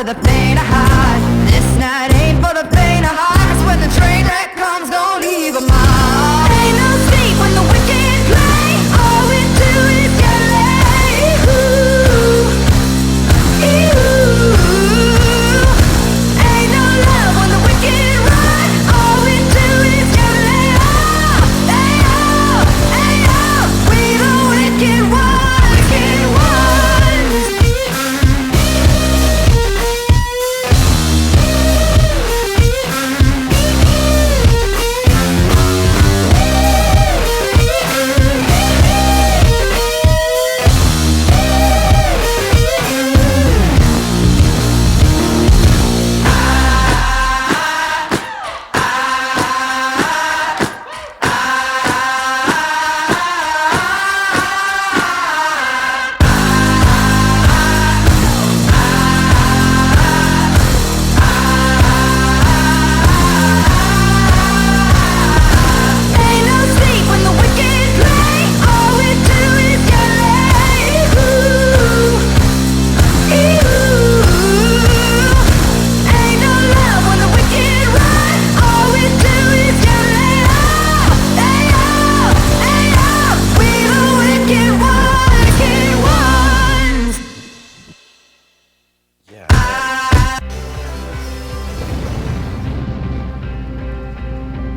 for the faint of heart. This night ain't for the faint of heart. 'Cause when the train wreck comes, gon' leave a mark. Ain't no sleep when the wicked play. All we do is get laid. Ooh, ooh. Ain't no love when the wicked run. All we do is get laid. Oh, hey, we the wicked ones, wicked ones.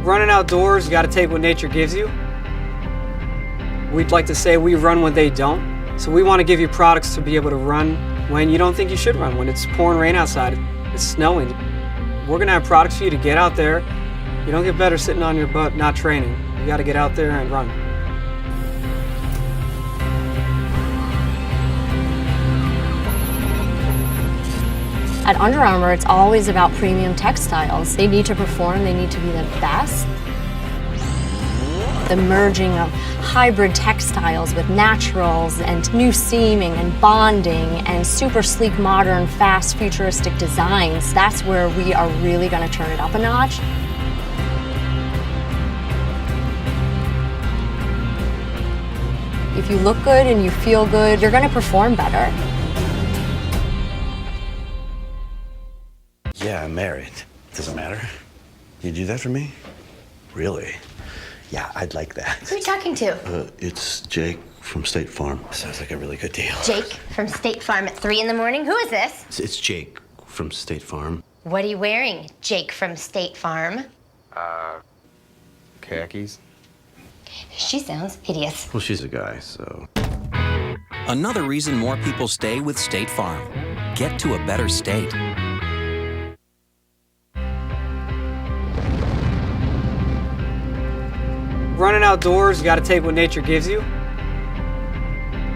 Running outdoors, you got to take what nature gives you. We'd like to say we run when they don't. So we want to give you products to be able to run when you don't think you should run, when it's pouring rain outside, it's snowing. We're going to have products for you to get out there. You don't get better sitting on your butt not training. You got to get out there and run. At Under Armour, it's always about premium textiles. They need to perform, they need to be the best. The merging of hybrid textiles with naturals and new seaming and bonding and super sleek, modern, fast, futuristic designs, that's where we are really going to turn it up a notch. If you look good and you feel good, you're going to perform better. Yeah, I'm married. Doesn't matter. You do that for me? Really? Yeah, I'd like that. Who are you talking to? It's Jake from State Farm. Sounds like a really good deal. Jake from State Farm at 3 in the morning? Who is this? It's Jake from State Farm. What are you wearing, Jake from State Farm? Khakis. She sounds hideous. Well, she's a guy, so. Another reason more people stay with State Farm. Get to a better state. Running outdoors, you got to take what nature gives you.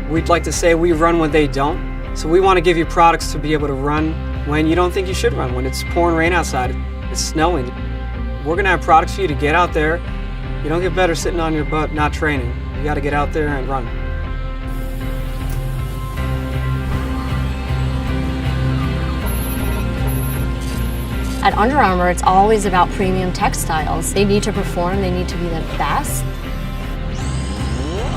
We'd like to say we run when they don't. So we want to give you products to be able to run when you don't think you should run, when it's pouring rain outside, it's snowing. We're going to have products for you to get out there. You don't get better sitting on your butt not training. You got to get out there and run. At Under Armour, it's always about premium textiles. They need to perform, they need to be the best.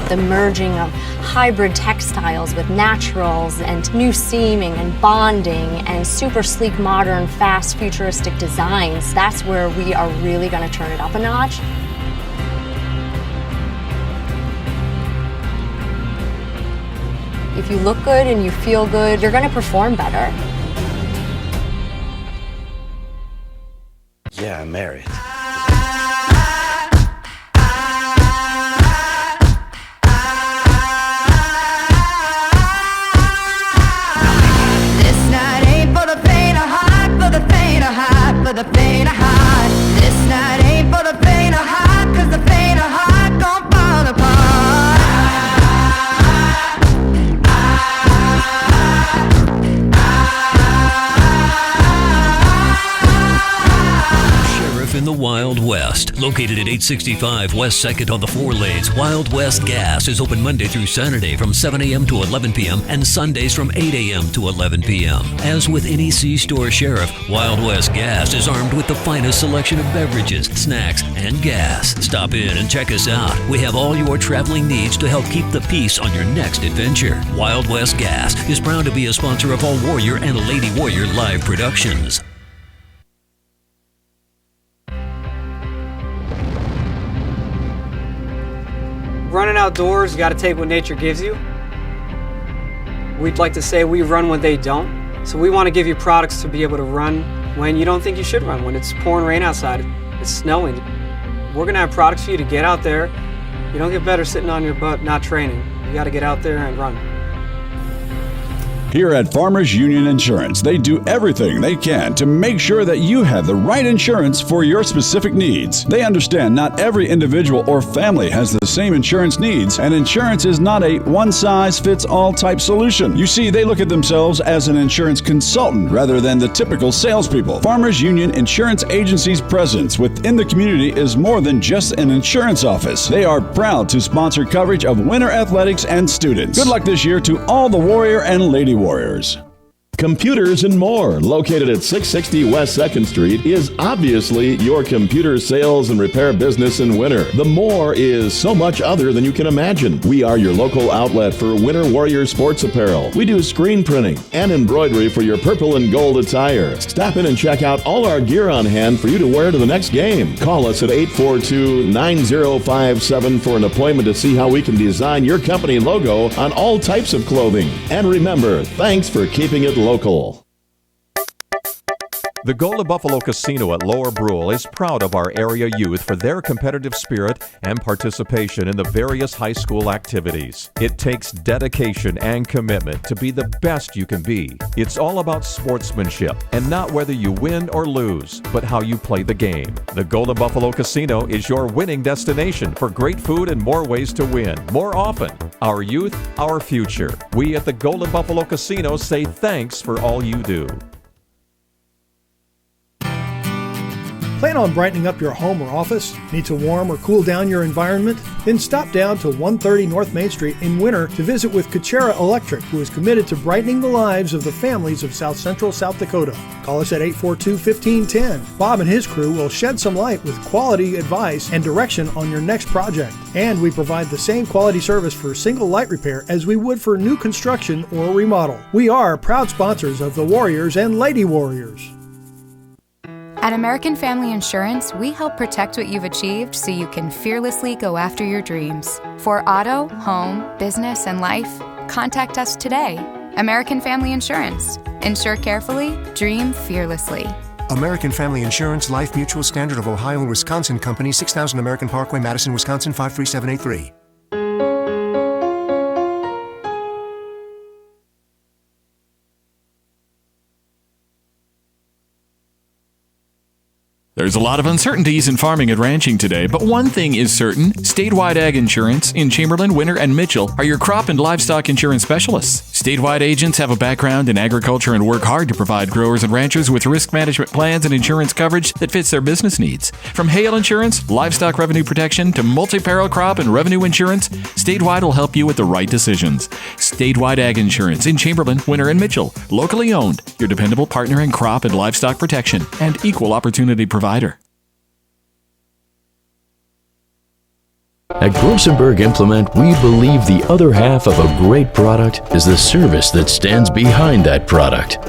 The merging of hybrid textiles with naturals and new seaming and bonding and super sleek, modern, fast, futuristic designs, that's where we are really going to turn it up a notch. If you look good and you feel good, you're going to perform better. Yeah, I'm married. This night ain't for the faint of heart, for the faint of heart, for the faint of heart. This night ain't for the faint of heart, 'cause the faint of heart gon' fall apart. Sheriff in the Wine. Wild West. Located at 865 West 2nd on the 4 lanes, Wild West Gas is open Monday through Saturday from 7 a.m. to 11 p.m. and Sundays from 8 a.m. to 11 p.m. As with any C-store sheriff, Wild West Gas is armed with the finest selection of beverages, snacks, and gas. Stop in and check us out. We have all your traveling needs to help keep the peace on your next adventure. Wild West Gas is proud to be a sponsor of all Warrior and Lady Warrior live productions. Running outdoors, you got to take what nature gives you. We'd like to say we run when they don't. So we want to give you products to be able to run when you don't think you should run, when it's pouring rain outside, it's snowing. We're going to have products for you to get out there. You don't get better sitting on your butt not training. You got to get out there and run. Here at Farmers Union Insurance, they do everything they can to make sure that you have the right insurance for your specific needs. They understand not every individual or family has the same insurance needs, and insurance is not a one-size-fits-all type solution. You see, they look at themselves as an insurance consultant rather than the typical salespeople. Farmers Union Insurance Agency's presence within the community is more than just an insurance office. They are proud to sponsor coverage of winter athletics and students. Good luck this year to all the Warrior and Lady Warriors. Computers and More, located at 660 West 2nd Street, is obviously your computer sales and repair business in winter. The More is so much other than you can imagine. We are your local outlet for Winter Warrior sports apparel. We do screen printing and embroidery for your purple and gold attire. Stop in and check out all our gear on hand for you to wear to the next game. Call us at 842-9057 for an appointment to see how we can design your company logo on all types of clothing. And remember, thanks for keeping it local. The Golden Buffalo Casino at Lower Brule is proud of our area youth for their competitive spirit and participation in the various high school activities. It takes dedication and commitment to be the best you can be. It's all about sportsmanship and not whether you win or lose, but how you play the game. The Golden Buffalo Casino is your winning destination for great food and more ways to win, more often. Our youth, our future. We at the Golden Buffalo Casino say thanks for all you do. Plan on brightening up your home or office? Need to warm or cool down your environment? Then stop down to 130 North Main Street in winter to visit with Kachera Electric, who is committed to brightening the lives of the families of South Central South Dakota. Call us at 842-1510. Bob and his crew will shed some light with quality advice and direction on your next project. And we provide the same quality service for single light repair as we would for new construction or remodel. We are proud sponsors of the Warriors and Lady Warriors. At American Family Insurance, we help protect what you've achieved so you can fearlessly go after your dreams. For auto, home, business, and life, contact us today. American Family Insurance. Insure carefully, dream fearlessly. American Family Insurance, Life Mutual, Standard of Ohio and Wisconsin Company, 6000 American Parkway, Madison, Wisconsin, 53783. There's a lot of uncertainties in farming and ranching today, but one thing is certain. Statewide Ag Insurance in Chamberlain, Winter, and Mitchell are your crop and livestock insurance specialists. Statewide agents have a background in agriculture and work hard to provide growers and ranchers with risk management plans and insurance coverage that fits their business needs. From hail insurance, livestock revenue protection, to multi-peril crop and revenue insurance, Statewide will help you with the right decisions. Statewide Ag Insurance in Chamberlain, Winter, and Mitchell. Locally owned, your dependable partner in crop and livestock protection and equal opportunity provider. At Grossenberg Implement, we believe the other half of a great product is the service that stands behind that product.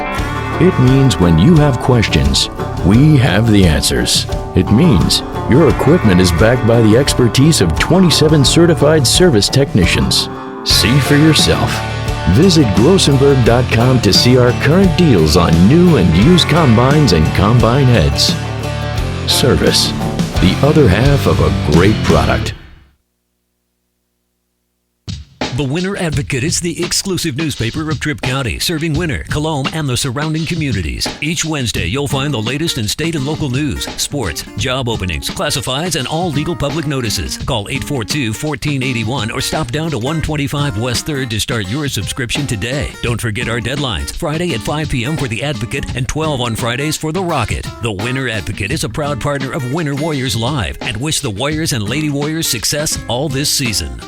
It means when you have questions, we have the answers. It means your equipment is backed by the expertise of 27 certified service technicians. See for yourself. Visit grossenberg.com to see our current deals on new and used combines and combine heads. Service, the other half of a great product. The Winter Advocate is the exclusive newspaper of Tripp County, serving Winter, Colome, and the surrounding communities. Each Wednesday, you'll find the latest in state and local news, sports, job openings, classifieds, and all legal public notices. Call 842-1481 or stop down to 125 West 3rd to start your subscription today. Don't forget our deadlines, Friday at 5 p.m. for the Advocate and 12 on Fridays for the Rocket. The Winter Advocate is a proud partner of Winter Warriors Live and wish the Warriors and Lady Warriors success all this season.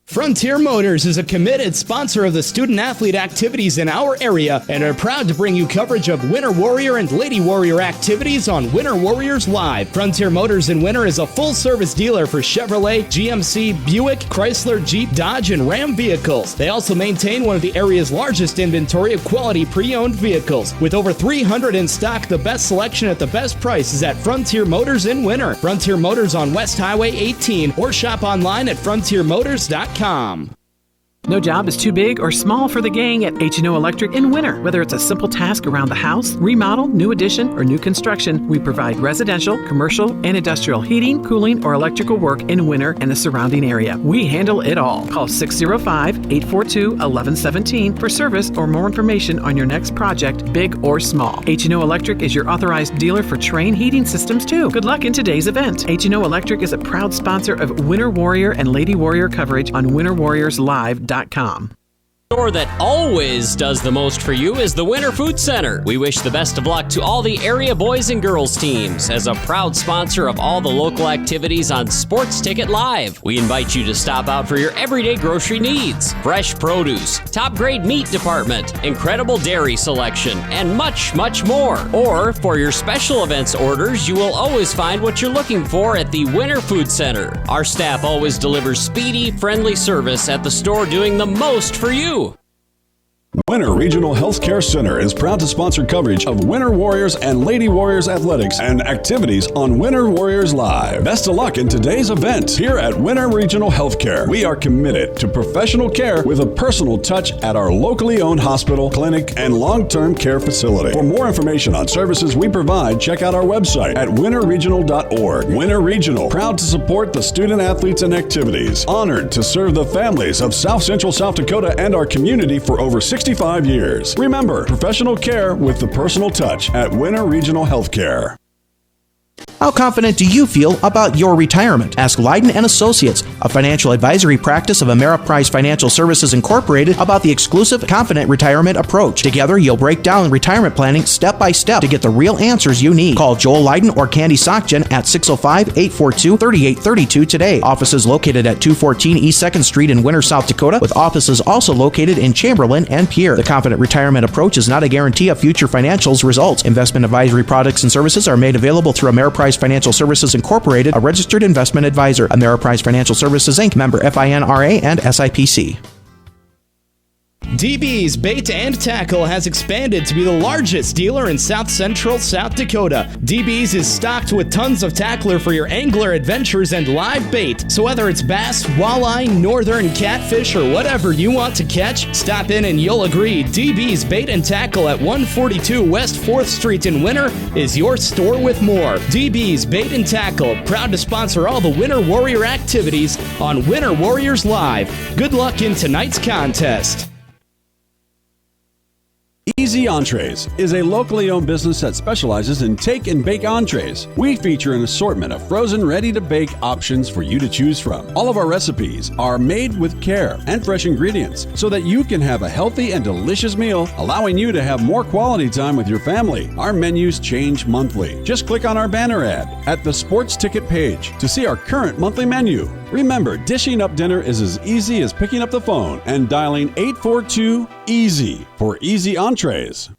Frontier Motors is a committed sponsor of the student-athlete activities in our area and are proud to bring you coverage of Winter Warrior and Lady Warrior activities on Winter Warriors Live. Frontier Motors in Winter is a full-service dealer for Chevrolet, GMC, Buick, Chrysler, Jeep, Dodge, and Ram vehicles. They also maintain one of the area's largest inventory of quality pre-owned vehicles. With over 300 in stock, the best selection at the best price is at Frontier Motors in Winter. Frontier Motors on West Highway 18 or shop online at frontiermotors.com. No job is too big or small for the gang at H&O Electric in Winter. Whether it's a simple task around the house, remodel, new addition, or new construction, we provide residential, commercial, and industrial heating, cooling, or electrical work in Winter and the surrounding area. We handle it all. Call 605-842-1117 for service or more information on your next project, big or small. H&O Electric is your authorized dealer for Trane heating systems too. Good luck in today's event. H&O Electric is a proud sponsor of Winter Warrior and Lady Warrior coverage on winterwarriorslive.com. The store that always does the most for you is the Winter Food Center. We wish the best of luck to all the area boys and girls teams. As a proud sponsor of all the local activities on Sports Ticket Live, we invite you to stop out for your everyday grocery needs. Fresh produce, top grade meat department, incredible dairy selection, and much, much more. Or for your special events orders, you will always find what you're looking for at the Winter Food Center. Our staff always delivers speedy, friendly service at the store, doing the most for you. Winter Regional Healthcare Center is proud to sponsor coverage of Winter Warriors and Lady Warriors athletics and activities on Winter Warriors Live. Best of luck in today's event. Here at Winter Regional Healthcare, we are committed to professional care with a personal touch at our locally owned hospital, clinic, and long-term care facility. For more information on services we provide, check out our website at winterregional.org. Winter Regional, proud to support the student athletes and activities. Honored to serve the families of South Central South Dakota and our community for over 65 years. Remember, professional care with the personal touch at Winter Regional Healthcare. How confident do you feel about your retirement? Ask Leiden & Associates, a financial advisory practice of Ameriprise Financial Services Incorporated, about the exclusive Confident Retirement approach. Together, you'll break down retirement planning step by step to get the real answers you need. Call Joel Leiden or Candy Sockjen at 605-842-3832 today. Offices located at 214 East 2nd Street in Winter, South Dakota, with offices also located in Chamberlain and Pierre. The Confident Retirement approach is not a guarantee of future financials results. Investment advisory products and services are made available through Ameriprise Financial Services Incorporated, a registered investment advisor. Ameriprise Financial Services Inc., member FINRA and SIPC. DB's Bait and Tackle has expanded to be the largest dealer in South Central South Dakota. DB's is stocked with tons of tackler for your angler adventures and live bait. So whether it's bass, walleye, northern catfish, or whatever you want to catch, stop in and you'll agree DB's Bait and Tackle at 142 West 4th Street in Winter is your store with more. DB's Bait and Tackle, proud to sponsor all the Winter Warrior activities on Winter Warriors Live. Good luck in tonight's contest. Easy Entrees is a locally owned business that specializes in take and bake entrees. We feature an assortment of frozen, ready-to-bake options for you to choose from. All of our recipes are made with care and fresh ingredients so that you can have a healthy and delicious meal, allowing you to have more quality time with your family. Our menus change monthly. Just click on our banner ad at the Sports Ticket page to see our current monthly menu. Remember, dishing up dinner is as easy as picking up the phone and dialing 842-EASY for Easy Entrees.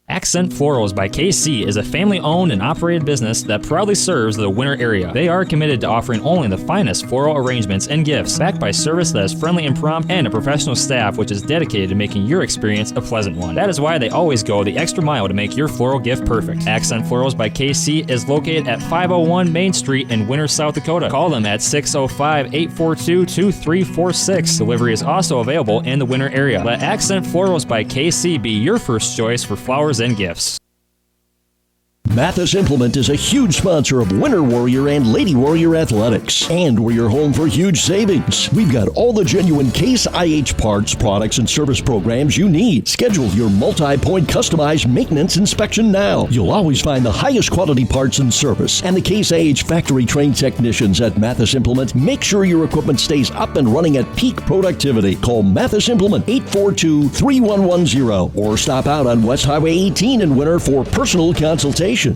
Accent Florals by KC is a family-owned and operated business that proudly serves the Winter area. They are committed to offering only the finest floral arrangements and gifts, backed by service that is friendly and prompt, and a professional staff which is dedicated to making your experience a pleasant one. That is why they always go the extra mile to make your floral gift perfect. Accent Florals by KC is located at 501 Main Street in Winter, South Dakota. Call them at 605-842-2346. Delivery is also available in the Winter area. Let Accent Florals by KC be your first choice for flowers and gifts. Mathis Implement is a huge sponsor of Winter Warrior and Lady Warrior athletics, and we're your home for huge savings. We've got all the genuine Case IH parts, products, and service programs you need. Schedule your multi-point customized maintenance inspection now. You'll always find the highest quality parts and service, and the Case IH factory-trained technicians at Mathis Implement make sure your equipment stays up and running at peak productivity. Call Mathis Implement 842-3110 or stop out on West Highway 18 in Winter for personal consultation.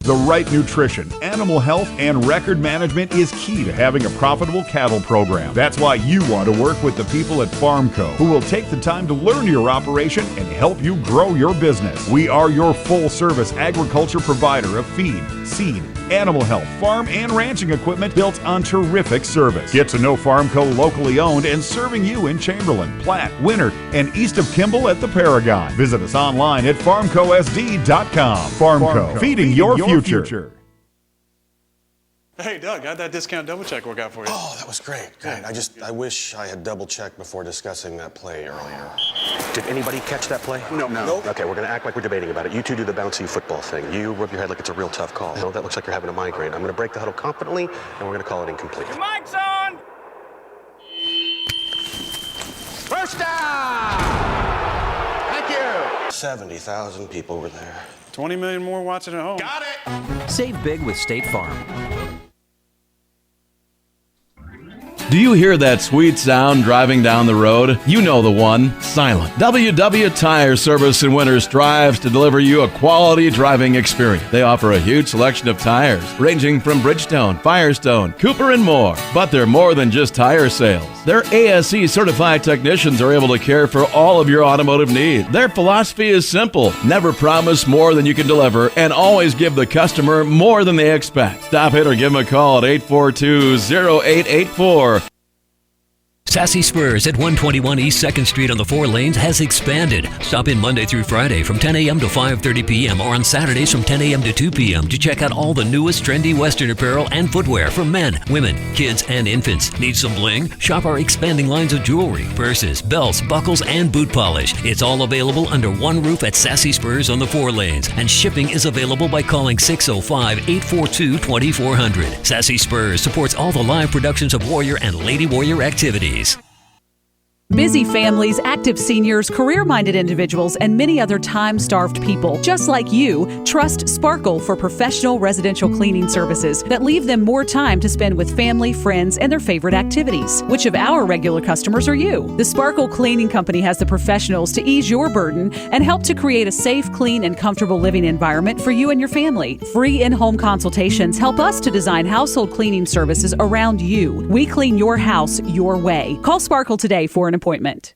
The right nutrition, animal health, and record management is key to having a profitable cattle program. That's why you want to work with the people at Farmco, who will take the time to learn your operation and help you grow your business. We are your full-service agriculture provider of feed, seed, animal health, farm, and ranching equipment built on terrific service. Get to know Farmco locally owned and serving you in Chamberlain, Platte, Winter, and east of Kimball at the Paragon. Visit us online at farmcosd.com. Farmco, feeding your future. Hey, Doug, how'd that discount double check work out for you? Oh, that was great. Great. I wish I had double checked before discussing that play earlier. Did anybody catch that play? No. Okay, we're going to act like we're debating about it. You two do the bouncy football thing. You rub your head like it's a real tough call. No, that looks like you're having a migraine. I'm going to break the huddle confidently, and we're going to call it incomplete. Your mic's on! First down! Thank you! 70,000 people were there. 20 million more watching at home. Got it! Save big with State Farm. Do you hear that sweet sound driving down the road? You know the one, silent. WW Tire Service in Winter strives to deliver you a quality driving experience. They offer a huge selection of tires, ranging from Bridgestone, Firestone, Cooper, and more. But they're more than just tire sales. Their ASE certified technicians are able to care for all of your automotive needs. Their philosophy is simple: never promise more than you can deliver, and always give the customer more than they expect. Stop it or give them a call at 842-0884. Sassy Spurs at 121 East 2nd Street on the 4 lanes has expanded. Stop in Monday through Friday from 10 a.m. to 5:30 p.m. or on Saturdays from 10 a.m. to 2 p.m. to check out all the newest trendy Western apparel and footwear for men, women, kids, and infants. Need some bling? Shop our expanding lines of jewelry, purses, belts, buckles, and boot polish. It's all available under one roof at Sassy Spurs on the 4 lanes, and shipping is available by calling 605-842-2400. Sassy Spurs supports all the live productions of Warrior and Lady Warrior activities. Busy families, active seniors, career-minded individuals, and many other time-starved people, just like you, trust Sparkle for professional residential cleaning services that leave them more time to spend with family, friends, and their favorite activities. Which of our regular customers are you? The Sparkle Cleaning Company has the professionals to ease your burden and help to create a safe, clean, and comfortable living environment for you and your family. Free in-home consultations help us to design household cleaning services around you. We clean your house your way. Call Sparkle today for an appointment.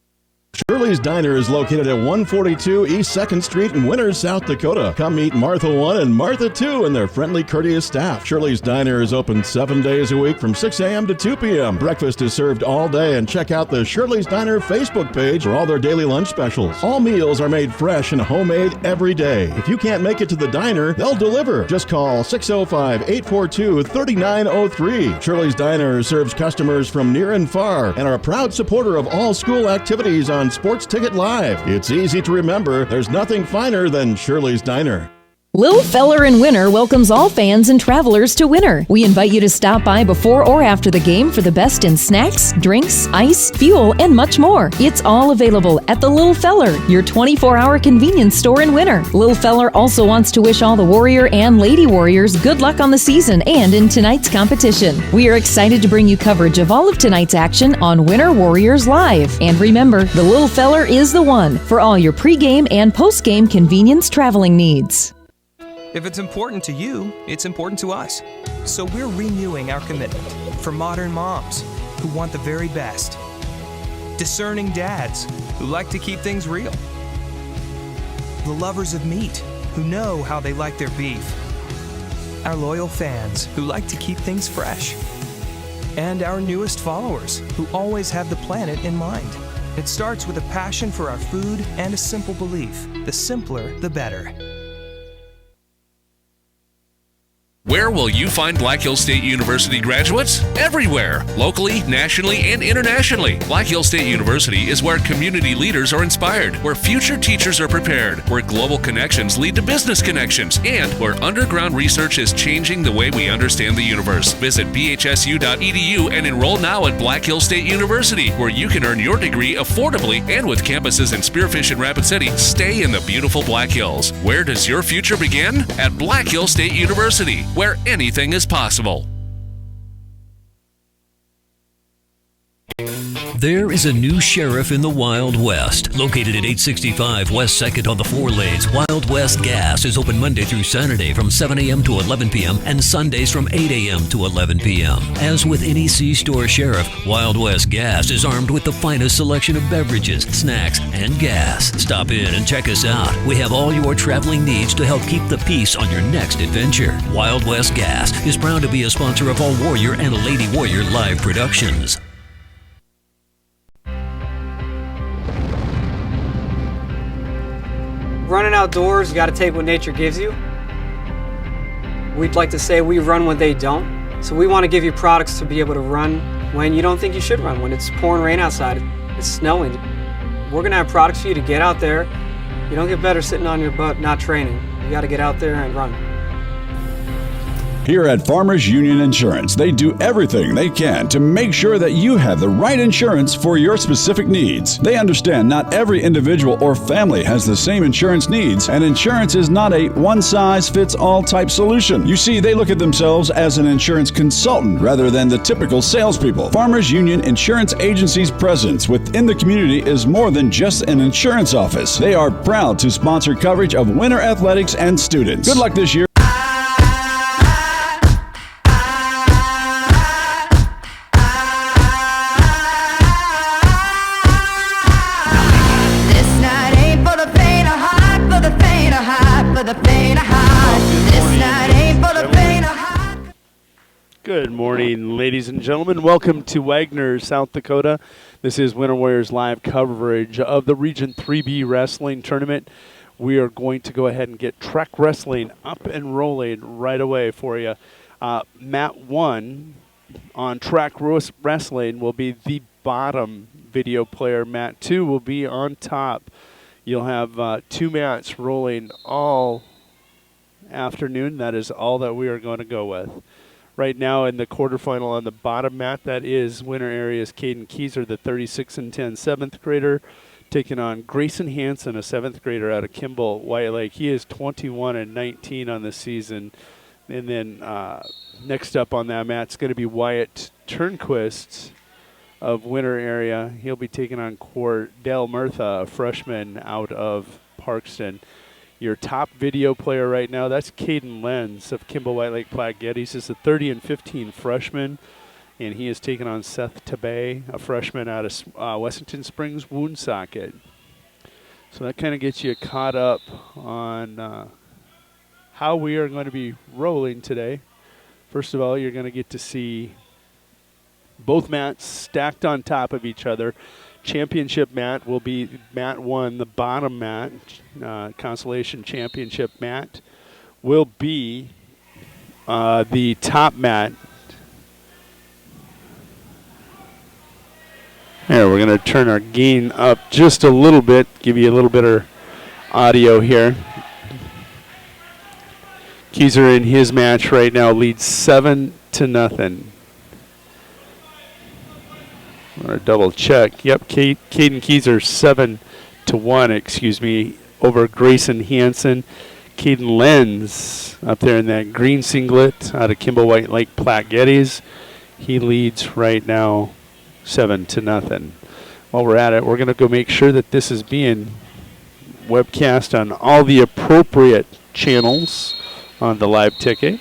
Shirley's Diner is located at 142 East 2nd Street in Winter, South Dakota. Come meet Martha 1 and Martha 2 and their friendly, courteous staff. Shirley's Diner is open 7 days a week from 6 a.m. to 2 p.m. Breakfast is served all day, and check out the Shirley's Diner Facebook page for all their daily lunch specials. All meals are made fresh and homemade every day. If you can't make it to the diner, they'll deliver. Just call 605-842-3903. Shirley's Diner serves customers from near and far and are a proud supporter of all school activities on Sports Ticket Live. It's easy to remember. There's nothing finer than Shirley's Diner. Lil Feller in Winter welcomes all fans and travelers to Winter. We invite you to stop by before or after the game for the best in snacks, drinks, ice, fuel, and much more. It's all available at the Lil Feller, your 24-hour convenience store in Winter. Lil Feller also wants to wish all the Warrior and Lady Warriors good luck on the season and in tonight's competition. We are excited to bring you coverage of all of tonight's action on Winter Warriors Live. And remember, the Lil Feller is the one for all your pregame and postgame convenience traveling needs. If it's important to you, it's important to us. So we're renewing our commitment for modern moms who want the very best. Discerning dads who like to keep things real. The lovers of meat who know how they like their beef. Our loyal fans who like to keep things fresh. And our newest followers who always have the planet in mind. It starts with a passion for our food and a simple belief: the simpler, the better. Where will you find Black Hills State University graduates? Everywhere, locally, nationally, and internationally. Black Hills State University is where community leaders are inspired, where future teachers are prepared, where global connections lead to business connections, and where underground research is changing the way we understand the universe. Visit bhsu.edu and enroll now at Black Hills State University, where you can earn your degree affordably and with campuses in Spearfish and Rapid City. Stay in the beautiful Black Hills. Where does your future begin? At Black Hills State University, where anything is possible. There is a new sheriff in the Wild West. Located at 865 West 2nd on the 4 Lanes, Wild West Gas is open Monday through Saturday from 7 a.m. to 11 p.m. and Sundays from 8 a.m. to 11 p.m. As with any C-store sheriff, Wild West Gas is armed with the finest selection of beverages, snacks, and gas. Stop in and check us out. We have all your traveling needs to help keep the peace on your next adventure. Wild West Gas is proud to be a sponsor of all Warrior and Lady Warrior live productions. Running outdoors, you got to take what nature gives you. We'd like to say we run when they don't. So we want to give you products to be able to run when you don't think you should run, when it's pouring rain outside, it's snowing. We're going to have products for you to get out there. You don't get better sitting on your butt not training. You got to get out there and run. Here at Farmers Union Insurance, they do everything they can to make sure that you have the right insurance for your specific needs. They understand not every individual or family has the same insurance needs, and insurance is not a one-size-fits-all type solution. You see, they look at themselves as an insurance consultant rather than the typical salespeople. Farmers Union Insurance Agency's presence within the community is more than just an insurance office. They are proud to sponsor coverage of winter athletics and students. Good luck this year. Good morning, ladies and gentlemen. Welcome to Wagner, South Dakota. This is Winter Warriors live coverage of the Region 3B Wrestling Tournament. We are going to go ahead and get track wrestling up and rolling right away for you. Mat 1 on track wrestling will be the bottom video player. Mat 2 will be on top. You'll have 2 mats rolling all afternoon. That is all that we are going to go with. Right now in the quarterfinal on the bottom mat, that is winner area's Caden Keyser, the 36-10 7th grader, taking on Grayson Hansen, a 7th grader out of Kimball White Lake. He is 21-19 on the season. And then next up on that mat is going to be Wyatt Turnquist of winner area. He'll be taking on Cordell Murtha, a freshman out of Parkston. Your top video player right now, that's Caden Lenz of Kimball White Lake Platte Geddes. He's a 30-15 freshman, and he is taking on Seth Tabay, a freshman out of Wessington Springs Woonsocket. So that kind of gets you caught up on how we are going to be rolling today. First of all, you're going to get to see both mats stacked on top of each other. Championship mat will be mat 1, the bottom mat, Consolation Championship mat, will be the top mat. Here, we're going to turn our gain up just a little bit, give you a little bit of audio here. Keyser in his match right now leads 7-0. I'm going to double check. Yep, Caden Keyser 7-1, over Grayson Hansen. Caden Lenz up there in that green singlet out of Kimball White Lake Platte Geddes. He leads right now 7-0. While we're at it, we're going to go make sure that this is being webcast on all the appropriate channels on the live ticket.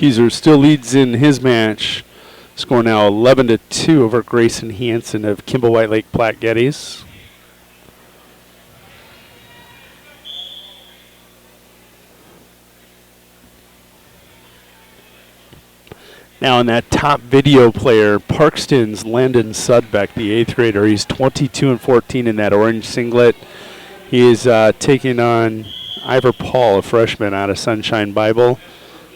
Keyser still leads in his match. Score now 11-2 over Grayson Hansen of Kimball White Lake Platte Geddes. Now in that top video player, Parkston's Landon Sudbeck, the 8th grader. He's 22-14 in that orange singlet. He is taking on Ivor Paul, a freshman out of Sunshine Bible.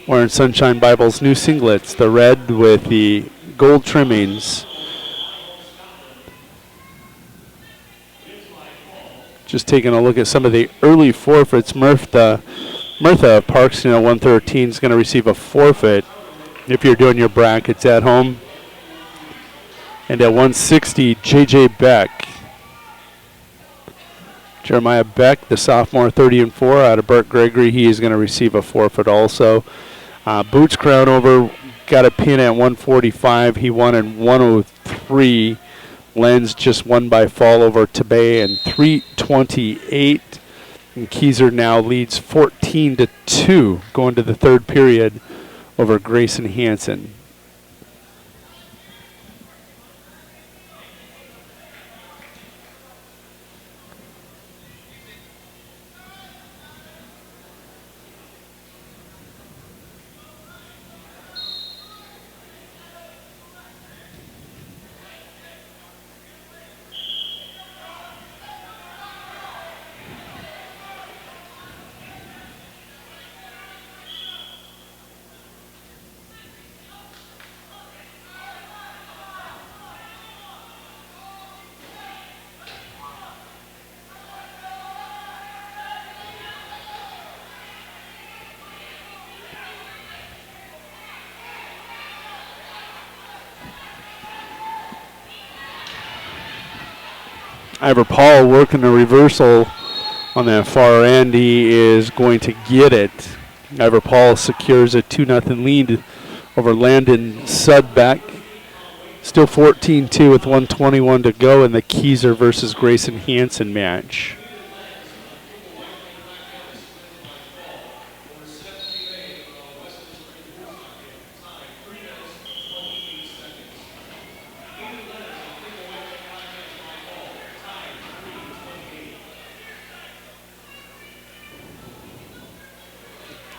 Wearing Sunshine Bible's new singlets, the red with the gold trimmings. Just taking a look at some of the early forfeits. Murtha Parkston at 113 is going to receive a forfeit if you're doing your brackets at home. And at 160, J.J. Beck. Jeremiah Beck, the sophomore, 30-4 out of Burt Gregory. He is going to receive a forfeit also. Boots Crown over, got a pin at 145. He won in 103. Lenz just won by fall over Tabay in 328. And Keyser now leads 14-2 going to the third period over Grayson Hansen. Ivor Paul working the reversal on that far end. He is going to get it. Ivor Paul secures a 2-0 lead over Landon Sudbeck. Still 14-2 with 1:21 to go in the Keyser versus Grayson Hansen match.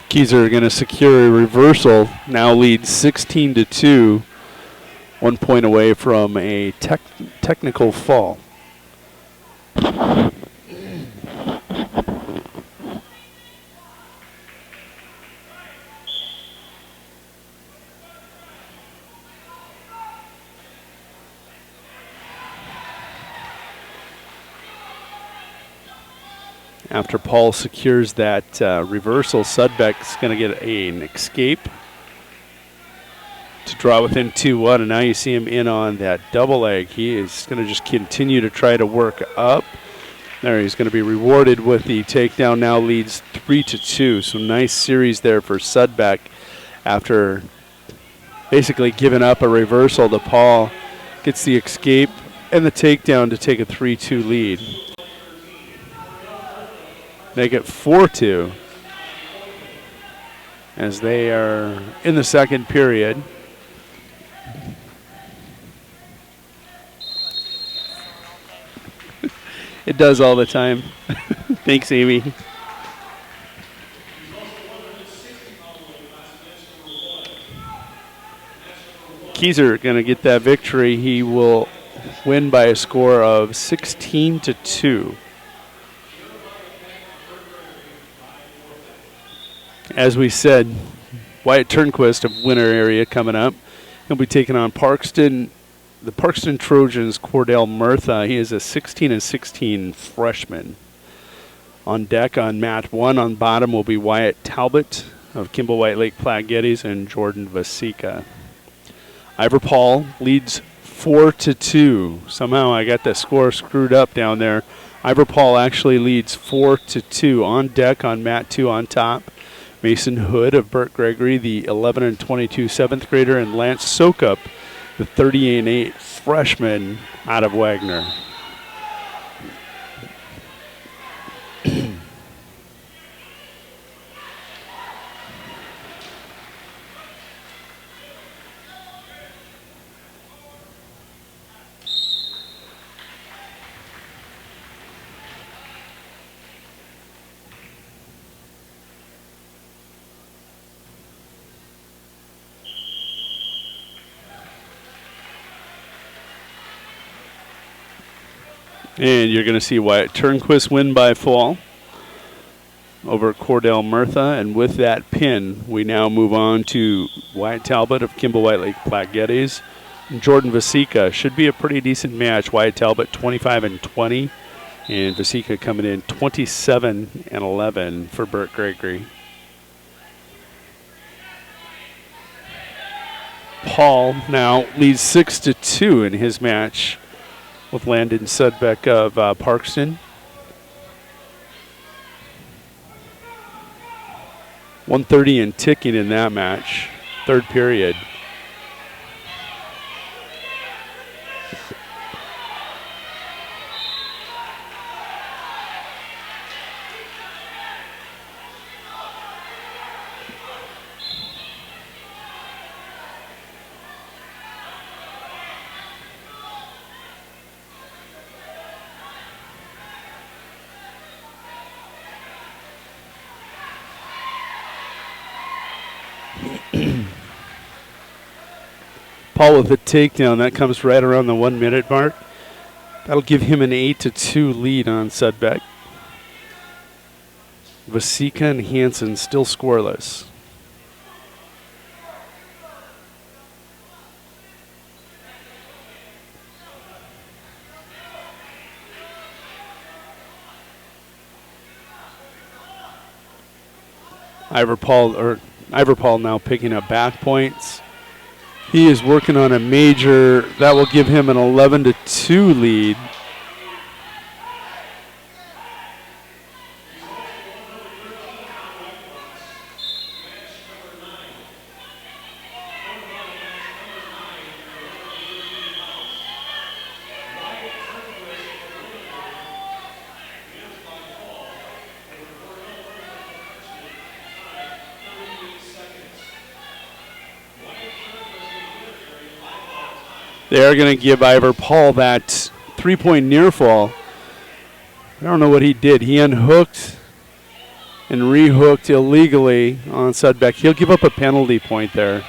Keyser going to secure a reversal. Now leads 16-2. 1 point away from a technical fall. After Paul secures that reversal, Sudbeck's going to get an escape to draw within 2-1, and now you see him in on that double leg. He is going to just continue to try to work up. There, he's going to be rewarded with the takedown. Now leads 3-2. So nice series there for Sudbeck after basically giving up a reversal to Paul. Gets the escape and the takedown to take a 3-2 lead. Make it 4-2 as they are in the second period. It does all the time. Thanks, Amy. Keyser going to get that victory. He will win by a score of 16-2. As we said, Wyatt Turnquist of Winter area coming up. He'll be taking on Parkston, the Parkston Trojans, Cordell Murtha. He is a 16-16 freshman. On deck on mat 1 on bottom will be Wyatt Talbot of Kimball White Lake Platte Geddes and Jordan Vasika. Ivor Paul leads 4-2. Somehow I got the score screwed up down there. Ivor Paul actually leads 4-2. On deck on mat 2 on top, Mason Hood of Burt Gregory, the 11-22 7th grader, and Lance Sokup, the 38 freshman out of Wagner. And you're going to see Wyatt Turnquist win by fall over Cordell Murtha. And with that pin, we now move on to Wyatt Talbot of Kimball White Lake Platte Geddes. Jordan Vasika. Should be a pretty decent match. Wyatt Talbot 25-20. And Vasika coming in 27-11 for Burt Gregory. Paul now leads 6-2 in his match with Landon Sudbeck of Parkston. 1:30 and ticking in that match, third period. Paul with a takedown. That comes right around the 1 minute mark. That'll give him an 8-2 lead on Sudbeck. Vasika and Hansen still scoreless. Ivor Paul now picking up back points. He is working on a major that will give him an 11-2 lead. They are going to give Ivor Paul that 3-point near fall. I don't know what he did. He unhooked and rehooked illegally on Sudbeck. He'll give up a penalty point there.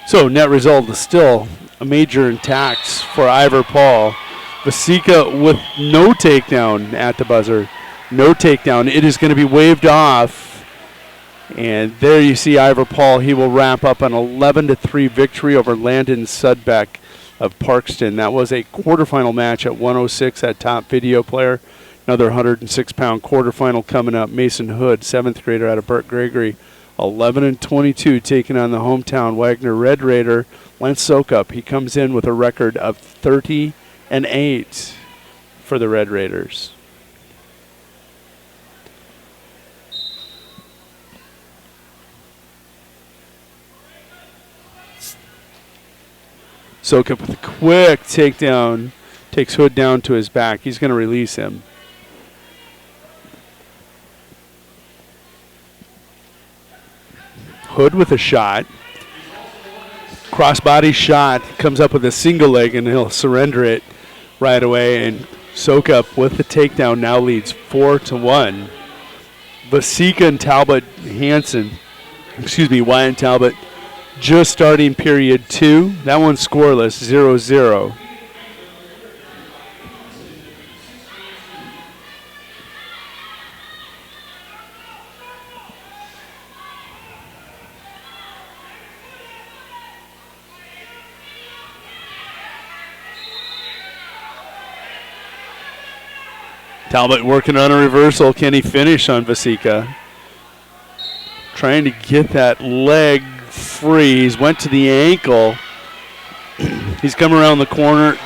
So net result is still a major intact for Ivor Paul. Vasika with no takedown at the buzzer. No takedown. It is going to be waved off. And there you see Ivor Paul. He will wrap up an 11-3 victory over Landon Sudbeck of Parkston. That was a quarterfinal match at 106 at Top Video Player. Another 106-pound quarterfinal coming up. Mason Hood, 7th grader out of Burt Gregory, 11-22, taking on the hometown Wagner Red Raider, Lance Sokup. He comes in with a record of 30-8 for the Red Raiders. Sokup with a quick takedown, takes Hood down to his back. He's going to release him. Hood with a shot. Crossbody shot, comes up with a single leg and he'll surrender it right away. And Sokup with the takedown now leads 4-1. Vasika and Wyatt and Talbot just starting period 2. That one's scoreless, 0-0. Talbot working on a reversal. Can he finish on Vasika? Trying to get that leg free. He's went to the ankle. He's come around the corner.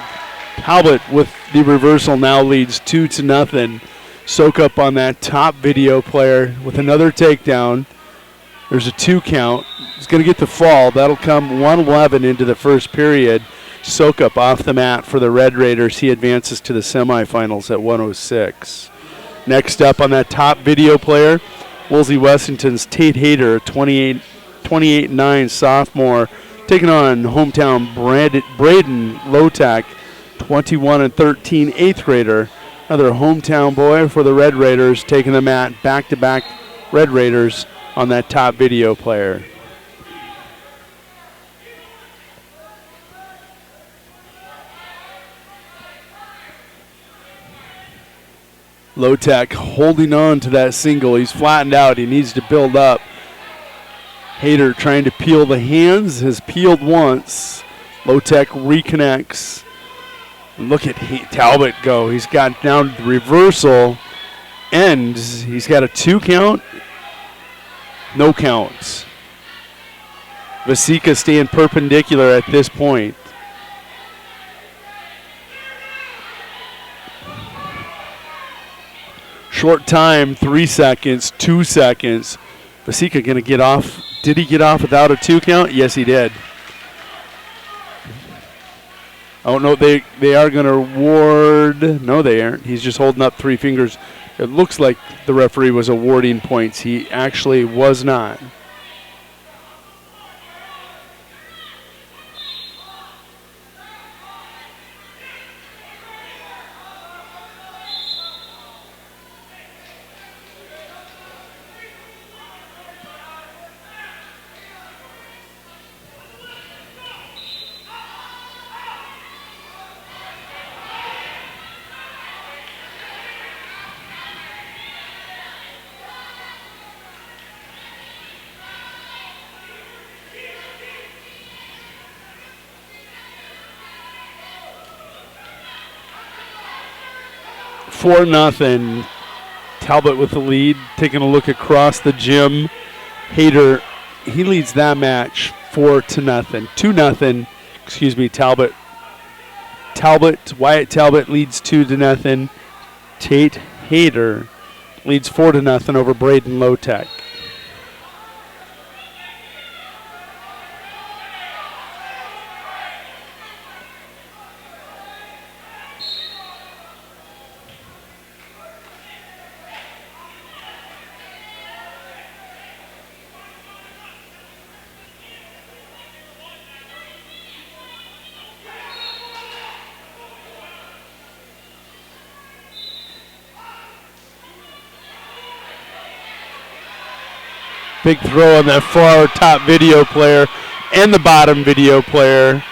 Talbot with the reversal now leads 2-0. Sokup on that Top Video Player with another takedown. There's a 2 count. He's going to get the fall. That'll come 1:11 into the first period. Sokup off the mat for the Red Raiders. He advances to the semifinals at 106. Next up on that Top Video Player, Woolsey Wessington's Tate Hayter, a 28-9 sophomore, taking on hometown Braden Lotak, 21-13 8th grader. Another hometown boy for the Red Raiders, taking the mat back-to-back Red Raiders on that Top Video Player. Lotek holding on to that single. He's flattened out. He needs to build up. Hayter trying to peel the hands. Has peeled once. Lotek reconnects. And look at Talbot go. He's got down the reversal. Ends. He's got a 2 count. No counts. Vasika staying perpendicular at this point. Short time, 3 seconds, 2 seconds. Vasika going to get off. Did he get off without a 2 count? Yes, he did. I don't know. They are going to award. No, they aren't. He's just holding up 3 fingers. It looks like the referee was awarding points. He actually was not. For nothing. Talbot with the lead. Taking a look across the gym. Hayter, he leads that match 4-0. 2-0. Excuse me, Talbot. Wyatt Talbot leads 2-0. Tate Hayter leads 4-0 over Braden Lotek. Big throw on that far top video player and the bottom video player.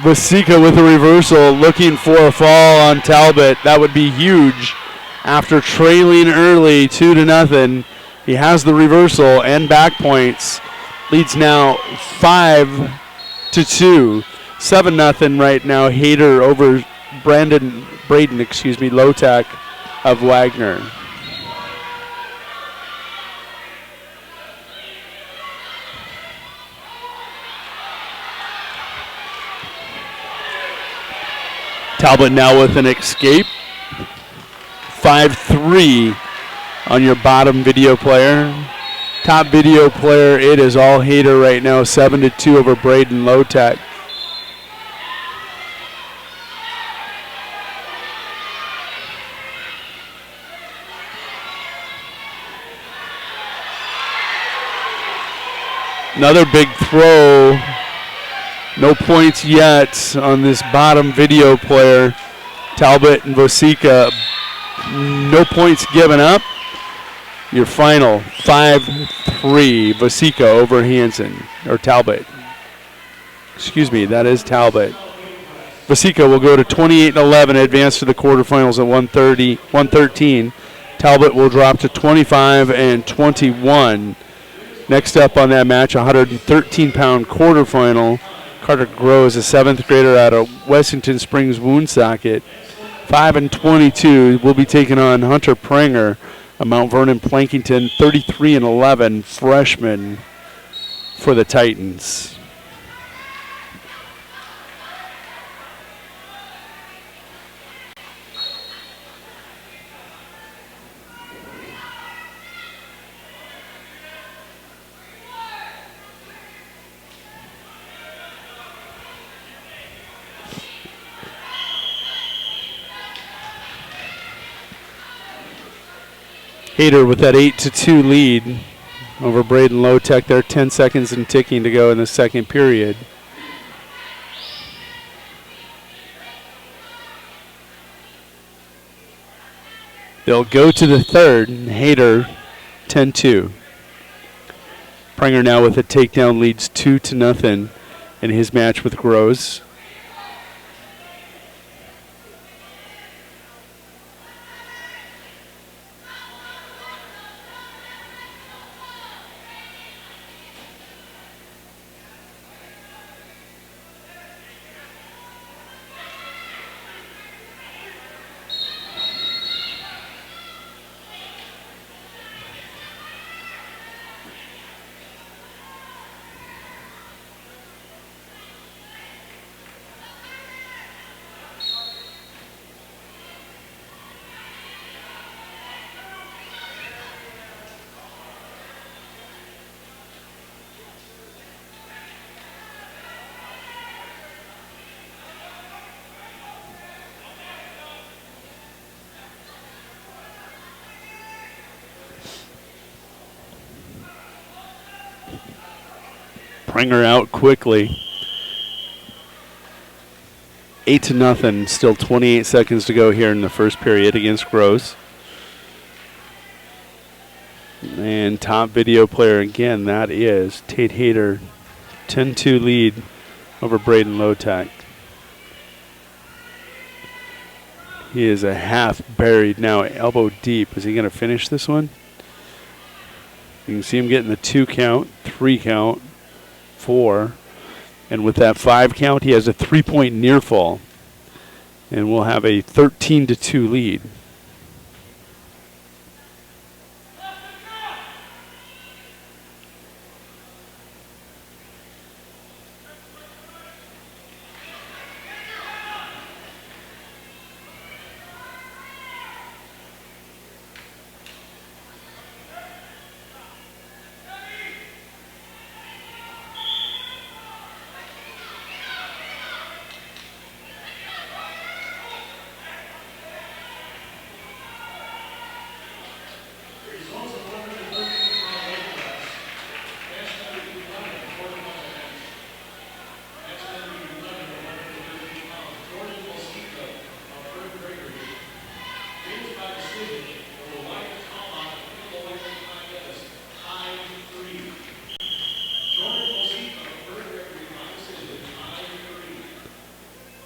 Vasika with a reversal, looking for a fall on Talbot. That would be huge. After trailing early 2-0, he has the reversal and back points. Leads now 5-2. 7-0 right now. Hayter over Braden, Lotek of Wagner. Talbot now with an escape. 5-3 on your bottom video player. Top video player, it is all Hayter right now. 7-2 over Braden Lotek. Another big throw. No points yet on this bottom video player. Talbot and Vasika. No points given up. Your final 5-3. Vasika over Hansen. Or Talbot. Excuse me, that is Talbot. Vasika will go to 28-11, advance to the quarterfinals at 113. Talbot will drop to 25-21. Next up on that match, 113-pound quarterfinal. Carter Groves, a 7th grader out of Wessington Springs Woonsocket. 5-22 will be taking on Hunter Pranger, a Mount Vernon Plankington, 33-11 freshman for the Titans. Hayter with that 8-2 lead over Braden Lotek. There are 10 seconds and ticking to go in the second period. They'll go to the third. Hayter 10-2. Pranger now with a takedown leads 2-0 in his match with Groves. Springer out quickly. 8-0. Still 28 seconds to go here in the first period against Gross. And top video player again, that is Tate Hayter. 10-2 lead over Braden Lotek. He is a half buried now, elbow deep. Is he going to finish this one? You can see him getting the 2 count, 3 count, 4. And with that 5 count, he has a 3-point near fall. And we'll have a 13-2 lead.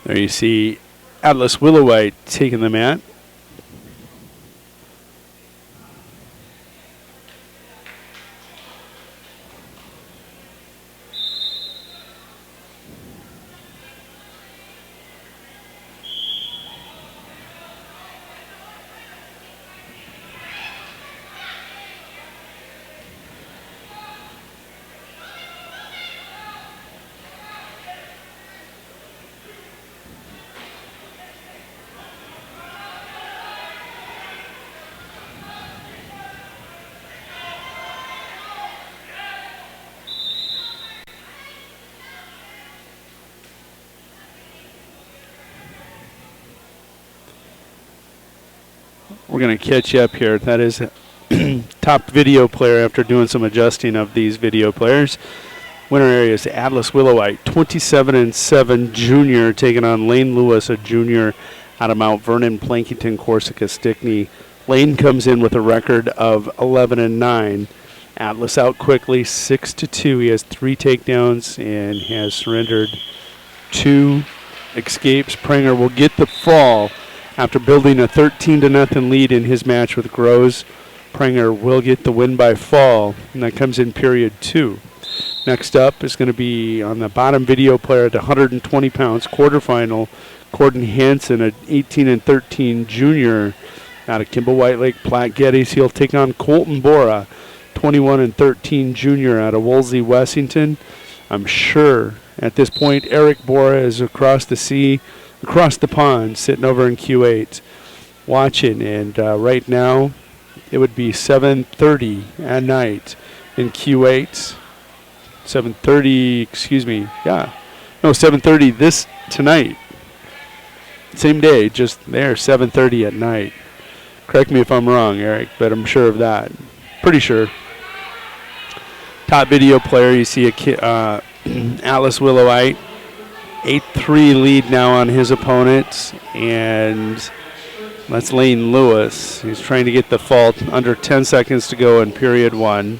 There you see Atlas Willowite taking the mat. We're going to catch you up here. That is top video player after doing some adjusting of these video players. Winner area is Atlas Willowite, 27-7 junior, taking on Lane Lewis, a junior out of Mount Vernon, Plankington, Corsica, Stickney. Lane comes in with a record of 11-9. Atlas out quickly, 6-2. He has 3 takedowns and has surrendered 2 escapes. Pranger will get the fall after building a 13-0 lead in his match with Groves. Pranger will get the win by fall, and that comes in period 2. Next up is going to be on the bottom video player at 120 pounds, quarterfinal, Corden Hansen, an 18-13 junior out of Kimball White Lake, Platte Geddes. He'll take on Colton Bora, 21-13 junior out of Wolsey, Wessington. I'm sure at this point Eric Bora is across the sea, across the pond, sitting over in Q8 watching, and right now it would be 7:30 at night in Q8. 7:30, excuse me, yeah. No, 7:30 this tonight. Same day, just there, 7:30 at night. Correct me if I'm wrong, Eric, but I'm sure of that. Pretty sure. Top video player, you see Atlas Willowite. 8-3 lead now on his opponent, and that's Lane Lewis. He's trying to get the fault under 10 seconds to go in period 1.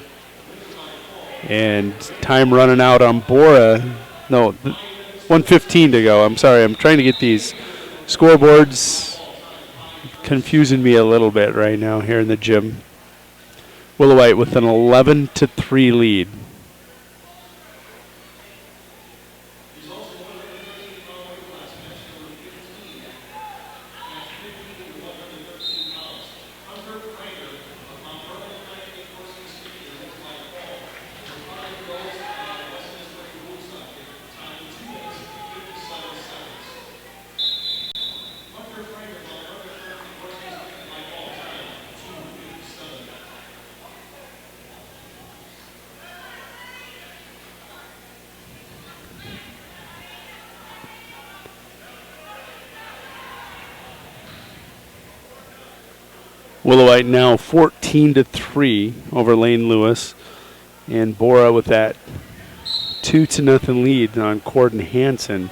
And time running out on Bora. No, 1:15 to go. I'm sorry, I'm trying to get these scoreboards confusing me a little bit right now here in the gym. Willowite with an 11-3 lead. Willowite now 14-3 over Lane Lewis, and Bora with that 2-0 lead on Corden Hansen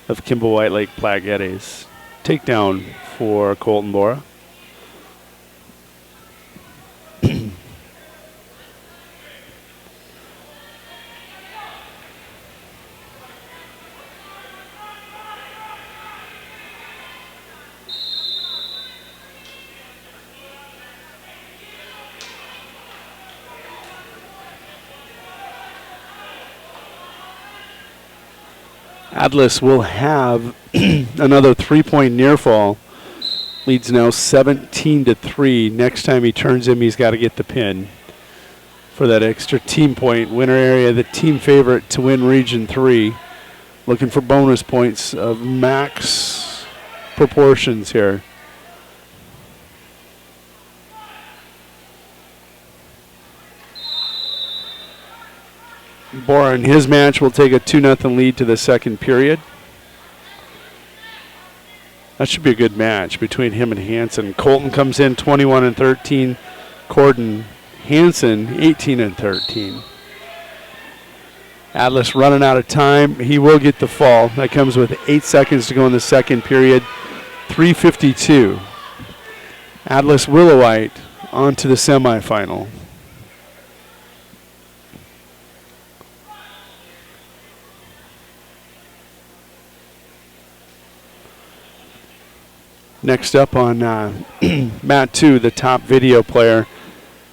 of Kimball White Lake Plaquettes. Takedown for Colton Bora. Atlas will have another 3-point near fall. Leads now 17-3. Next time he turns him, he's got to get the pin for that extra team point. Winner area, the team favorite to win Region 3. Looking for bonus points of max proportions here. Bora in his match will take a 2-0 lead to the second period. That should be a good match between him and Hansen. Colton comes in 21-13. Corden Hansen 18-13. Atlas running out of time. He will get the fall. That comes with 8 seconds to go in the second period. 3:52. Atlas Willowite on to the semifinal. Next up on mat 2, the top video player,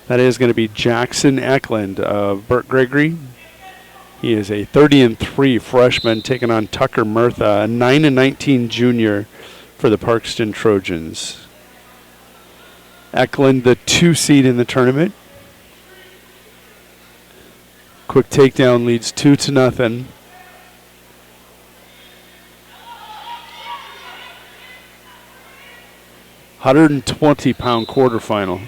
that is going to be Jackson Eklund of Burt Gregory. He is a 30-3 freshman taking on Tucker Murtha, a 9-19 junior for the Parkston Trojans. Eklund, the 2 seed in the tournament. Quick takedown leads 2-0. 120-pound quarterfinal.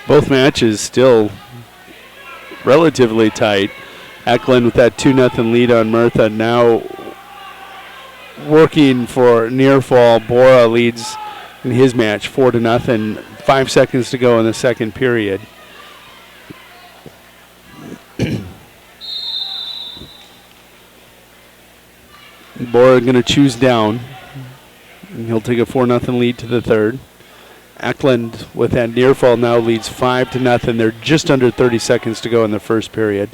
Both matches still relatively tight. Eklund with that 2-0 lead on Murtha. Now working for near fall. Bora leads in his match 4-0. 5 seconds to go in the second period. Bora going to choose down. And he'll take a 4-0 lead to the third. Eklund with that near fall now leads 5-0. They're just under 30 seconds to go in the first period.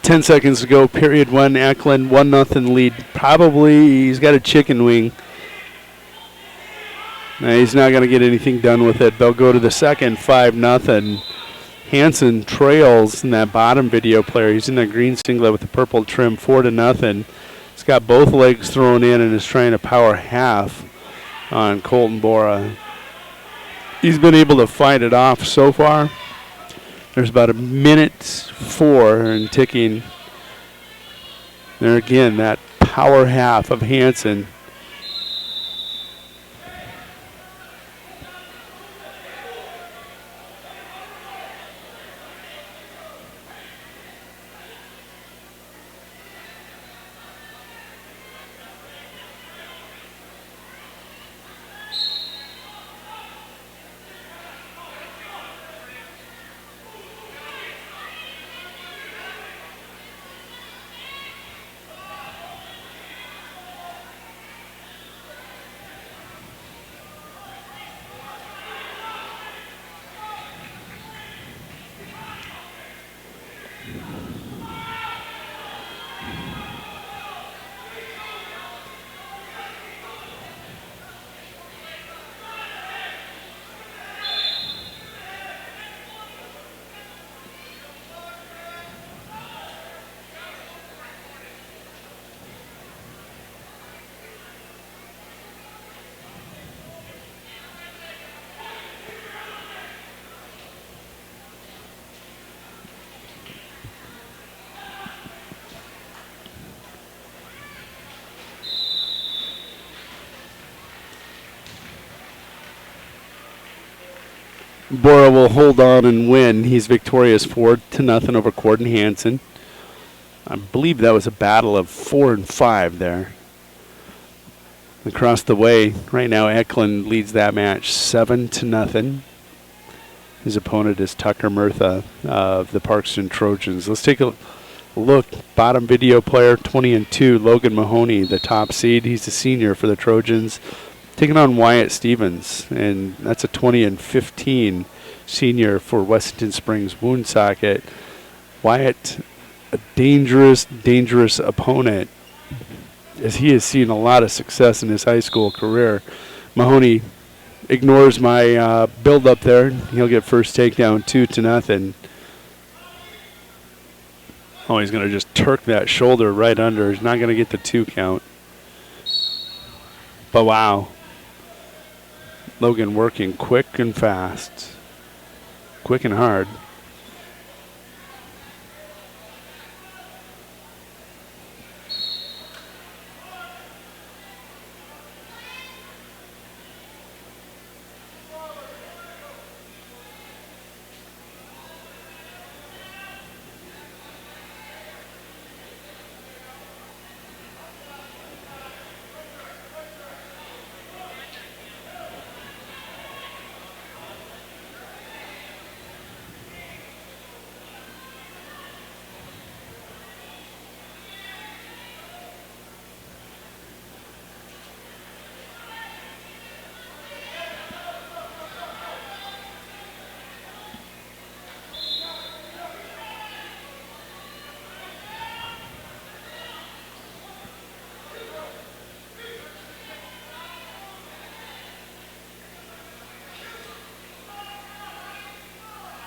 Ten seconds to go, period one. Eklund 1-0 lead. Probably he's got a chicken wing. Now he's not going to get anything done with it. They'll go to the second, 5-0. Hansen trails in that bottom video player. He's in that green singlet with the purple trim, 4-0. He's got both legs thrown in and is trying to power half on Colton Bora. He's been able to fight it off so far. There's about 1:04 and ticking. There again, that power half of Hansen. Bora will hold on and win. He's victorious 4-0 over Corden Hansen. I believe that was a battle of 4 and 5 there. Across the way, right now, Eklund leads that match 7-0. His opponent is Tucker Murtha of the Parkston Trojans. Let's take a look. Bottom video player, 20-2, Logan Mahoney, the top seed. He's a senior for the Trojans, taking on Wyatt Stevens, and that's a 20-15 senior for Weston Springs Woonsocket. Wyatt, a dangerous, dangerous opponent, as he has seen a lot of success in his high school career. Mahoney ignores my build-up there. He'll get first takedown 2-0. Oh, he's going to just turk that shoulder right under. He's not going to get the 2 count. But wow. Logan working quick and fast. Quick and hard.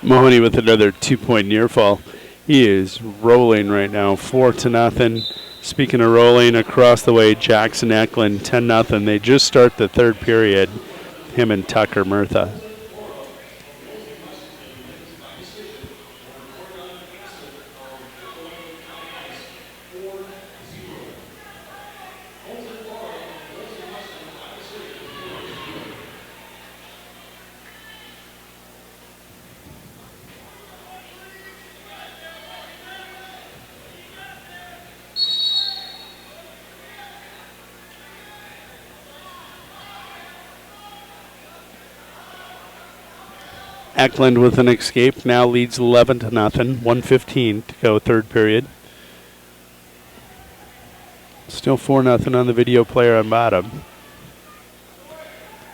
Mahoney with another 2-point near fall. He is rolling right now, 4-0. Speaking of rolling, across the way, Jackson Eklund, 10-0. They just start the third period, him and Tucker Murtha. Eklund with an escape now leads 11-0, 1:15 to go third period. Still 4-0 on the video player on bottom.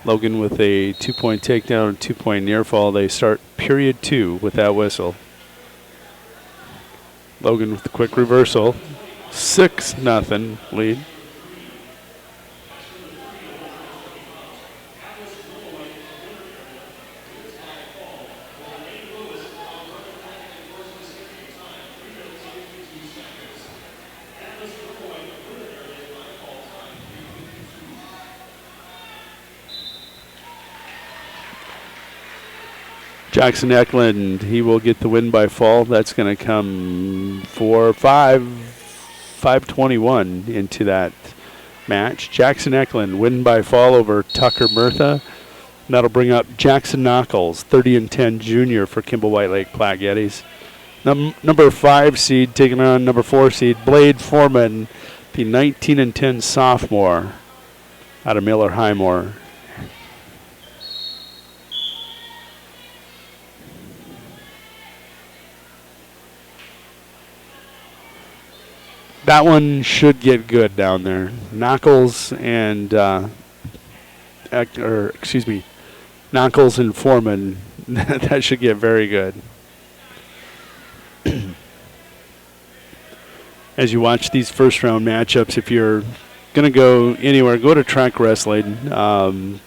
Logan with a 2-point takedown and 2-point near fall. They start period 2 with that whistle. Logan with the quick reversal. 6-0 lead. Jackson Eklund, he will get the win by fall. That's going to come 5:21 into that match. Jackson Eklund win by fall over Tucker Murtha. That'll bring up Jackson Knuckles, 30-10 junior for Kimball White Lake Platte Gettys. Number 5 seed taking on number 4 seed Blade Foreman, the 19-10 sophomore out of Miller Highmore. That one should get good down there. Knuckles and Knuckles and Foreman. That should get very good. As you watch these first round matchups, if you're gonna go anywhere, go to track wrestling.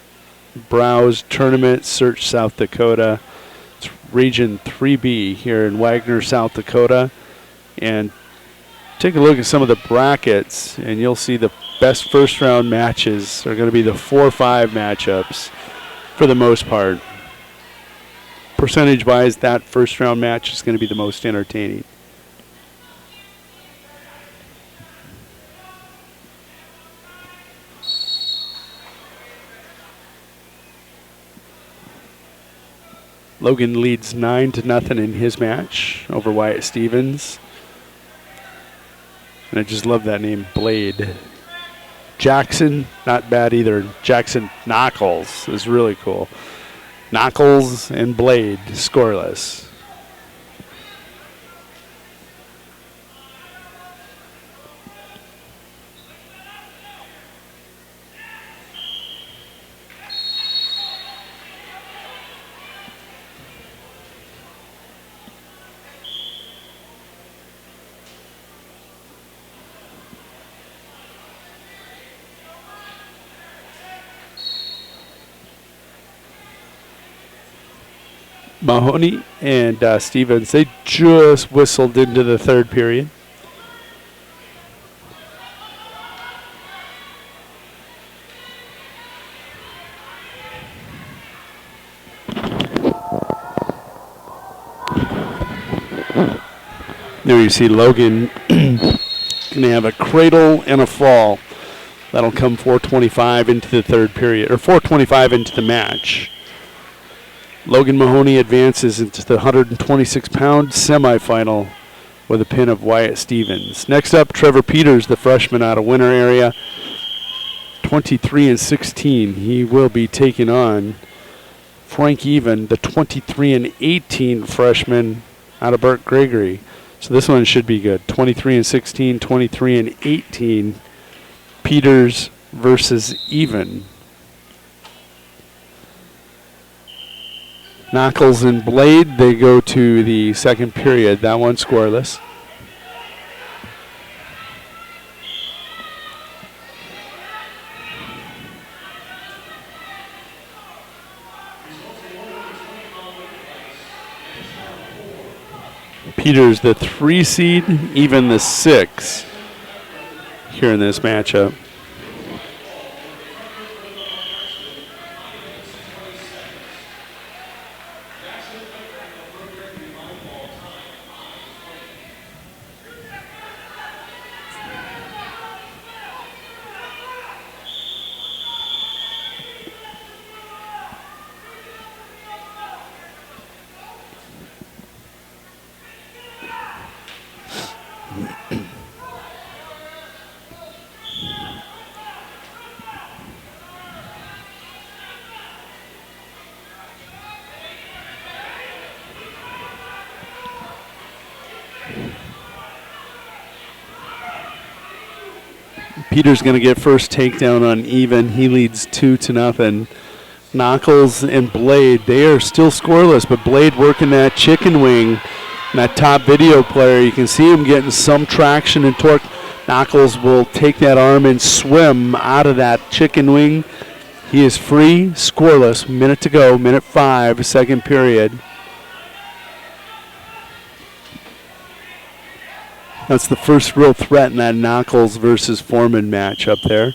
Browse tournament, search South Dakota. It's Region 3B here in Wagner, South Dakota, and take a look at some of the brackets, and you'll see the best first-round matches are going to be the 4-5 matchups for the most part. Percentage-wise, that first-round match is going to be the most entertaining. Logan leads 9-0 in his match over Wyatt Stevens. And I just love that name, Blade. Jackson, not bad either. Jackson Knuckles is really cool. Knuckles and Blade, scoreless. Mahoney and Stevens, they just whistled into the third period. There you see Logan going to have a cradle and a fall. That'll come 4:25 into the third period, or 4:25 into the match. Logan Mahoney advances into the 126-pound semifinal with a pin of Wyatt Stevens. Next up, Trevor Peters, the freshman out of Winter area, 23-16. He will be taking on Frank Even, the 23-18 freshman out of Burke Gregory. So this one should be good. 23-16, 23-18. Peters versus Even. Knuckles and Blade, they go to the second period. That one scoreless. Peters, the 3 seed, Even the 6 here in this matchup. Peters going to get first takedown on Even. He leads 2-0. Knuckles and Blade, they are still scoreless, but Blade working that chicken wing. And that top video player, you can see him getting some traction and torque. Knuckles will take that arm and swim out of that chicken wing. He is free, scoreless. Minute to go, minute 5, second period. That's the first real threat in that Knuckles versus Foreman match up there.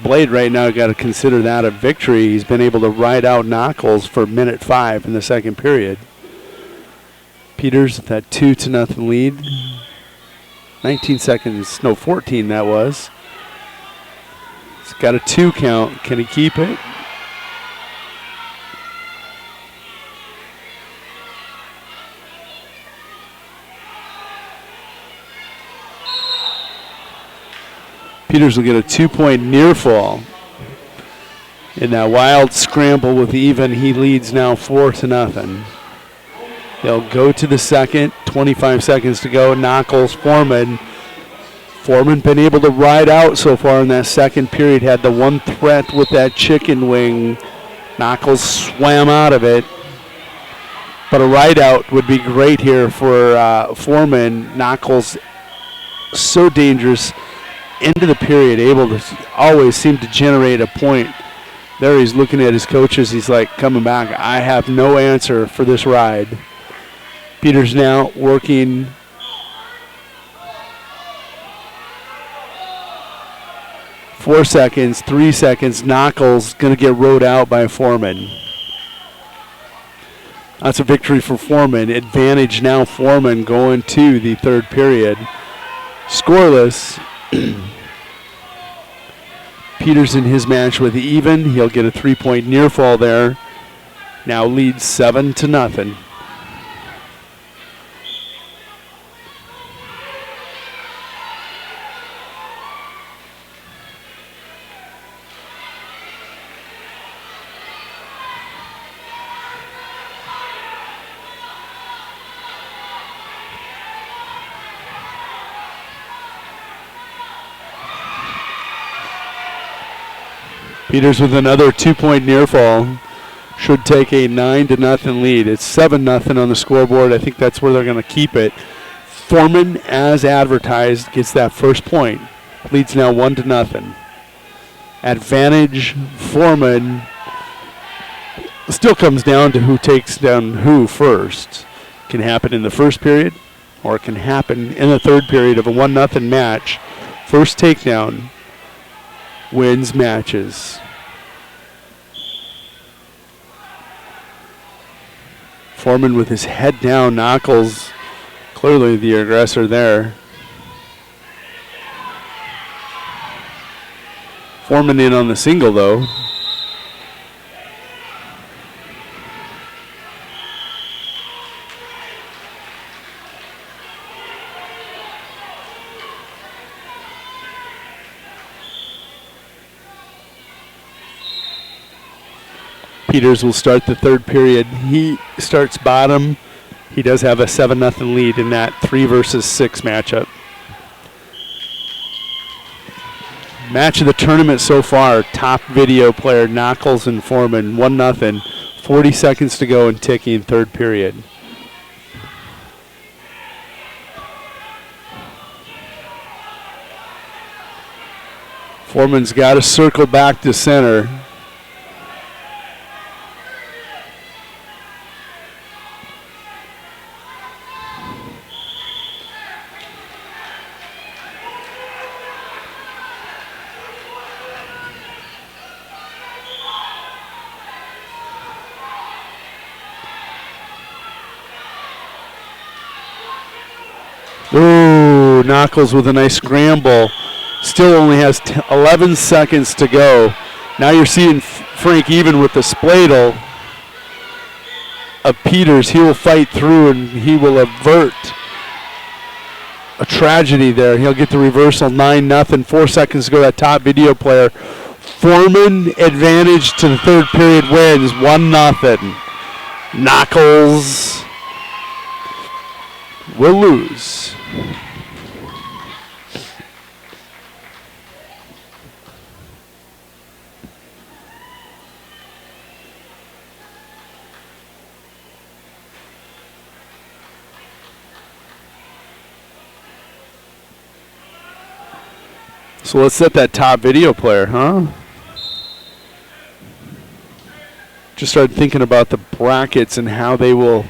Blade right now got to consider that a victory. He's been able to ride out Knuckles for minute 5 in the second period. Peters with that 2-0 lead. 19 seconds, no, 14 that was. He's got a 2 count. Can he keep it? Peters will get a 2-point near fall. In that wild scramble with Even, he leads now 4-0. They'll go to the second, 25 seconds to go. Knuckles, Foreman. Foreman been able to ride out so far in that second period. Had the one threat with that chicken wing. Knuckles swam out of it. But a ride out would be great here for Foreman. Knuckles so dangerous into the period, able to always seem to generate a point. There he's looking at his coaches. He's like, coming back, I have no answer for this ride. Peters now working four seconds, 3 seconds. Knuckles going to get rode out by Foreman. That's a victory for Foreman. Advantage now Foreman going to the third period. Scoreless. Peters in his match with even. He'll get a 3-point near fall there. Now leads 7-0. Peters with another 2-point near fall. Should take a 9-0 lead. It's 7-0 on the scoreboard. I think that's where they're going to keep it. Foreman, as advertised, gets that first point. Leads now 1-0. Advantage Foreman. Still comes down to who takes down who first. Can happen in the first period, or it can happen in the third period of a 1-0 match. First takedown wins matches. Foreman with his head down. Knuckles clearly the aggressor there. Foreman in on the single though. Peters will start the third period. He starts bottom. He does have a 7-0 lead in that 3 versus 6 matchup. Match of the tournament so far. Top video player Knuckles and Foreman 1-0. 40 seconds to go and ticking third period. Foreman's got to circle back to center. Ooh, Knuckles with a nice scramble. Still only has 11 seconds to go. Now you're seeing Frank even with the spladle of Peters. He will fight through and he will avert a tragedy there. He'll get the reversal, 9-0. 4 seconds to go. That top video player. Foreman advantage to the third period wins, 1-0. Knuckles will lose. So let's set that top video player, huh? Just started thinking about the brackets and how they will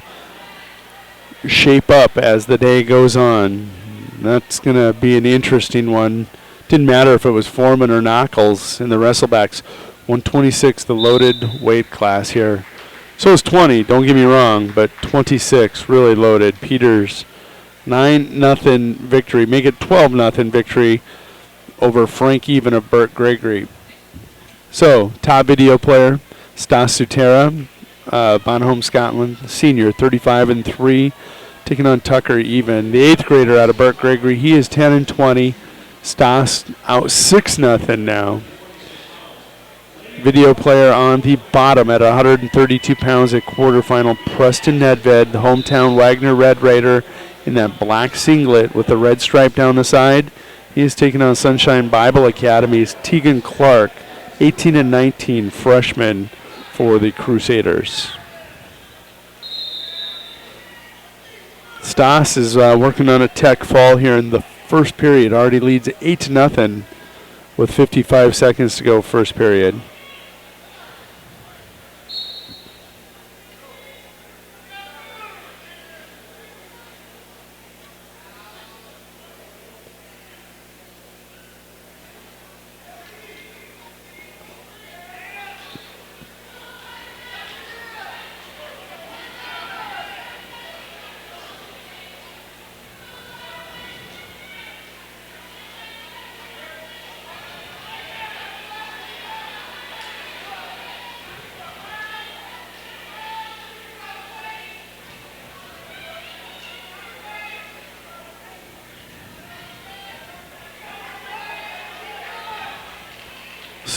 shape up as the day goes on. That's going to be an interesting one. Didn't matter if it was Foreman or Knuckles in the wrestlebacks. 126, the loaded weight class here. So is 20, don't get me wrong, but 26 really loaded. Peters, 9-0 victory. Make it 12-0 victory over Frank Even of Burt Gregory. So, top video player, Stas Sutera, Bonholm, Scotland, senior, 35-3, taking on Tucker Even. The 8th grader out of Burt Gregory, he is 10-20. Stas out 6-0 now. Video player on the bottom at 132 pounds at quarterfinal, Preston Nedved, the hometown Wagner Red Raider in that black singlet with the red stripe down the side. He is taking on Sunshine Bible Academy's Tegan Clark, 18-19 freshman for the Crusaders. Stas is working on a tech fall here in the first period. Already leads 8-0 with 55 seconds to go first period.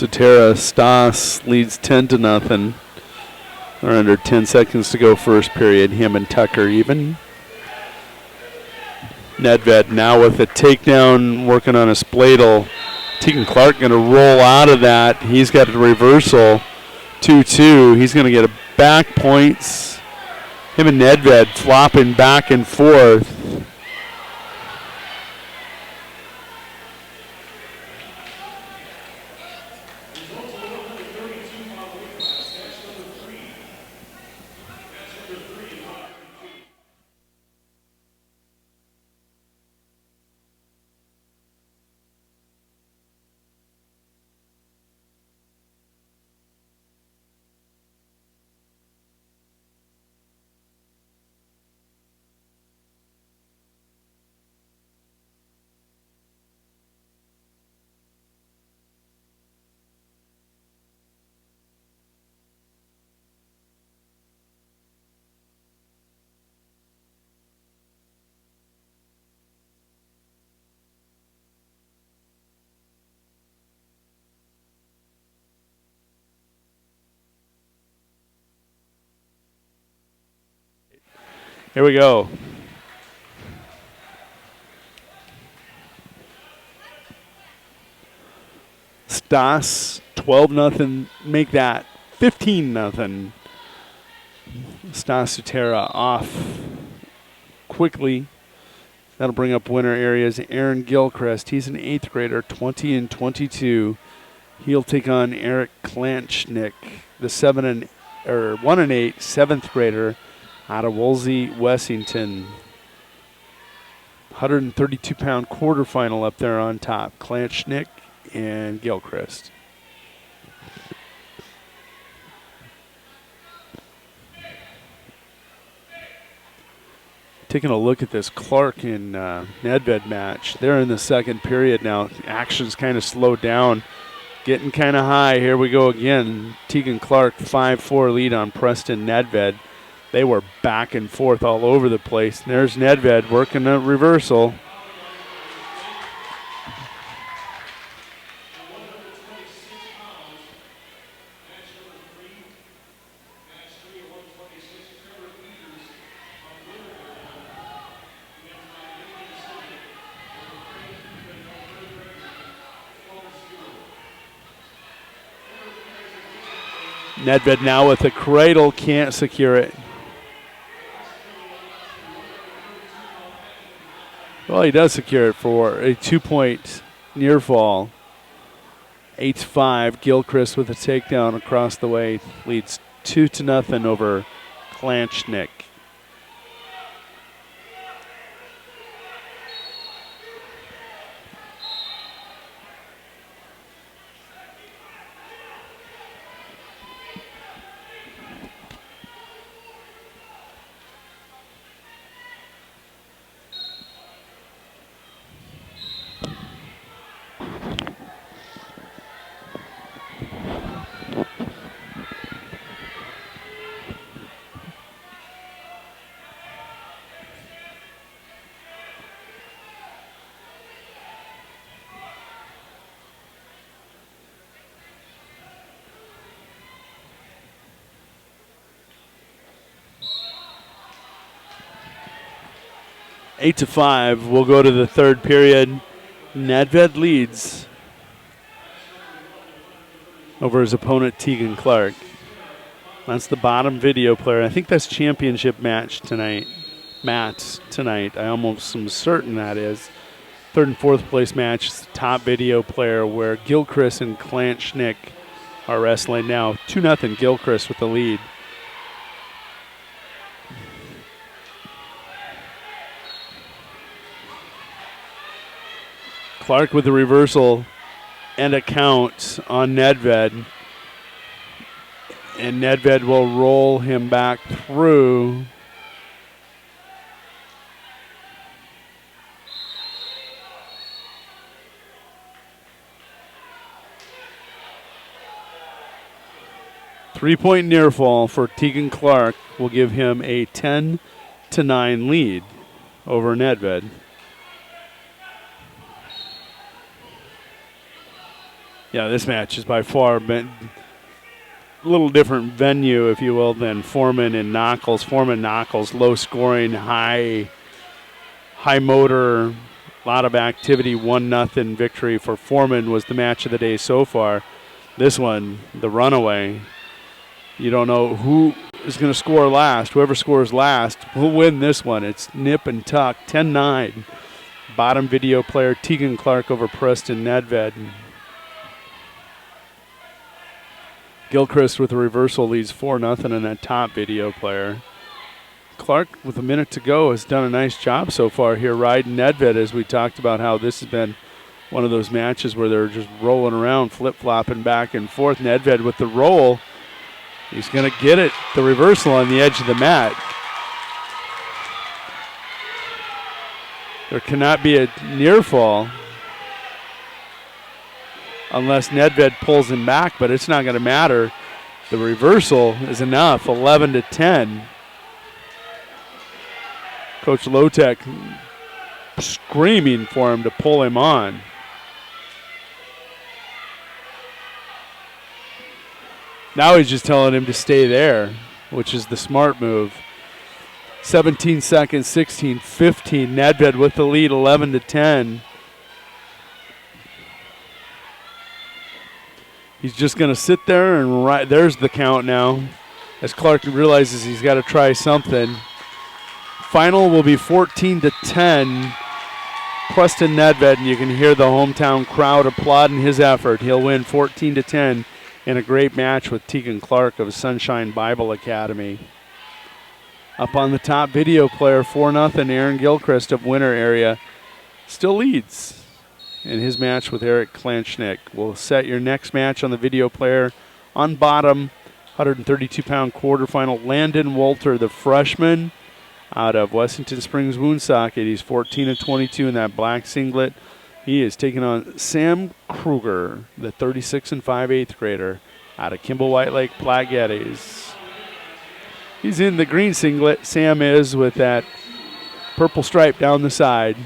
Sutera. Stas leads 10-0. They're under 10 seconds to go first period. Him and Tucker even. Nedved now with a takedown, working on a spladle. Tegan Clark going to roll out of that. He's got a reversal. 2-2. He's going to get a back points. Him and Nedved flopping back and forth. Here we go. Stas, 12-0. Make that 15-0. Stas Sutera off quickly. That'll bring up winner areas. Aaron Gilchrist, he's an 8th grader, 20-22. He'll take on Eric Klanchnick, the 1-8 7th grader out of Woolsey, Wessington. 132-pound quarterfinal up there on top. Klanchnick and Gilchrist. Taking a look at this Clark and Nedved match. They're in the second period now. Action's kind of slowed down. Getting kind of high. Here we go again. Tegan Clark, 5-4 lead on Preston Nedved. They were back and forth all over the place. And there's Nedved working a reversal. Nedved now with the cradle, can't secure it. Well, he does secure it for a 2-point near fall. 8-5. Gilchrist with a takedown across the way leads 2-0 over Klanchnick. Eight to 5. We'll go to the third period. Nedved leads over his opponent, Tegan Clark. That's the bottom video player. I think that's championship match tonight. I almost am certain that is. Third and fourth place match is the top video player where Gilchrist and Klanchnick are wrestling now. 2-0 Gilchrist with the lead. Clark with the reversal and a count on Nedved. And Nedved will roll him back through. Three-point near fall for Tegan Clark will give him a 10-9 lead over Nedved. Yeah, this match is by far been a little different venue, if you will, than Foreman and Nockels. Foreman Nockels, low scoring, high motor, a lot of activity, 1-0 victory for Foreman was the match of the day so far. This one, the runaway, you don't know who is going to score last. Whoever scores last will win this one. It's nip and tuck, 10-9. Bottom video player Tegan Clark over Preston Nedved. Gilchrist with a reversal leads 4-0 in that top video player. Clark, with a minute to go, has done a nice job so far here riding Nedved, as we talked about how this has been one of those matches where they're just rolling around, flip-flopping back and forth. Nedved with the roll. He's going to get it, the reversal on the edge of the mat. There cannot be a near fall unless Nedved pulls him back, but it's not going to matter. The reversal is enough, 11-10. Coach Lotek screaming for him to pull him on. Now he's just telling him to stay there, which is the smart move. 17 seconds, 16, 15. Nedved with the lead, 11-10. He's just going to sit there and there's the count now as Clark realizes he's got to try something. Final will be 14-10. Preston Nedved, and you can hear the hometown crowd applauding his effort. He'll win 14-10 in a great match with Tegan Clark of Sunshine Bible Academy. Up on the top video player, 4-0. Aaron Gilchrist of Winter area still leads in his match with Eric Klanchnick. We'll set your next match on the video player. On bottom, 132-pound quarterfinal, Landon Walter, the freshman out of Wessington Springs Woonsocket. He's 14-22 in that black singlet. He is taking on Sam Kruger, the 36 5 8 grader out of Kimball White Lake Platte Geddes. He's in the green singlet. Sam is with that purple stripe down the side.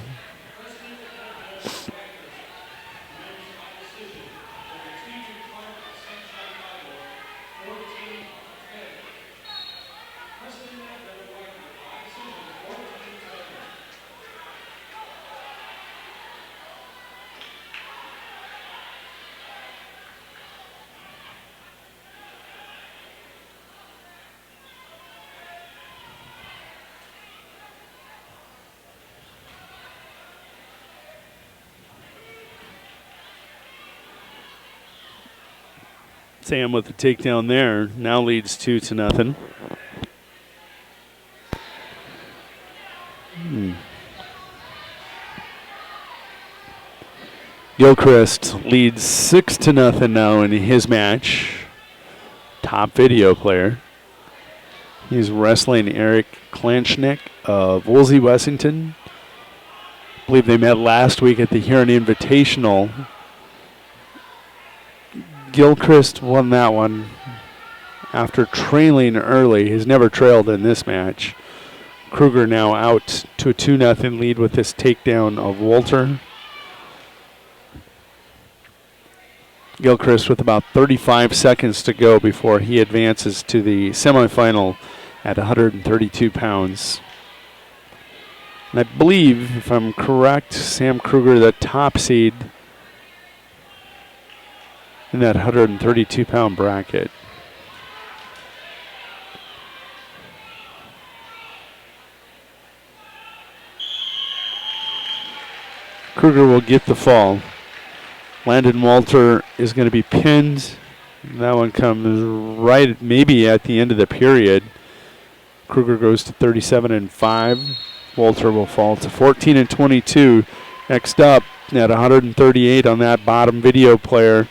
Sam with the takedown there. Now leads 2-0. Gilchrist leads 6-0 now in his match. Top video player. He's wrestling Eric Klanchnick of Woolsey, Wessington. I believe they met last week at the Huron Invitational. Gilchrist won that one after trailing early. He's never trailed in this match. Kruger now out to a 2-0 lead with this takedown of Walter. Gilchrist with about 35 seconds to go before he advances to the semifinal at 132 pounds. And I believe, if I'm correct, Sam Kruger, the top seed in that 132-pound bracket. Kruger will get the fall. Landon Walter is going to be pinned. That one comes right maybe at the end of the period. Kruger goes to 37-5. Walter will fall to 14-22. Next up at 138 on that bottom video player.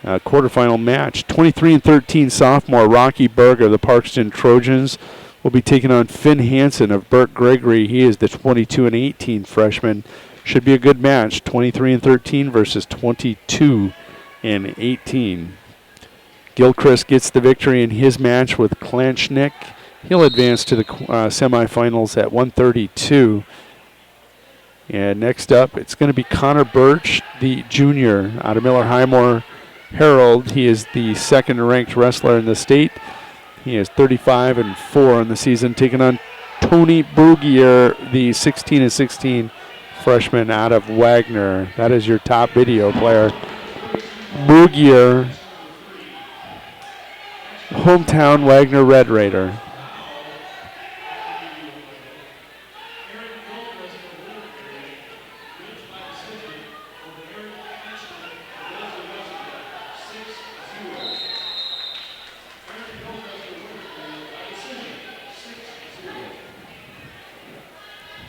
Quarterfinal match. 23-13 sophomore Rocky Berg of the Parkston Trojans will be taking on Finn Hansen of Burt Gregory. He is the 22-18 freshman. Should be a good match. 23-13 versus 22-18. Gilchrist gets the victory in his match with Klanchnick. He'll advance to the semifinals at 132. And next up, it's going to be Connor Birch the junior out of Miller Highmore Herald. He is the second-ranked wrestler in the state. He is 35-4 in the season, taking on Tony Brugier, the 16-16 freshman out of Wagner. That is your top video player. Brugier, hometown Wagner Red Raider.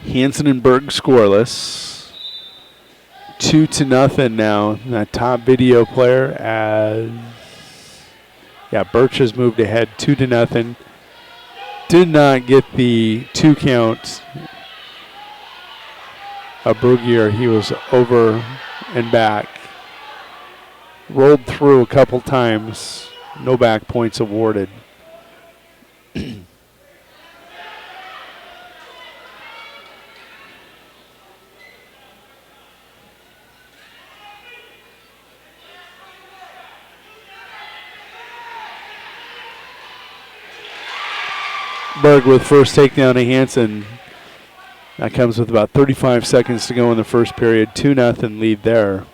Hansen and Berg scoreless. 2-0 now. That top video player as Birch has moved ahead 2-0. Did not get the 2 count of Brugier. He was over and back. Rolled through a couple times. No back points awarded. Berg with first takedown of Hansen. That comes with about 35 seconds to go in the first period. 2-0 lead there.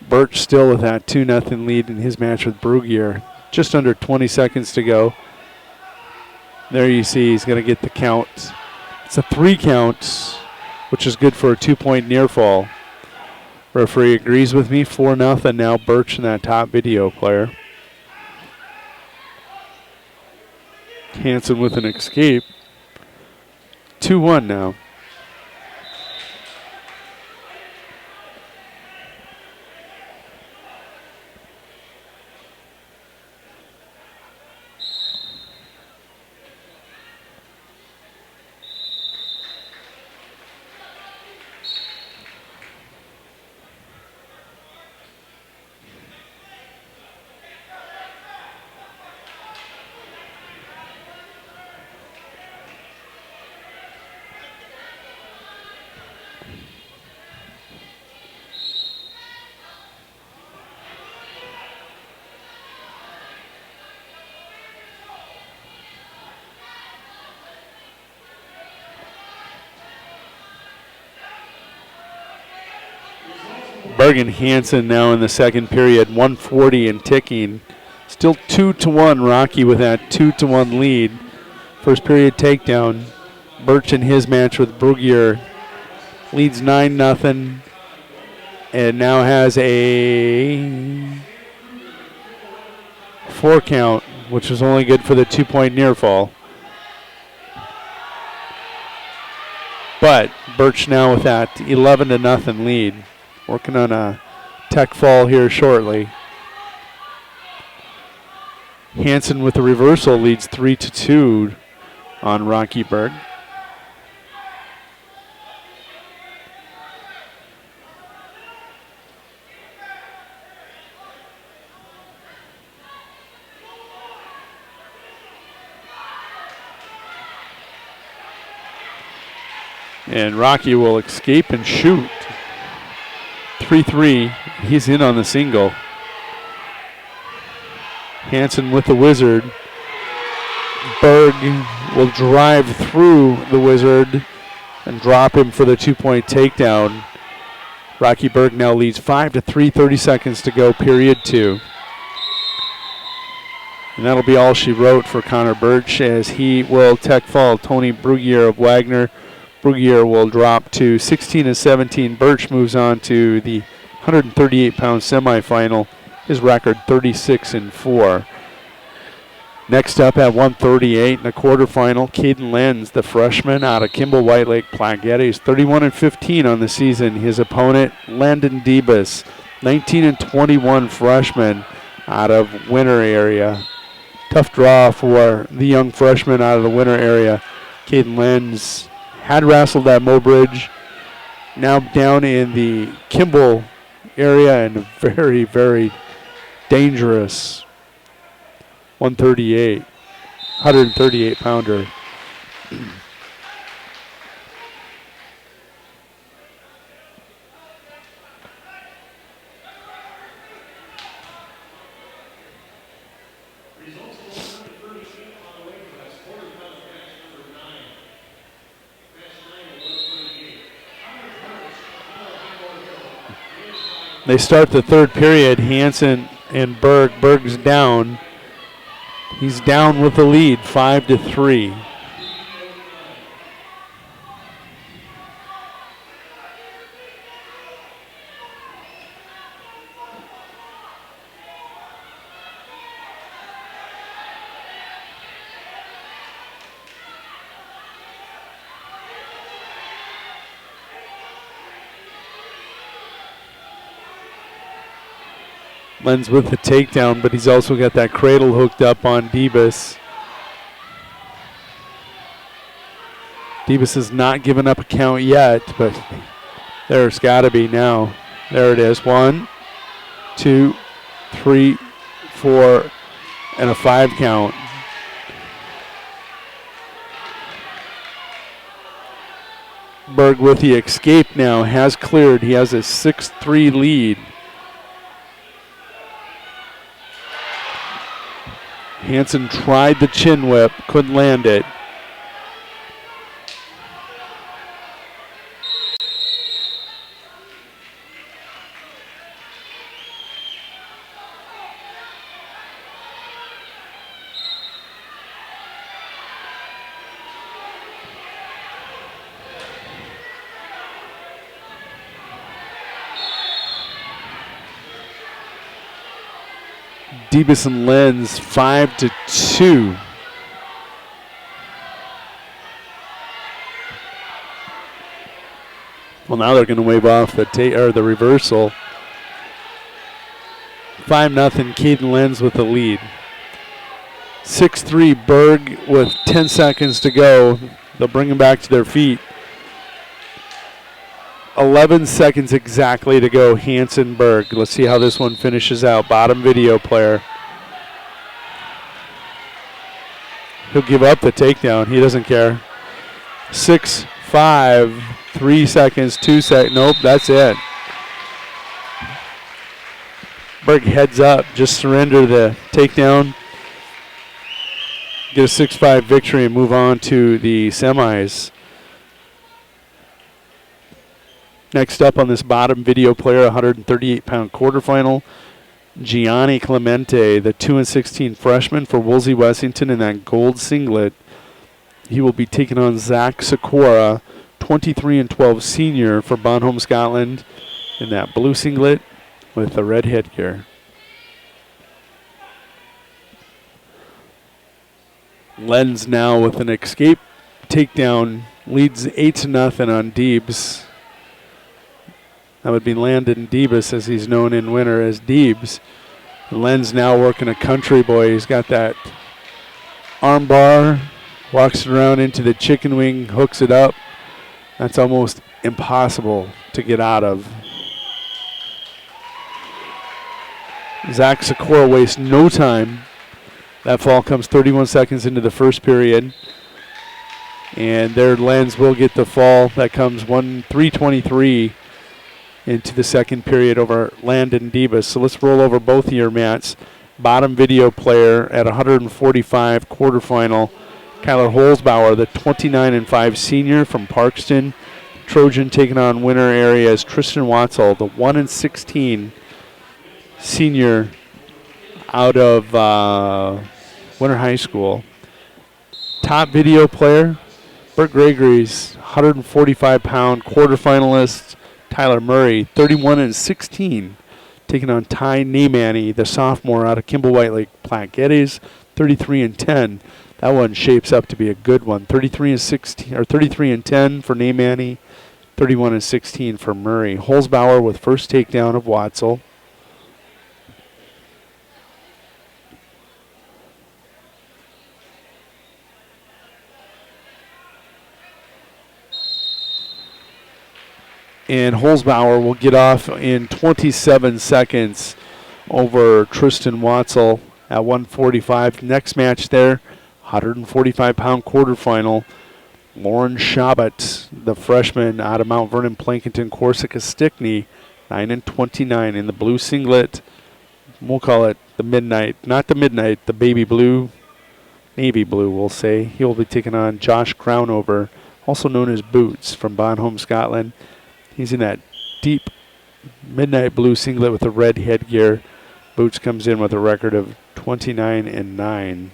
Birch still with that 2-0 lead in his match with Brugier. Just under 20 seconds to go. There you see he's going to get the count. It's a 3 count, which is good for a 2-point near fall. Referee agrees with me. 4-0 now. Birch in that top video player. Hansen with an escape. 2-1 now. Berg and Hansen now in the second period, 140 and ticking. Still 2-1, Rocky with that 2-1 lead. First period takedown. Birch in his match with Brugier leads 9-0 and now has a 4 count, which was only good for the 2-point near fall. But Birch now with that 11-0 lead. Working on a tech fall here shortly. Hansen with the reversal leads 3-2 on Rocky Berg. And Rocky will escape and shoot. 3-3, he's in on the single. Hansen with the wizard. Berg will drive through the wizard and drop him for the 2-point takedown. Rocky Berg now leads 5-3, 30 seconds to go, period 2. And that'll be all she wrote for Connor Birch as he will tech fall Tony Brugier of Wagner. Brugier will drop to 16-17. Birch moves on to the 138-pound semifinal. His record 36-4. Next up at 138 in the quarterfinal, Caden Lenz, the freshman out of Kimball White Lake Plaquette. He's 31-15 on the season. His opponent, Landon Debus, 19-21 freshman out of Winter area. Tough draw for the young freshman out of the Winter area. Caden Lenz had wrestled at Mobridge, now down in the Kimball area and a very, very dangerous 138 pounder. They start the third period. Hansen and Berg. Berg's down. He's down with the lead, 5-3. Lenz with the takedown, but he's also got that cradle hooked up on Debus. Debus has not given up a count yet, but there's got to be now. There it is. 1, 2, 3, 4, and a 5 count. Berg with the escape now has cleared. He has a 6-3 lead. Hansen tried the chin whip, couldn't land it. Debus and Lenz 5-2. Well, now they're going to wave off the reversal. 5-0. Caden Lenz with the lead. 6-3 Berg with 10 seconds to go. They'll bring them back to their feet. 11 seconds exactly to go, Hansen Berg. Let's see how this one finishes out. Bottom video player. He'll give up the takedown. He doesn't care. 6-5, 3 seconds, 2 seconds. Nope, that's it. Berg heads up. Just surrender the takedown. Get a 6-5 victory and move on to the semis. Next up on this bottom video player, 138-pound quarterfinal, Gianni Clemente, the 2-16 freshman for Woolsey Wessington in that gold singlet. He will be taking on Zach Sikora, 23-12 senior for Bonholm, Scotland, in that blue singlet with the red headgear. Lenz now with an escape takedown, leads 8-0 on Deebs. That would be Landon Debus, as he's known in winter as Deebs. Lenz now working a country boy. He's got that arm bar, walks it around into the chicken wing, hooks it up. That's almost impossible to get out of. Zach Sikora wastes no time. That fall comes 31 seconds into the first period. And there Lenz will get the fall. That comes 3:23 into the second period over Landon Debus. So let's roll over both of your mats. Bottom video player at 145 quarterfinal, Kyler Holzbauer, the 29-5 senior from Parkston. Trojan taking on winner areas Tristan Watzel, the 1-16 senior out of Winter High School. Top video player, Bert Gregory's 145-pound quarterfinalist, Tyler Murray, 31-16, taking on Ty Naimani, the sophomore out of Kimball White Lake Platte Geddes, 33-10. That one shapes up to be a good one. 33-16 or 33-10 for Naimani, 31-16 for Murray. Holzbauer with first takedown of Watzel. And Holzbauer will get off in 27 seconds over Tristan Watzel at 145. Next match there, 145-pound quarterfinal. Lauren Shabbat, the freshman out of Mount Vernon, Plankinton, Corsica, Stickney, 9-29 in the blue singlet. We'll call it the midnight, not the midnight, the baby blue, navy blue, we'll say. He will be taking on Josh Crownover, also known as Boots, from Bonholm, Scotland. He's in that deep midnight blue singlet with a red headgear. Boots comes in with a record of 29-9.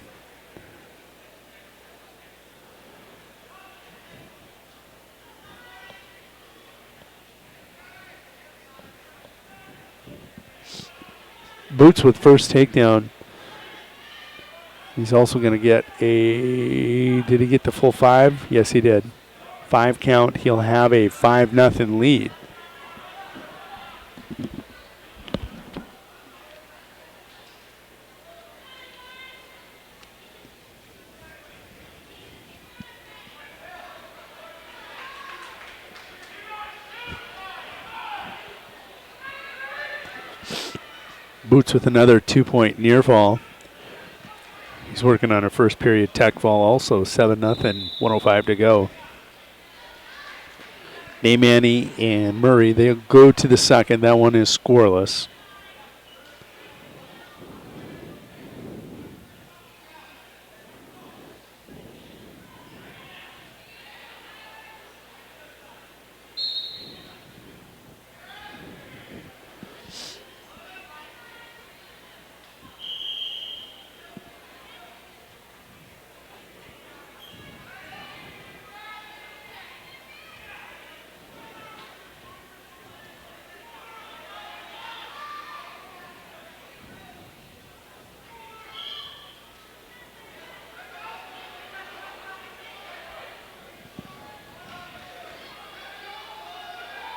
Boots with first takedown. He's also going to get a, did he get the full 5? Yes, he did. 5 count. He'll have a 5-0 lead. Boots with another 2-point near fall. He's working on a first period tech fall also. 7-0, 105 to go. Naymani and Murray, they'll go to the second. That one is scoreless.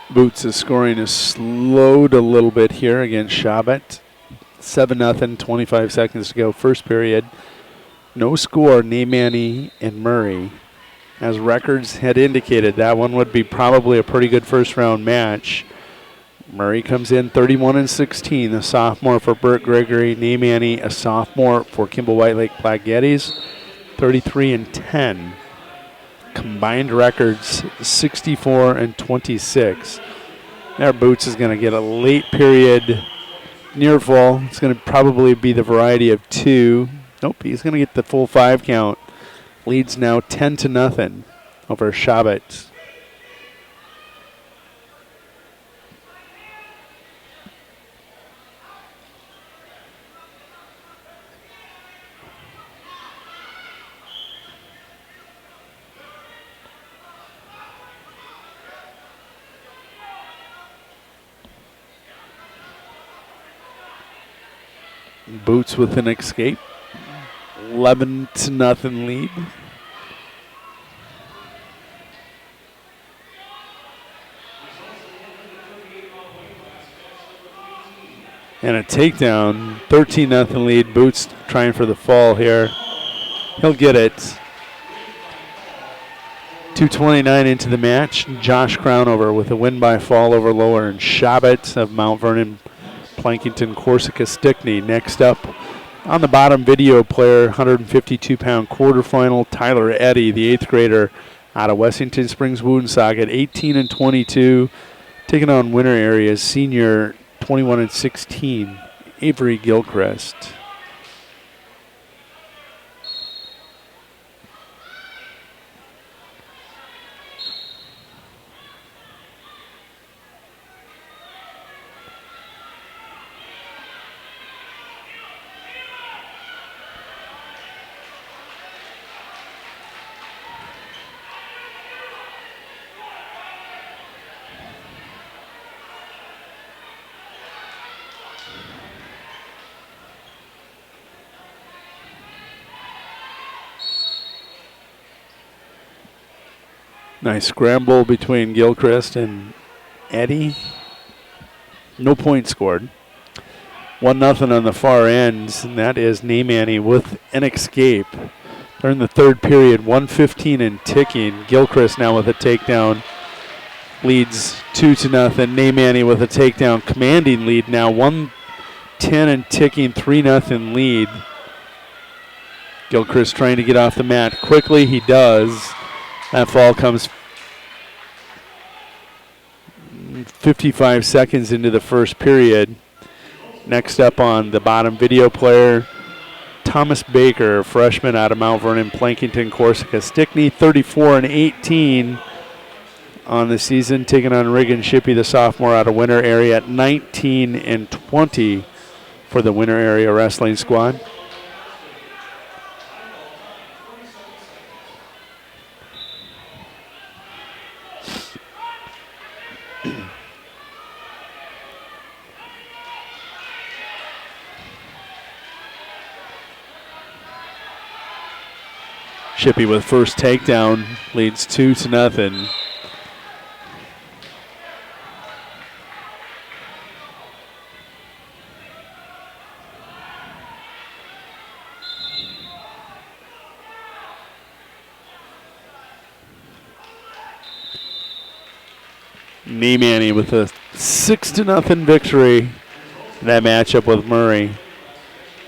Boots' scoring is slowed a little bit here against Shabbat. 7-0, 25 seconds to go. First period. No score, Naymani and Murray. As records had indicated, that one would be probably a pretty good first round match. Murray comes in 31-16, a sophomore for Burt Gregory. Naymani, a sophomore for Kimball White Lake Platte Geddes, 33-10. Combined records 64-26. There, Boots is going to get a late period near fall. It's going to probably be the variety of 2. Nope, he's going to get the full 5 count. Leads now 10-0 over Shabbat. Boots with an escape. 11-0 lead. And a takedown. 13-0 lead. Boots trying for the fall here. He'll get it. 2:29 into the match. Josh Crownover with a win by fall over Lower and Shabbat of Mount Vernon, Plankington, Corsica, Stickney. Next up on the bottom video player, 152-pound quarterfinal, Tyler Eddy, the 8th grader out of Wessington Springs, Woonsocket, 18-22. Taking on winner areas, senior 21-16, Avery Gilchrist. Nice scramble between Gilchrist and Eddy. No points scored. 1-0 on the far ends, and that is Naymani with an escape. During the third period, 1:15 and ticking. Gilchrist now with a takedown. Leads 2-0. Naymani with a takedown. Commanding lead now. 1:10 and ticking. 3-0 lead. Gilchrist trying to get off the mat quickly. He does. That fall comes 55 seconds into the first period. Next up on the bottom video player, Thomas Baker, freshman out of Mount Vernon, Plankington, Corsica, Stickney, 34-18. on the season, taking on Reagan Shippey, the sophomore out of Winter area, at 19-20 for the Winter area wrestling squad. Shippey with first takedown, leads 2-0. Niemani with a 6-0 victory in that matchup with Murray.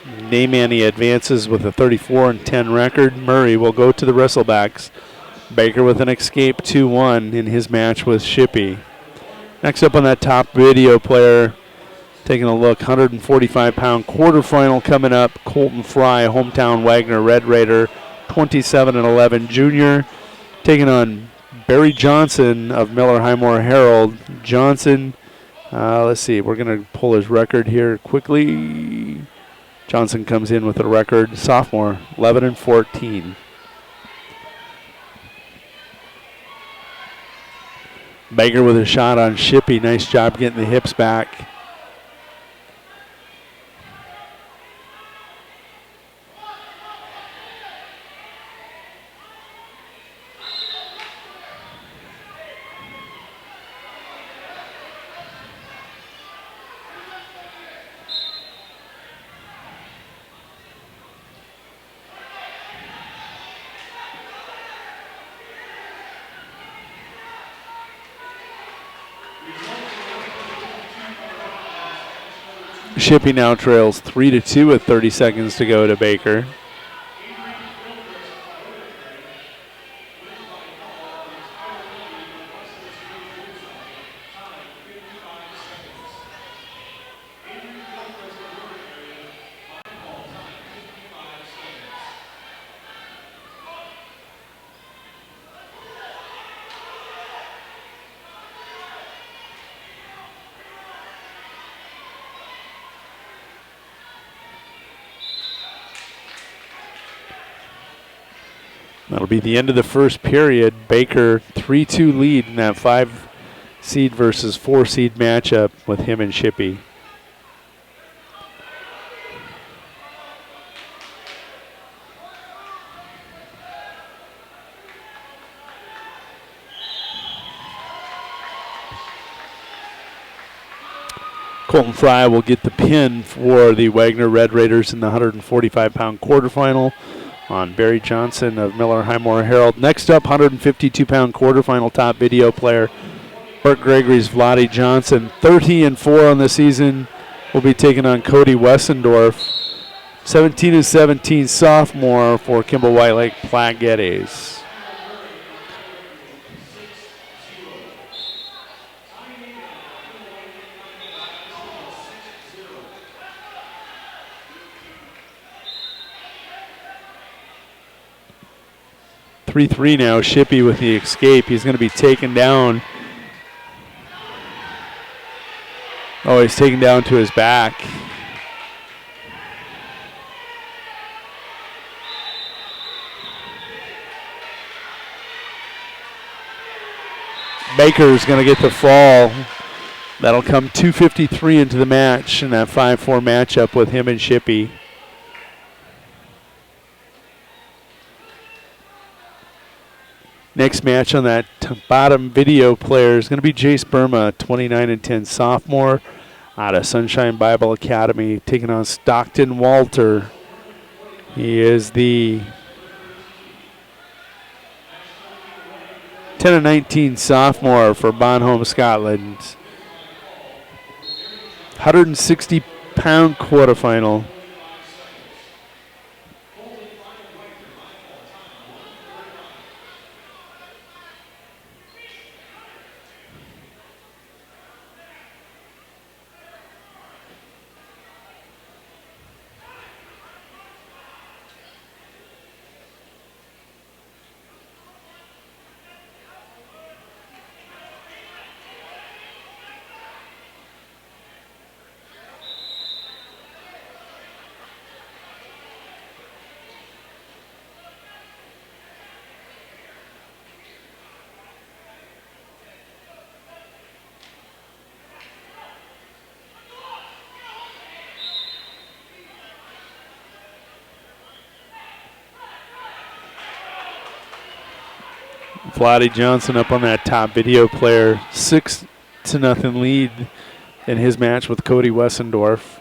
Niemani advances with a 34-10 record. Murray will go to the wrestlebacks. Baker with an escape 2-1 in his match with Shippey. Next up on that top video player, taking a look, 145-pound quarterfinal coming up. Colton Fry, hometown Wagner Red Raider, 27-11 junior, taking on Barry Johnson of Miller Highmore Herald. Johnson, let's see, we're going to pull his record here quickly. Johnson comes in with a record, sophomore, 11-14. Baker with a shot on Shippey. Nice job getting the hips back. Shippey now trails 3-2 with 30 seconds to go to Baker. That'll be the end of the first period. Baker 3-2 lead in that 5-seed versus 4-seed matchup with him and Shippey. Colton Fry will get the pin for the Wagner Red Raiders in the 145-pound quarterfinal on Barry Johnson of Miller Highmore Herald. Next up, 152-pound quarterfinal top video player Burt Gregory's Vladi Johnson. 30-4 on the season. Will be taking on Cody Wessendorf. 17-17 sophomore for Kimball White Lake Platte Geddes. Three now. Shippey with the escape. He's going to be taken down. Oh, he's taken down to his back. Baker's going to get the fall. That'll come 2:53 into the match in that 5-4 matchup with him and Shippey. Next match on that bottom video player is going to be Jace Burma, 29-10 sophomore out of Sunshine Bible Academy, taking on Stockton Walter. He is the 10-19 sophomore for Bonholm, Scotland. 160-pound quarterfinal. Vladdy Johnson up on that top video player. 6-0 lead in his match with Cody Wessendorf.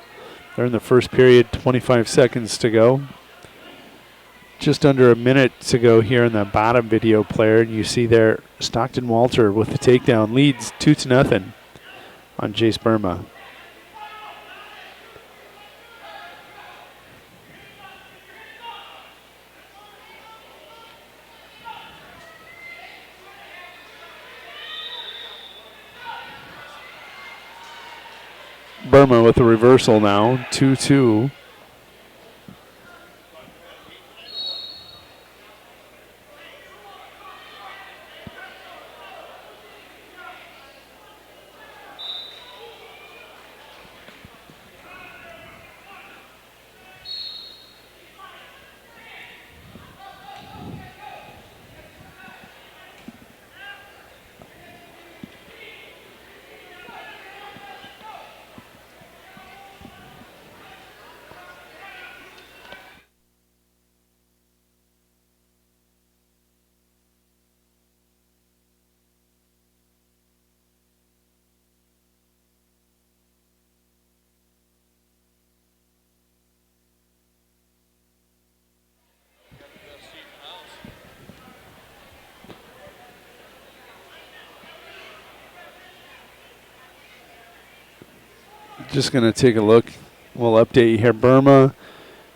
They're in the first period, 25 seconds to go. Just under a minute to go here in the bottom video player. And you see there Stockton Walter with the takedown, leads 2-0 on Jace Burma. Burma with a reversal now, 2-2. Just going to take a look. We'll update you here. Burma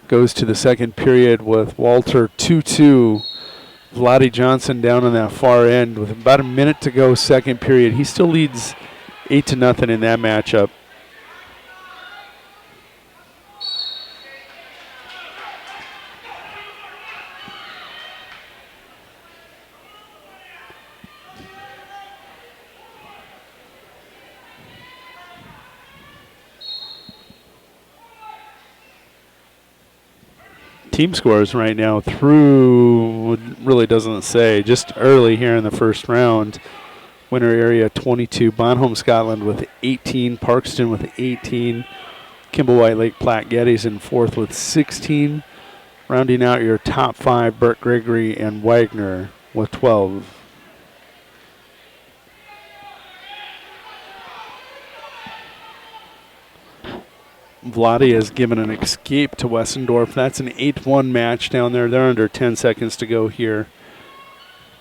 goes to the second period with Walter 2-2. Vladdy Johnson down on that far end with about a minute to go, second period. He still leads 8-0 in that matchup. Team scores right now through, really doesn't say, just early here in the first round. Winner area 22, Bonholm, Scotland with 18, Parkston with 18, Kimball White Lake Platte Geddes in fourth with 16. Rounding out your top five, Burt Gregory and Wagner with 12. Vladdy has given an escape to Wessendorf. That's an 8-1 match down there. They're under 10 seconds to go here.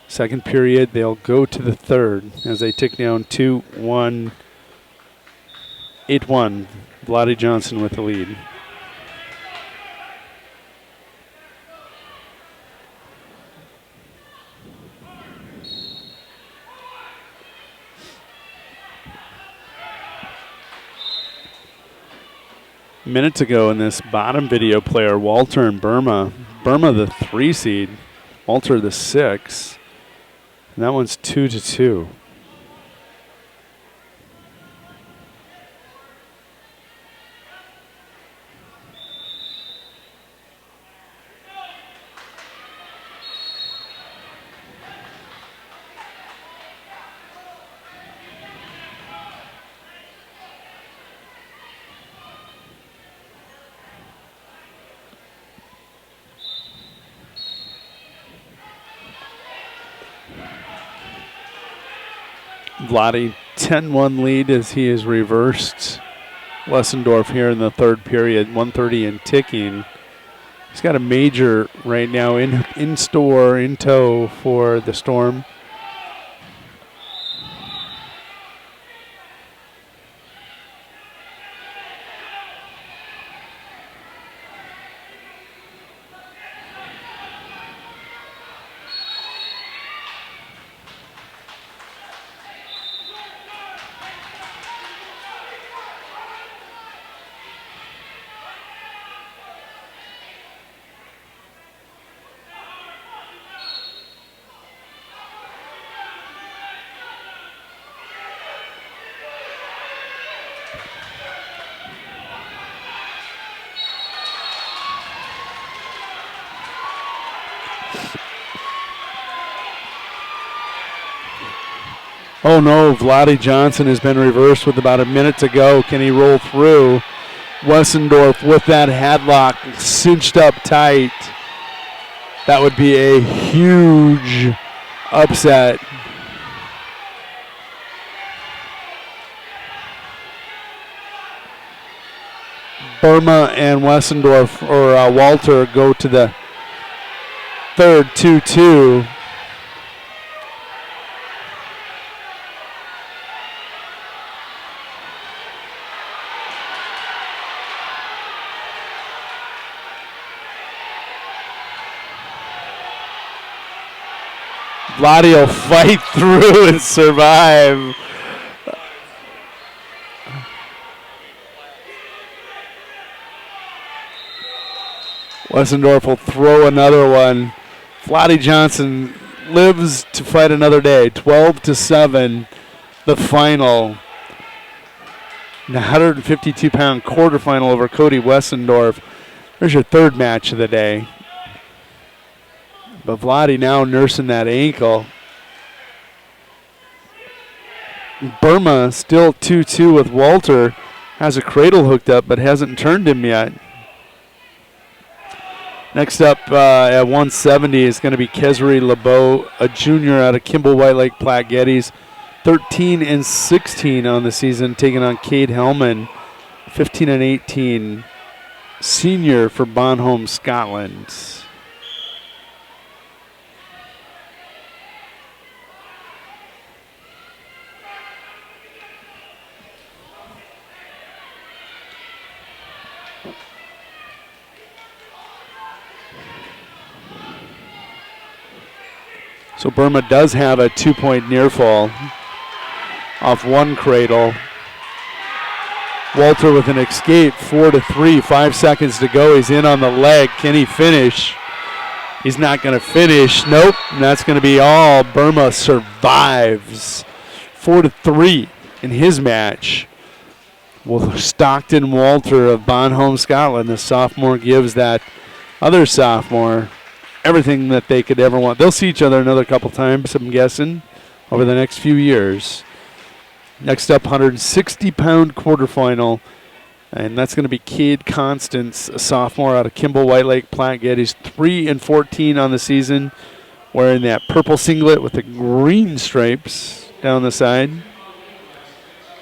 Second period, they'll go to the third as they tick down 2-1, 8-1. Vladdy Johnson with the lead. Minutes ago in this bottom video player, Walter and Burma. Burma the 3 seed, Walter the 6. And that one's 2-2. Vladdy 10-1 lead as he is reversed Wessendorf here in the third period, 1:30 and ticking. He's got a major right now in store, in tow for the Storm. Oh no, Vladdy Johnson has been reversed with about a minute to go. Can he roll through? Wessendorf with that headlock cinched up tight. That would be a huge upset. Burma and Wessendorf, or Walter, go to the third 2-2. Vladi will fight through and survive. Wessendorf will throw another one. Vladi Johnson lives to fight another day. 12-7, the final. The 152-pound quarterfinal over Cody Wessendorf. There's your third match of the day. But Vladi now nursing that ankle. Burma still 2-2 with Walter. Has a cradle hooked up but hasn't turned him yet. Next up at 170 is going to be Kesri LeBeau, a junior out of Kimball White Lake Platte Geddes. 13-16 on the season, taking on Cade Hellman. 15-18, senior for Bonholm, Scotland. So Burma does have a 2-point near fall off one cradle. Walter with an escape, 4-3, 5 seconds to go. He's in on the leg. Can he finish? He's not going to finish. Nope, and that's going to be all. Burma survives. 4-3 in his match. Well, Stockton Walter of Bonholm, Scotland, the sophomore, gives that other sophomore everything that they could ever want. They'll see each other another couple times, I'm guessing, over the next few years. Next up, 160-pound quarterfinal, and that's going to be Cade Constance, a sophomore out of Kimball White Lake Platte Geddes. 3-14 on the season, wearing that purple singlet with the green stripes down the side.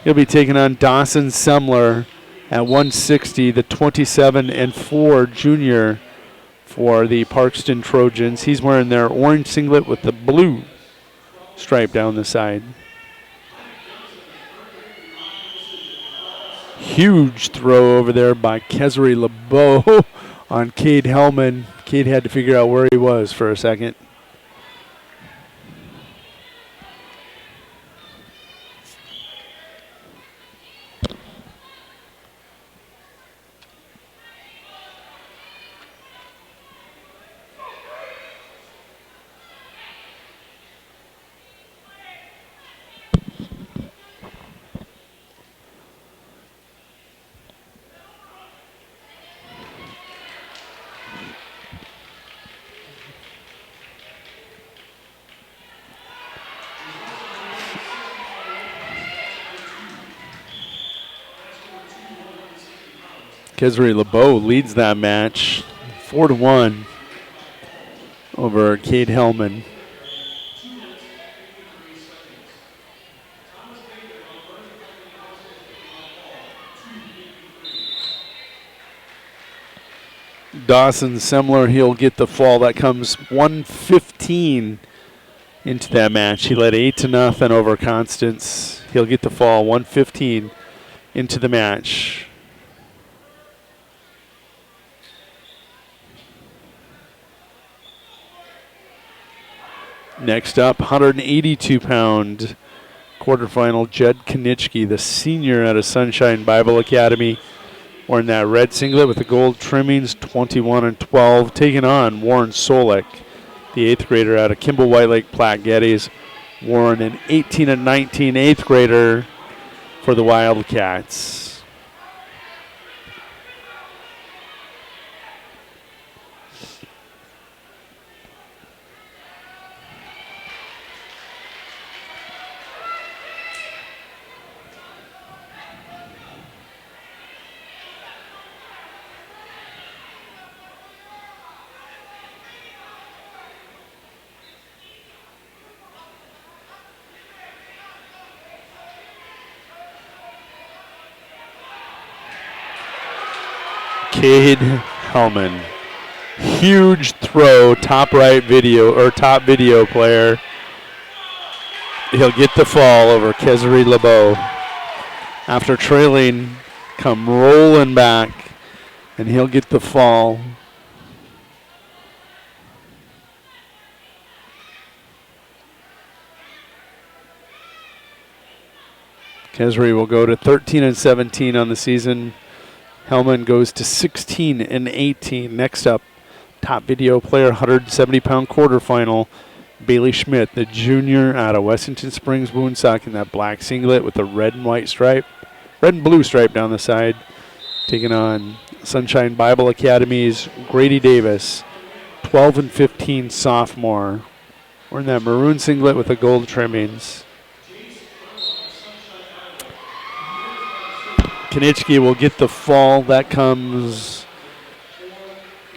He'll be taking on Dawson Semler at 160, the 27-4 junior for the Parkston Trojans. He's wearing their orange singlet with the blue stripe down the side. Huge throw over there by Kesri LeBeau on Cade Hellman. Cade had to figure out where he was for a second. Kesri LeBeau leads that match 4-1 over Cade Hellman. Dawson Semler, he'll get the fall. That comes 1:15 into that match. He led 8-0 over Constance. He'll get the fall 1:15 into the match. Next up, 182-pound quarterfinal, Jed Konitschke, the senior out of Sunshine Bible Academy, wearing that red singlet with the gold trimmings, 21-12, taking on Warren Solik, the 8th grader out of Kimball White Lake Platte Geddes. Warren, an 18-19 8th grader for the Wildcats. Cade Hellman. Huge throw, top video player. He'll get the fall over Kesri LeBeau. After trailing, come rolling back, and he'll get the fall. Kesri will go to 13-17 on the season. Hellman goes to 16-18. Next up, top video player, 170-pound quarterfinal, Bailey Schmidt, the junior out of Wessington Springs, Woonsock, in that black singlet with the red and blue stripe down the side, taking on Sunshine Bible Academy's Grady Davis, 12-15 sophomore. Wearing that maroon singlet with the gold trimmings. Kanichke will get the fall. That comes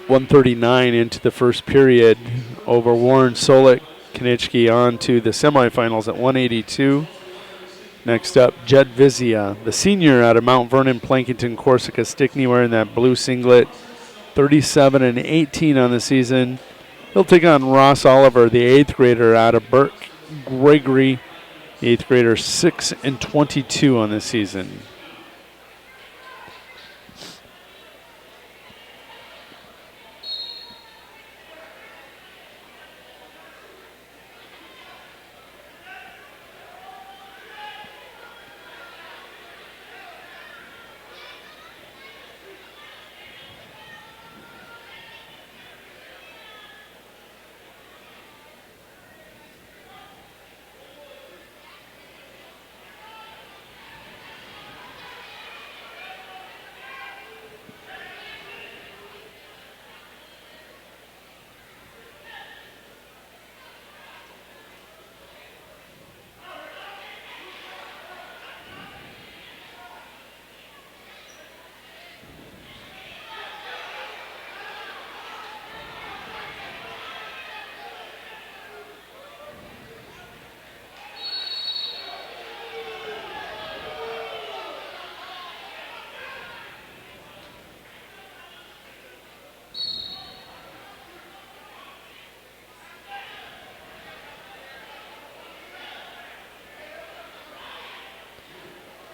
1:39 into the first period over Warren Solik. Kanichke on to the semifinals at 182. Next up, Jed Vizia, the senior out of Mount Vernon, Plankinton, Corsica, Stickney, wearing that blue singlet, 37-18 on the season. He'll take on Ross Oliver, the 8th grader out of Burke Gregory, the 8th grader, 6-22 on the season.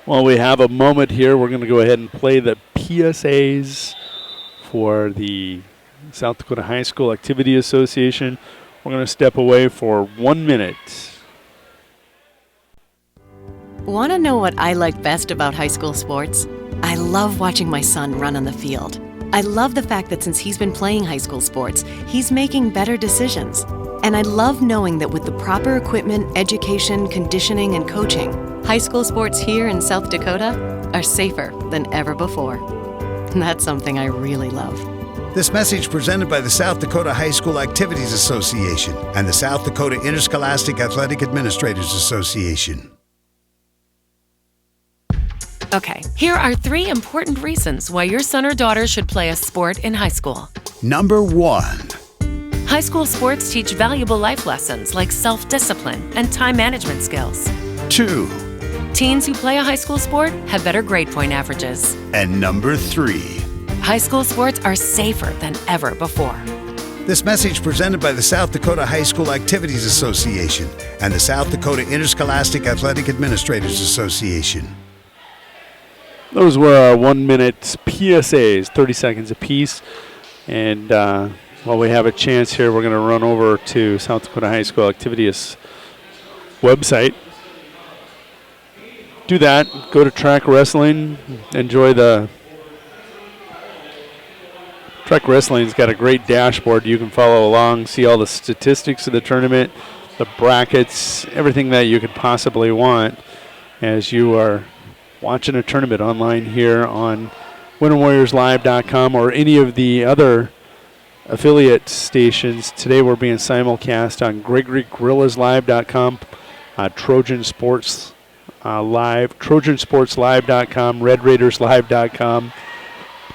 While we have a moment here, we're going to go ahead and play the PSAs for the South Dakota High School Activity Association. We're going to step away for 1 minute. Want to know what I like best about high school sports? I love watching my son run on the field. I love the fact that since he's been playing high school sports, he's making better decisions. And I love knowing that with the proper equipment, education, conditioning, and coaching, high school sports here in South Dakota are safer than ever before. That's something I really love. This message presented by the South Dakota High School Activities Association and the South Dakota Interscholastic Athletic Administrators Association. Okay, here are 3 important reasons why your son or daughter should play a sport in high school. Number 1. High school sports teach valuable life lessons like self-discipline and time management skills. 2. Teens who play a high school sport have better grade point averages. And number 3. High school sports are safer than ever before. This message presented by the South Dakota High School Activities Association and the South Dakota Interscholastic Athletic Administrators Association. Those were our 1 minute PSAs, 30 seconds apiece. And while we have a chance here, we're going to run over to South Dakota High School Activities website. Do that. Go to track wrestling. Enjoy the track wrestling's got a great dashboard. You can follow along, see all the statistics of the tournament, the brackets, everything that you could possibly want as you are watching a tournament online here on winterwarriorslive.com or any of the other affiliate stations. Today we're being simulcast on GregoryGorillasLive.com, Trojan Sports Live, TrojanSportsLive.com, RedRaidersLive.com,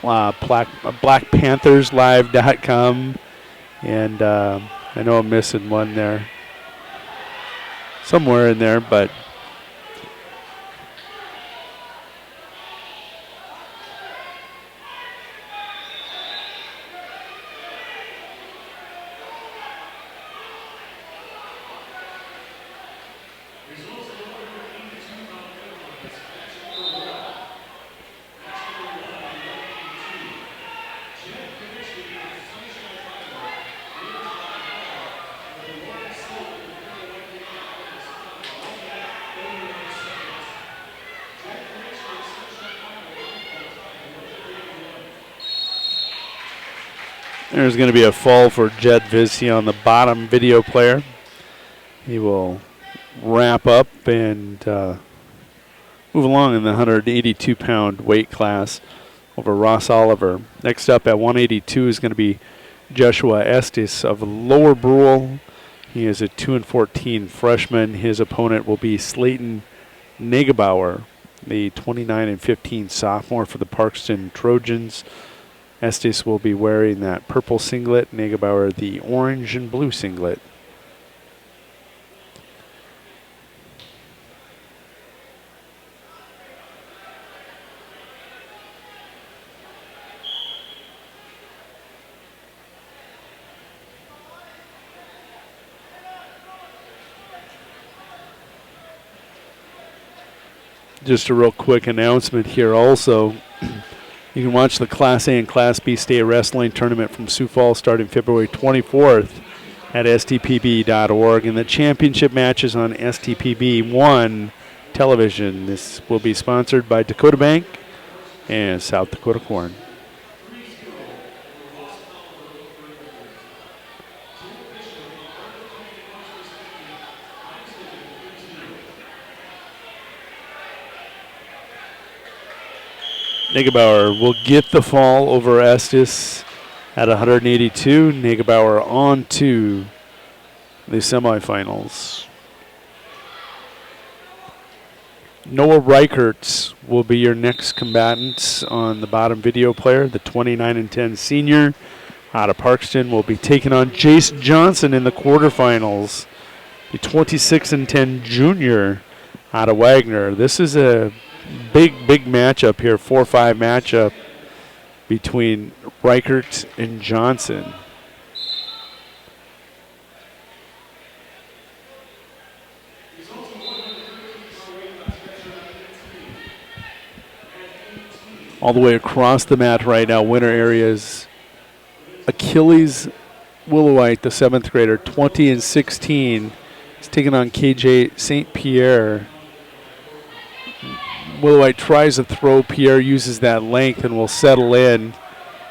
BlackPanthersLive.com, and I know I'm missing one there, somewhere in there, but There's going to be a fall for Jed Vizzi on the bottom video player. He will wrap up and move along in the 182-pound weight class over Ross Oliver. Next up at 182 is going to be Joshua Estes of Lower Brule. He is a 2-14 freshman. His opponent will be Slayton Negebauer, the 29-15 sophomore for the Parkston Trojans. Estes will be wearing that purple singlet, Negebauer the orange and blue singlet. Just a real quick announcement here also. You can watch the Class A and Class B state wrestling tournament from Sioux Falls starting February 24th at stpb.org, and the championship matches on STPB1 television. This will be sponsored by Dakota Bank and South Dakota Corn. Negebauer will get the fall over Estes at 182. Negebauer on to the semifinals. Noah Reichertz will be your next combatant on the bottom video player. The 29-10 senior out of Parkston will be taking on Jace Johnson in the quarterfinals. The 26-10 junior out of Wagner. This is a big matchup here, 4-5 matchup between Reichert and Johnson. All the way across the mat right now, winner areas. Achilles Willowite, the 7th grader, 20-16. He's taking on KJ St. Pierre. Willowite tries to throw. Pierre uses that length and will settle in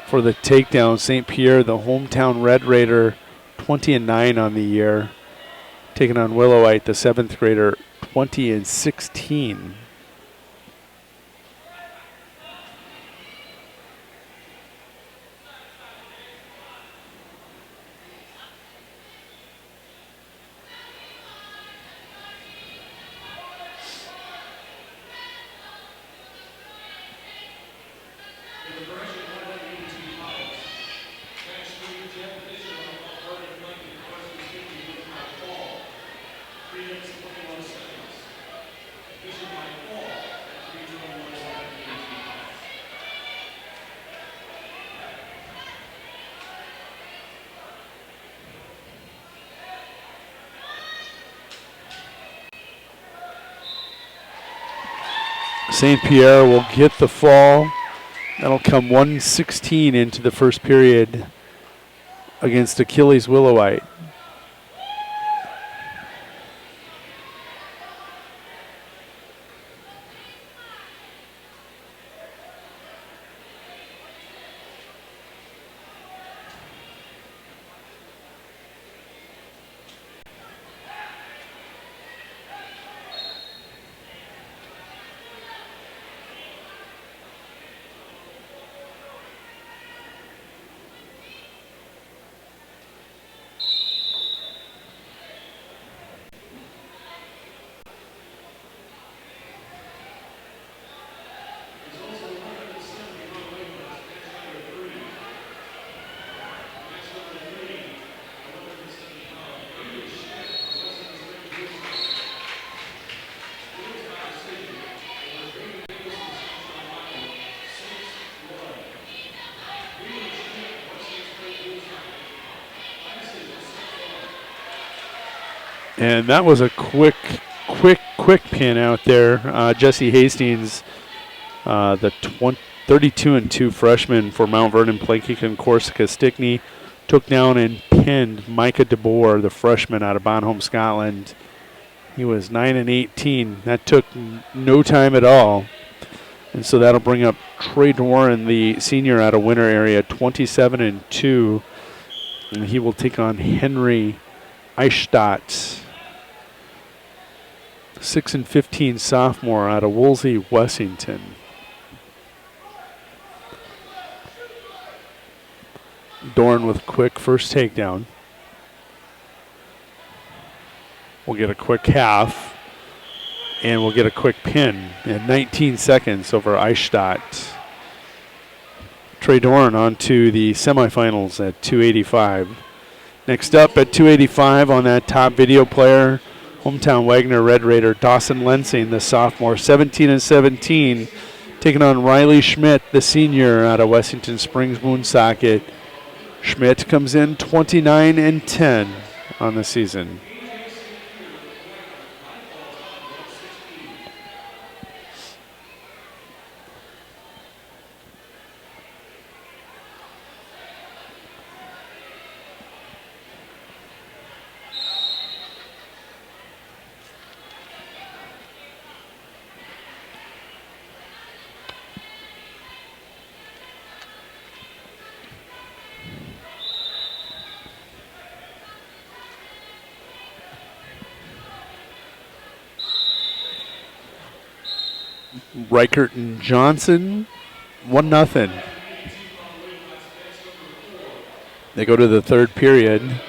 for the takedown. St. Pierre, the hometown Red Raider, 20-9 on the year. Taking on Willowite, the 7th grader, 20-16. St. Pierre will get the fall. That'll come 1:16 into the first period against Achilles Willowite. And that was a quick quick pin out there. Jesse Hastings, the 32-2 freshman for Mount Vernon, Plankinton, Corsica, Stickney, took down and pinned Micah DeBoer, the freshman out of Bonholm, Scotland. He was 9-18. That took no time at all. And so that'll bring up Trey Doran, the senior out of Winter area, 27-2. And he will take on Henry Eichstadt, 6-15 sophomore out of Woolsey, Wessington. Dorn with quick first takedown. We'll get a quick half, and we'll get a quick pin in 19 seconds over Eichstadt. Trey Dorn on to the semifinals at 285. Next up at 285 on that top video player, hometown Wagner Red Raider Dawson Lensing, the sophomore, 17-17, taking on Riley Schmidt, the senior out of Wessington Springs Woonsocket. Schmidt comes in 29-10 on the season. Reichert and Johnson, 1-0. They go to the third period.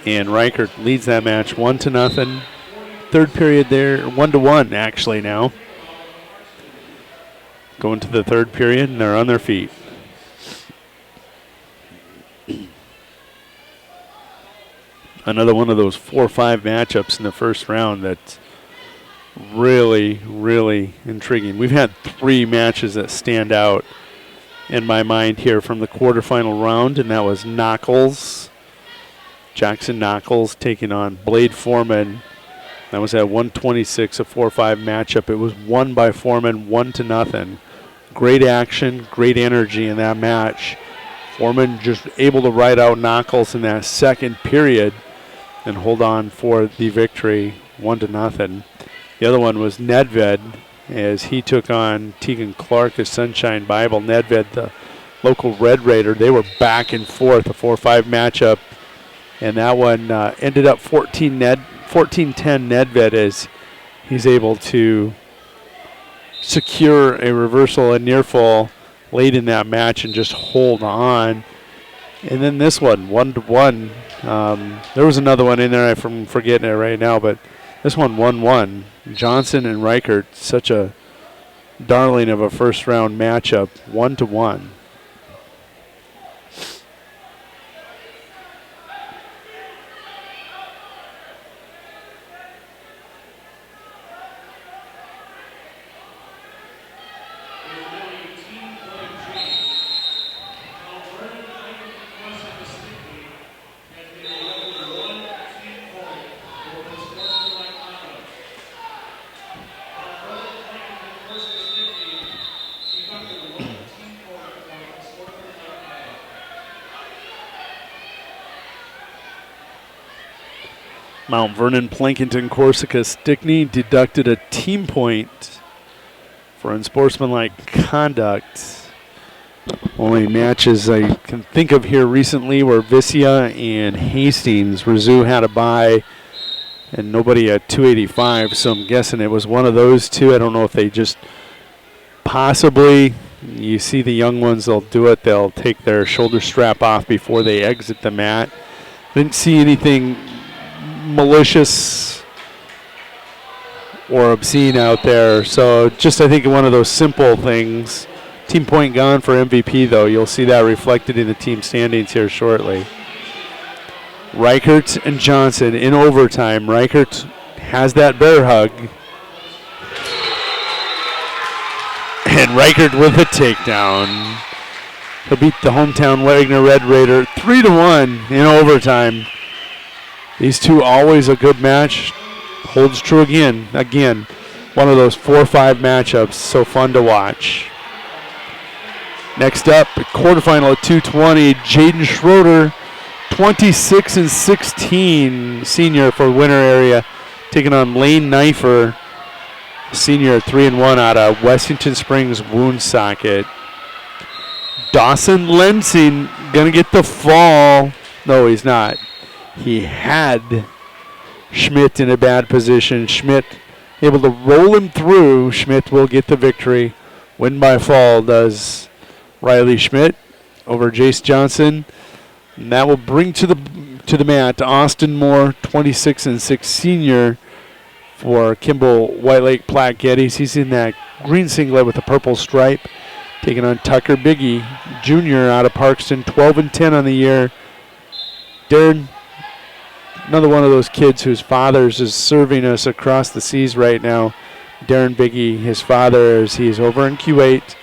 And Reichert leads that match 1-0. Third period there, 1-1 actually now. Going to the third period, and they're on their feet. Another one of those 4-5 matchups in the first round that's really, really intriguing. We've had 3 matches that stand out in my mind here from the quarterfinal round, and that was Knuckles, Jackson Knuckles taking on Blade Foreman. That was at 126, a 4-5 matchup. It was won by Foreman 1-0. Great action, great energy in that match. Foreman just able to ride out Knuckles in that second period and hold on for the victory, 1-0. The other one was Nedved, as he took on Tegan Clark of Sunshine Bible. Nedved, the local Red Raider, they were back and forth, a 4-5 matchup, and that one ended up 14-10 Nedved, as he's able to secure a reversal and near fall late in that match and just hold on. And then this one, 1-1. There was another one in there, I'm forgetting it right now, but this one 1-1. Johnson and Reichert, such a darling of a first round matchup, 1-1. Mount Vernon, Plankinton, Corsica, Stickney deducted a team point for unsportsmanlike conduct. Only matches I can think of here recently were Vicia and Hastings. Rizou had a bye and nobody at 285, so I'm guessing it was one of those two. I don't know if they just possibly, you see the young ones, they'll do it. They'll take their shoulder strap off before they exit the mat. Didn't see anything malicious or obscene out there. So just, I think, one of those simple things. Team point gone for MVP, though. You'll see that reflected in the team standings here shortly. Reichert and Johnson in overtime. Reichert has that bear hug. And Reichert with a takedown. He'll beat the hometown Wagner Red Raider 3-1 in overtime. These two always a good match. Holds true again. Again, one of those 4-5 matchups. So fun to watch. Next up, quarterfinal at 220, Jaden Schroeder, 26-16, senior for winter area, taking on Lane Knifer, senior at 3-1 out of Wessington Springs Woonsocket. Dawson Lensing gonna get the fall. No, he's not. He had Schmidt in a bad position. Schmidt able to roll him through. Schmidt will get the victory. Win by fall does Riley Schmidt over Jace Johnson. And that will bring to the mat Austin Moore, 26-6 senior for Kimball White Lake Platte Geddes. He's in that green singlet with a purple stripe, taking on Tucker Biggie, junior out of Parkston, 12-10 on the year. Darren, another one of those kids whose fathers is serving us across the seas right now. Darren Biggie, his father, as he's over in Kuwait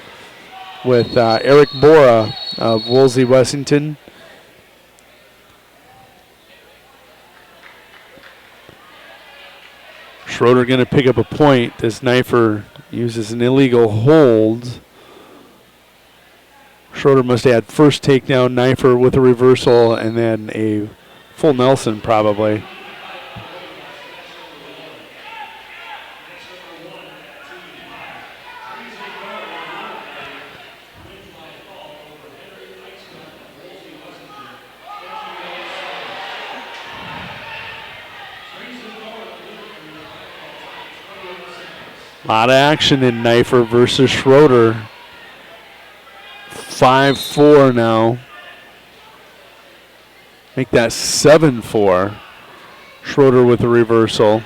with Eric Bora of Woolsey, Wessington. Schroeder going to pick up a point as Knifer uses an illegal hold. Schroeder must add first takedown, Knifer with a reversal, and then a full Nelson probably. A lot of action in Knifer versus Schroeder. 5-4 now. Make that 7-4. Schroeder with the reversal.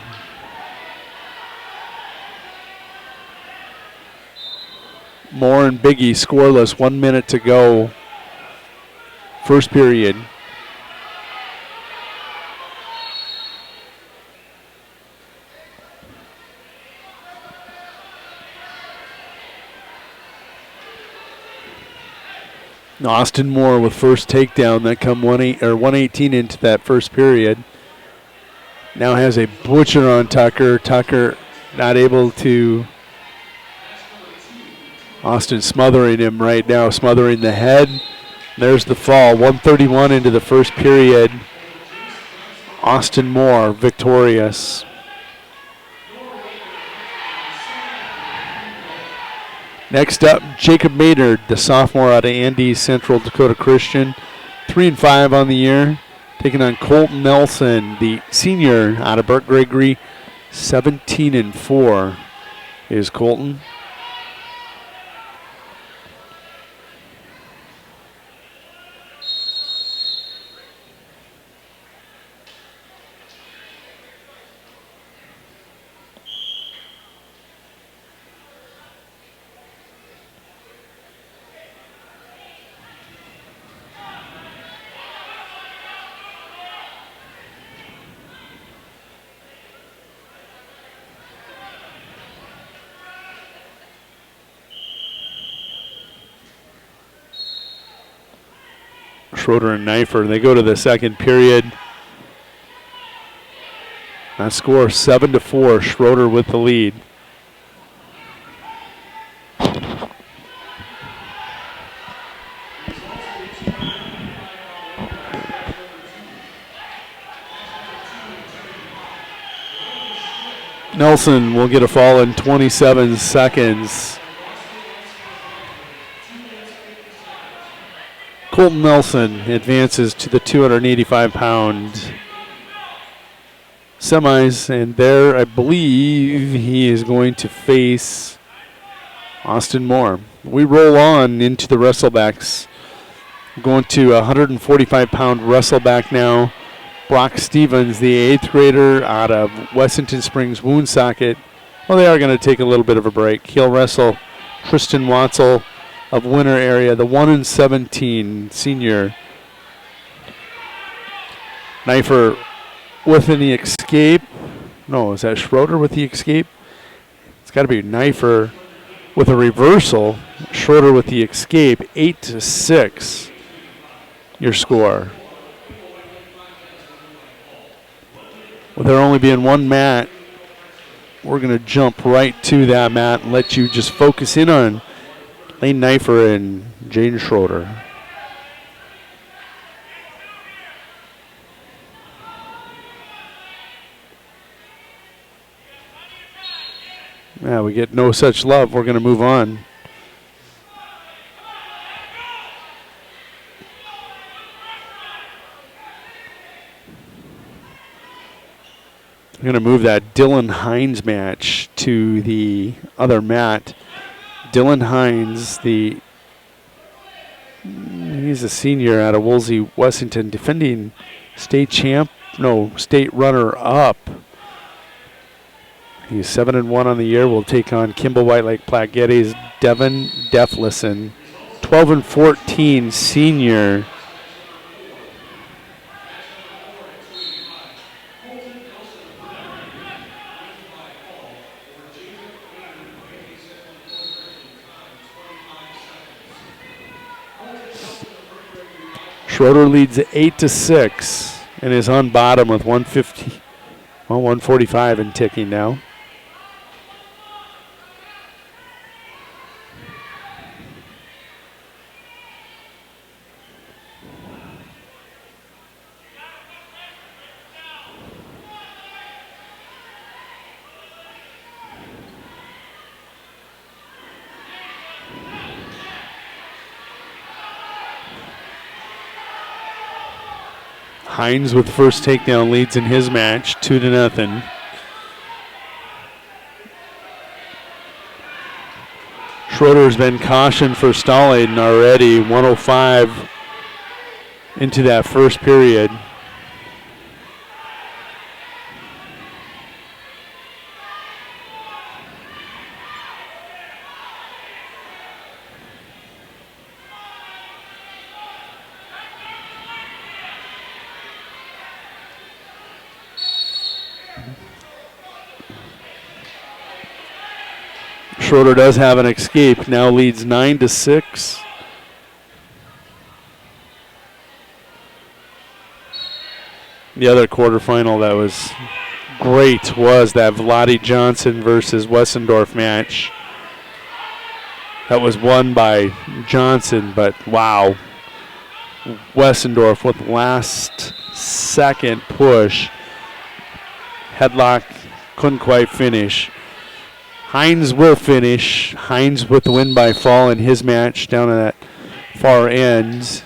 Moore and Biggie scoreless. 1 minute to go. First period. Austin Moore with first takedown. That come 118 into that first period. Now has a butcher on Tucker. Tucker not able to. Austin smothering him right now, smothering the head. There's the fall. 131 into the first period. Austin Moore victorious. Next up, Jacob Maynard, the sophomore out of Andes Central Dakota Christian, 3-5 on the year, taking on Colton Nelson, the senior out of Burke Gregory, 17-4 is Colton. Schroeder and Knifer, they go to the second period. That score 7-4, Schroeder with the lead. Nelson will get a fall in 27 seconds. Colton Nelson advances to the 285-pound semis, and there I believe he is going to face Austin Moore. We roll on into the wrestlebacks. Going to a 145-pound wrestleback now. Brock Stevens, the 8th grader out of Wessington Springs Woonsocket. Well, they are going to take a little bit of a break. He'll wrestle Tristan Watzel of winter area, the 1-17 senior. Knifer with an escape. No, is that Schroeder with the escape? It's got to be Knifer. with a reversal. Schroeder with the escape, 8-6, your score. With there only being one mat, we're going to jump right to that mat and let you just focus in on Lane Knifer and Jaden Schroeder. Yeah, we get no such love. We're going to move on. I'm going to move that Dylan Hines match to the other mat. Dylan Hines, he's a senior out of Woolsey, Wessington, defending state runner-up. He's 7-1 on the year. We'll take on Kimball White Lake Platte Geddes, Devin Deflison, 12-14 senior. Schroeder leads 8-6 and is on bottom with 145 and ticking now. Hines with first takedown leads in his match, 2-0. Schroeder's been cautioned for stalling already, 105 into that first period. Schroeder does have an escape, now leads 9-6. The other quarterfinal that was great was that Vlade Johnson versus Wessendorf match. That was won by Johnson, but wow. Wessendorf with last second push. Headlock, couldn't quite finish. Hines will finish. Hines with the win by fall in his match down at that far end.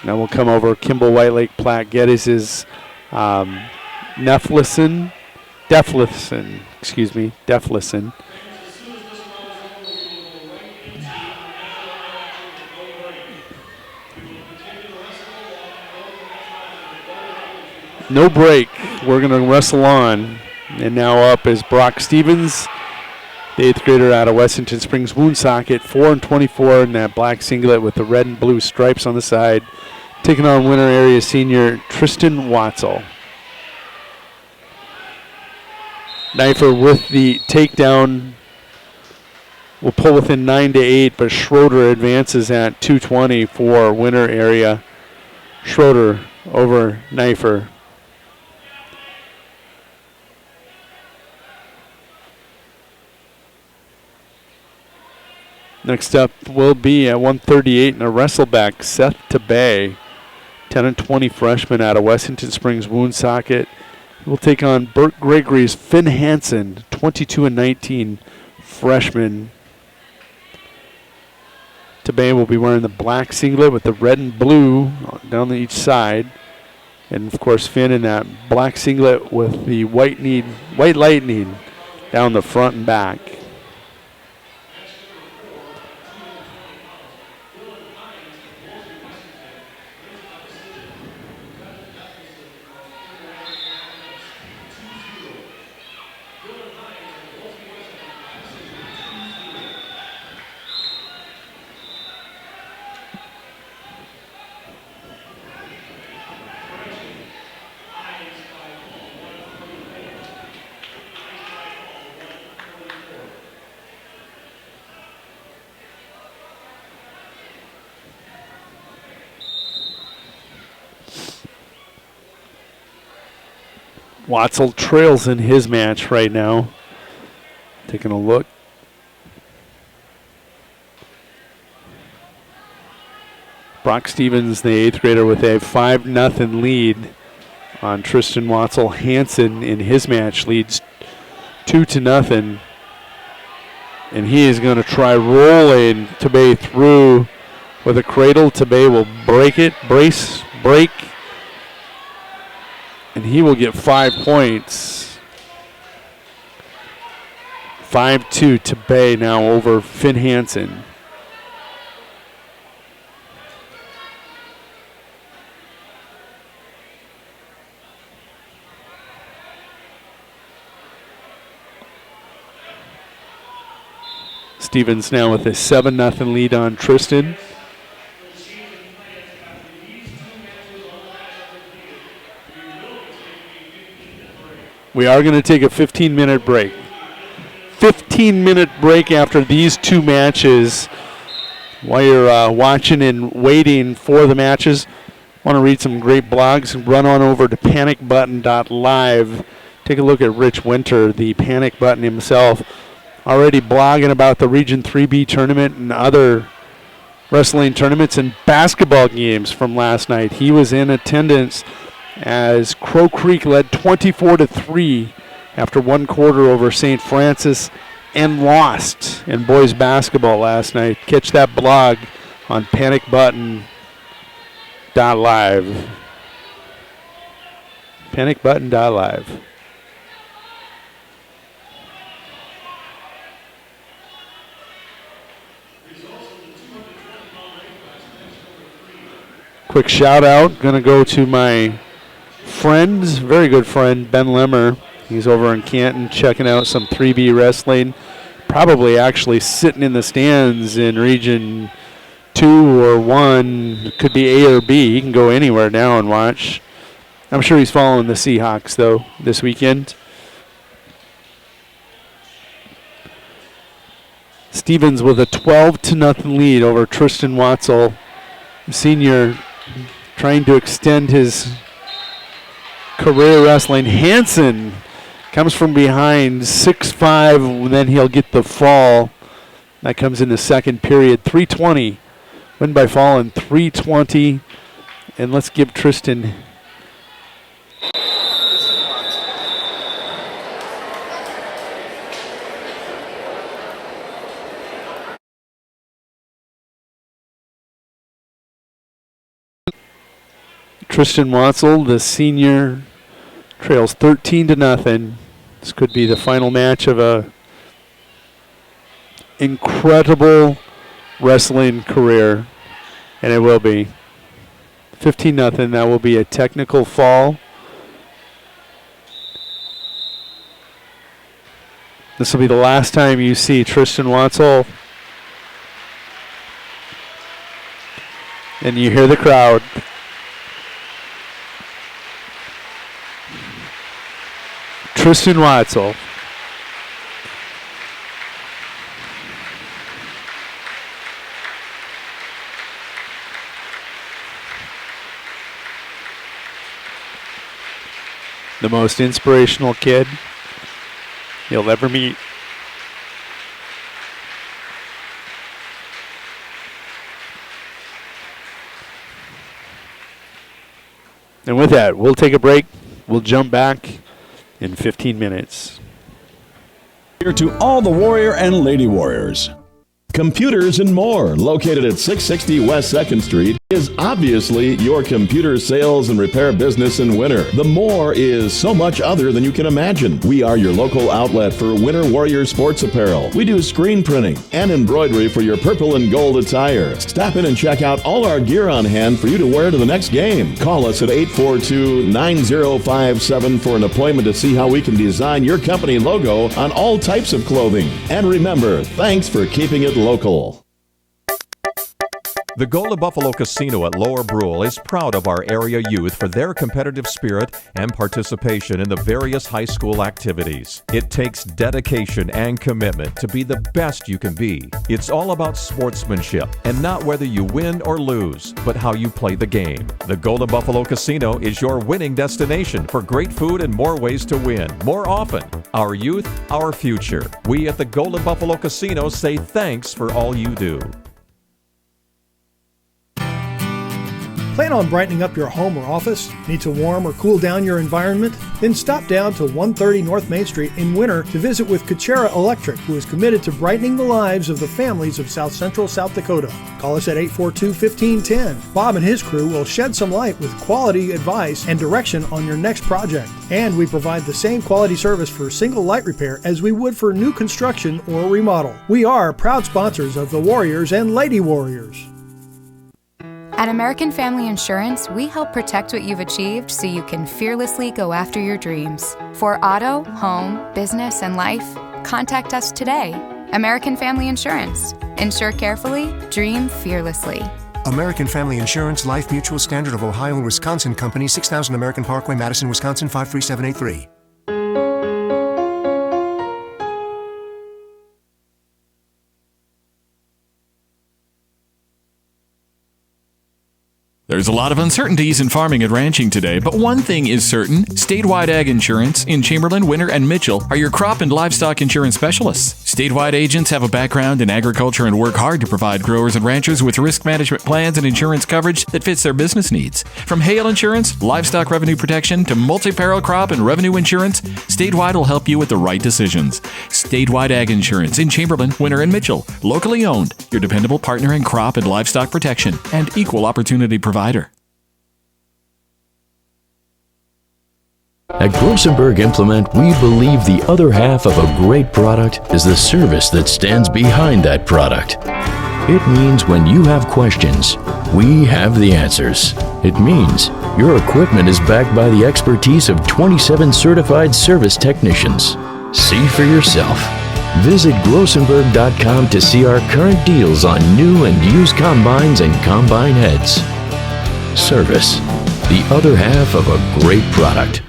Now we'll come over Kimball White Lake Platte Geddes' Deflison. No break. We're going to wrestle on. And now up is Brock Stevens, the 8th grader out of Wessington Springs Woonsocket, 4-24 in that black singlet with the red and blue stripes on the side, taking on winter area senior Tristan Watzel. Knifer with the takedown will pull within 9-8, but Schroeder advances at 220 for winter area. Schroeder over Knifer. Next up will be at 138 in a wrestleback, Seth Tabay, 10-20 freshman out of Wessington Springs Woonsocket. We'll take on Burt Gregory's Finn Hansen, 22-19 freshman. Tabay will be wearing the black singlet with the red and blue down each side. And of course Finn in that black singlet with the white lightning down the front and back. Watzel trails in his match right now. Taking a look. Brock Stevens, the 8th grader, with a 5-0 lead on Tristan Watzel. Hansen in his match leads 2-0. And he is going to try rolling Tabay through with a cradle. Tabay will break it, break. And he will get 5 points. 5-2 Tabay now over Finn Hansen. Stevens now with a 7-0 lead on Tristan. We are going to take a 15-minute break. 15-minute break after these two matches. While you're watching and waiting for the matches, want to read some great blogs, run on over to panicbutton.live. Take a look at Rich Winter, the Panic Button himself, already blogging about the Region 3B tournament and other wrestling tournaments and basketball games from last night. He was in attendance as Crow Creek led 24-3 after one quarter over St. Francis and lost in boys basketball last night. Catch that blog on panicbutton.live. Panicbutton.live. Quick shout out, going to go to my friends, very good friend, Ben Lemmer. He's over in Canton checking out some 3B wrestling. Probably actually sitting in the stands in Region 2 or 1. Could be A or B. He can go anywhere now and watch. I'm sure he's following the Seahawks, though, this weekend. Stevens with a 12-0 lead over Tristan Watzel, senior, trying to extend his career wrestling. Hansen comes from behind, 6'5", then he'll get the fall. That comes in the second period. 3:20, win by fall in 3:20. And let's give Tristan Watzel, the senior, trails 13-0. This could be the final match of a incredible wrestling career, and it will be 15-0. That will be a technical fall. This will be the last time you see Tristan Watzel, and you hear the crowd. Tristan Watzel. The most inspirational kid you'll ever meet. And with that, we'll take a break. We'll jump back in 15 minutes. Here to all the Warrior and Lady Warriors. Computers and More, located at 660 West 2nd Street, is obviously your computer sales and repair business in winter. The More is so much other than you can imagine. We are your local outlet for Winter Warrior sports apparel. We do screen printing and embroidery for your purple and gold attire. Stop in and check out all our gear on hand for you to wear to the next game. Call us at 842-9057 for an appointment to see how we can design your company logo on all types of clothing. And remember, thanks for keeping it local. The Golden Buffalo Casino at Lower Brule is proud of our area youth for their competitive spirit and participation in the various high school activities. It takes dedication and commitment to be the best you can be. It's all about sportsmanship and not whether you win or lose, but how you play the game. The Golden Buffalo Casino is your winning destination for great food and more ways to win more often. Our youth, our future. We at the Golden Buffalo Casino say thanks for all you do. Plan on brightening up your home or office? Need to warm or cool down your environment? Then stop down to 130 North Main Street in Winter to visit with Kuchera Electric, who is committed to brightening the lives of the families of South Central South Dakota. Call us at 842-1510. Bob and his crew will shed some light with quality advice and direction on your next project. And we provide the same quality service for single light repair as we would for new construction or remodel. We are proud sponsors of the Warriors and Lady Warriors. At American Family Insurance, we help protect what you've achieved so you can fearlessly go after your dreams. For auto, home, business, and life, contact us today. American Family Insurance. Insure carefully, dream fearlessly. American Family Insurance, Life Mutual, Standard of Ohio and Wisconsin Company, 6000 American Parkway, Madison, Wisconsin, 53783. There's a lot of uncertainties in farming and ranching today, but one thing is certain. Statewide Ag Insurance in Chamberlain, Winter, and Mitchell are your crop and livestock insurance specialists. Statewide agents have a background in agriculture and work hard to provide growers and ranchers with risk management plans and insurance coverage that fits their business needs. From hail insurance, livestock revenue protection, to multi-peril crop and revenue insurance, Statewide will help you with the right decisions. Statewide Ag Insurance in Chamberlain, Winter, and Mitchell. Locally owned, your dependable partner in crop and livestock protection and equal opportunity provider. At Grosenberg Implement, we believe the other half of a great product is the service that stands behind that product. It means when you have questions, we have the answers. It means your equipment is backed by the expertise of 27 certified service technicians. See for yourself. Visit Grosenberg.com to see our current deals on new and used combines and combine heads. Service, the other half of a great product.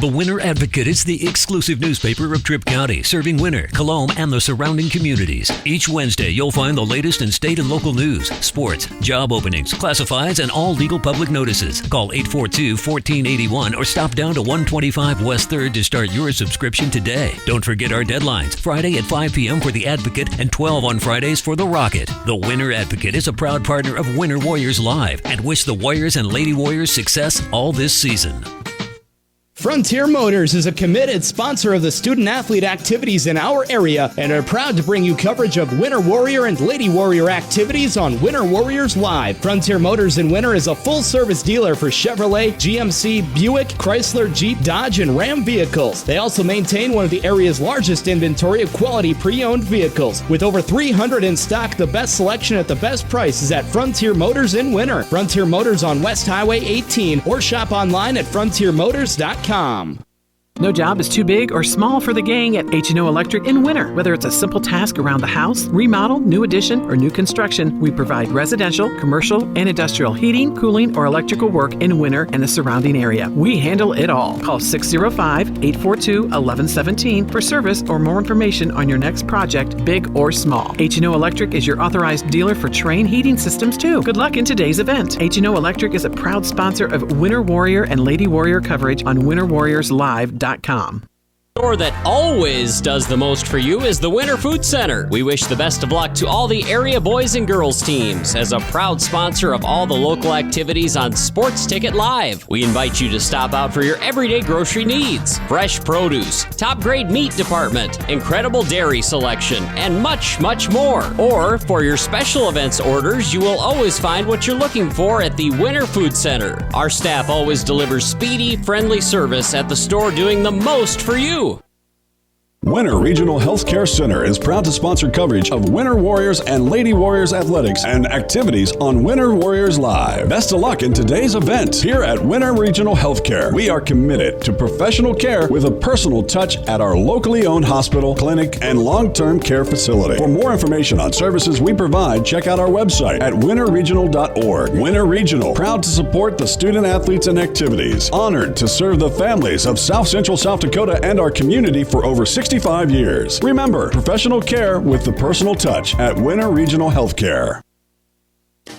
The Winter Advocate is the exclusive newspaper of Tripp County, serving Winter, Colome, and the surrounding communities. Each Wednesday, you'll find the latest in state and local news, sports, job openings, classifieds, and all legal public notices. Call 842-1481 or stop down to 125 West 3rd to start your subscription today. Don't forget our deadlines, Friday at 5 p.m. for The Advocate and 12 on Fridays for The Rocket. The Winter Advocate is a proud partner of Winter Warriors Live and wish the Warriors and Lady Warriors success all this season. Frontier Motors is a committed sponsor of the student-athlete activities in our area and are proud to bring you coverage of Winter Warrior and Lady Warrior activities on Winter Warriors Live. Frontier Motors in Winter is a full-service dealer for Chevrolet, GMC, Buick, Chrysler, Jeep, Dodge, and Ram vehicles. They also maintain one of the area's largest inventory of quality pre-owned vehicles. With over 300 in stock, the best selection at the best price is at Frontier Motors in Winter. Frontier Motors on West Highway 18 or shop online at frontiermotors.com. No job is too big or small for the gang at H&O Electric in Winter. Whether it's a simple task around the house, remodel, new addition, or new construction, we provide residential, commercial, and industrial heating, cooling, or electrical work in Winter and the surrounding area. We handle it all. Call 605-842-1117 for service or more information on your next project, big or small. H&O Electric is your authorized dealer for Trane heating systems too. Good luck in today's event. H&O Electric is a proud sponsor of Winter Warrior and Lady Warrior coverage on winterwarriorslive.com. The store that always does the most for you is the Winter Food Center. We wish the best of luck to all the area boys and girls teams. As a proud sponsor of all the local activities on Sports Ticket Live, we invite you to stop out for your everyday grocery needs. Fresh produce, top grade meat department, incredible dairy selection, and much, much more. Or for your special events orders, you will always find what you're looking for at the Winter Food Center. Our staff always delivers speedy, friendly service at the store, doing the most for you. Winter Regional Healthcare Center is proud to sponsor coverage of Winter Warriors and Lady Warriors athletics and activities on Winter Warriors Live. Best of luck in today's event. Here at Winter Regional Healthcare, we are committed to professional care with a personal touch at our locally owned hospital, clinic, and long-term care facility. For more information on services we provide, check out our website at winterregional.org. Winter Regional, proud to support the student athletes and activities. Honored to serve the families of South Central South Dakota and our community for over 65 years. Remember, professional care with the personal touch at Winter Regional Healthcare.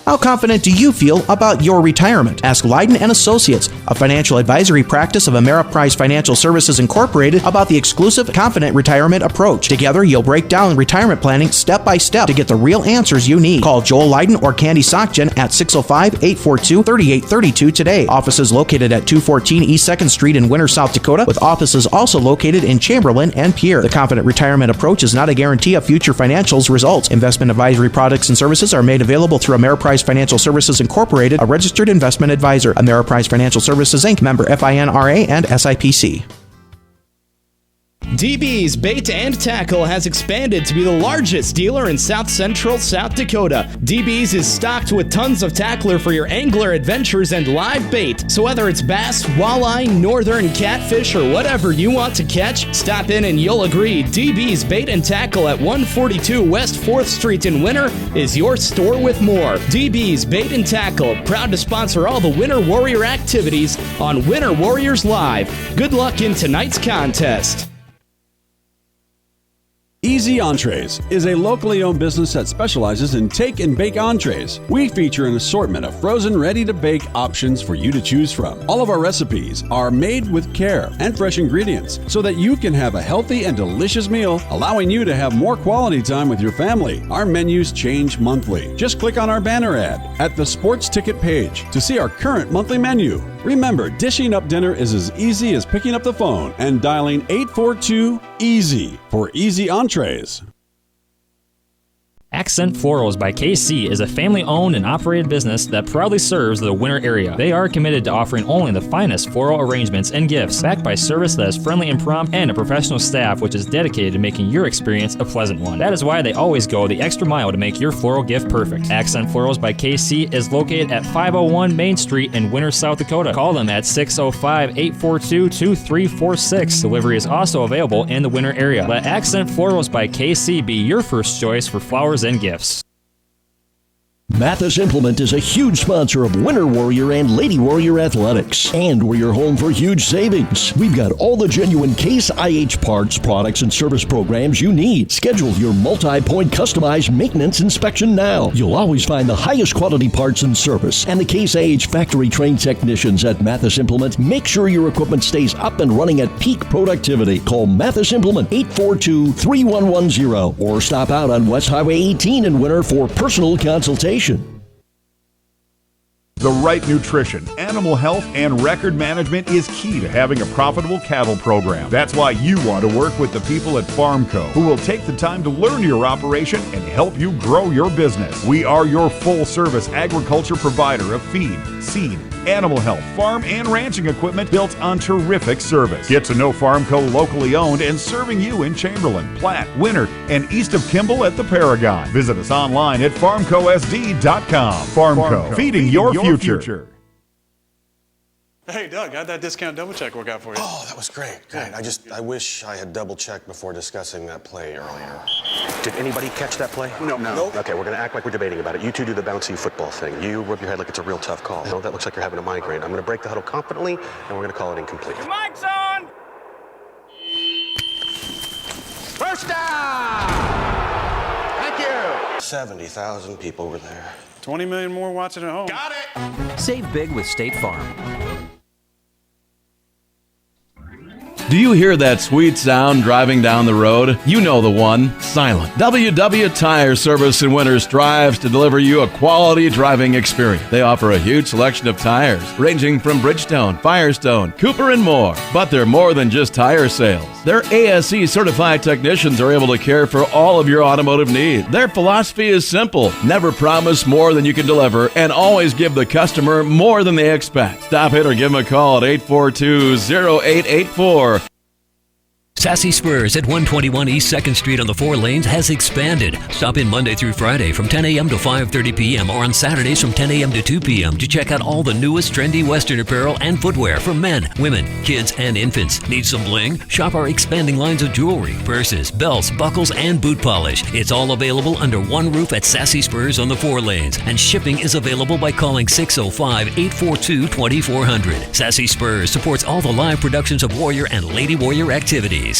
How confident do you feel about your retirement? Ask Leiden & Associates, a financial advisory practice of Ameriprise Financial Services Incorporated, about the exclusive Confident Retirement approach. Together, you'll break down retirement planning step by step to get the real answers you need. Call Joel Leiden or Candy Sockgen at 605-842-3832 today. Offices located at 214 East 2nd Street in Winter, South Dakota, with offices also located in Chamberlain and Pierre. The Confident Retirement approach is not a guarantee of future financials results. Investment advisory products and services are made available through Ameriprise Financial Services Incorporated, a registered investment advisor. Ameriprise Financial Services Inc., member FINRA and SIPC. DB's Bait and Tackle has expanded to be the largest dealer in South Central South Dakota. DB's is stocked with tons of tackler for your angler adventures and live bait. So whether it's bass, walleye, northern catfish, or whatever you want to catch, stop in and you'll agree. DB's Bait and Tackle at 142 West 4th Street in Winter is your store with more. DB's Bait and Tackle, proud to sponsor all the Winter Warrior activities on Winter Warriors Live. Good luck in tonight's contest. Easy Entrees is a locally owned business that specializes in take and bake entrees. We feature an assortment of frozen, ready-to-bake options for you to choose from. All of our recipes are made with care and fresh ingredients so that you can have a healthy and delicious meal, allowing you to have more quality time with your family. Our menus change monthly. Just click on our banner ad at the sports ticket page to see our current monthly menu. Remember, dishing up dinner is as easy as picking up the phone and dialing 842-EASY for Easy Entrees. Accent Florals by KC is a family-owned and operated business that proudly serves the Winter area. They are committed to offering only the finest floral arrangements and gifts, backed by service that is friendly and prompt, and a professional staff which is dedicated to making your experience a pleasant one. That is why they always go the extra mile to make your floral gift perfect. Accent Florals by KC is located at 501 Main Street in Winter, South Dakota. Call them at 605-842-2346. Delivery is also available in the Winter area. Let Accent Florals by KC be your first choice for flowers and gifts. Mathis Implement is a huge sponsor of Winter Warrior and Lady Warrior athletics, and we're your home for huge savings. We've got all the genuine Case IH parts, products, and service programs you need. Schedule your multi-point customized maintenance inspection now. You'll always find the highest quality parts and service, and the Case IH factory-trained technicians at Mathis Implement make sure your equipment stays up and running at peak productivity. Call Mathis Implement 842-3110 or stop out on West Highway 18 in Winter for personal consultation. The right nutrition, animal health, and record management is key to having a profitable cattle program. That's why you want to work with the people at Farmco, who will take the time to learn your operation and help you grow your business. We are your full-service agriculture provider of feed, seed, animal health, farm, and ranching equipment built on terrific service. Get to know Farmco, locally owned and serving you in Chamberlain, Platte, Winter, and east of Kimball at the Paragon. Visit us online at farmcosd.com. Farmco, feeding your future. Hey, Doug, how'd that discount double check work out for you? Oh, that was great. Great. I wish I had double checked before discussing that play earlier. Did anybody catch that play? No. Okay, we're going to act like we're debating about it. You two do the bouncy football thing. You rub your head like it's a real tough call. No, that looks like you're having a migraine. I'm going to break the huddle confidently, and we're going to call it incomplete. Your mic's on! First down! Thank you! 70,000 people were there. 20 million more watching at home. Got it! Save big with State Farm. Do you hear that sweet sound driving down the road? You know the one, silent. WW Tire Service in Winter strives to deliver you a quality driving experience. They offer a huge selection of tires, ranging from Bridgestone, Firestone, Cooper, and more. But they're more than just tire sales. Their ASE certified technicians are able to care for all of your automotive needs. Their philosophy is simple: never promise more than you can deliver, and always give the customer more than they expect. Stop in or give them a call at 842-0884. Sassy Spurs at 121 East 2nd Street on the 4 lanes has expanded. Stop in Monday through Friday from 10 a.m. to 5:30 p.m. or on Saturdays from 10 a.m. to 2 p.m. to check out all the newest trendy Western apparel and footwear for men, women, kids, and infants. Need some bling? Shop our expanding lines of jewelry, purses, belts, buckles, and boot polish. It's all available under one roof at Sassy Spurs on the 4 lanes, and shipping is available by calling 605-842-2400. Sassy Spurs supports all the live productions of Warrior and Lady Warrior activities.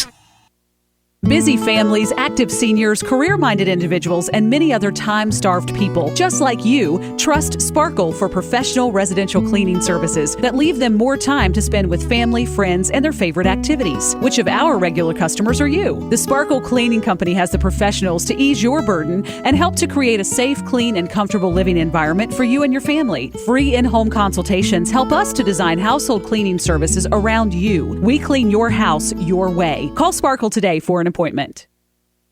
Busy families, active seniors, career-minded individuals, and many other time-starved people, just like you, trust Sparkle for professional residential cleaning services that leave them more time to spend with family, friends, and their favorite activities. Which of our regular customers are you? The Sparkle Cleaning Company has the professionals to ease your burden and help to create a safe, clean, and comfortable living environment for you and your family. Free in-home consultations help us to design household cleaning services around you. We clean your house your way. Call Sparkle today for an appointment.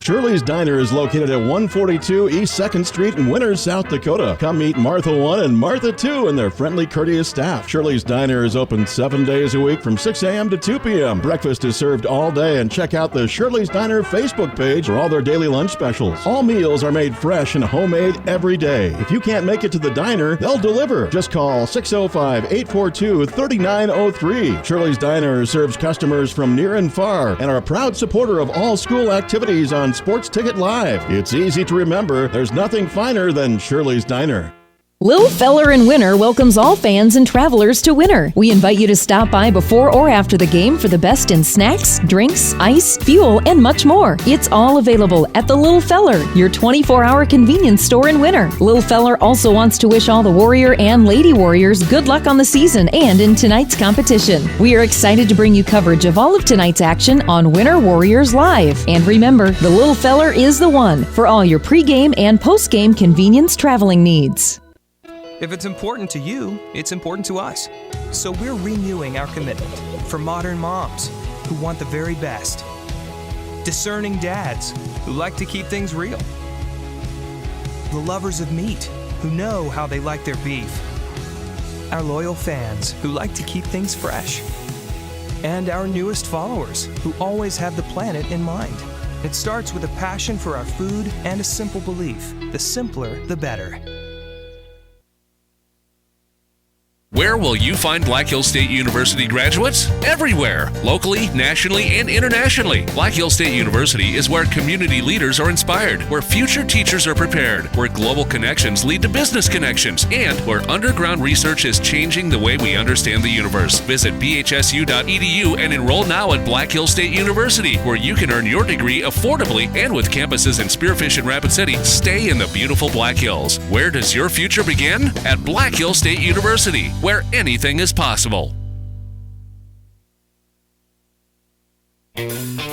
Shirley's Diner is located at 142 East 2nd Street in Winter, South Dakota. Come meet Martha 1 and Martha 2 and their friendly, courteous staff. Shirley's Diner is open 7 days a week from 6 a.m. to 2 p.m. Breakfast is served all day, and check out the Shirley's Diner Facebook page for all their daily lunch specials. All meals are made fresh and homemade every day. If you can't make it to the diner, they'll deliver. Just call 605-842-3903. Shirley's Diner serves customers from near and far and are a proud supporter of all school activities on Sports Ticket Live. It's easy to remember. There's nothing finer than Shirley's Diner. Little Feller in Winter welcomes all fans and travelers to Winter. We invite you to stop by before or after the game for the best in snacks, drinks, ice, fuel, and much more. It's all available at the Little Feller, your 24-hour convenience store in Winter. Little Feller also wants to wish all the Warrior and Lady Warriors good luck on the season and in tonight's competition. We are excited to bring you coverage of all of tonight's action on Winter Warriors Live. And remember, the Little Feller is the one for all your pregame and postgame convenience traveling needs. If it's important to you, it's important to us. So we're renewing our commitment for modern moms who want the very best. Discerning dads who like to keep things real. The lovers of meat who know how they like their beef. Our loyal fans who like to keep things fresh. And our newest followers who always have the planet in mind. It starts with a passion for our food and a simple belief: the simpler, the better. Where will you find Black Hills State University graduates? Everywhere, locally, nationally, and internationally. Black Hills State University is where community leaders are inspired, where future teachers are prepared, where global connections lead to business connections, and where underground research is changing the way we understand the universe. Visit bhsu.edu and enroll now at Black Hills State University, where you can earn your degree affordably and with campuses in Spearfish and Rapid City. Stay in the beautiful Black Hills. Where does your future begin? At Black Hills State University, where anything is possible.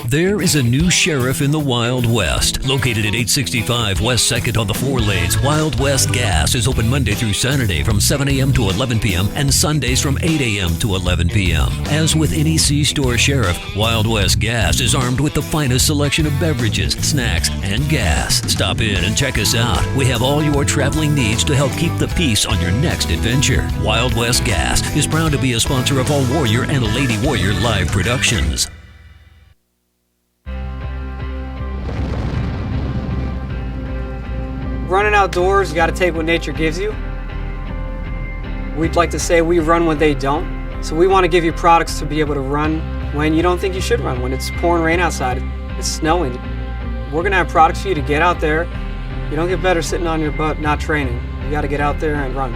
There is a new sheriff in the Wild West. Located at 865 West 2nd on the 4 lanes, Wild West Gas is open Monday through Saturday from 7 a.m. to 11 p.m. and Sundays from 8 a.m. to 11 p.m. As with any C-store sheriff, Wild West Gas is armed with the finest selection of beverages, snacks, and gas. Stop in and check us out. We have all your traveling needs to help keep the peace on your next adventure. Wild West Gas is proud to be a sponsor of all Warrior and Lady Warrior live productions. Running outdoors, you got to take what nature gives you. We'd like to say we run when they don't. So we want to give you products to be able to run when you don't think you should run, when it's pouring rain outside, it's snowing. We're going to have products for you to get out there. You don't get better sitting on your butt not training. You got to get out there and run.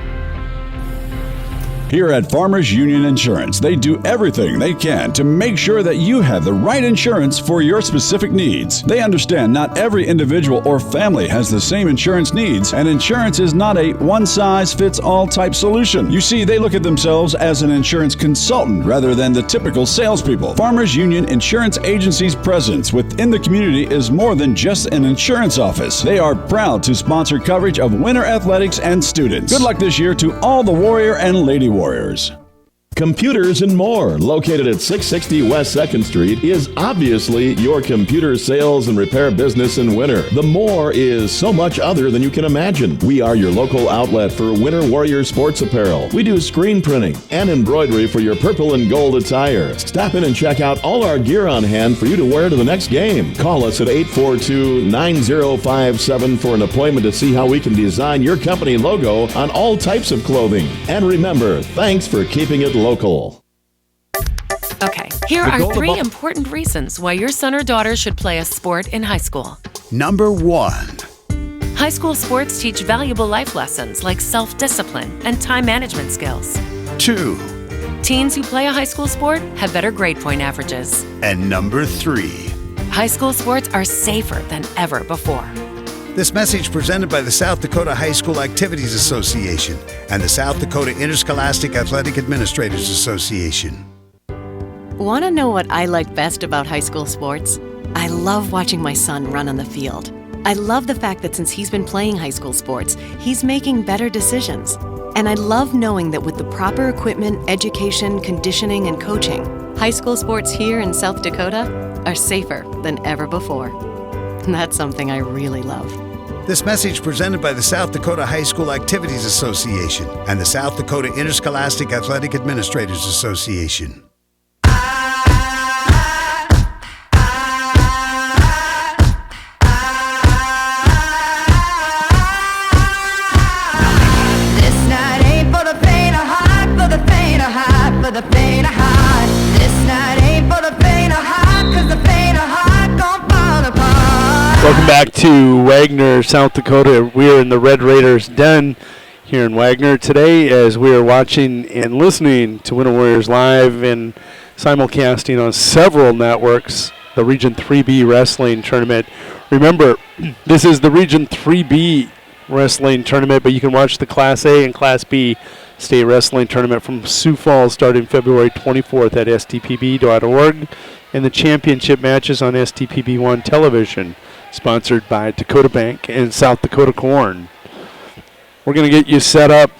Here at Farmers Union Insurance, they do everything they can to make sure that you have the right insurance for your specific needs. They understand not every individual or family has the same insurance needs, and insurance is not a one-size-fits-all type solution. You see, they look at themselves as an insurance consultant rather than the typical salespeople. Farmers Union Insurance Agency's presence within the community is more than just an insurance office. They are proud to sponsor coverage of winter athletics and students. Good luck this year to all the Warrior and Lady Warriors. Computers and More, located at 660 West 2nd Street, is obviously your computer sales and repair business in winter. The More is so much other than you can imagine. We are your local outlet for Winter Warrior sports apparel. We do screen printing and embroidery for your purple and gold attire. Stop in and check out all our gear on hand for you to wear to the next game. Call us at 842-9057 for an appointment to see how we can design your company logo on all types of clothing. And remember, thanks for keeping it local. Okay, here are 3 important reasons why your son or daughter should play a sport in high school. Number 1. High school sports teach valuable life lessons like self-discipline and time management skills. 2. Teens who play a high school sport have better grade point averages. And number 3. High school sports are safer than ever before. This message presented by the South Dakota High School Activities Association and the South Dakota Interscholastic Athletic Administrators Association. Want to know what I like best about high school sports? I love watching my son run on the field. I love the fact that since he's been playing high school sports, he's making better decisions. And I love knowing that with the proper equipment, education, conditioning, and coaching, high school sports here in South Dakota are safer than ever before. That's something I really love. This message presented by the South Dakota High School Activities Association and the South Dakota Interscholastic Athletic Administrators Association. This night ain't for the faint of heart, for the faint of heart, for the faint of heart. This night ain't for the faint of heart, 'cause the faint of heart gon' fall apart. Welcome back to Wagner, South Dakota. We're in the Red Raiders' den here in Wagner today as we are watching and listening to Winter Warriors live and simulcasting on several networks, the Region 3B Wrestling Tournament. Remember, this is the Region 3B Wrestling Tournament, but you can watch the Class A and Class B State Wrestling Tournament from Sioux Falls starting February 24th at stpb.org and the championship matches on STPB1 television, sponsored by Dakota Bank and South Dakota Corn. We're going to get you set up.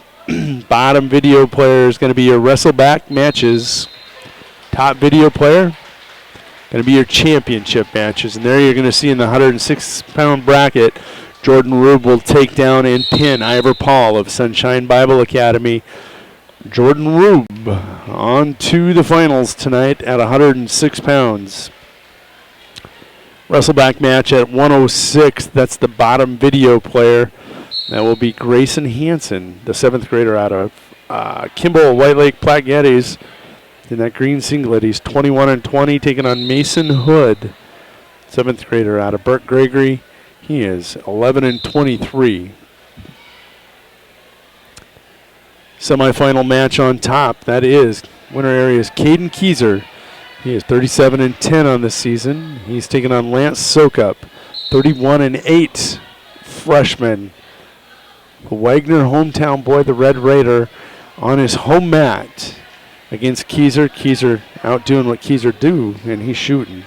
Bottom video player is going to be your wrestleback matches. Top video player going to be your championship matches. And there you're going to see in the 106-pound bracket, Jordan Rube will take down and pin Ivor Paul of Sunshine Bible Academy. Jordan Rube on to the finals tonight at 106 pounds. Wrestleback match at 106. That's the bottom video player. That will be Grayson Hansen, the 7th grader out of Kimball, White Lake, Platte Geddes. In that green singlet, he's 21-20, taking on Mason Hood, 7th grader out of Burke Gregory. He is 11-23. Semifinal match on top. That is winner area's Caden Keyser. He is 37-10 on this season. He's taking on Lance Sokup, 31-8, freshman. The Wagner hometown boy, the Red Raider, on his home mat against Keyser. Keyser out doing what Keyser do, and he's shooting.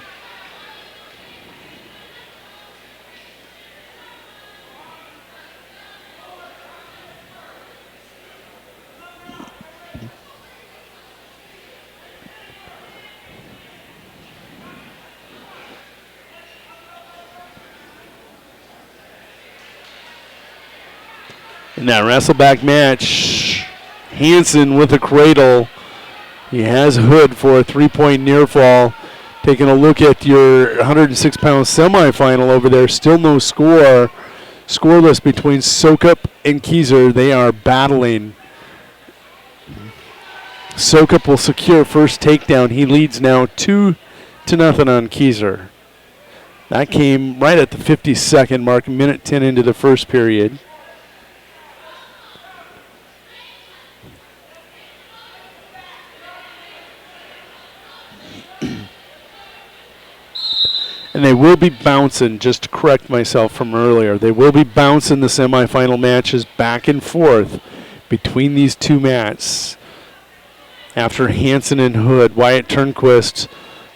In that wrestleback match, Hansen with a cradle. He has Hood for a 3-point near fall. Taking a look at your 106-pound semifinal over there. Still no score. Scoreless between Sokup and Keyser. They are battling. Sokup will secure first takedown. He leads now 2-0 on Keyser. That came right at the 52nd mark, minute 10 into the first period. And they will be bouncing, just to correct myself from earlier, they will be bouncing the semifinal matches back and forth between these two mats. After Hansen and Hood, Wyatt Turnquist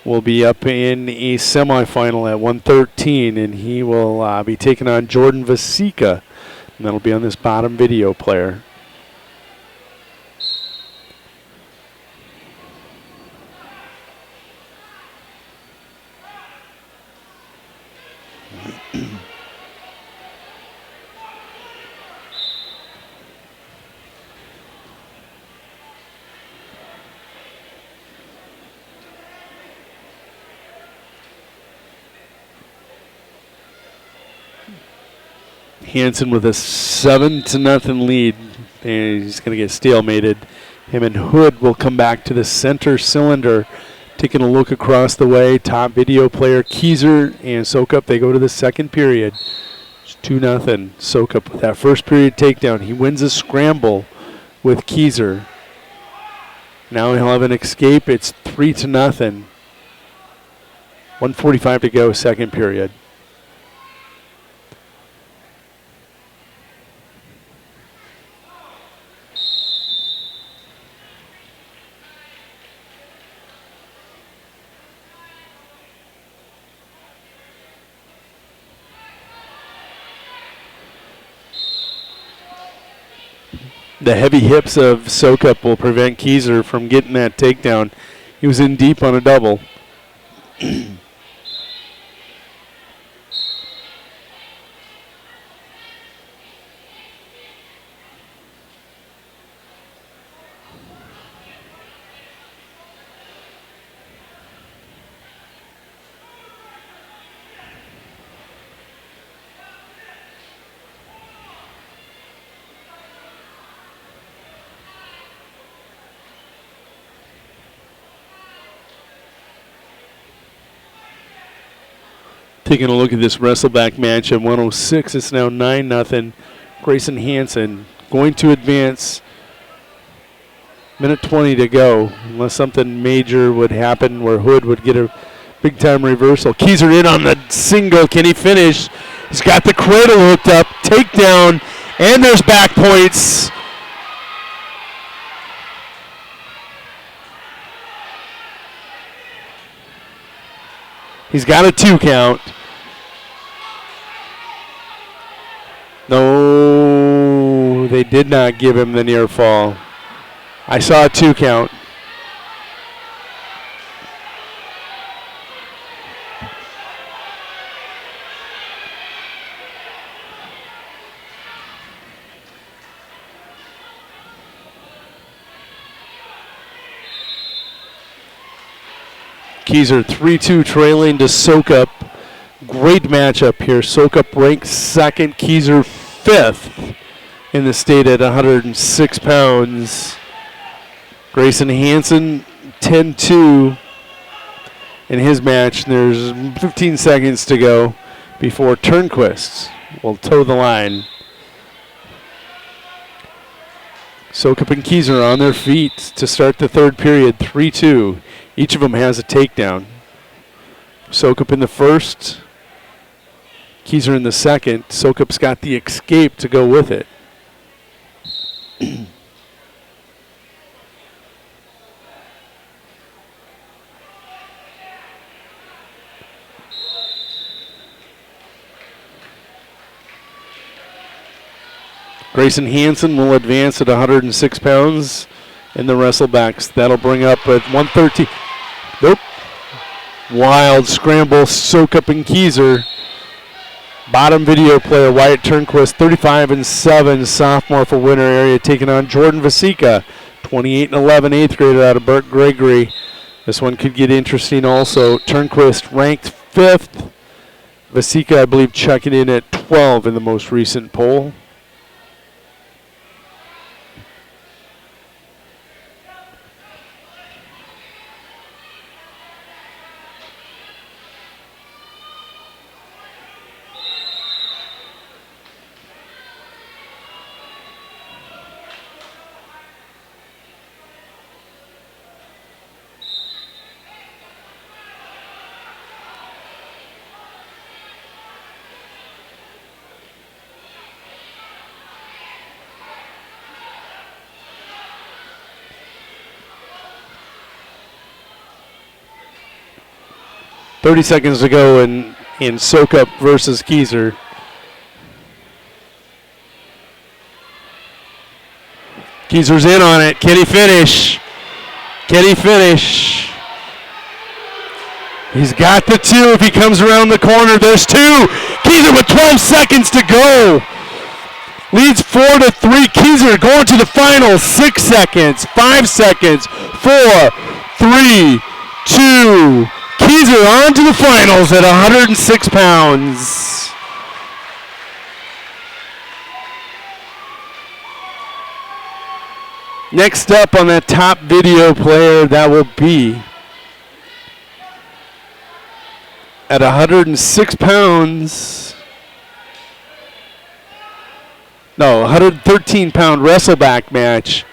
will be up in a semifinal at 113, and he will be taking on Jordan Vasika, and that'll be on this bottom video player. Hansen with a 7-0 lead. And he's going to get stalemated. Him and Hood will come back to the center cylinder. Taking a look across the way, top video player Keyser and Sokup, they go to the second period. It's 2-0. Sokup with that first period takedown. He wins a scramble with Keyser. Now he'll have an escape. It's 3-0. 1:45 to go, second period. The heavy hips of Sokup will prevent Keyser from getting that takedown. He was in deep on a double. Taking a look at this wrestleback match at 106, it's now 9-0. Grayson Hansen going to advance. Minute 20 to go, unless something major would happen where Hood would get a big-time reversal. Keyser in on the single. Can he finish? He's got the cradle hooked up. Takedown, and there's back points. He's got a 2 count. No, they did not give him the near fall. I saw a 2 count. Keyser 3-2 trailing to Sokup. Great matchup here. Sokup ranked second, Keyser fifth in the state at 106 pounds. Grayson Hansen 10-2 in his match. There's 15 seconds to go before Turnquist will toe the line. Sokup and Keyser on their feet to start the third period, 3-2. Each of them has a takedown. Sokup in the first, Keyser in the second. Sokup's got the escape to go with it. Grayson Hansen will advance at 106 pounds in the wrestlebacks. That'll bring up at 113. Nope. Wild scramble, Sokup and Keyser. Bottom video player Wyatt Turnquist, 35-7, sophomore for Winter Area, taking on Jordan Vasika, 28-11, 8th grader out of Burke Gregory. This one could get interesting also. Turnquist ranked 5th. Vasika, I believe, checking in at 12 in the most recent poll. .30 seconds to go in Sokup versus Keyser. Keyser's in on it. Can he finish? Can he finish? He's got the 2 if he comes around the corner. There's 2. Keyser with 12 seconds to go. Leads 4-3. Keyser going to the final. 6 seconds, 5 seconds, 4, 3, 2. Keyser on to the finals at 106 pounds. Next up on that top video player, that will be at 106 pounds. No, 113-pound wrestleback match.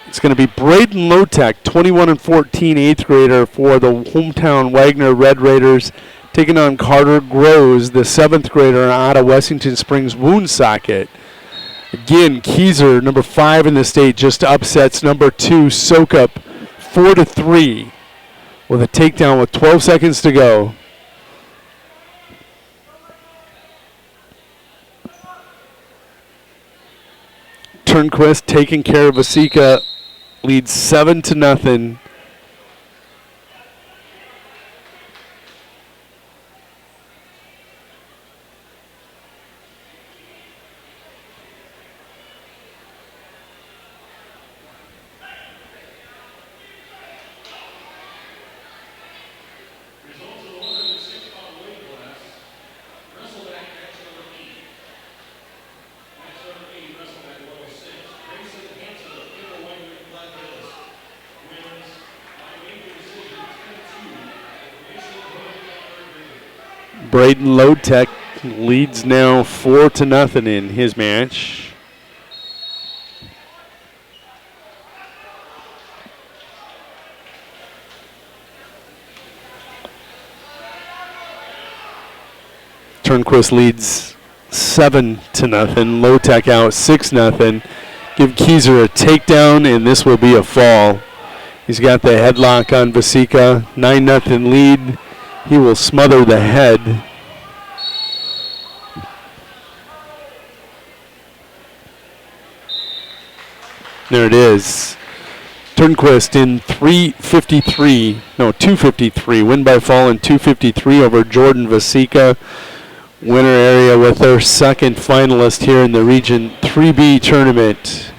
It's going to be Braden Lotek, 21-14, 8th grader for the hometown Wagner Red Raiders, taking on Carter Groves, the 7th grader out of Washington Springs Woonsocket. Again, Keyser, number 5 in the state, just upsets number 2, Sokup, 4-3, with a takedown with 12 seconds to go. Turnquist taking care of Vasika, leads 7-0. Braden Lotek leads now 4-0 in his match. Turnquist leads 7-0. Lotek out 6-0. Give Keyser a takedown, and this will be a fall. He's got the headlock on Vasika. 9-0 lead. He will smother the head. There it is. Turnquist in 253. Win by fall in 253 over Jordan Vasika. Winner area with their second finalist here in the Region 3B tournament.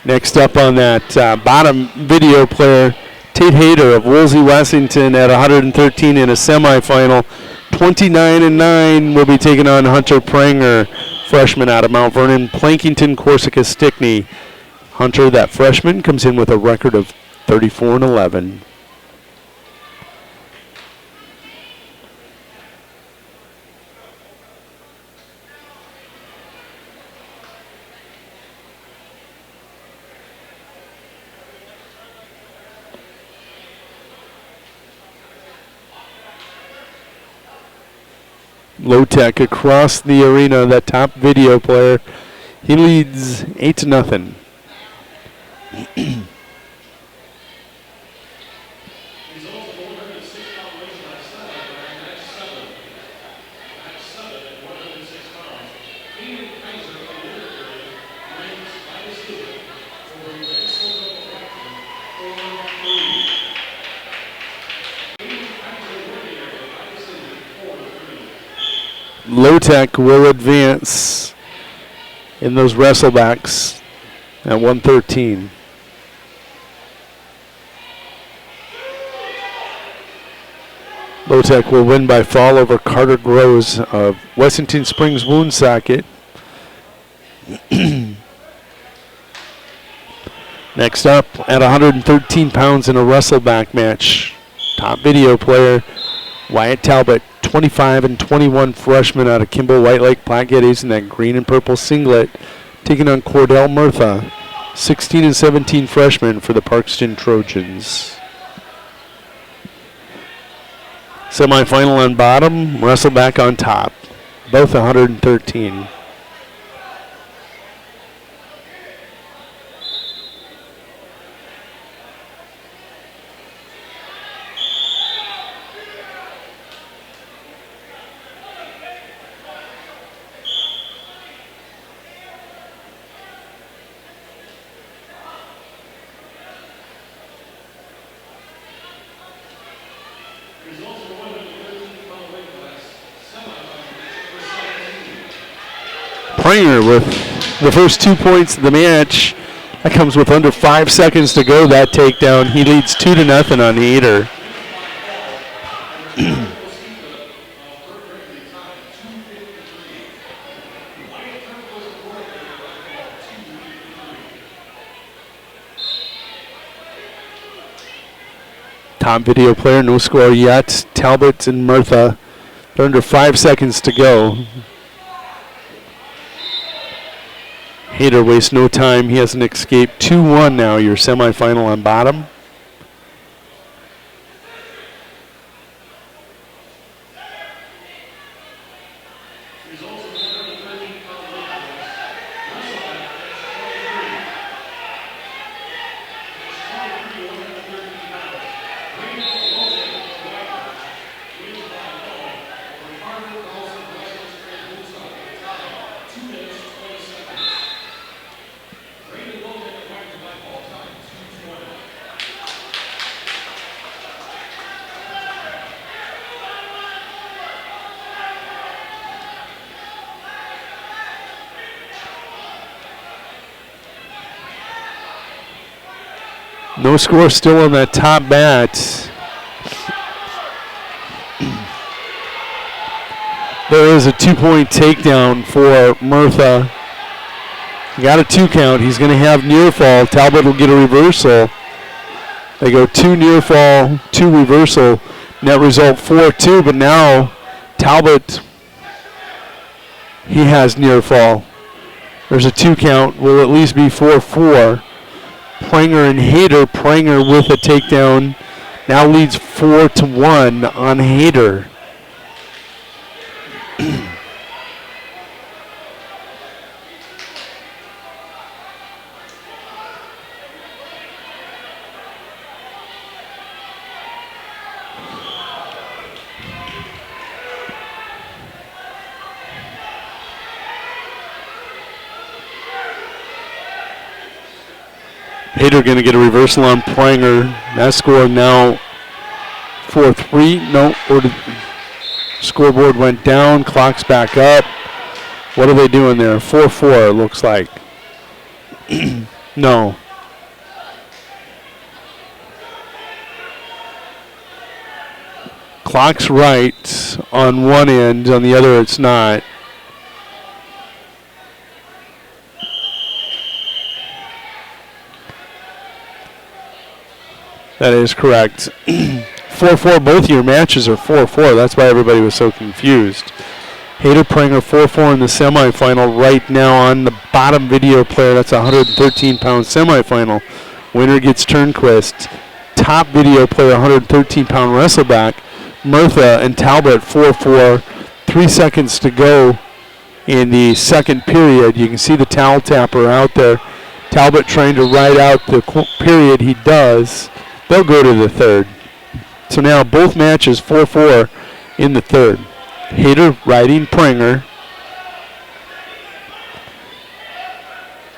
Next up on that bottom video player, Tate Hayter of Woolsey, Washington at 113 in a semifinal. 29-9 will be taking on Hunter Pranger, freshman out of Mount Vernon, Plankington, Corsica, Stickney. Hunter, that freshman, comes in with a record of 34-11. Lotek across the arena, that top video player. He leads 8-0. Lotek will advance in those wrestlebacks at 113. Lotek will win by fall over Carter Groves of Washington Springs Woonsocket. Next up at 113 pounds in a wrestleback match, top video player Wyatt Talbot, 25-21 freshman out of Kimball White Lake Platte Geddes in that green and purple singlet, taking on Cordell Murtha, 16-17 freshman for the Parkston Trojans. Semifinal on bottom, wrestleback on top, both 113. Pranger with the first 2 points of the match. That comes with under 5 seconds to go, that takedown. He leads 2-0 on Hader. Top video player, no score yet. Talbot and Murtha. They're under 5 seconds to go. Hader wastes no time. He has an escape. 2-1 now, your semifinal on bottom. No score still on that top bat. There is a 2-point takedown for Murtha. He got a 2 count. He's going to have near fall. Talbot will get a reversal. They go 2 near fall, 2 reversal. Net result 4-2, but now Talbot, he has near fall. There's a 2 count. Will at least be 4-4. Pranger and Hader. Pranger with a takedown now leads 4-1 on Hader. Hader going to get a reversal on Pranger. That score now 4-3. No, scoreboard went down. Clock's back up. What are they doing there? 4-4 it looks like. No. Clock's right on one end. On the other it's not. That is correct. 4-4, both of your matches are 4-4. That's why everybody was so confused. Hader Pranger 4-4 in the semifinal right now on the bottom video player. That's a 113-pound semifinal. Winner gets Turnquist. Top video player, 113-pound wrestleback. Murtha and Talbot 4-4. 3 seconds to go in the second period. You can see the towel tapper out there. Talbot trying to ride out the period. He does. They'll go to the third. So now both matches 4-4 in the third. Hader riding Pranger.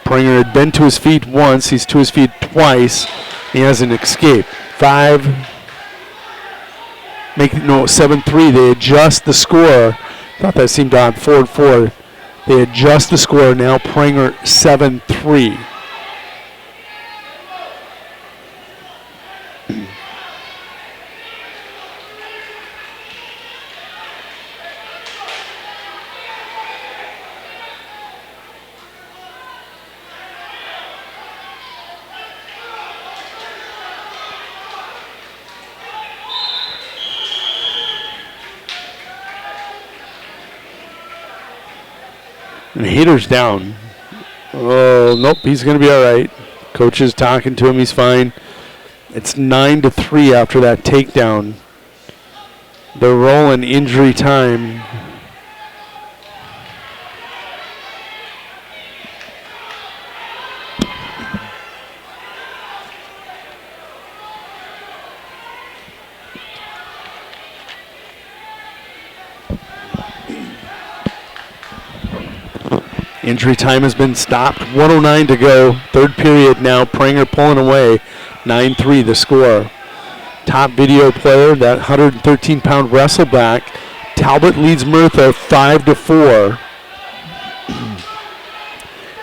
Pranger had been to his feet once. He's to his feet twice. He has an escape. 7-3. They adjust the score. Thought that seemed odd. 4-4. They adjust the score. Now Pranger 7-3. And Hader's down. Oh, nope, he's going to be all right. Coach is talking to him. He's fine. It's 9-3 after that takedown. They're rolling injury time. Injury time has been stopped. 1:09 to go. Third period now. Pranger pulling away. 9-3 the score. top video player, that 113-pound wrestleback. Talbot leads Murtha 5-4.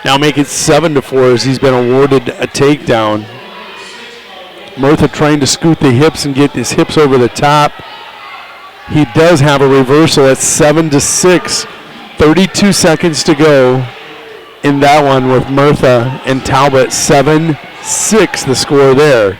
Now make it 7-4 as he's been awarded a takedown. Murtha trying to scoot the hips and get his hips over the top. He does have a reversal at 7-6. 32 seconds to go in that one with Murtha and Talbot. 7-6 the score there.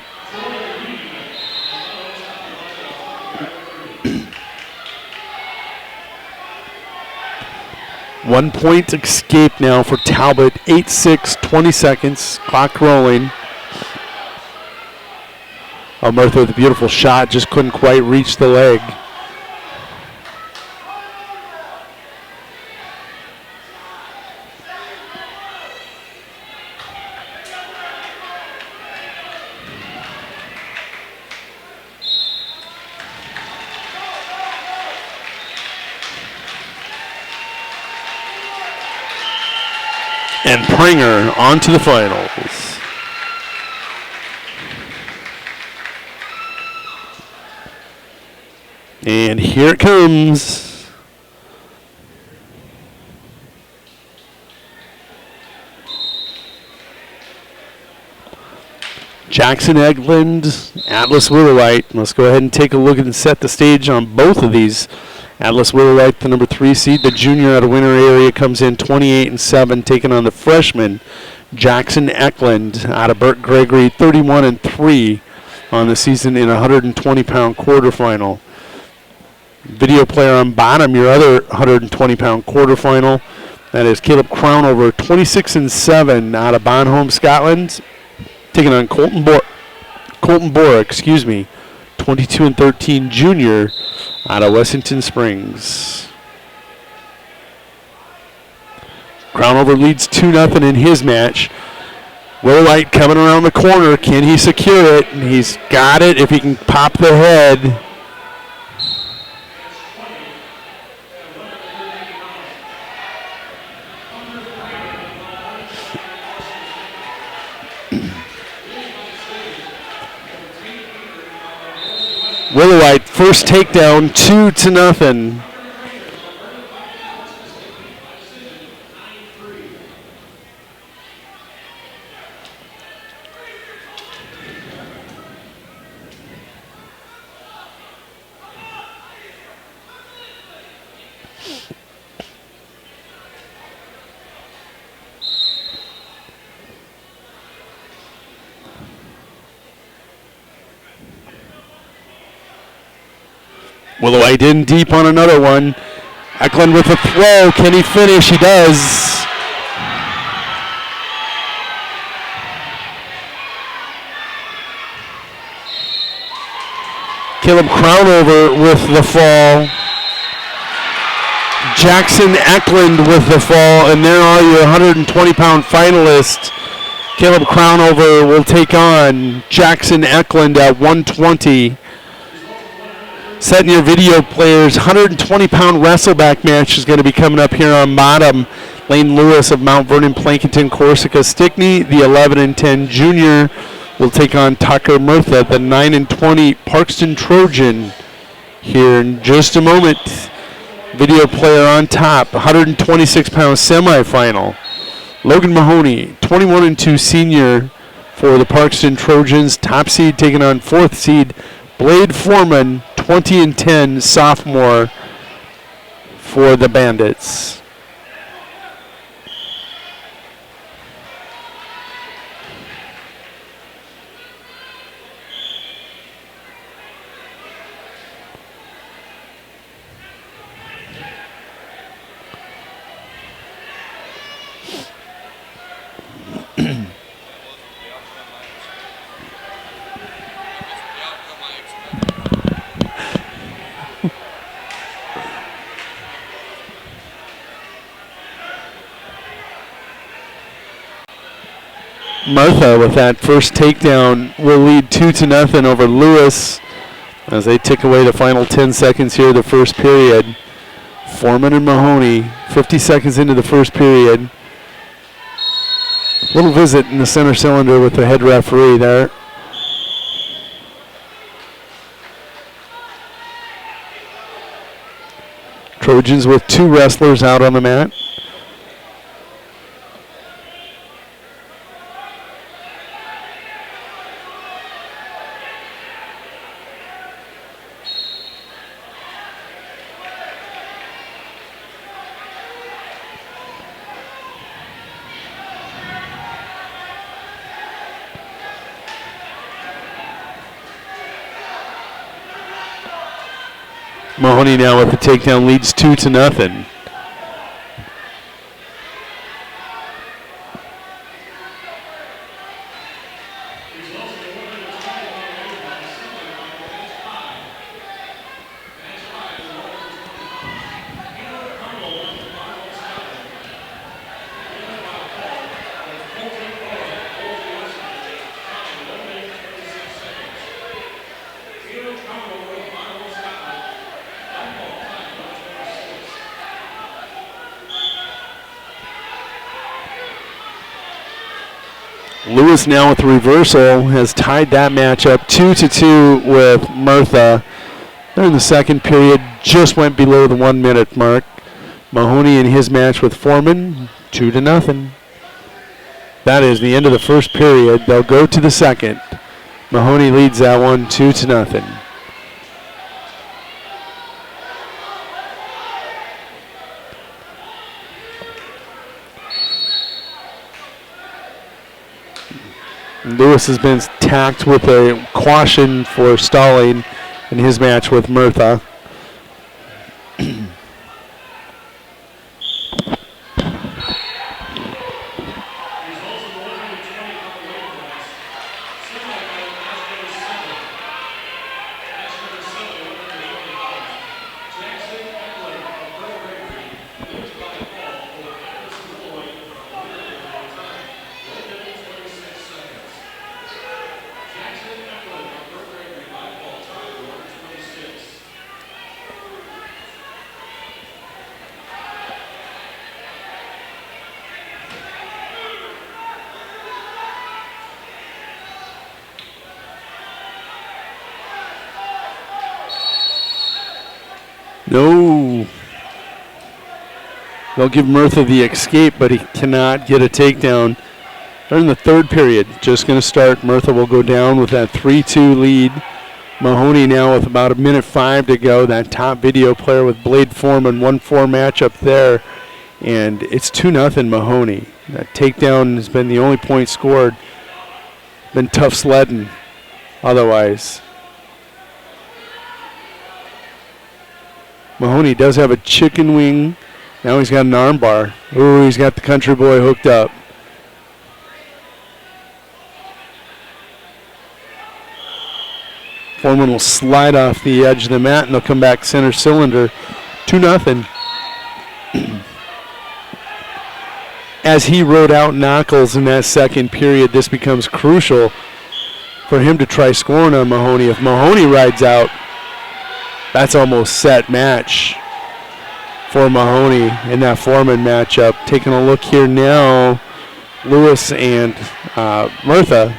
One point escape now for Talbot. 8-6, 20 seconds, clock rolling. Oh, Murtha with a beautiful shot, just couldn't quite reach the leg. And Pringer on to the finals. And here it comes. Jackson Eglund, Atlas Wheelerite. Let's go ahead and take a look and set the stage on both of these. Atlas Wheelerite, the number 3 seed, the junior out of Winter area, comes in 28-7, taking on the freshman Jackson Eklund out of Burt Gregory, 31-3 on the season in a 120-pound quarterfinal. Video player on bottom, your other 120-pound quarterfinal. That is Caleb Crownover, 26-7 out of Bonholm, Scotland, taking on Colton Bora, 22-13 junior out of Wessington Springs. Crownover leads 2-0 in his match. Wheelerite coming around the corner. Can he secure it? He's got it if he can pop the head. Wheelerite first takedown, 2-0. Wheelerite in deep on another one. Eklund with a throw. Can he finish? He does. Caleb Crownover with the fall. Jackson Eklund with the fall. And there are your 120-pound finalists. Caleb Crownover will take on Jackson Eklund at 120. Setting your video players, 120-pound wrestleback match is going to be coming up here on bottom. Lane Lewis of Mount Vernon, Plankinton, Corsica, Stickney, the 11-10 junior, will take on Tucker Murtha, the 9-20 Parkston Trojan. Here in just a moment. Video player on top, 126-pound semifinal. Logan Mahoney, 21-2 senior for the Parkston Trojans. Top seed taking on 4th seed Blade Foreman, 20-10 sophomore for the Bandits. Murtha with that first takedown will lead 2-0 over Lewis as they tick away the final 10 seconds here of the first period. Foreman and Mahoney, 50 seconds into the first period. Little visit in the center cylinder with the head referee there. Trojans with 2 wrestlers out on the mat. Mahoney now with the takedown, leads 2-0. Lewis now with the reversal has tied that match up 2-2 with Murtha. During the second period, just went below the 1 minute mark. Mahoney in his match with Foreman, 2-0. That is the end of the first period. They'll go to the second. Mahoney leads that one 2-0. Lewis has been tacked with a caution for stalling in his match with Murtha. No. They'll give Murtha the escape, but he cannot get a takedown. They're in the third period. Just going to start. Murtha will go down with that 3-2 lead. Mahoney now with about 1:05 to go. That top video player with Blade Foreman, 1-4 matchup there. And it's 2-0 Mahoney. That takedown has been the only point scored. Been tough sledding otherwise. Mahoney does have a chicken wing. Now he's got an arm bar. Ooh, he's got the country boy hooked up. Foreman will slide off the edge of the mat and they'll come back center cylinder. 2-0. As he rode out Knuckles in that second period, this becomes crucial for him to try scoring on Mahoney. If Mahoney rides out, that's almost set match for Mahoney in that Foreman matchup. Taking a look here now, Lewis and Murtha.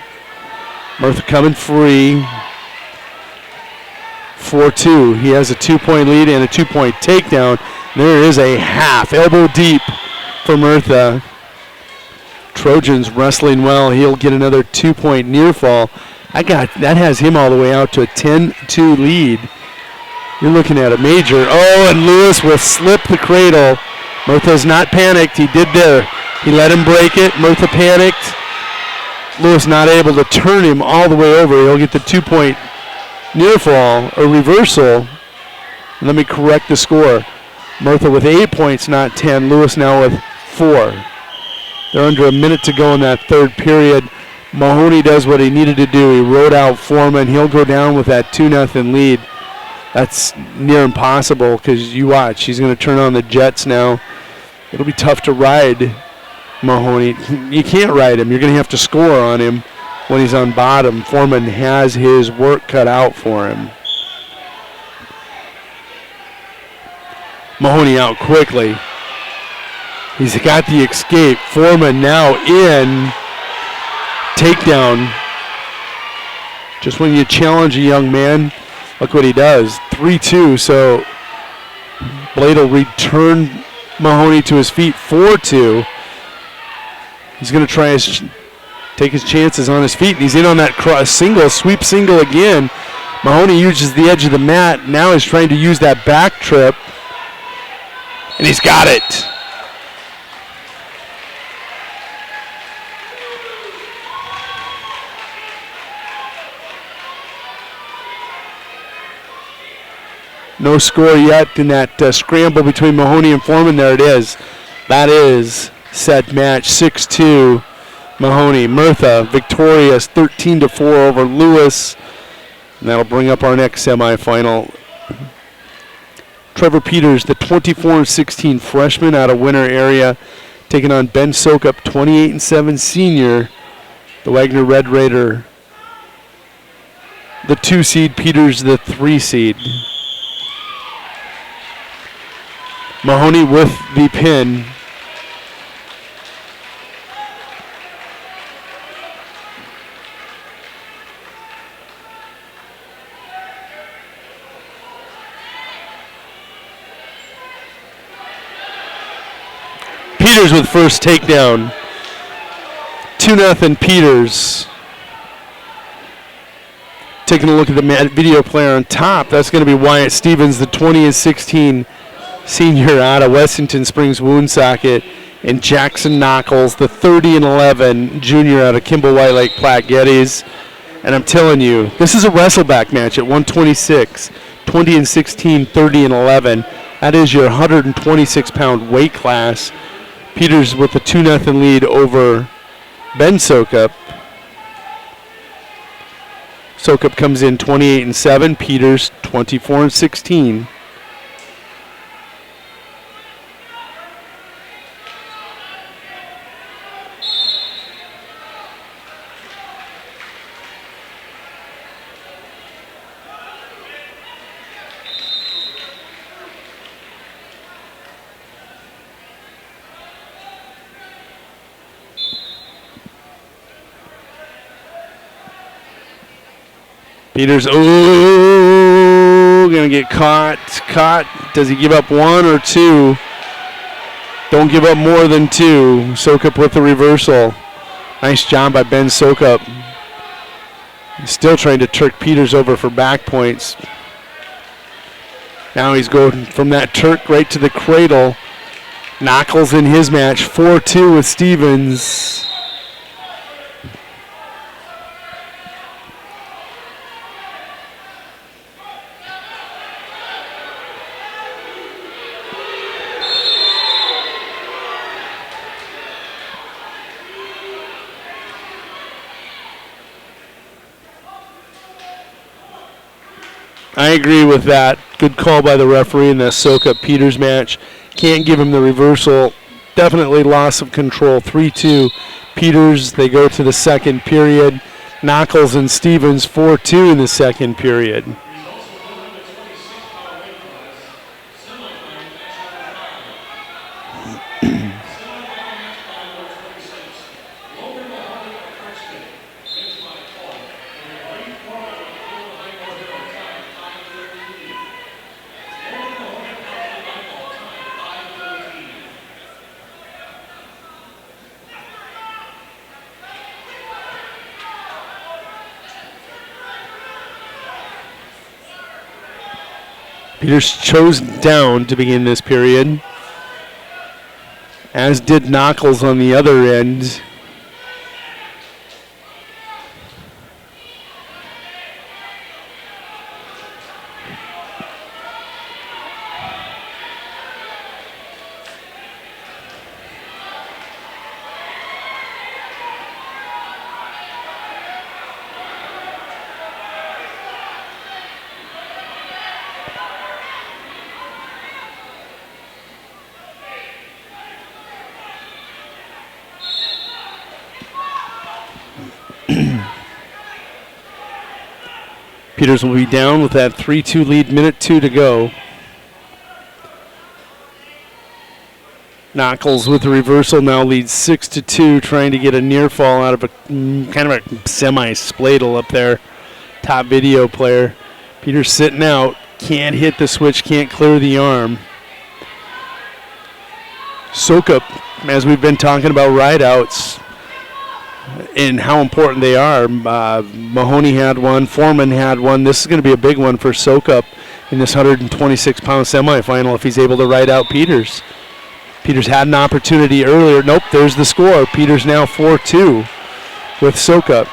Murtha coming free. 4-2. He has a 2-point lead and a 2-point takedown. There is a half, elbow deep for Murtha. Trojans wrestling well. He'll get another 2-point near fall. That has him all the way out to a 10-2 lead. You're looking at a major. Oh, and Lewis will slip the cradle. Murtha's not panicked. He did there. He let him break it. Murtha panicked. Lewis not able to turn him all the way over. He'll get the 2-point near fall or reversal. Let me correct the score. Murtha with 8 points, not 10. Lewis now with 4. They're under a minute to go in that third period. Mahoney does what he needed to do. He rode out Foreman. He'll go down with that 2-0 lead. That's near impossible because you watch. He's going to turn on the jets now. It'll be tough to ride Mahoney. You can't ride him. You're going to have to score on him when he's on bottom. Foreman has his work cut out for him. Mahoney out quickly. He's got the escape. Foreman now in. Takedown. Just when you challenge a young man, look what he does. 3-2, so Blade will return Mahoney to his feet, 4-2. He's going to try take his chances on his feet, and he's in on that sweep single again. Mahoney uses the edge of the mat. Now he's trying to use that back trip, and he's got it. No score yet in that scramble between Mahoney and Foreman. There it is. That is set match 6-2. Mahoney, Murtha victorious 13-4 over Lewis. And that'll bring up our next semifinal. Trevor Peters, the 24-16 freshman out of Winter area, taking on Ben Sokup, 28-7 senior. The Wagner Red Raider, the 2 seed, Peters, the 3 seed. Mahoney with the pin. Peters with first takedown. 2-0 Peters. Taking a look at the video player on top, that's going to be Wyatt Stevens, the 20-16 senior out of Wessington Springs Woonsocket, and Jackson Knuckles, the 30-11 junior out of Kimball White Lake Platte Geddes. And I'm telling you, this is a wrestleback match at 126, 20-16, 30-11. That is your 126-pound weight class. Peters with a 2-0 lead over Ben Sokup. Sokup comes in 28-7, Peters 24-16. Peters, gonna get caught. Does he give up 1 or 2? Don't give up more than 2. Sokup with the reversal. Nice job by Ben Sokup. He's still trying to trick Peters over for back points. Now he's going from that Turk right to the cradle. Knuckles in his match, 4-2 with Stevens. I agree with that. Good call by the referee in that Sokup Peters match. Can't give him the reversal. Definitely loss of control. 3-2 Peters. They go to the second period. Knuckles and Stevens 4-2 in the second period. Peters chose down to begin this period, as did Knuckles on the other end. Peters will be down with that 3-2 lead, minute 2 to go. Knuckles with the reversal now leads 6-2, trying to get a near fall out of a kind of a semi-spladle up there. Top video player. Peters sitting out, can't hit the switch, can't clear the arm. Sokup, as we've been talking about rideouts and how important they are. Mahoney had one, Foreman had one. This is going to be a big one for Sokup in this 126-pound semifinal if he's able to ride out Peters. Peters had an opportunity earlier. Nope, there's the score. Peters now 4-2 with Sokup.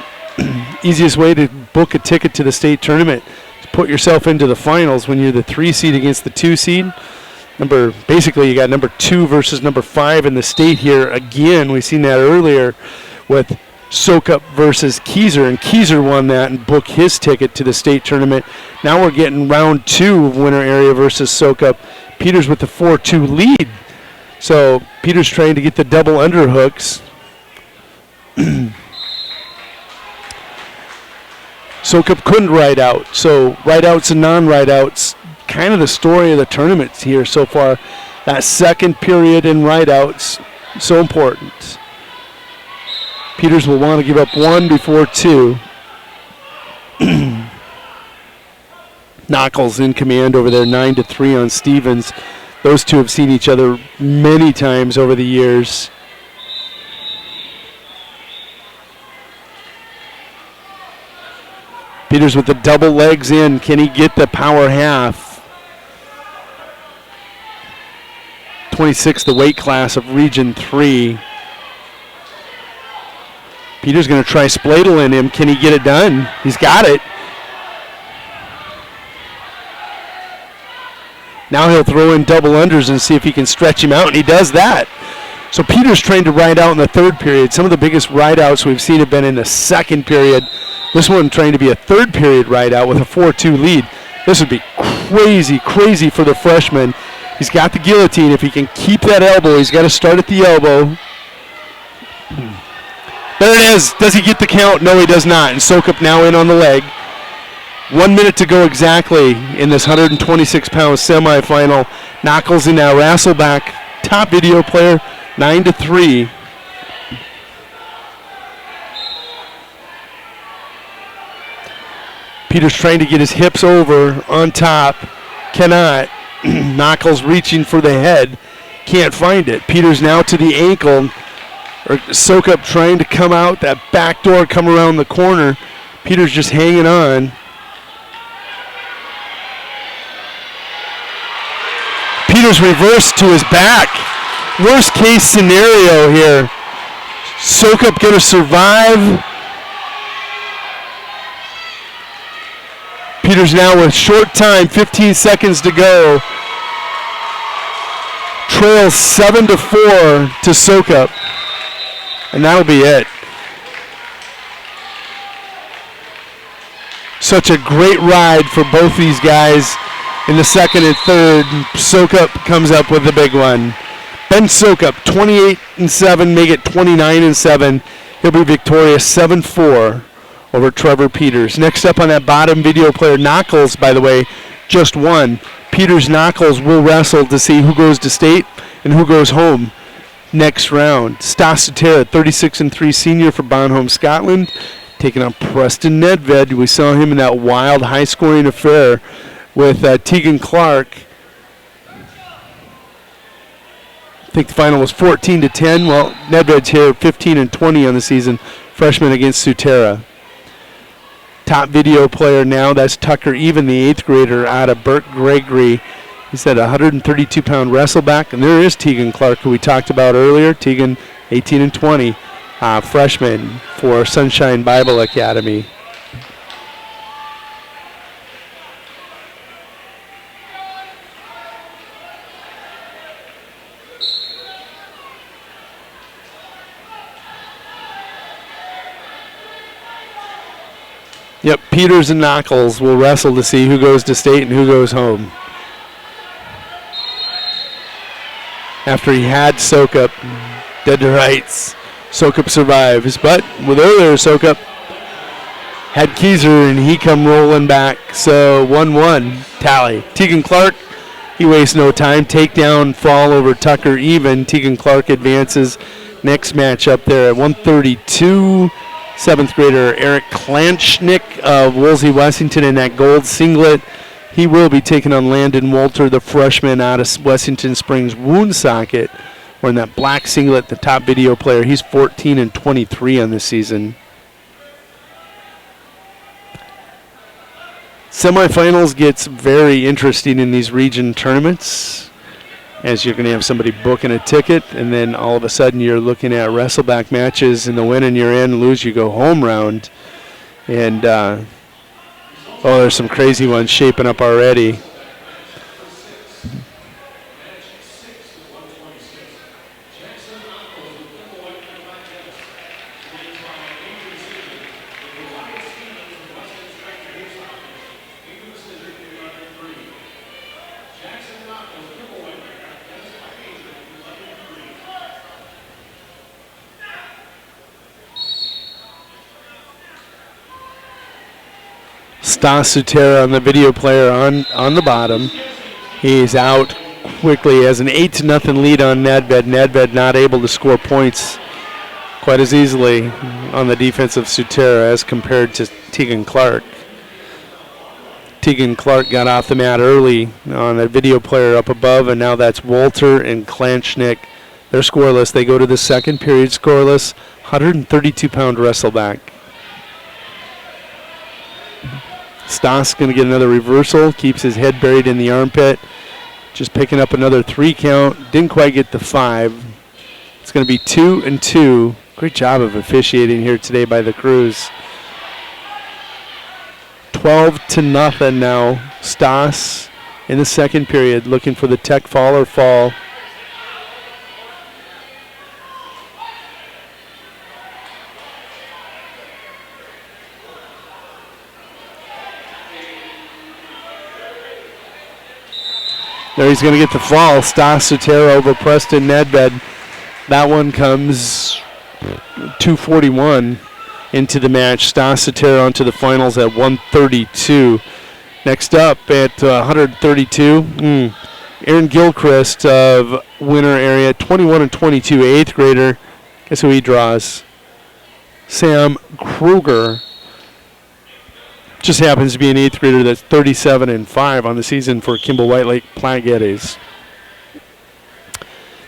Easiest way to book a ticket to the state tournament is put yourself into the finals when you're the 3 seed against the 2 seed. Basically, you got number 2 versus number 5 in the state here. Again, we've seen that earlier with Sokup versus Keyser, and Keyser won that and booked his ticket to the state tournament. Now we're getting round 2 of winter area versus Sokup. Peters with the 4-2 lead. So Peters trying to get the double underhooks. Sokup couldn't ride out. So ride-outs and non-ride-outs, kind of the story of the tournament here so far. That second period in ride-outs, so important. Peters will want to give up 1 before 2. Knuckles in command over there, 9-3 on Stevens. Those two have seen each other many times over the years. Peters with the double legs in. Can he get the power half? 26, the weight class of Region 3. Peters going to try Spladle in him. Can he get it done? He's got it. Now he'll throw in double unders and see if he can stretch him out, and he does that. So Peters trying to ride out in the third period. Some of the biggest ride-outs we've seen have been in the second period. This one trying to be a third period ride-out with a 4-2 lead. This would be crazy, crazy for the freshman. He's got the guillotine. If he can keep that elbow, he's got to start at the elbow. There it is. Does he get the count? No, he does not. And Sokup now in on the leg. 1 minute to go exactly in this 126-pound semifinal. Knuckles in now. Rasselback, top video player, 9-3. Peters trying to get his hips over on top. Cannot. Knuckles reaching for the head. Can't find it. Peters now to the ankle. Sokup trying to come out. That back door come around the corner. Peters just hanging on. Peters reversed to his back. Worst case scenario here. Sokup going to survive. Peters now with short time, 15 seconds to go. Trails 7-4 to Sokup. And that'll be it. Such a great ride for both these guys in the second and third. Sokup comes up with the big one. Ben Sokup, 28-7, make it 29-7. He'll be victorious 7-4 over Trevor Peters. Next up on that bottom video player, Knuckles, by the way, just won. Peters Knuckles will wrestle to see who goes to state and who goes home next round. Stas Sutera, 36-3 senior for Bonholm, Scotland, taking on Preston Nedved. We saw him in that wild high-scoring affair with Tegan Clark. I think the final was 14-10. Well, Nedved's here, 15-20 on the season. Freshman against Sutera. Top video player now, that's Tucker Even, the 8th grader out of Burke Gregory. He's at 132-pound wrestleback. And there is Tegan Clark, who we talked about earlier. Tegan, 18-20, freshman for Sunshine Bible Academy. Yep, Peters and Knuckles will wrestle to see who goes to state and who goes home. After he had Sokup dead to rights, Sokup survives. But with earlier, Sokup had Keyser and he come rolling back. So 1-1 tally. Tegan Clark, he wastes no time. Takedown fall over Tucker Even. Tegan Clark advances. Next match up there at 132. 7th grader Eric Klanchnick of Woolsey, Washington in that gold singlet. He will be taking on Landon Walter, the freshman out of Washington Springs Woonsocket Or in that black singlet, the top video player, he's 14-23 on the season. Semifinals gets very interesting in these region tournaments, as you're going to have somebody booking a ticket, and then all of a sudden you're looking at wrestleback matches in the win and you're in, lose you go home round. And, there's some crazy ones shaping up already. Stas Sutera on the video player on the bottom. He's out quickly, has an 8-0 lead on Nedved. Nedved not able to score points quite as easily on the defense of Sutera as compared to Tegan Clark. Tegan Clark got off the mat early on a video player up above, and now that's Walter and Klanchnik. They're scoreless. They go to the second period scoreless. 132-pound wrestleback. Stas going to get another reversal, keeps his head buried in the armpit. Just picking up another 3 count. Didn't quite get the 5. It's going to be 2-2. Great job of officiating here today by the crews. 12-0 now. Stas in the second period looking for the tech fall or fall. There he's going to get the fall. Stas Sutera over Preston Nedved. That one comes 2:41 into the match. Stas Sutera onto the finals at 132. Next up at 132, Aaron Gilchrist of winner area, 21-22, 8th grader. Guess who he draws? Sam Kruger. Just happens to be an 8th grader that's 37-5 on the season for Kimball White Lake Platte Geddes.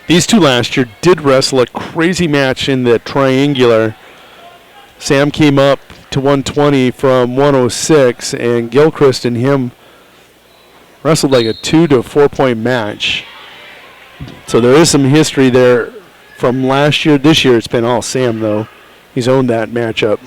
These two last year did wrestle a crazy match in the triangular. Sam came up to 120 from 106, and Gilchrist and him wrestled like a 2 to 4 point match. So there is some history there from last year. This year it's been all Sam, though. He's owned that matchup.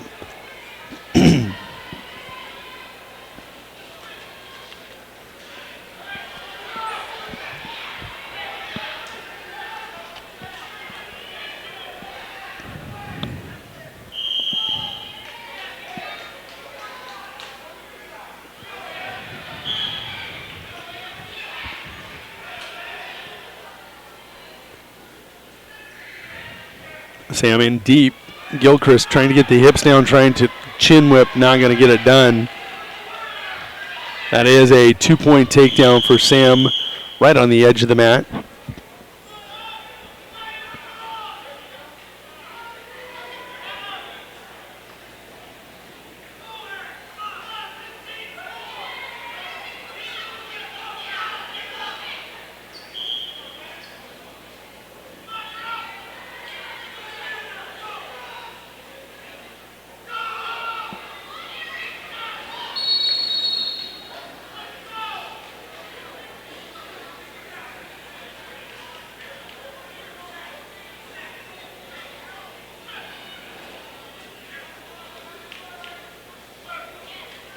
Sam in deep. Gilchrist trying to get the hips down, trying to chin whip, not going to get it done. That is a 2-point takedown for Sam right on the edge of the mat.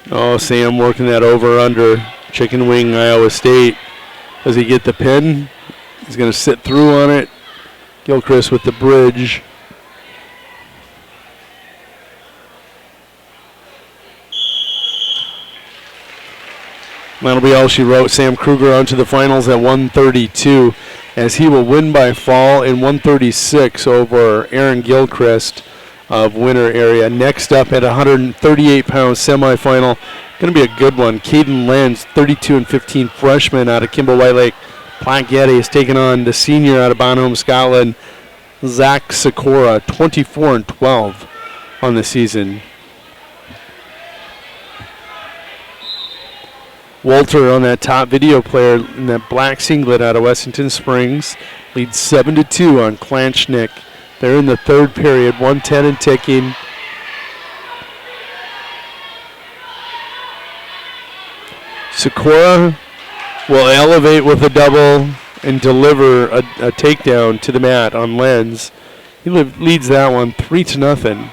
Oh, Sam working that over-under. Chicken wing, Iowa State. Does he get the pin? He's going to sit through on it. Gilchrist with the bridge. That'll be all she wrote. Sam Kruger onto the finals at 132, as he will win by fall in 136 over Aaron Gilchrist of winner area. Next up at 138-pound semifinal, going to be a good one. Caden Lenz, 32-15 freshman out of Kimball White Lake. Platte Geddes taking on the senior out of Bonham, Scotland, Zach Sikora, 24-12 on the season. Walter on that top video player in that black singlet out of Wessington Springs. leads 7-2 on Klanchnik. They're in the third period, 1:10 and ticking. Sikora will elevate with a double and deliver a takedown to the mat on Lenz. He leads that one 3-0.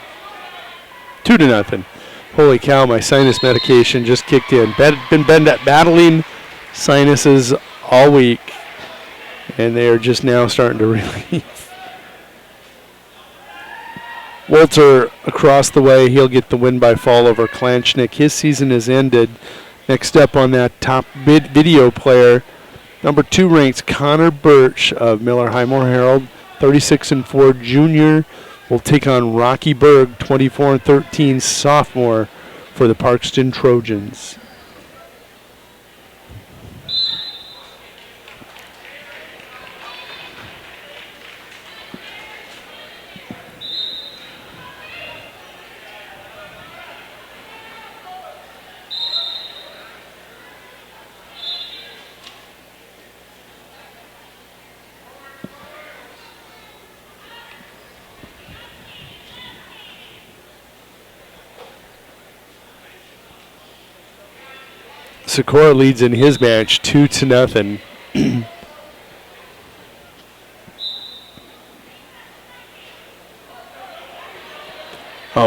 2-0. Holy cow, my sinus medication just kicked in. Been battling sinuses all week, and they are just now starting to relieve. Walter across the way, he'll get the win by fall over Klanchnik. His season has ended. Next up on that top video player, number 2 ranked Connor Birch of Miller Highmore Herald, 36-4 junior, will take on Rocky Berg, 24-13 sophomore for the Parkston Trojans. Sikora leads in his match 2-0.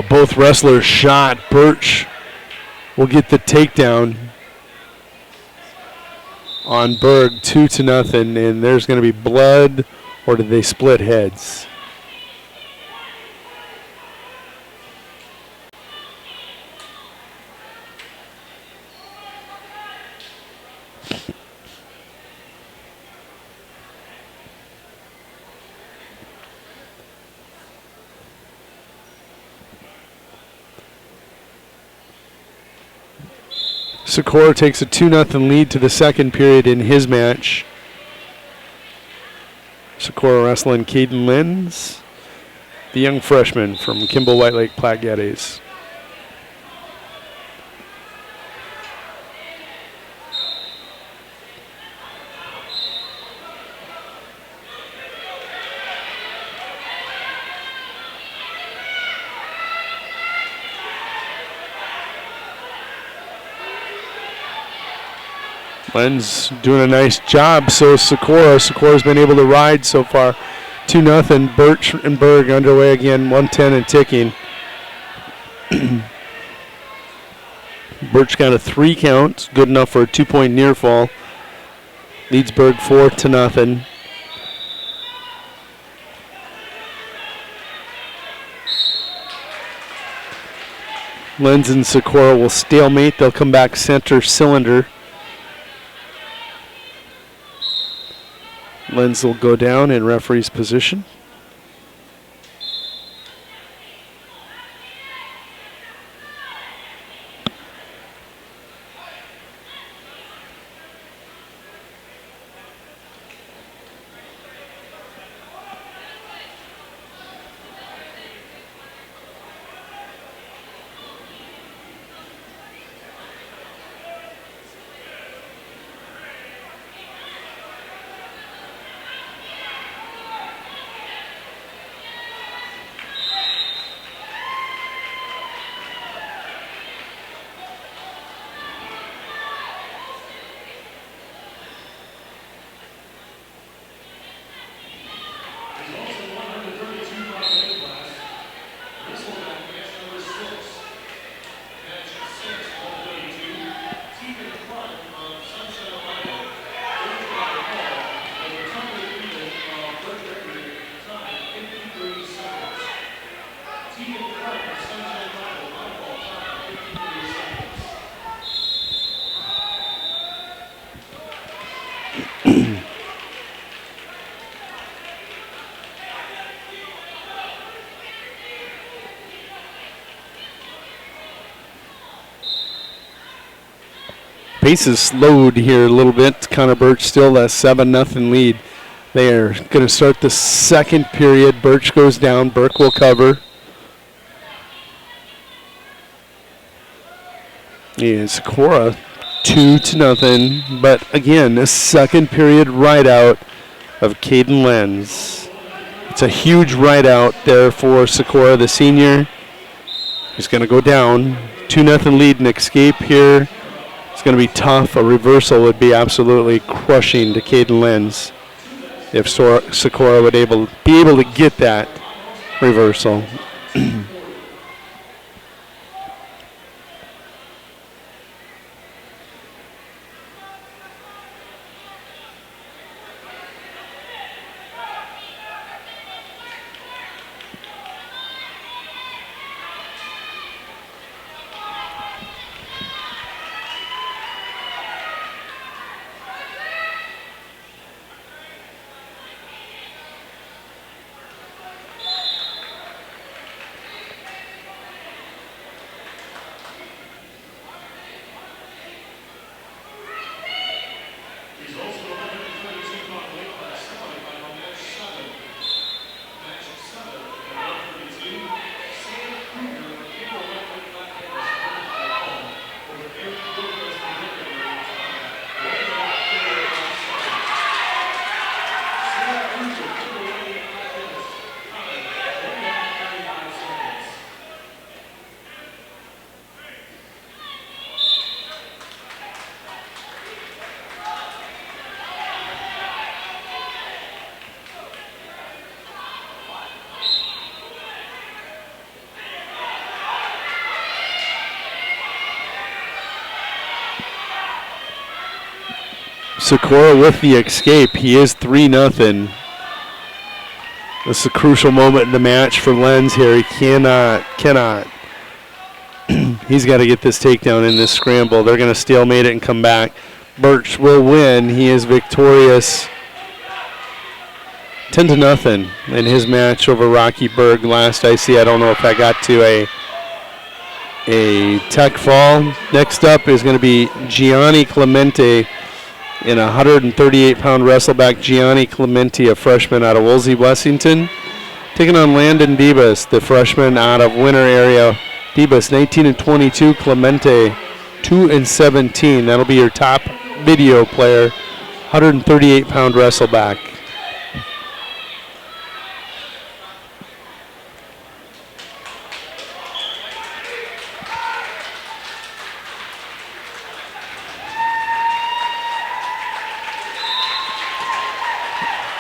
Both wrestlers shot. Birch will get the takedown on Berg, 2-0, and there's going to be blood, or did they split heads? Sikora takes a 2-0 lead to the second period in his match. Sikora wrestling Caden Lenz, the young freshman from Kimball White Lake Platte Geddes. Lenz doing a nice job, so Sikora. Sikora's been able to ride so far. 2-0, Birch and Berg underway again, 1:10 and ticking. Birch got a 3 count, good enough for a 2-point near fall. Leads Berg 4-0. Lenz and Sikora will stalemate. They'll come back center cylinder. Lenz will go down in referee's position. Pace is slowed here a little bit. Connor Birch still that 7-0 lead. They are going to start the second period. Birch goes down. Burke will cover. And Sikora 2-0. But again, this second period right out. of Caden Lenz. It's a huge right out there for Sikora, the senior. He's going to go down. 2-0 lead and escape here. It's going to be tough. A reversal would be absolutely crushing to Caden Lenz if Sikora would be able to get that reversal. Sikora with the escape. He is 3-0. This is a crucial moment in the match for Lenz here. He cannot. He's got to get this takedown in this scramble. They're going to stalemate it and come back. Birch will win. He is victorious 10-0 in his match over Rocky Berg last I see. I don't know if I got to a tech fall. Next up is going to be Gianni Clemente in a 138-pound wrestleback. Gianni Clemente, a freshman out of Woolsey, Washington, taking on Landon Debus, the freshman out of Winter area. Debus 19-22, Clemente 2-17. That'll be your top video player, 138-pound wrestleback.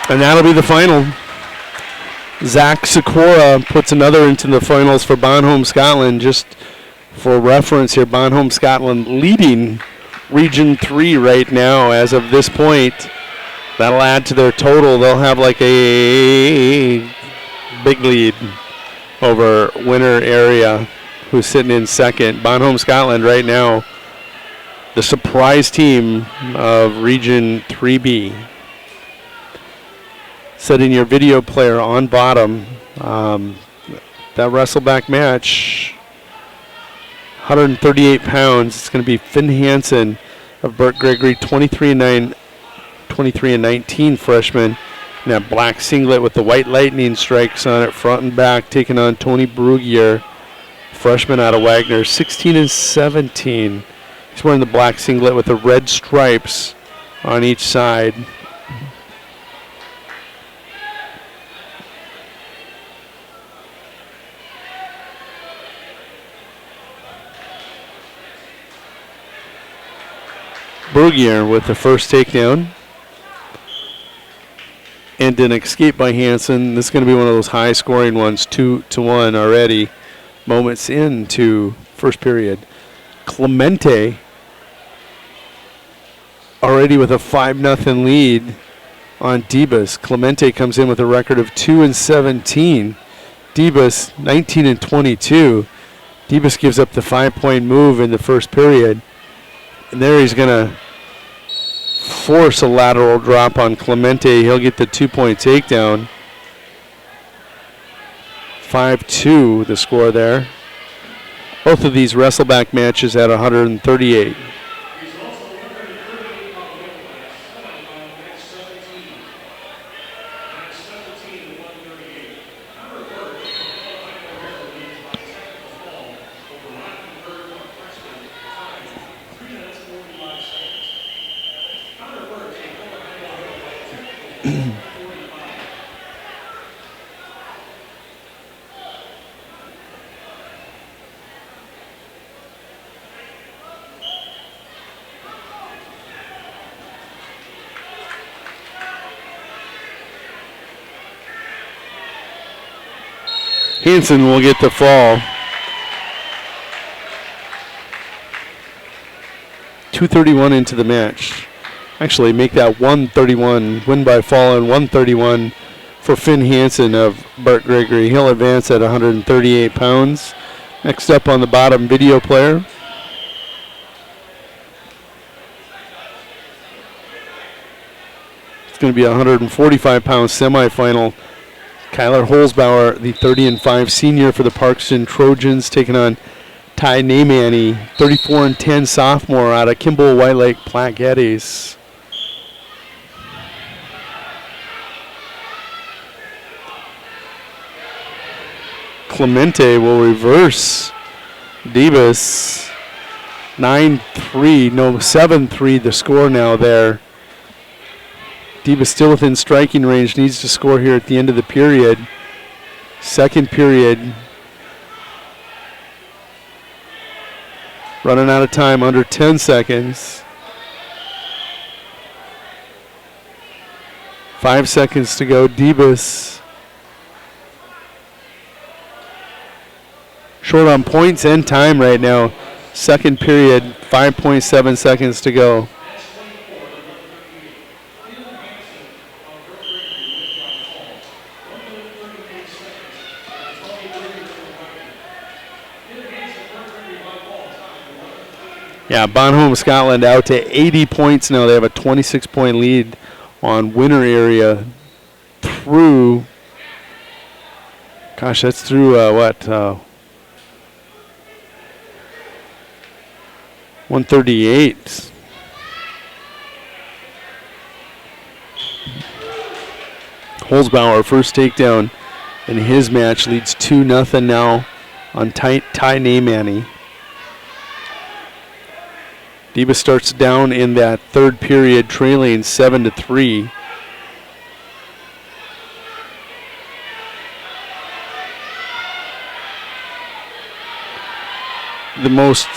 And that'll be the final. Zach Sikora puts another into the finals for Bonholm, Scotland. Just for reference here, Bonholm, Scotland leading Region 3 right now as of this point. That'll add to their total. They'll have like a big lead over Winter area, who's sitting in second. Bonholm, Scotland right now, the surprise team of Region 3B. Setting your video player on bottom. That wrestleback match, 138 pounds. It's going to be Finn Hansen of Burt Gregory, 23-19 freshman. And that black singlet with the white lightning strikes on it, front and back, taking on Tony Brugier, freshman out of Wagner, 16-17. He's wearing the black singlet with the red stripes on each side. Brugier with the first takedown. And an escape by Hansen. This is going to be one of those high scoring ones, 2-1 already, moments into first period. Clemente already with a 5-0 lead on Debus. Clemente comes in with a record of 2-17. Debus 19-22. Debus gives up the 5-point move in the first period. And there he's going to force a lateral drop on Clemente. He'll get the 2-point takedown. 5-2 the score there. Both of these wrestleback matches at 138. Hansen will get the fall. 2:31 into the match. Actually, make that 131 win by fall and 131 for Finn Hansen of Bart Gregory. He'll advance at 138 pounds. Next up on the bottom, video player. It's going to be a 145-pound semifinal. Kyler Holzbauer, the 30-5 senior for the Parkston Trojans, taking on Ty Namani, 34-10 sophomore out of Kimball White Lake Platte Geddes. Clemente will reverse Debus. 9-3, no, 7-3 the score now there. Debus still within striking range, needs to score here at the end of the period. Second period. Running out of time, under 10 seconds. 5 seconds to go. Debus short on points and time right now. Second period, 5.7 seconds to go. Yeah, Bonhomme, Scotland out to 80 points now. They have a 26-point lead on winner area through, gosh, that's through what? 138. Holzbauer, first takedown in his match, leads 2-0 now on Ty Namani. Debus starts down in that third period, trailing 7-3. The most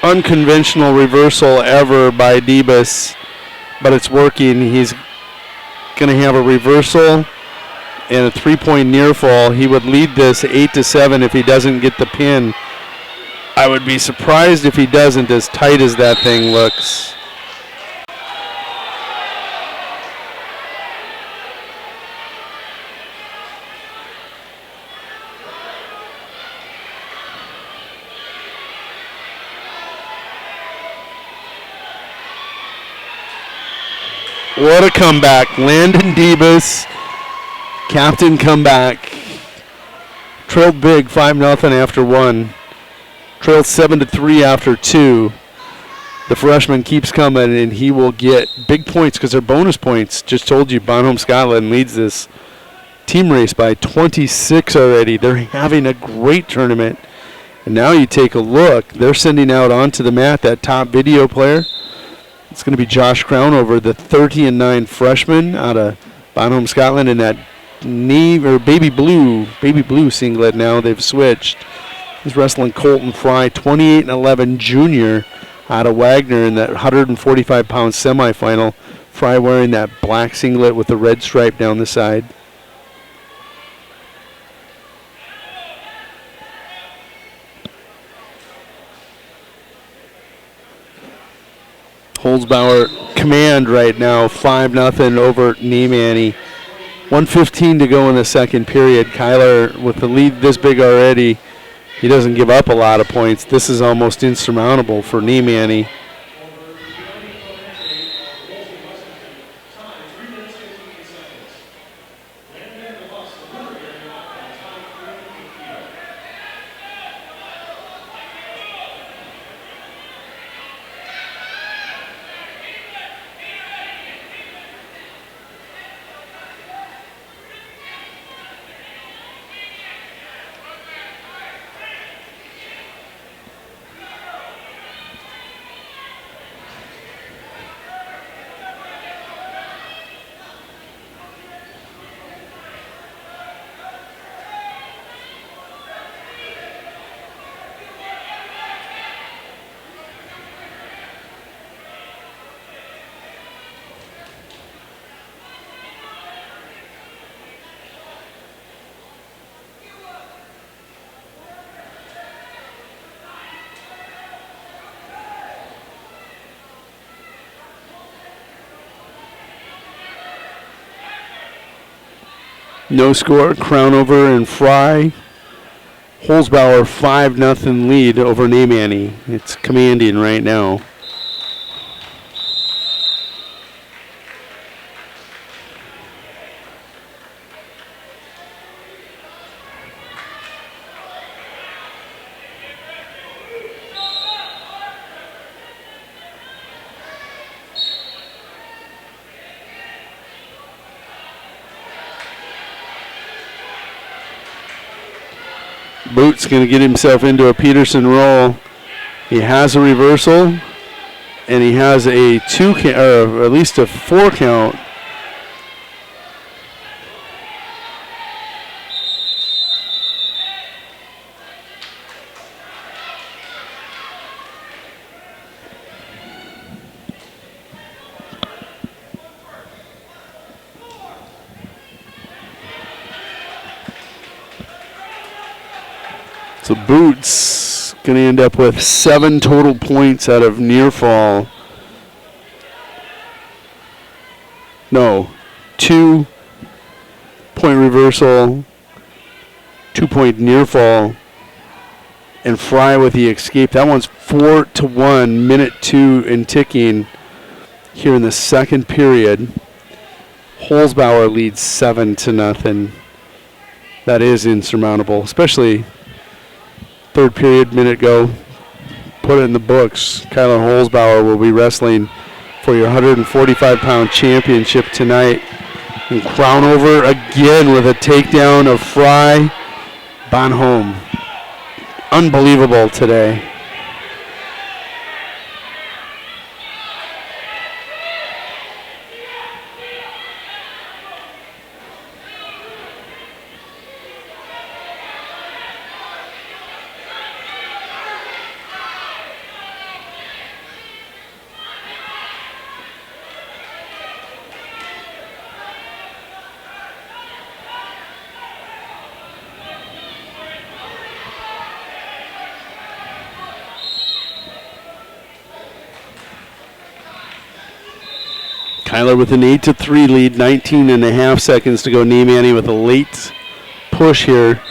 unconventional reversal ever by Debus, but it's working. He's going to have a reversal and a 3-point near fall. He would lead this 8-7 if he doesn't get the pin. I would be surprised if he doesn't, as tight as that thing looks. What a comeback. Landon Debus, captain comeback. Trailed big, 5-0 after one. Trailed 7-3 after two. The freshman keeps coming, and he will get big points because they're bonus points. Just told you, Bonhomme Scotland leads this team race by 26 already. They're having a great tournament. And now you take a look. They're sending out onto the mat that top video player. It's going to be Josh Crownover, the 30-9 freshman out of Bonhomme Scotland, in that baby blue singlet now. They've switched. He's wrestling Colton Fry, 28-11 junior out of Wagner in that 145-pound semifinal. Fry wearing that black singlet with the red stripe down the side. Holzbauer command right now, 5-0 over Niemani. 1:15 to go in the second period. Kyler with the lead this big already. He doesn't give up a lot of points. This is almost insurmountable for Niemani. No score, Crownover and Fry. Holzbauer 5-0 lead over Neymanny. It's commanding right now. Boots going to get himself into a Peterson roll. He has a reversal, and he has a 2 count, or at least a 4 count. So Boots going to end up with 7 total points out of near fall. No, 2 point reversal, 2 point near fall, and Fry with the escape. That one's 4-1, minute 2 and ticking here in the second period. Holzbauer leads 7-0. That is insurmountable, especially third period, minute go. Put it in the books. Kyler Holzbauer will be wrestling for your 145-pound championship tonight. And Crownover again with a takedown of Fry. Bonhomme. Unbelievable today. Kyler with an 8-3 lead, 19.5 seconds to go. Neymanny with a late push here.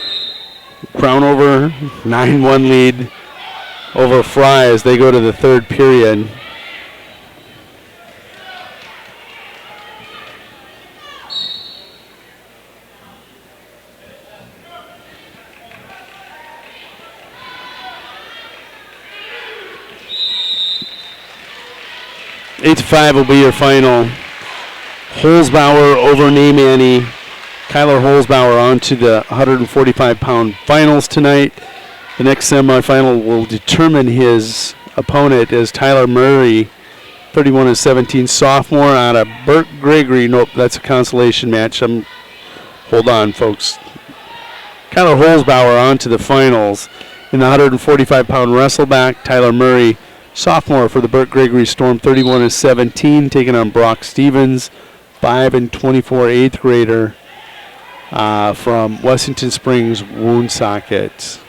Crownover, 9-1 lead over Fry as they go to the third period. Eight to 5 will be your final. Holzbauer over Neymanny. Kyler Holzbauer on to the 145-pound finals tonight. The next semifinal will determine his opponent as Tyler Murray, 31-17, sophomore out of Burt Gregory. Nope, that's a consolation match. Hold on, folks. Kyler Holzbauer on to the finals. In the 145-pound wrestleback, Tyler Murray, sophomore for the Burt Gregory Storm, 31-17, taking on Brock Stevens, 5-24 8th grader from Washington Springs Woonsocket.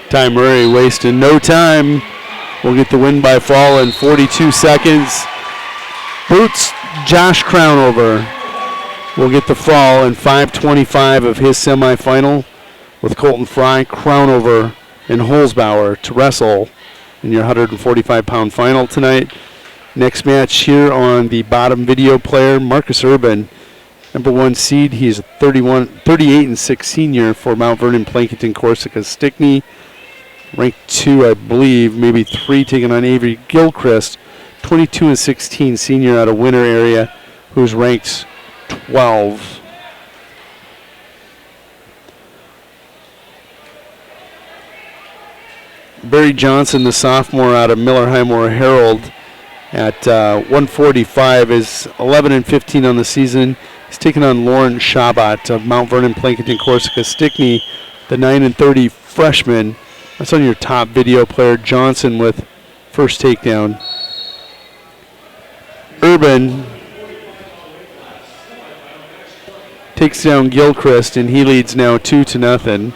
Ty Murray wasting no time. We'll get the win by fall in 42 seconds. Boots, Josh Crownover will get the fall in 5:25 of his semifinal with Colton Fry, Crownover, and Holzbauer to wrestle in your 145-pound final tonight. Next match here on the bottom video player, Marcus Urban, number 1 seed. He's a 38-6 senior for Mount Vernon, Plankinton, Corsica, Stickney. Ranked 2, I believe, maybe 3, taking on Avery Gilchrist, 22-16 senior out of Winter area, who's ranked 12. Barry Johnson, the sophomore out of Miller Highmore Herald, at 145 is 11-15 on the season. He's taking on Lauren Shabbat of Mount Vernon, Plankinton, Corsica, Stickney, the 9-30 freshman. That's on your top video player, Johnson, with first takedown. Urban takes down Gilchrist, and he leads now 2-0.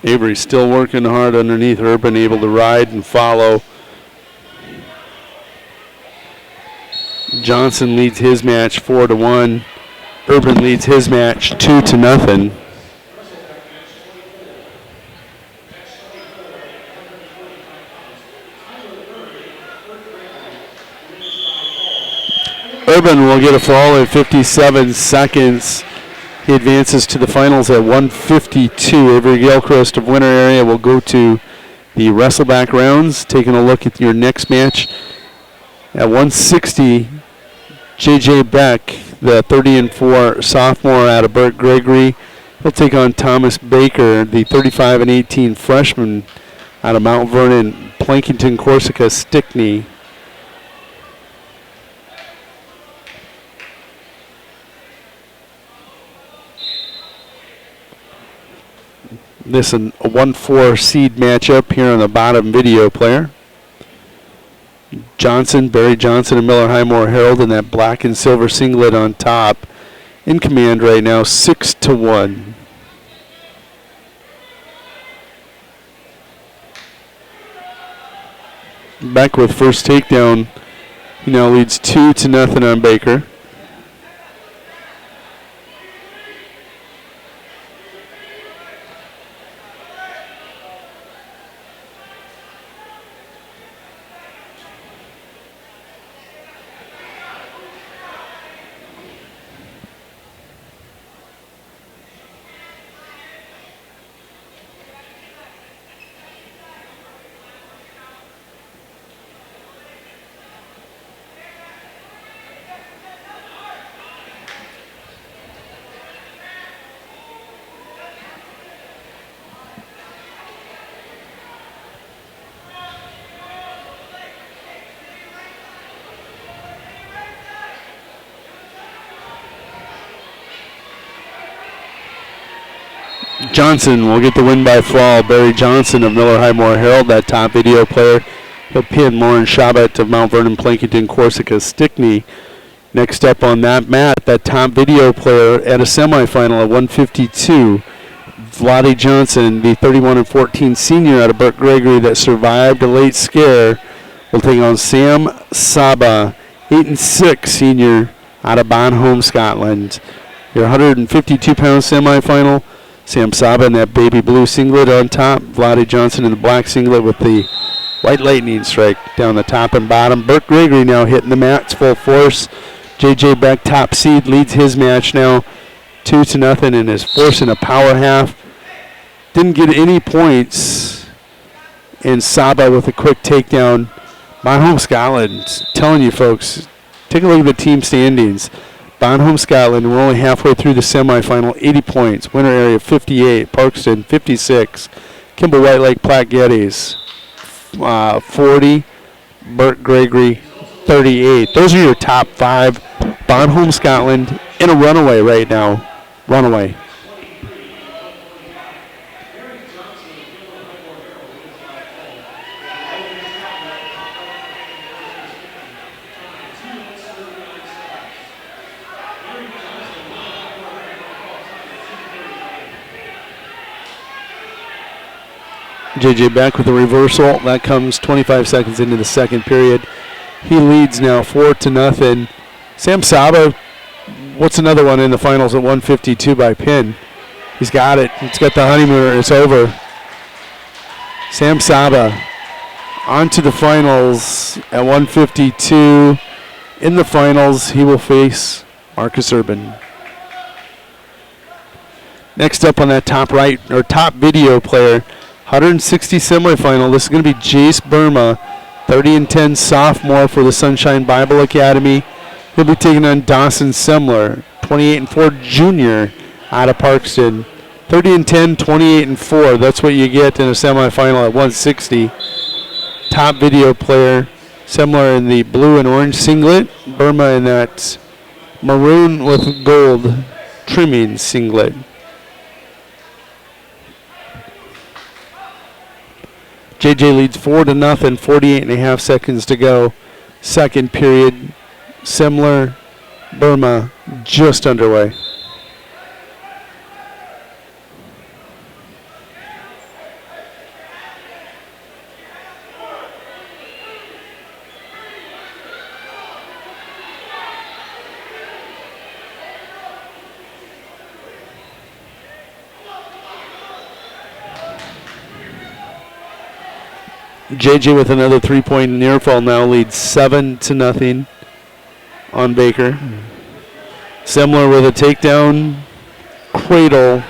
Avery still working hard underneath Urban, able to ride and follow. Johnson leads his match 4-1. Urban leads his match 2-0. Urban will get a fall in 57 seconds. He advances to the finals at 152. Avery Gilchrist of Winter Area will go to the Wrestleback rounds. Taking a look at your next match at 160, J.J. Beck, the 30-4 sophomore out of Burt Gregory. He'll take on Thomas Baker, the 35-18 freshman out of Mount Vernon, Plankinton, Corsica, Stickney. This is a 1-4 seed matchup here on the bottom video player. Johnson, Barry Johnson, and Miller Highmore Herald in that black and silver singlet on top. In command right now, 6-1. Beck with first takedown. He now leads 2-0 on Baker. Johnson will get the win by fall. Barry Johnson of Miller Highmore Herald, that top video player. He'll pin Lauren Shabbat of Mount Vernon, Plankinton, Corsica, Stickney. Next up on that mat, that top video player at a semifinal at 152, Vlade Johnson, the 31-14 senior out of Burt Gregory that survived a late scare, will take on Sam Saba, 8-6 senior out of Bonholm, Scotland. Your 152-pound semifinal. Sam Saba in that baby blue singlet on top. Vlade Johnson in the black singlet with the white lightning strike down the top and bottom. Burt Gregory now hitting the mats full force. J.J. Beck, top seed, leads his match now 2-0 and is forcing a power half. Didn't get any points. And Saba with a quick takedown. Bonholm, Scotland. Telling you folks, take a look at the team standings. Bonholm, Scotland, we're only halfway through the semifinal, 80 points. Winter Area, 58. Parkston, 56. Kimball White Lake Platte Geddes, 40. Burt Gregory, 38. Those are your top five. Bonholm, Scotland, in a runaway right now. Runaway. J.J. Beck with a reversal. That comes 25 seconds into the second period. He leads now 4-0. Sam Saba, what's another one in the finals at 152 by pin. He's got it. It's got the honeymooner. It's over. Sam Saba on to the finals at 152. In the finals, he will face Marcus Urban. Next up on that top right, or top video player, 160 semifinal. This is going to be Jace Burma, 30-10 sophomore for the Sunshine Bible Academy. He'll be taking on Dawson Semler, 28-4 junior out of Parkston. 30-10, 28-4. That's what you get in a semifinal at 160. Top video player, Semler in the blue and orange singlet, Burma in that maroon with gold trimming singlet. JJ leads 4-0, 48.5 seconds to go. Second period, Semler, Burma just underway. JJ with another 3-point near fall now leads 7-0 on Baker. Semler with a takedown cradle.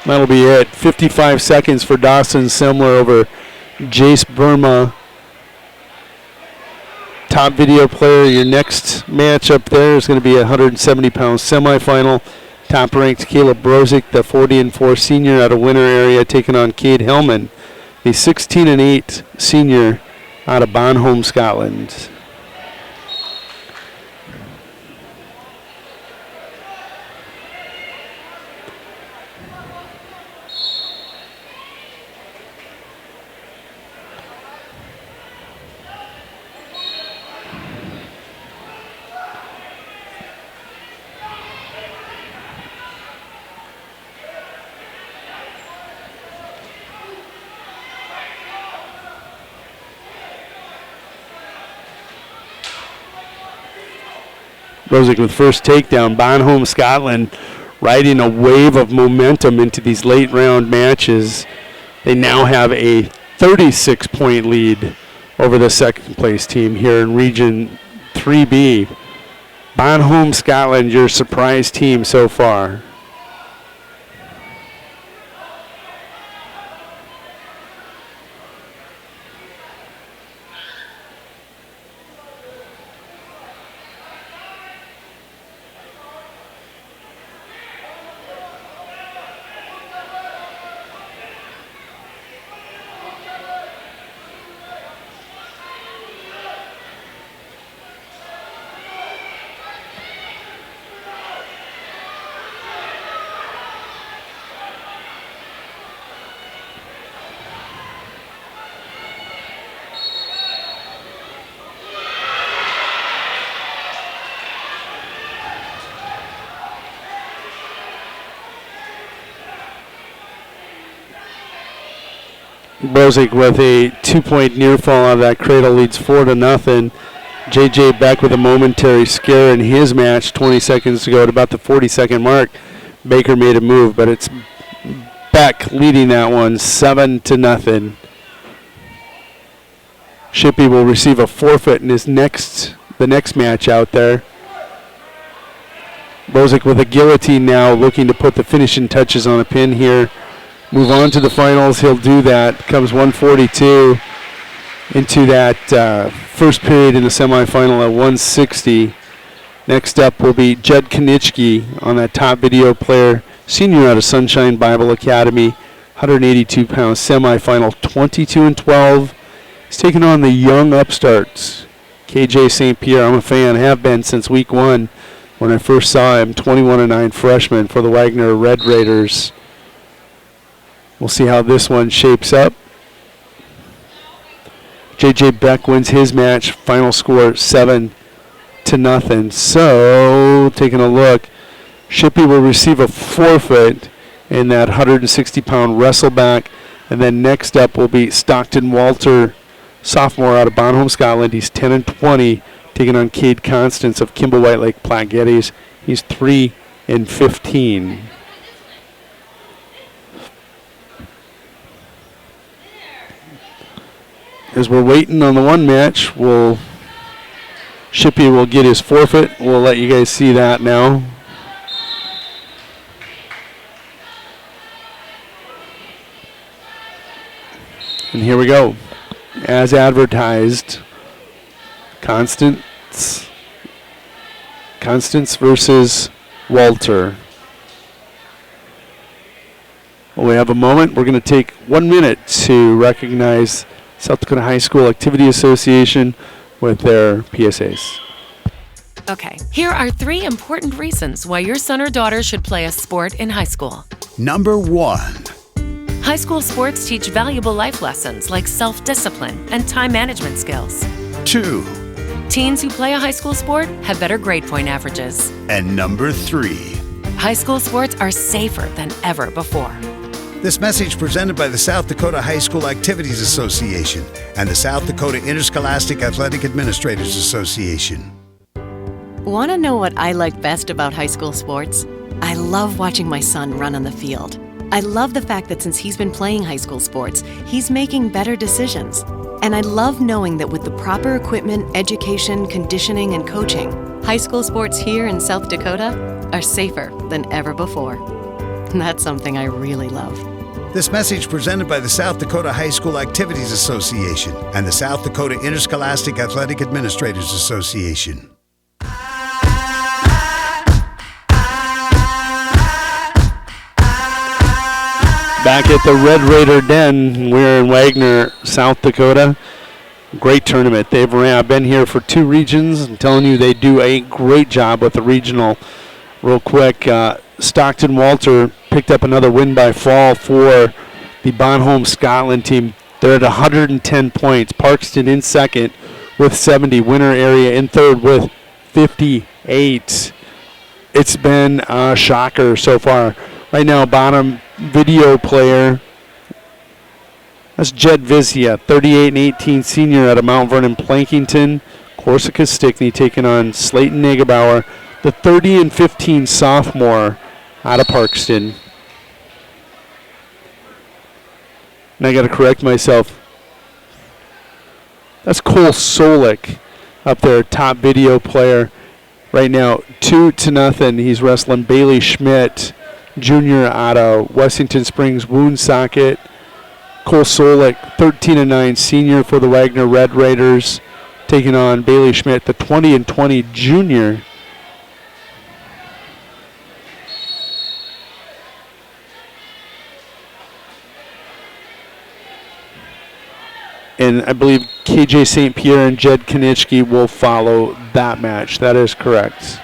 That'll be it. 55 seconds for Dawson Semler over Jace Burma. Top video player, your next match up there is going to be a 170-pound semifinal. Top-ranked Caleb Brozick, the 40-4 senior out of Winter area, taking on Cade Hellman, the 16-8 senior out of Bonholm, Scotland. Brozick with first takedown. Bonholm, Scotland, riding a wave of momentum into these late round matches. They now have a 36-point lead over the second place team here in Region 3B. Bonholm, Scotland, your surprise team so far. Brozick with a 2-point near fall out of that cradle leads 4-0. JJ Beck with a momentary scare in his match 20 seconds to go at about the 40-second mark. Baker made a move, but it's Beck leading that one 7-0. Shippey will receive a forfeit in his the next match out there. Brozick with a guillotine now, looking to put the finishing touches on a pin here. Move on to the finals. He'll do that. Comes 142 into that first period in the semifinal at 160. Next up will be Jed Konieczki on that top video player, senior out of Sunshine Bible Academy, 182-pound semifinal, 22-12. He's taking on the young upstarts, KJ St. Pierre. I'm a fan, have been since week one when I first saw him, 21-9 freshman for the Wagner Red Raiders. We'll see how this one shapes up. JJ Beck wins his match. Final score 7-0. So, taking a look, Shippey will receive a forfeit in that 160-pound wrestle back. And then next up will be Stockton Walter sophomore out of Bonholm, Scotland. He's 10-20, taking on Cade Constance of Kimball White Lake Platte Geddes. He's 3-15. As we're waiting on the one match, Shippey will get his forfeit. We'll let you guys see that now. And here we go. As advertised, Constance versus Walter. Well, we have a moment. We're going to take 1 minute to recognize South Dakota High School Activity Association with their PSAs. Okay, here are 3 important reasons why your son or daughter should play a sport in high school. Number 1. High school sports teach valuable life lessons like self-discipline and time management skills. 2. Teens who play a high school sport have better grade point averages. And number 3. High school sports are safer than ever before. This message presented by the South Dakota High School Activities Association and the South Dakota Interscholastic Athletic Administrators Association. Want to know what I like best about high school sports? I love watching my son run on the field. I love the fact that since he's been playing high school sports, he's making better decisions. And I love knowing that with the proper equipment, education, conditioning, and coaching, high school sports here in South Dakota are safer than ever before. That's something I really love. This message presented by the South Dakota High School Activities Association and the South Dakota Interscholastic Athletic Administrators Association. Back at the Red Raider Den, we're in Wagner, South Dakota. Great tournament. They've been here for 2 regions. I'm telling you, they do a great job with the regional. Real quick, Stockton Walter picked up another win by fall for the Bonholm Scotland team. They're at 110 points. Parkston in second with 70. Winter area in third with 58. It's been a shocker so far. Right now, bottom video player, that's Jed Vizia, 38-18 senior out of Mount Vernon Plankington. Corsica Stickney taking on Slayton Nagebauer, the 30-15 sophomore out of Parkston. And I got to correct myself. That's Cole Solik up there, top video player. Right now, 2-0. He's wrestling Bailey Schmidt, junior out of Wessington Springs Woonsocket. Cole Solik, 13-9 senior for the Wagner Red Raiders, taking on Bailey Schmidt, the 20-20 junior. And I believe KJ St. Pierre and Jed Konitschke will follow that match. That is correct.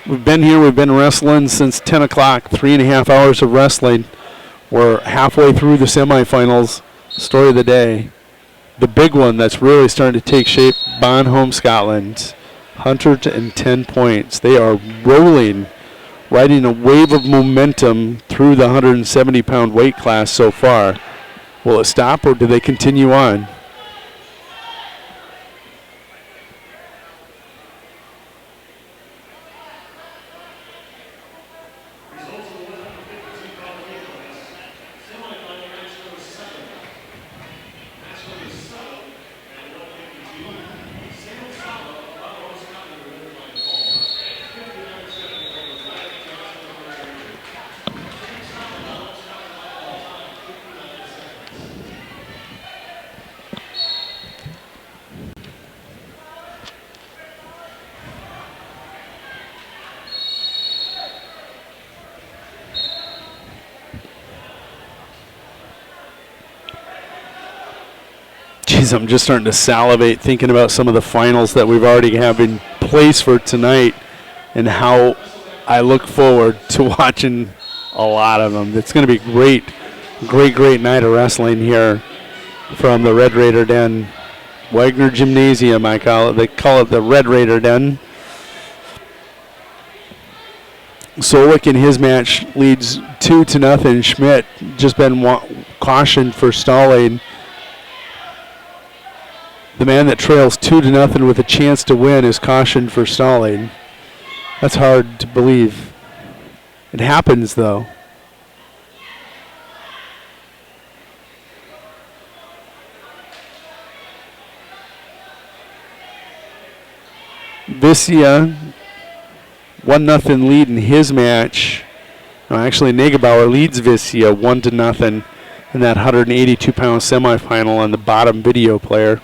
We've been here, we've been wrestling since 10 o'clock, 3.5 hours of wrestling. We're halfway through the semifinals. Story of the day. The big one that's really starting to take shape, Bonholm, Scotland. 110 points. They are rolling, riding a wave of momentum through the 170-pound weight class so far. Will it stop or do they continue on? I'm just starting to salivate thinking about some of the finals that we've already have in place for tonight and how I look forward to watching a lot of them. It's going to be great night of wrestling here from the Red Raider Den. Wagner Gymnasium, I call it. They call it the Red Raider Den. Solik in his match leads 2-0. Schmidt just been cautioned for stalling. The man that trails 2-0 with a chance to win is cautioned for stalling. That's hard to believe. It happens, though. Vissia, 1-0 lead in his match. No, actually, Negebauer leads Vissia 1-0 in that 182-pound semifinal on the bottom video player.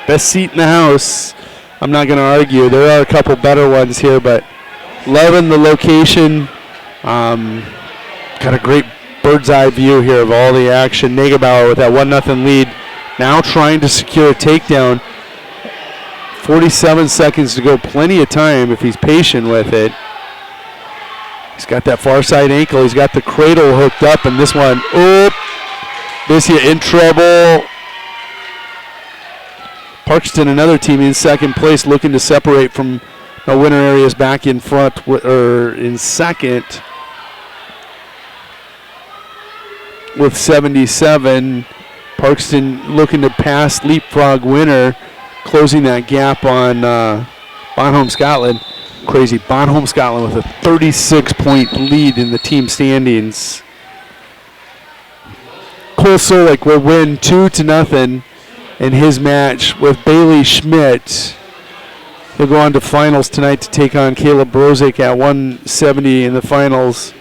Best seat in the house. I'm not going to argue. There are a couple better ones here, but loving the location. Got a great bird's eye view here of all the action. Negebauer with that 1-0 lead. Now trying to secure a takedown. 47 seconds to go. Plenty of time if he's patient with it. He's got that far side ankle. He's got the cradle hooked up, and this one, Vissia in trouble. Parkston, another team in second place, looking to separate from the winner areas back in front, or in second with 77. Parkston looking to pass leapfrog winner, closing that gap on Bonholm Scotland. Crazy. Bonholm Scotland with a 36-point lead in the team standings. Cole Solik will win 2-0 in his match with Bailey Schmidt. He'll go on to finals tonight to take on Caleb Brozik at 170 in the finals.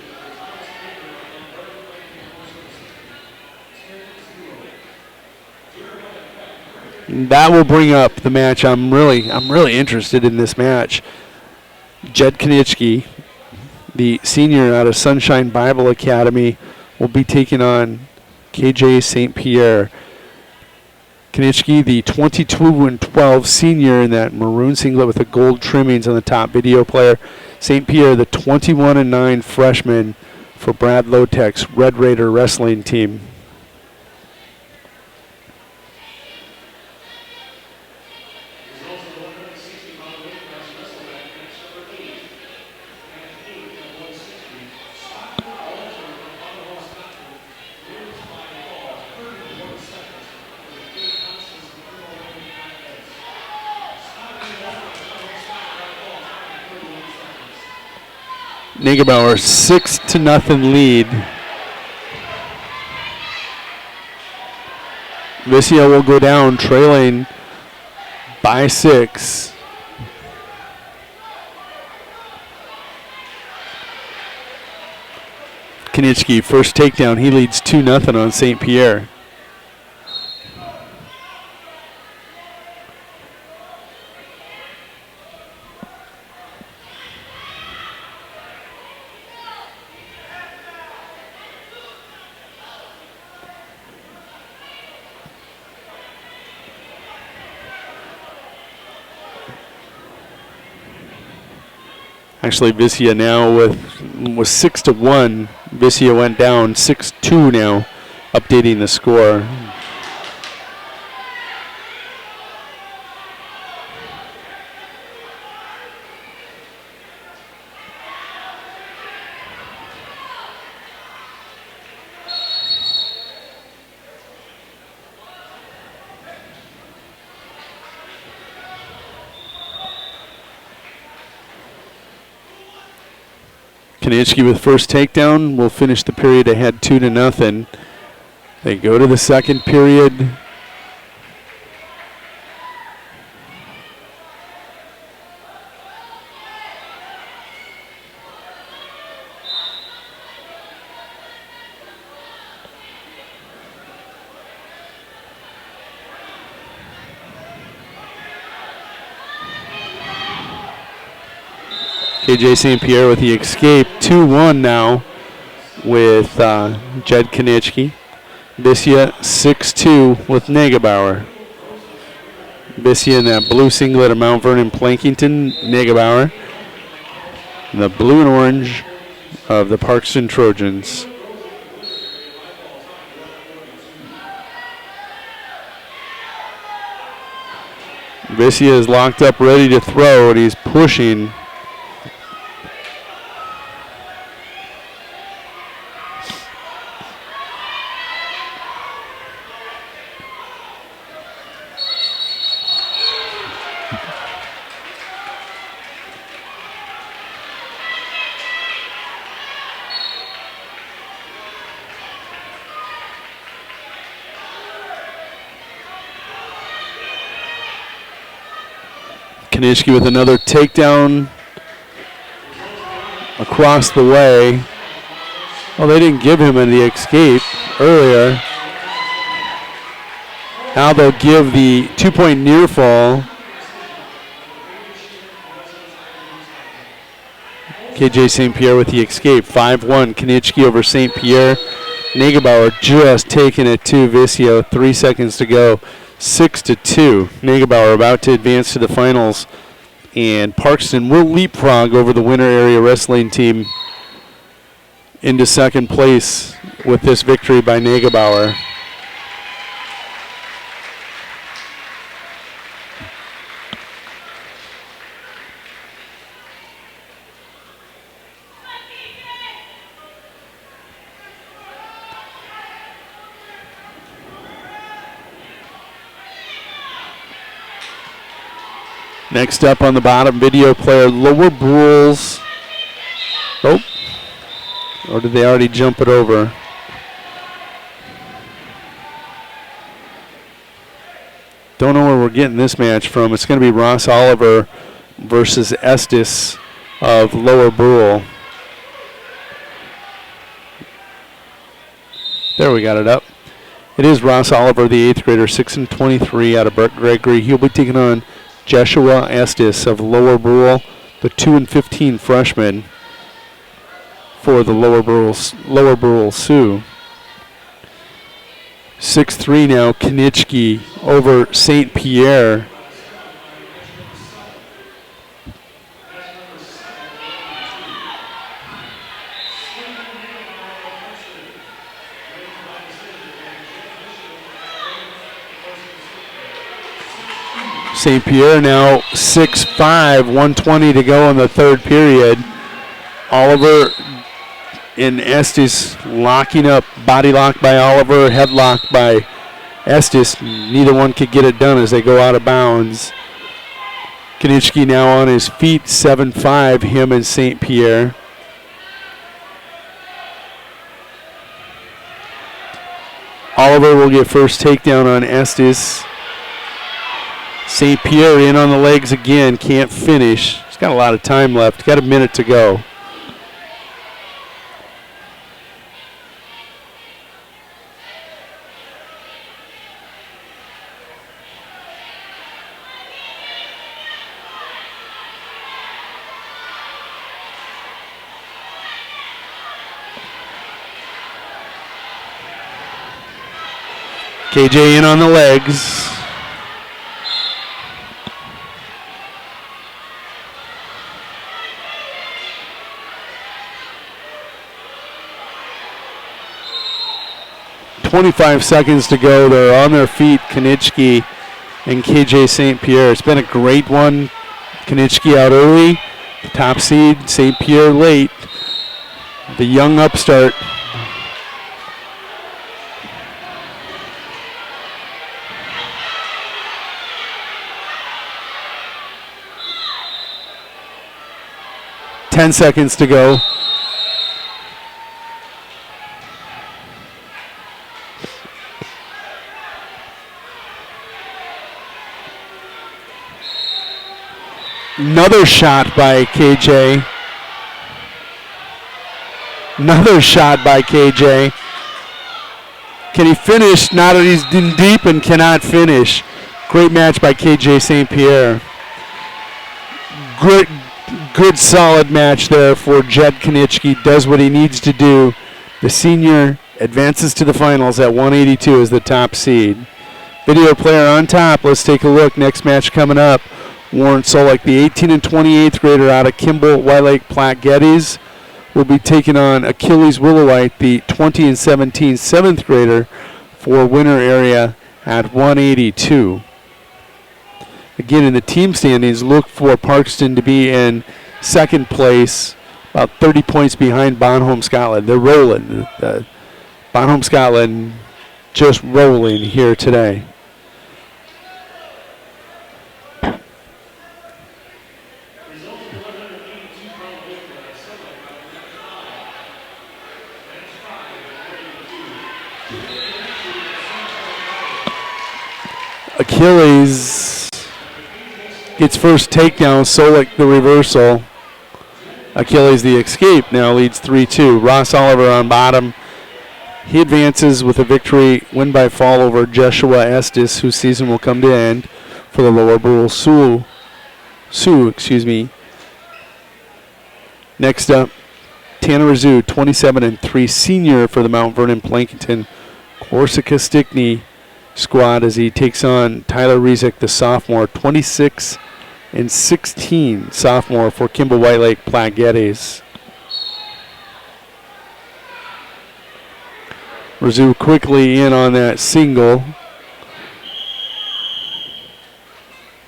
That will bring up the match. I'm really interested in this match. Jed Konieczki, the senior out of Sunshine Bible Academy, will be taking on KJ St. Pierre. Konieczki, the 22-12 senior in that maroon singlet with the gold trimmings on the top video player. St. Pierre, the 21-9 freshman for Brad Lotek's Red Raider wrestling team. Negebauer 6-0 lead. Vissia will go down trailing by 6. Konieczki, first takedown. He leads 2-0 on St. Pierre. Actually, Vissia now was 6-1. Vissia went down 6-2 now, updating the score. Konieczki with first takedown will finish the period ahead 2-0. They go to the second period. KJ St. Pierre with the escape, 2-1 now with Jed Konieczki. Vissia 6-2 with Negebauer. Vissia in that blue singlet of Mount Vernon Plankington, Negebauer. And the blue and orange of the Parkston Trojans. Vicia is locked up, ready to throw, and he's pushing. Konishki with another takedown across the way. Well, they didn't give him the escape earlier. Now they'll give the 2-point near fall. KJ St. Pierre with the escape. 5-1 Konishki over St. Pierre. Negebauer just taking it to Vicia. 3 seconds to go. 6-2. Negebauer about to advance to the finals, and Parkston will leapfrog over the winter area wrestling team into second place with this victory by Negebauer. Next up on the bottom video player, Lower Brules. Oh, or did they already jump it over? Don't know where we're getting this match from. It's going to be Ross Oliver versus Estes of Lower Brule. There, we got it up. It is Ross Oliver, the 8th grader, 6'23", out of Brett Gregory. He'll be taking on Joshua Estes of Lower Brule, the 2-15 freshman for the Lower Brule Sioux. 6'3" now, Konishki over St. Pierre. St. Pierre now 6'5", 1:20 to go in the third period. Oliver and Estes locking up. Body lock by Oliver, headlock by Estes. Neither one could get it done as they go out of bounds. Konishki now on his feet, 7'5", him and St. Pierre. Oliver will get first takedown on Estes. St. Pierre in on the legs again, can't finish. He's got a lot of time left, got a minute to go. KJ in on the legs. .25 seconds to go. They're on their feet, Konishki and KJ St. Pierre. It's been a great one. Konishki out early, the top seed. St. Pierre late. The young upstart. .10 seconds to go. Another shot by KJ. Another shot by KJ. Can he finish? Now that he's in deep and cannot finish. Great match by KJ St. Pierre. Good solid match there for Jed Konishki. Does what he needs to do. The senior advances to the finals at 182 as the top seed. Video player on top. Let's take a look. Next match coming up. Warren Solik, the 18 and 28th grader out of Kimball, White Lake Platte Geddes, will be taking on Achilles Willowite, the 20 and 17 7th grader for winter area at 182. Again, in the team standings, look for Parkston to be in second place, about 30 points behind Bonholm Scotland. They're rolling. Bonholm Scotland just rolling here today. Achilles gets first takedown. Solik the reversal. Achilles the escape now leads 3-2. Ross Oliver on bottom. He advances with a victory, win by fall over Joshua Estes, whose season will come to end for the Lower Brule Sioux. Next up, Tanner Razoo, 27-3 senior for the Mount Vernon Plankinton Corsica Stickney squad as he takes on Tyler Rezick, the sophomore, 26-16 sophomore for Kimball White Lake Platte Geddes. Razoo quickly in on that single.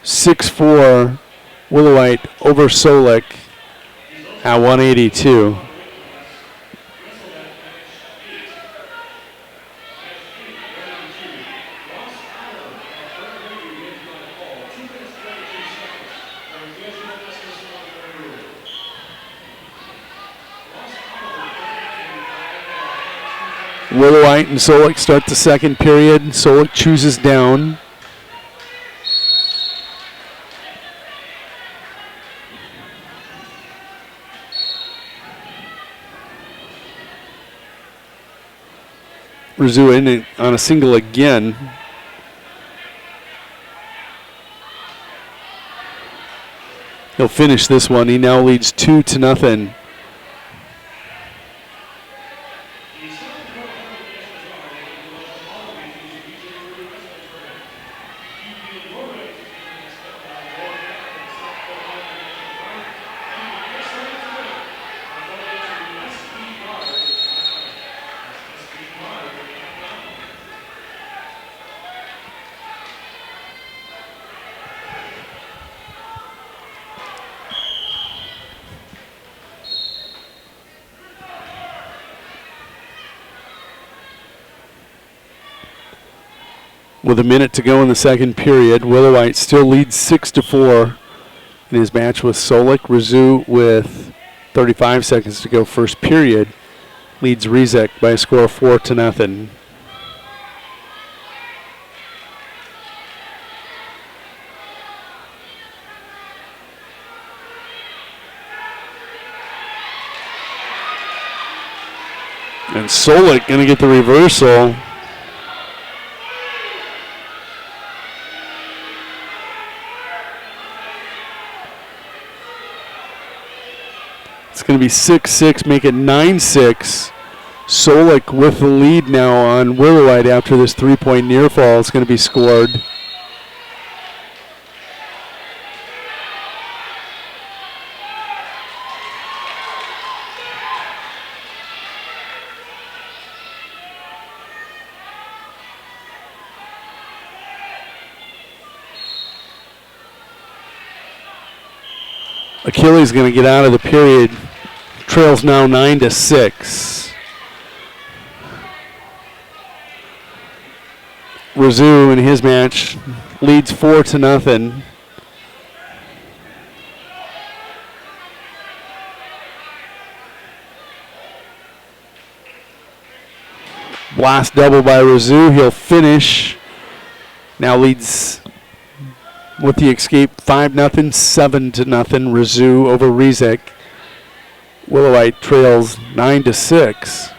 6'4", Willowite over Solik at 182. Willowite and Solik start the second period. Solik chooses down. Razoo in it on a single again. He'll finish this one. He now leads 2-0. With a minute to go in the second period, Willowite still leads 6-4 in his match with Solik. Razoo, with 35 seconds to go first period, leads Rezick by a score of 4-0. And Solik going to get the reversal. It's going to be 6-6, make it 9-6. Solik with the lead now on Willowite after this three-point near fall is going to be scored. Achilles going to get out of the period. Trails now 9-6. Razoo in his match leads 4-0. Blast double by Razoo. He'll finish. Now leads with the escape 5-0, 7-0. Razoo over Rezick. Willowite trails 9-6.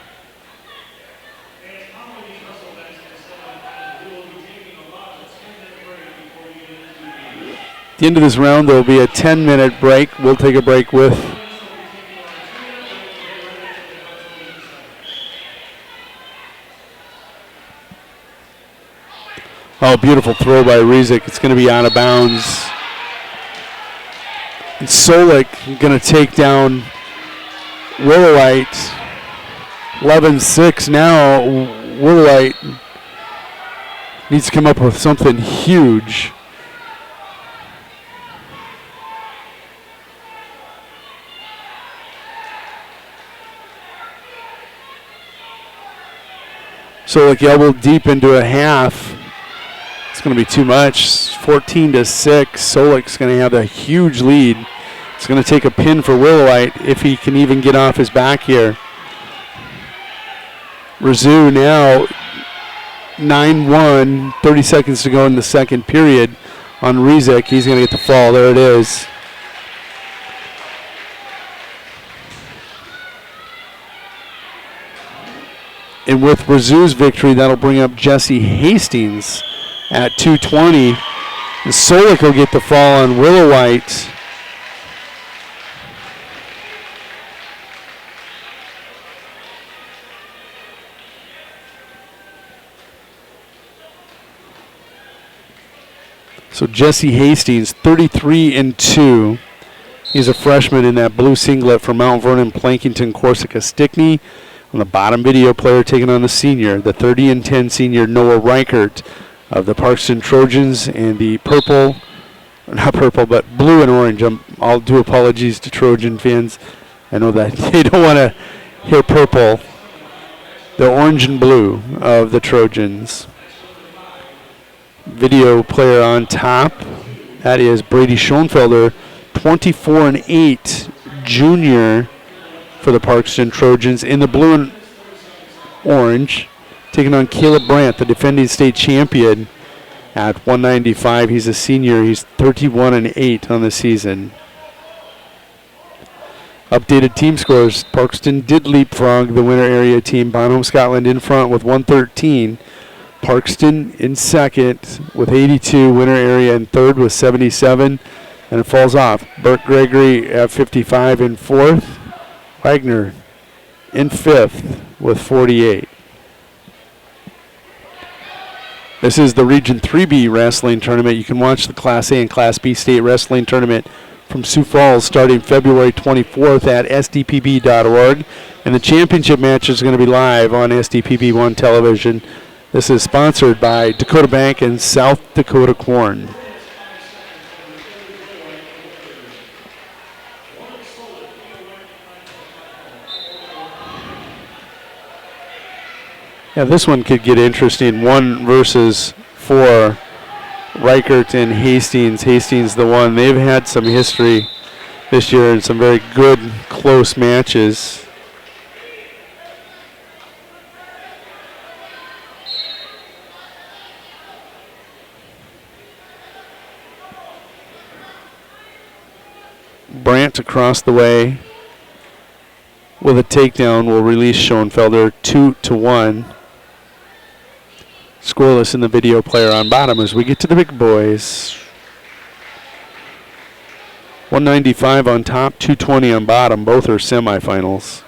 At the end of this round, there will be a 10-minute break. We'll take a break with beautiful throw by Rezick. It's going to be out of bounds. And Solik going to take down Willowite. 11-6 now. Willowite needs to come up with something huge. Solik elbowed deep into a half. It's going to be too much. 14-6. Solik's going to have a huge lead. It's going to take a pin for Willowite if he can even get off his back here. Rzou now 9-1, 30 seconds to go in the second period on Rizik. He's going to get the fall. There it is. And with Rzou's victory, that'll bring up Jesse Hastings at 220. And Solik will get the fall on Willowite. So Jesse Hastings, 33-2. He's a freshman in that blue singlet from Mount Vernon, Plankington, Corsica, Stickney. On the bottom video player taking on the senior, the 30-10 senior Noah Reichert of the Parkston Trojans, and the purple, not purple, but blue and orange. I'll do apologies to Trojan fans. I know that they don't want to hear purple. The orange and blue of the Trojans. Video player on top, that is Brady Schoenfelder, 24-8 junior for the Parkston Trojans in the blue and orange, taking on Caleb Brandt, the defending state champion at 195. He's a senior. He's 31-8 on the season. Updated team scores. Parkston did leapfrog the winter area team. Bonham Scotland in front with 113. Parkston in second with 82. Winter area in third with 77. And it falls off. Burke Gregory at 55 in fourth. Wagner in fifth with 48. This is the Region 3B wrestling tournament. You can watch the Class A and Class B state wrestling tournament from Sioux Falls starting February 24th at sdpb.org. And the championship match is going to be live on SDPB1 television. This is sponsored by Dakota Bank and South Dakota Corn. Yeah, this one could get interesting. 1 versus 4. Reichert and Hastings. Hastings the one. They've had some history this year and some very good, close matches. Brandt across the way with a takedown will release Schoenfelder 2-1. Scoreless in the video player on bottom as we get to the big boys. 195 on top, 220 on bottom. Both are semifinals.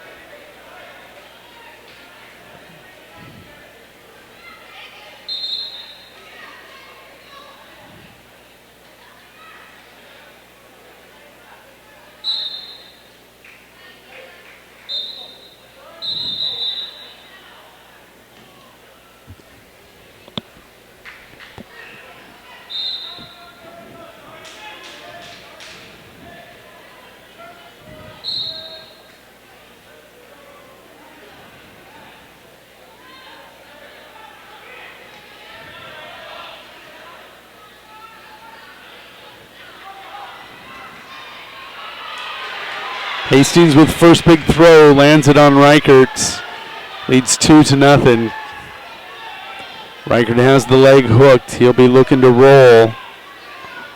Hastings with first big throw, lands it on Reichert. Leads 2-0. Reichert has the leg hooked. He'll be looking to roll.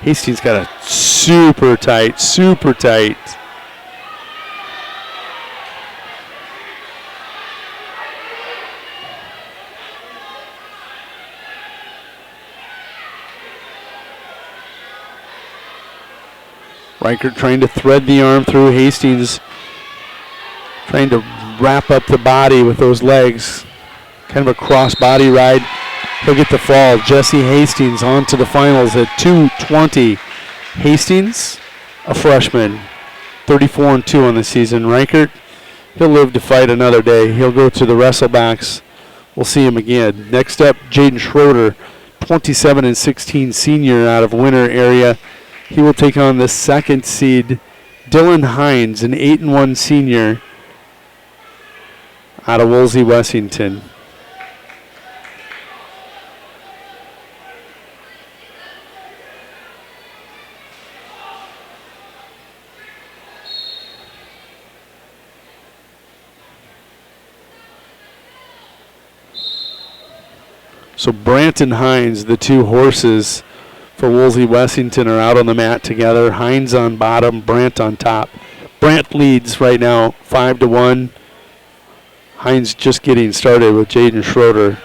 Hastings got a super tight. Reichert trying to thread the arm through. Hastings trying to wrap up the body with those legs. Kind of a cross body ride. He'll get the fall. Jesse Hastings on to the finals at 220. Hastings, a freshman, 34-2 on the season. Reichert, he'll live to fight another day. He'll go to the wrestlebacks. We'll see him again. Next up, Jaden Schroeder, 27-16 senior out of Winter area. He will take on the second seed, Dylan Hines, an 8-1 senior out of Woolsey, Wessington. So Brandt and Hines, the two horses for Woolsey Wessington, are out on the mat together. Hines on bottom, Brandt on top. Brandt leads right now 5-1. Hines just getting started with Jaden Schroeder.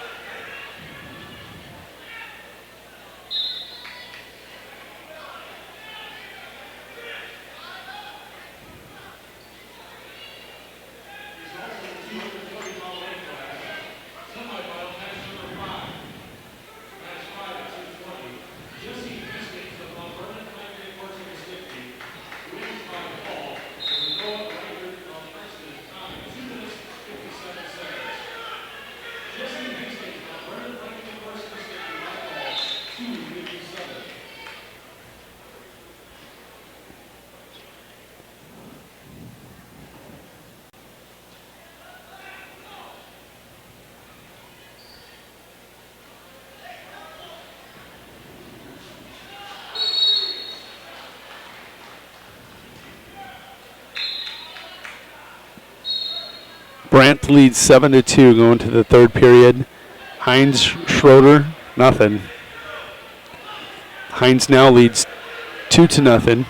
Brandt leads 7-2 going to the third period. Hines, Schroeder, nothing. Hines now leads 2-0.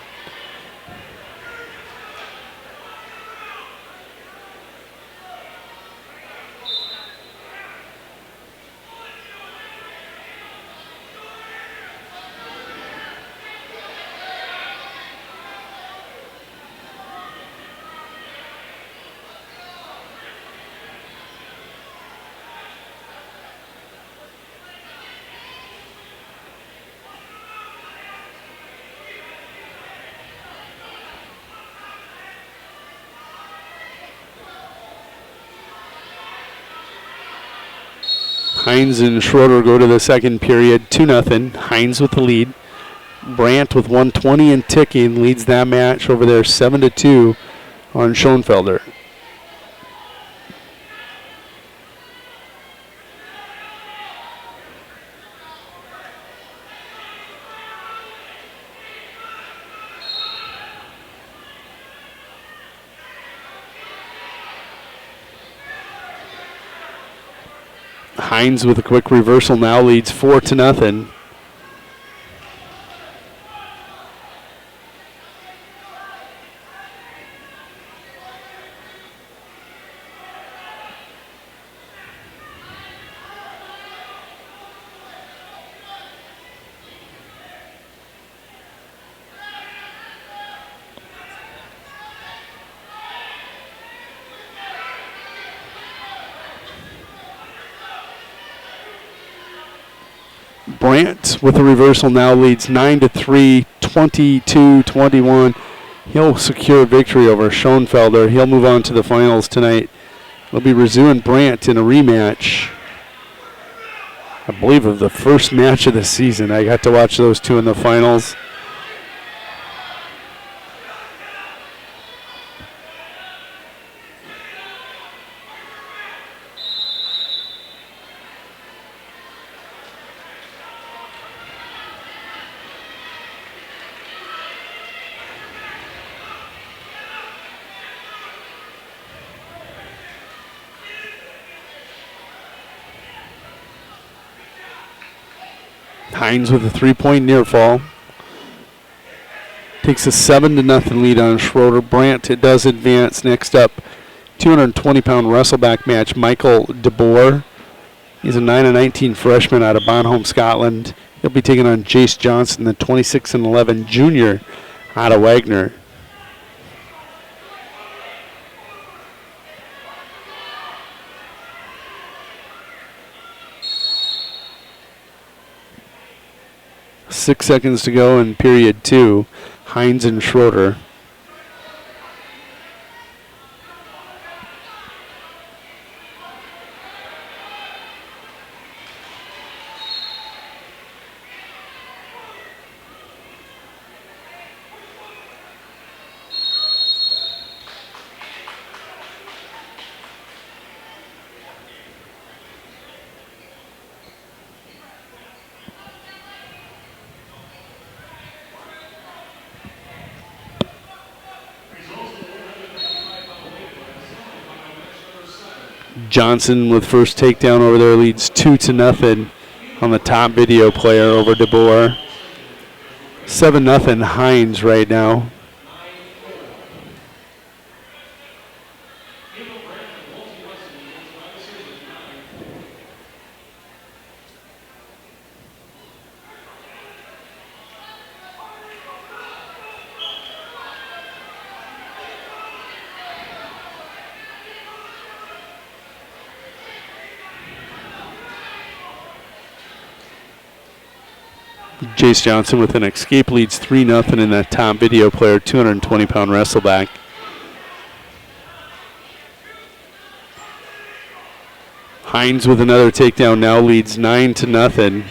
Hines and Schroeder go to the second period, 2-0. Hines with the lead. Brandt with 1:20 and ticking leads that match over there, 7-2 on Schoenfelder. Hines with a quick reversal now leads 4-0. Brandt with a reversal now leads 9-3, 22-21. He'll secure victory over Schoenfelder. He'll move on to the finals tonight. It'll be Rizou and Brandt in a rematch, I believe, of the first match of the season. I got to watch those two in the finals. Hines with a 3-point near fall. Takes a 7-0 lead on Schroeder. Brandt does advance. Next up, 220-pound wrestleback match, Michael DeBoer. He's a 9-19 freshman out of Bonholm, Scotland. He'll be taking on Jace Johnson, the 26-11 junior out of Wagner. Six seconds to go in period two. Hines and Schroeder. Johnson with first takedown over there leads 2-0. on the top video player over DeBoer. 7-0 Hines right now. Jace Johnson with an escape leads 3-0 in that top video player, 220-pound wrestleback. Hines with another takedown now leads 9-0.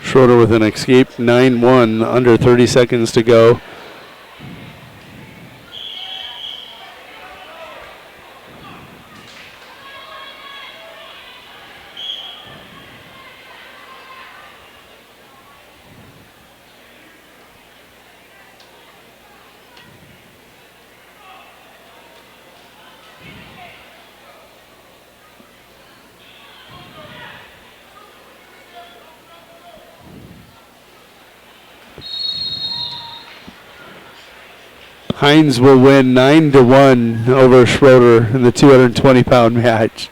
Schroeder with an escape, 9-1, under 30 seconds to go. Hines will win 9-1 over Schroeder in the 220-pound match.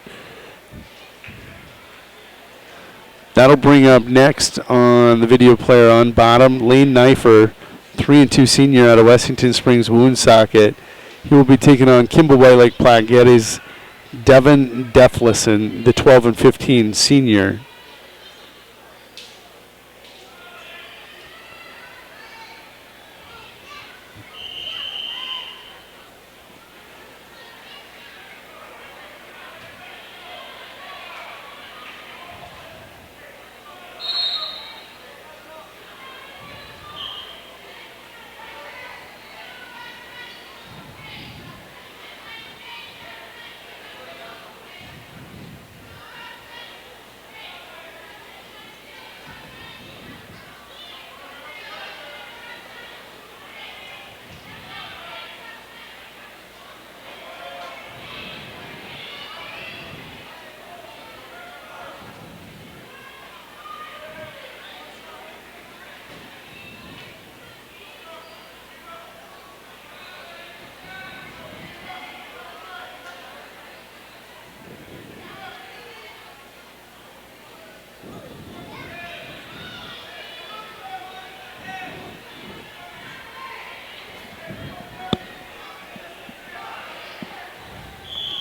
That'll bring up next on the video player on bottom, Lane Knifer, 3-2 senior out of Wessington Springs Woonsocket. He will be taking on Kimball White Lake Platte Geddes, Devin Deflison, the 12-15 senior.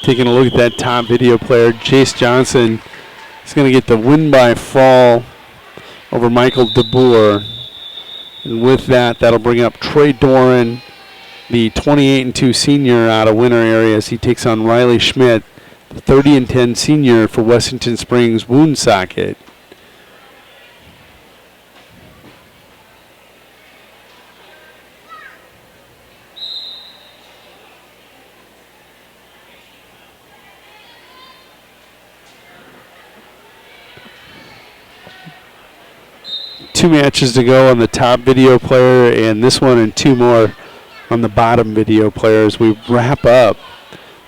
Taking a look at that top video player, Jace Johnson is going to get the win by fall over Michael DeBoer. And with that, that'll bring up Trey Doran, the 28-2 senior out of Winter Areas. He takes on Riley Schmidt, the 30-10 senior for Wessington Springs Woonsocket. Two matches to go on the top video player, and this one and two more on the bottom video player as we wrap up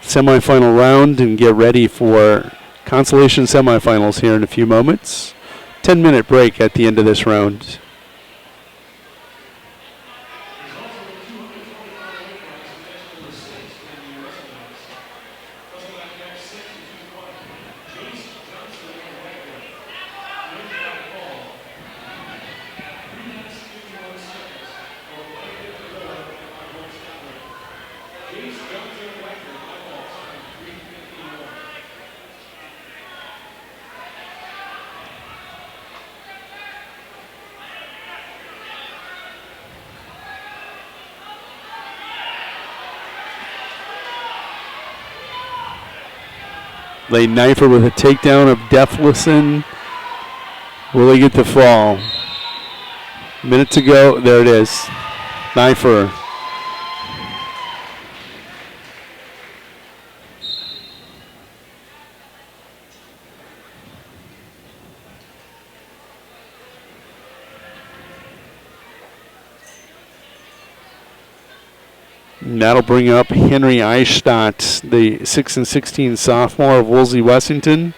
semifinal round and get ready for consolation semifinals here in a few moments. 10-minute break at the end of this round. They knife her with a takedown of Deflison. Will he get the fall? Minute to go. There it is. Knife her. And that'll bring up Henry Eichstadt, the 6-16 sophomore of Woolsey Wessington.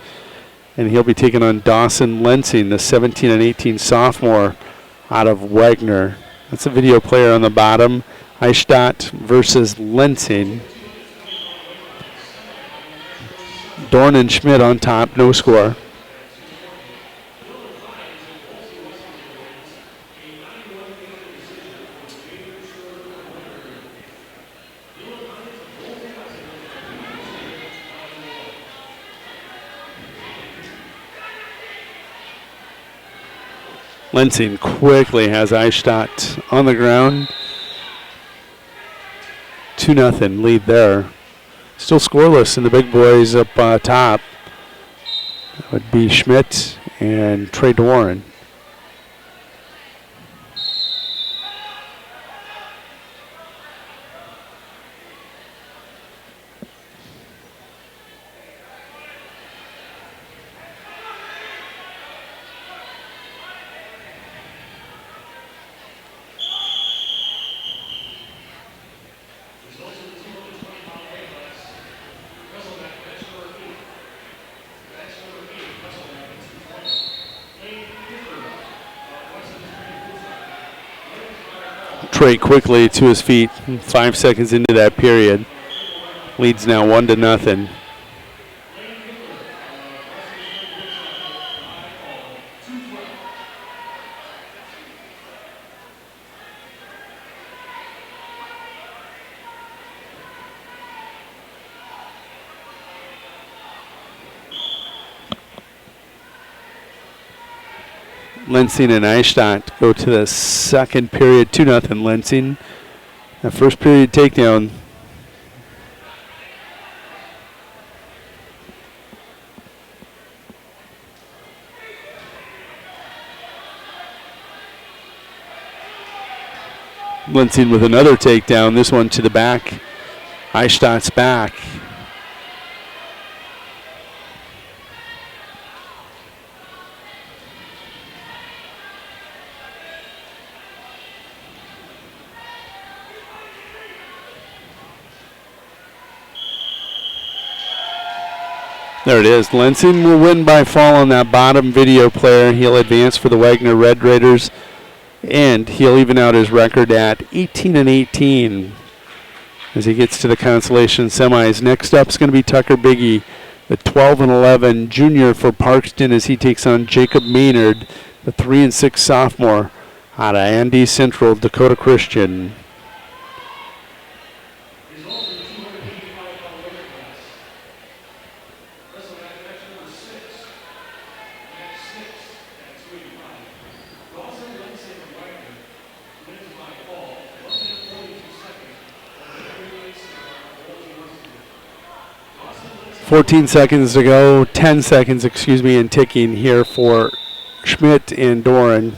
And he'll be taking on Dawson Lensing, the 17-18 sophomore out of Wagner. That's a video player on the bottom. Eichstadt versus Lensing. Dorn and Schmidt on top, no score. Lensing quickly has Eichstadt on the ground. 2-0 lead there. Still scoreless in the big boys up top. That would be Schmidt and Trey Doran. Trey quickly to his feet, 5 seconds into that period. Leads now 1-0. Lensing and Eichstadt go to the second period, 2-0 Lensing. The first period takedown. Lensing with another takedown, this one to the back. Eichstadt's back. There it is. Lensing will win by fall on that bottom video player. He'll advance for the Wagner Red Raiders, and he'll even out his record at 18-18 as he gets to the consolation semis. Next up is going to be Tucker Biggie, the 12-11 junior for Parkston, as he takes on Jacob Maynard, the 3-6 sophomore out of Andy Central, Dakota Christian. .14 seconds to go, 10 seconds, and ticking here for Schmidt and Doran.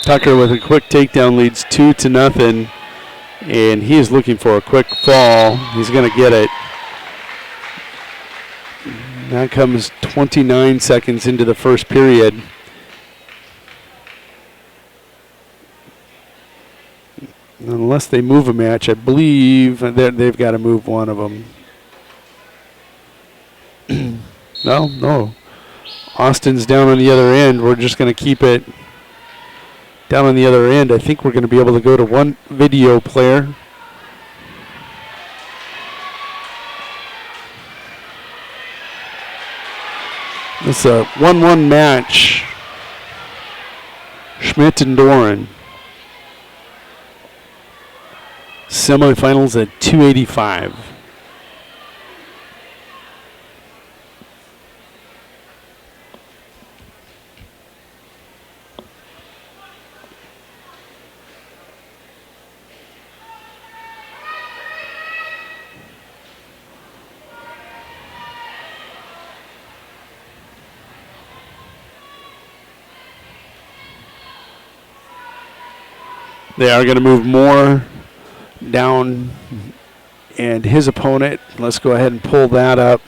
Tucker with a quick takedown leads 2-0, and he is looking for a quick fall. He's going to get it. That comes 29 seconds into the first period. Unless they move a match, I believe they've got to move one of them. No. Austin's down on the other end. We're just going to keep it down on the other end. I think we're going to be able to go to one video player. It's a 1-1 match. Schmidt and Doran. Semifinals at 285. They are going to move Moore down, and his opponent, let's go ahead and pull that up.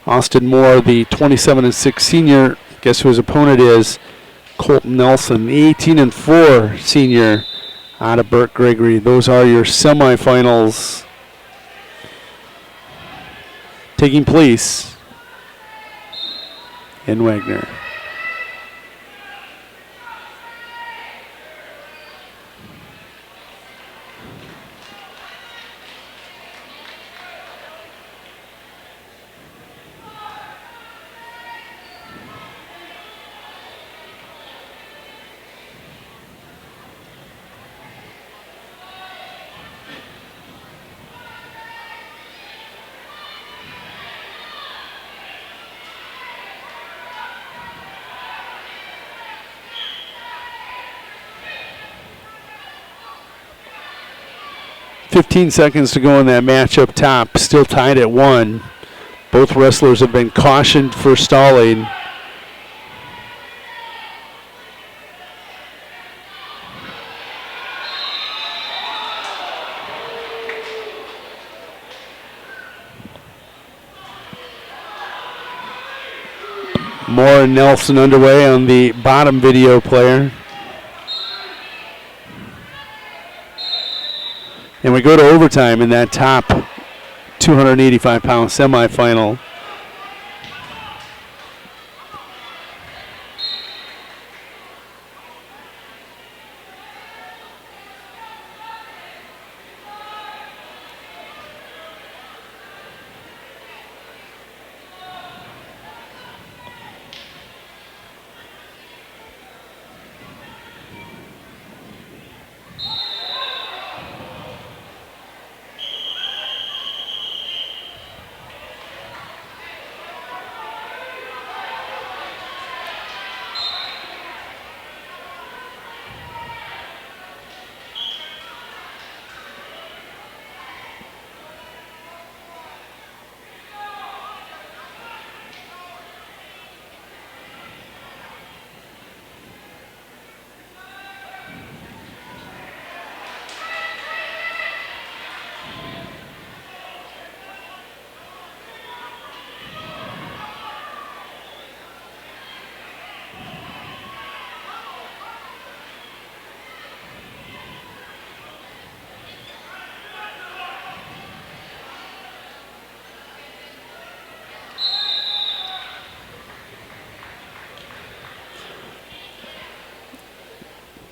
Austin Moore, the 27-6 senior. Guess who his opponent is? Colton Nelson, the 18-4 senior out of Burke Gregory. Those are your semifinals taking place in Wagner. .15 seconds to go in that match up top. Still tied at 1. Both wrestlers have been cautioned for stalling. Moore and Nelson underway on the bottom video player. And we go to overtime in that top 285-pound semifinal.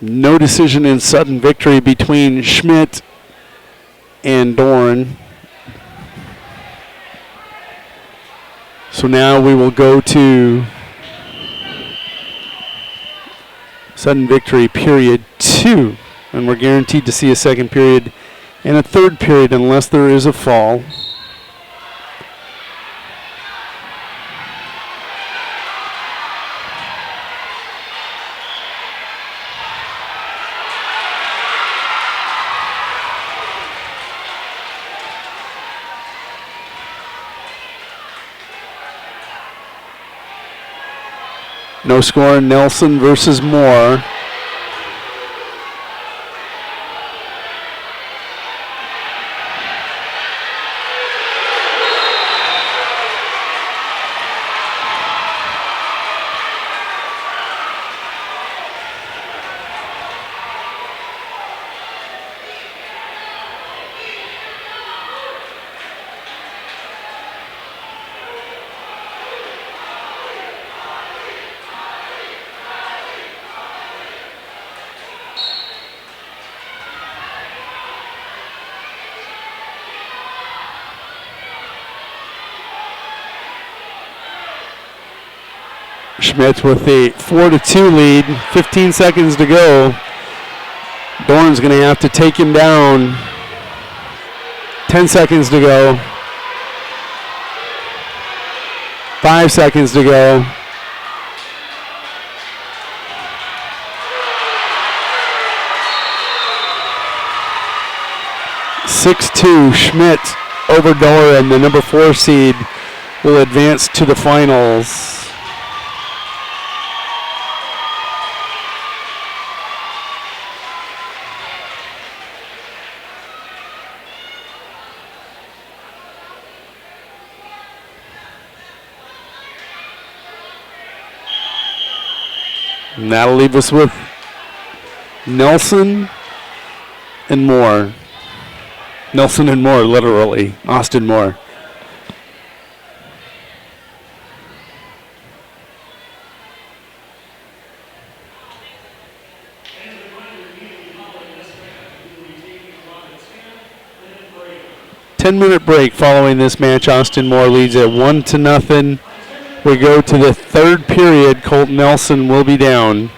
No decision in sudden victory between Schmidt and Dorn. So now we will go to sudden victory period 2. And we're guaranteed to see a second period and a third period unless there is a fall. No score, Nelson versus Moore. Schmidt with a 4-2 lead, 15 seconds to go. Dorn's going to have to take him down. 10 seconds to go. 5 seconds to go. (6-2) Schmidt over Doran, the number 4 seed, will advance to the finals. And that'll leave us with Nelson and Moore. Nelson and Moore, literally. Austin Moore. Ten-minute break following this match. Austin Moore leads at 1-0. We go to the third period. Colton Nelson will be down.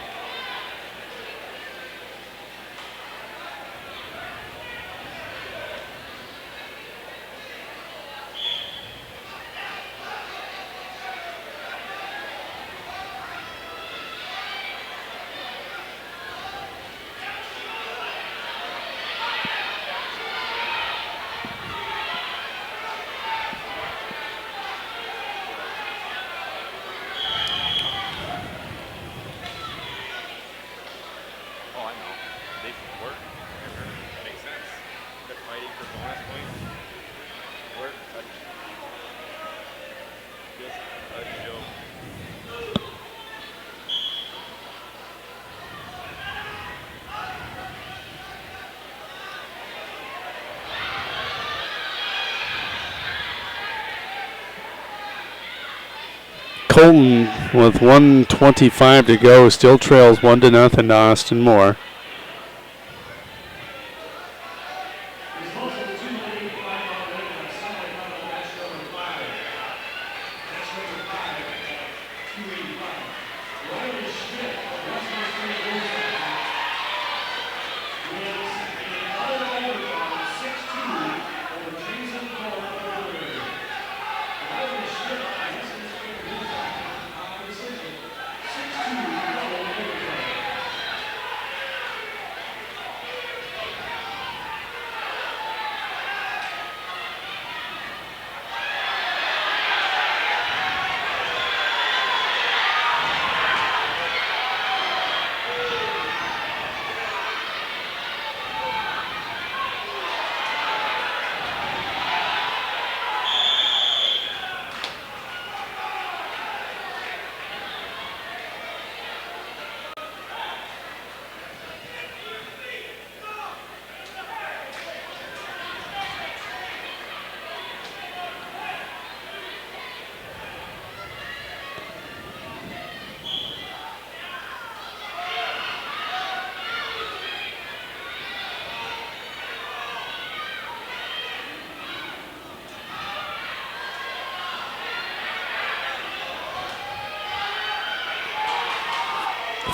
Colton, with 1:25 to go, still trails 1-0 to Austin Moore.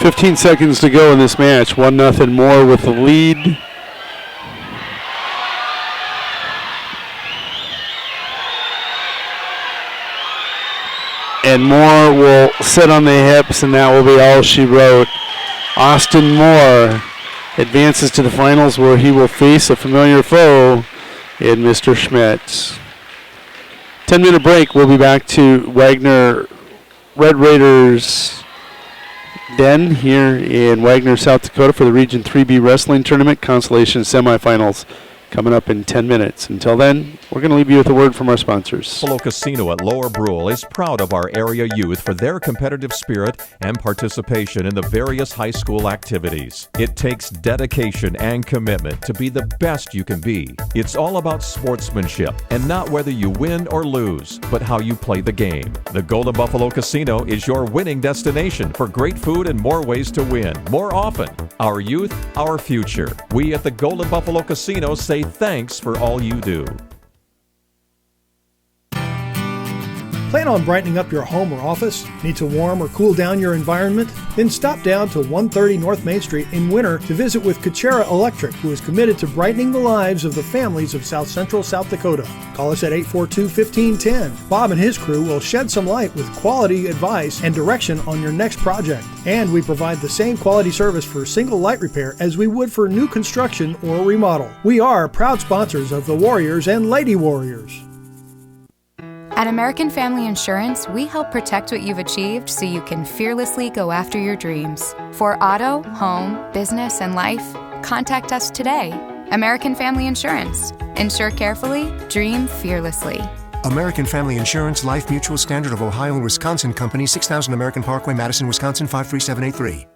.15 seconds to go in this match. 1-0 Moore with the lead. And Moore will sit on the hips, and that will be all she wrote. Austin Moore advances to the finals, where he will face a familiar foe in Mr. Schmitz. 10-minute break. We'll be back to Wagner Red Raiders Den here in Wagner, South Dakota for the Region 3B Wrestling Tournament Consolation Semifinals coming up in 10 minutes. Until then, we're going to leave you with a word from our sponsors. Buffalo Casino at Lower Brule is proud of our area youth for their competitive spirit and participation in the various high school activities. It takes dedication and commitment to be the best you can be. It's all about sportsmanship and not whether you win or lose, but how you play the game. The Golden Buffalo Casino is your winning destination for great food and more ways to win more often. Our youth, our future. We at the Golden Buffalo Casino say thanks for all you do. Plan on brightening up your home or office? Need to warm or cool down your environment? Then stop down to 130 North Main Street in Winter to visit with Kuchera Electric, who is committed to brightening the lives of the families of South Central South Dakota. Call us at 842-1510. Bob and his crew will shed some light with quality advice and direction on your next project. And we provide the same quality service for single light repair as we would for new construction or remodel. We are proud sponsors of the Warriors and Lady Warriors. At American Family Insurance, we help protect what you've achieved so you can fearlessly go after your dreams. For auto, home, business, and life, contact us today. American Family Insurance. Insure carefully, dream fearlessly. American Family Insurance, Life Mutual, Standard of Ohio and Wisconsin Company, 6000 American Parkway, Madison, Wisconsin, 53783.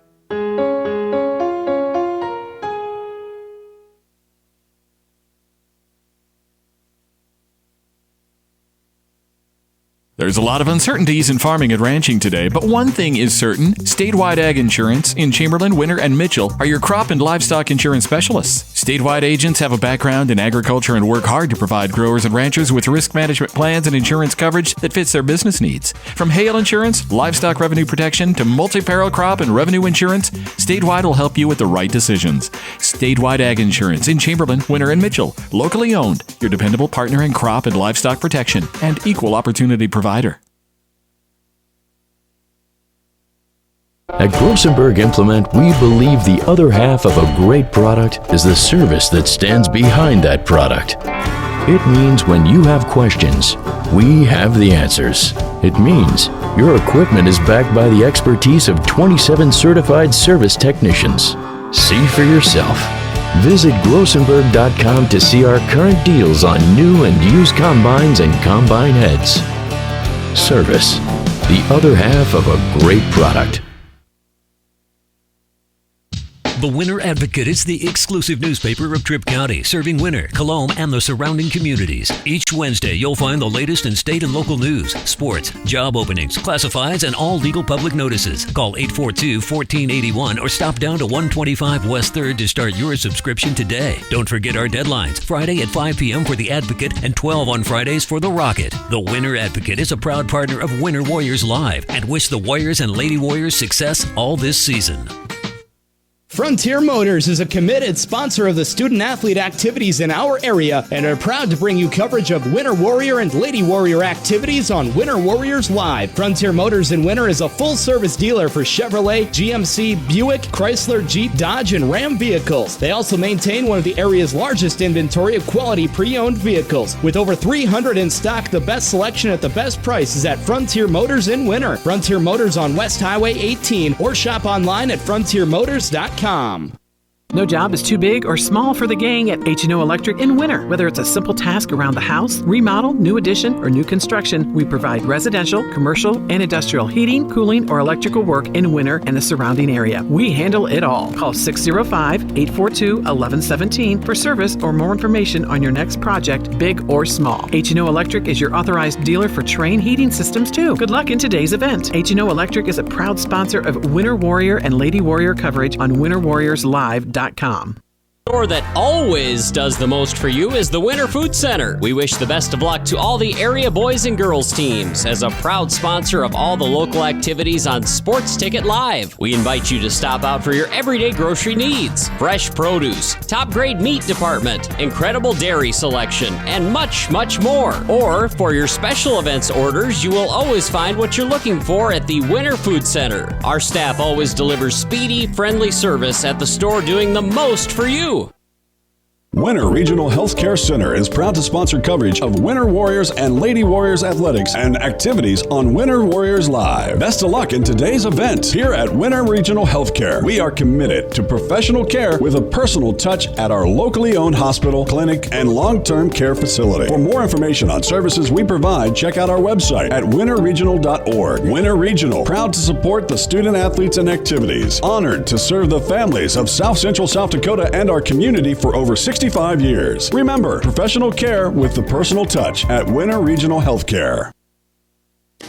There's a lot of uncertainties in farming and ranching today, but one thing is certain. Statewide Ag Insurance in Chamberlain, Winter, and Mitchell are your crop and livestock insurance specialists. Statewide agents have a background in agriculture and work hard to provide growers and ranchers with risk management plans and insurance coverage that fits their business needs. From hail insurance, livestock revenue protection, to multi-peril crop and revenue insurance, Statewide will help you with the right decisions. Statewide Ag Insurance in Chamberlain, Winter, and Mitchell. Locally owned, your dependable partner in crop and livestock protection and equal opportunity provider. At Grossenberg Implement, we believe the other half of a great product is the service that stands behind that product. It means when you have questions, we have the answers. It means your equipment is backed by the expertise of 27 certified service technicians. See for yourself. Visit grossenberg.com to see our current deals on new and used combines and combine heads. Service, the other half of a great product. The Winter Advocate is the exclusive newspaper of Tripp County, serving Winter, Colome, and the surrounding communities. Each Wednesday, you'll find the latest in state and local news, sports, job openings, classifieds, and all legal public notices. Call 842-1481 or stop down to 125 West 3rd to start your subscription today. Don't forget our deadlines, Friday at 5 p.m. for The Advocate and 12 on Fridays for The Rocket. The Winter Advocate is a proud partner of Winter Warriors Live and wish the Warriors and Lady Warriors success all this season. Frontier Motors is a committed sponsor of the student-athlete activities in our area and are proud to bring you coverage of Winter Warrior and Lady Warrior activities on Winter Warriors Live. Frontier Motors in Winter is a full-service dealer for Chevrolet, GMC, Buick, Chrysler, Jeep, Dodge, and Ram vehicles. They also maintain one of the area's largest inventory of quality pre-owned vehicles. With over 300 in stock, the best selection at the best price is at Frontier Motors in Winter. Frontier Motors on West Highway 18 or shop online at frontiermotors.com. No job is too big or small for the gang at H&O Electric in Winter. Whether it's a simple task around the house, remodel, new addition, or new construction, we provide residential, commercial, and industrial heating, cooling, or electrical work in Winter and the surrounding area. We handle it all. Call 605-842-1117 for service or more information on your next project, big or small. H&O Electric is your authorized dealer for Train heating systems too. Good luck in today's event. H&O Electric is a proud sponsor of Winter Warrior and Lady Warrior coverage on winterwarriorslive.com. The store that always does the most for you is the Winter Food Center. We wish the best of luck to all the area boys and girls teams. As a proud sponsor of all the local activities on Sports Ticket Live, we invite you to stop out for your everyday grocery needs. Fresh produce, top grade meat department, incredible dairy selection, and much, much more. Or for your special events orders, you will always find what you're looking for at the Winter Food Center. Our staff always delivers speedy, friendly service at the store, doing the most for you. Winter Regional Healthcare Center is proud to sponsor coverage of Winter Warriors and Lady Warriors athletics and activities on Winter Warriors Live. Best of luck in today's event. Here at Winter Regional Healthcare, we are committed to professional care with a personal touch at our locally owned hospital, clinic, and long-term care facility. For more information on services we provide, check out our website at winterregional.org. Winter Regional, proud to support the student athletes and activities. Honored to serve the families of South Central South Dakota and our community for over 65 years. Remember, professional care with the personal touch at Winter Regional Healthcare.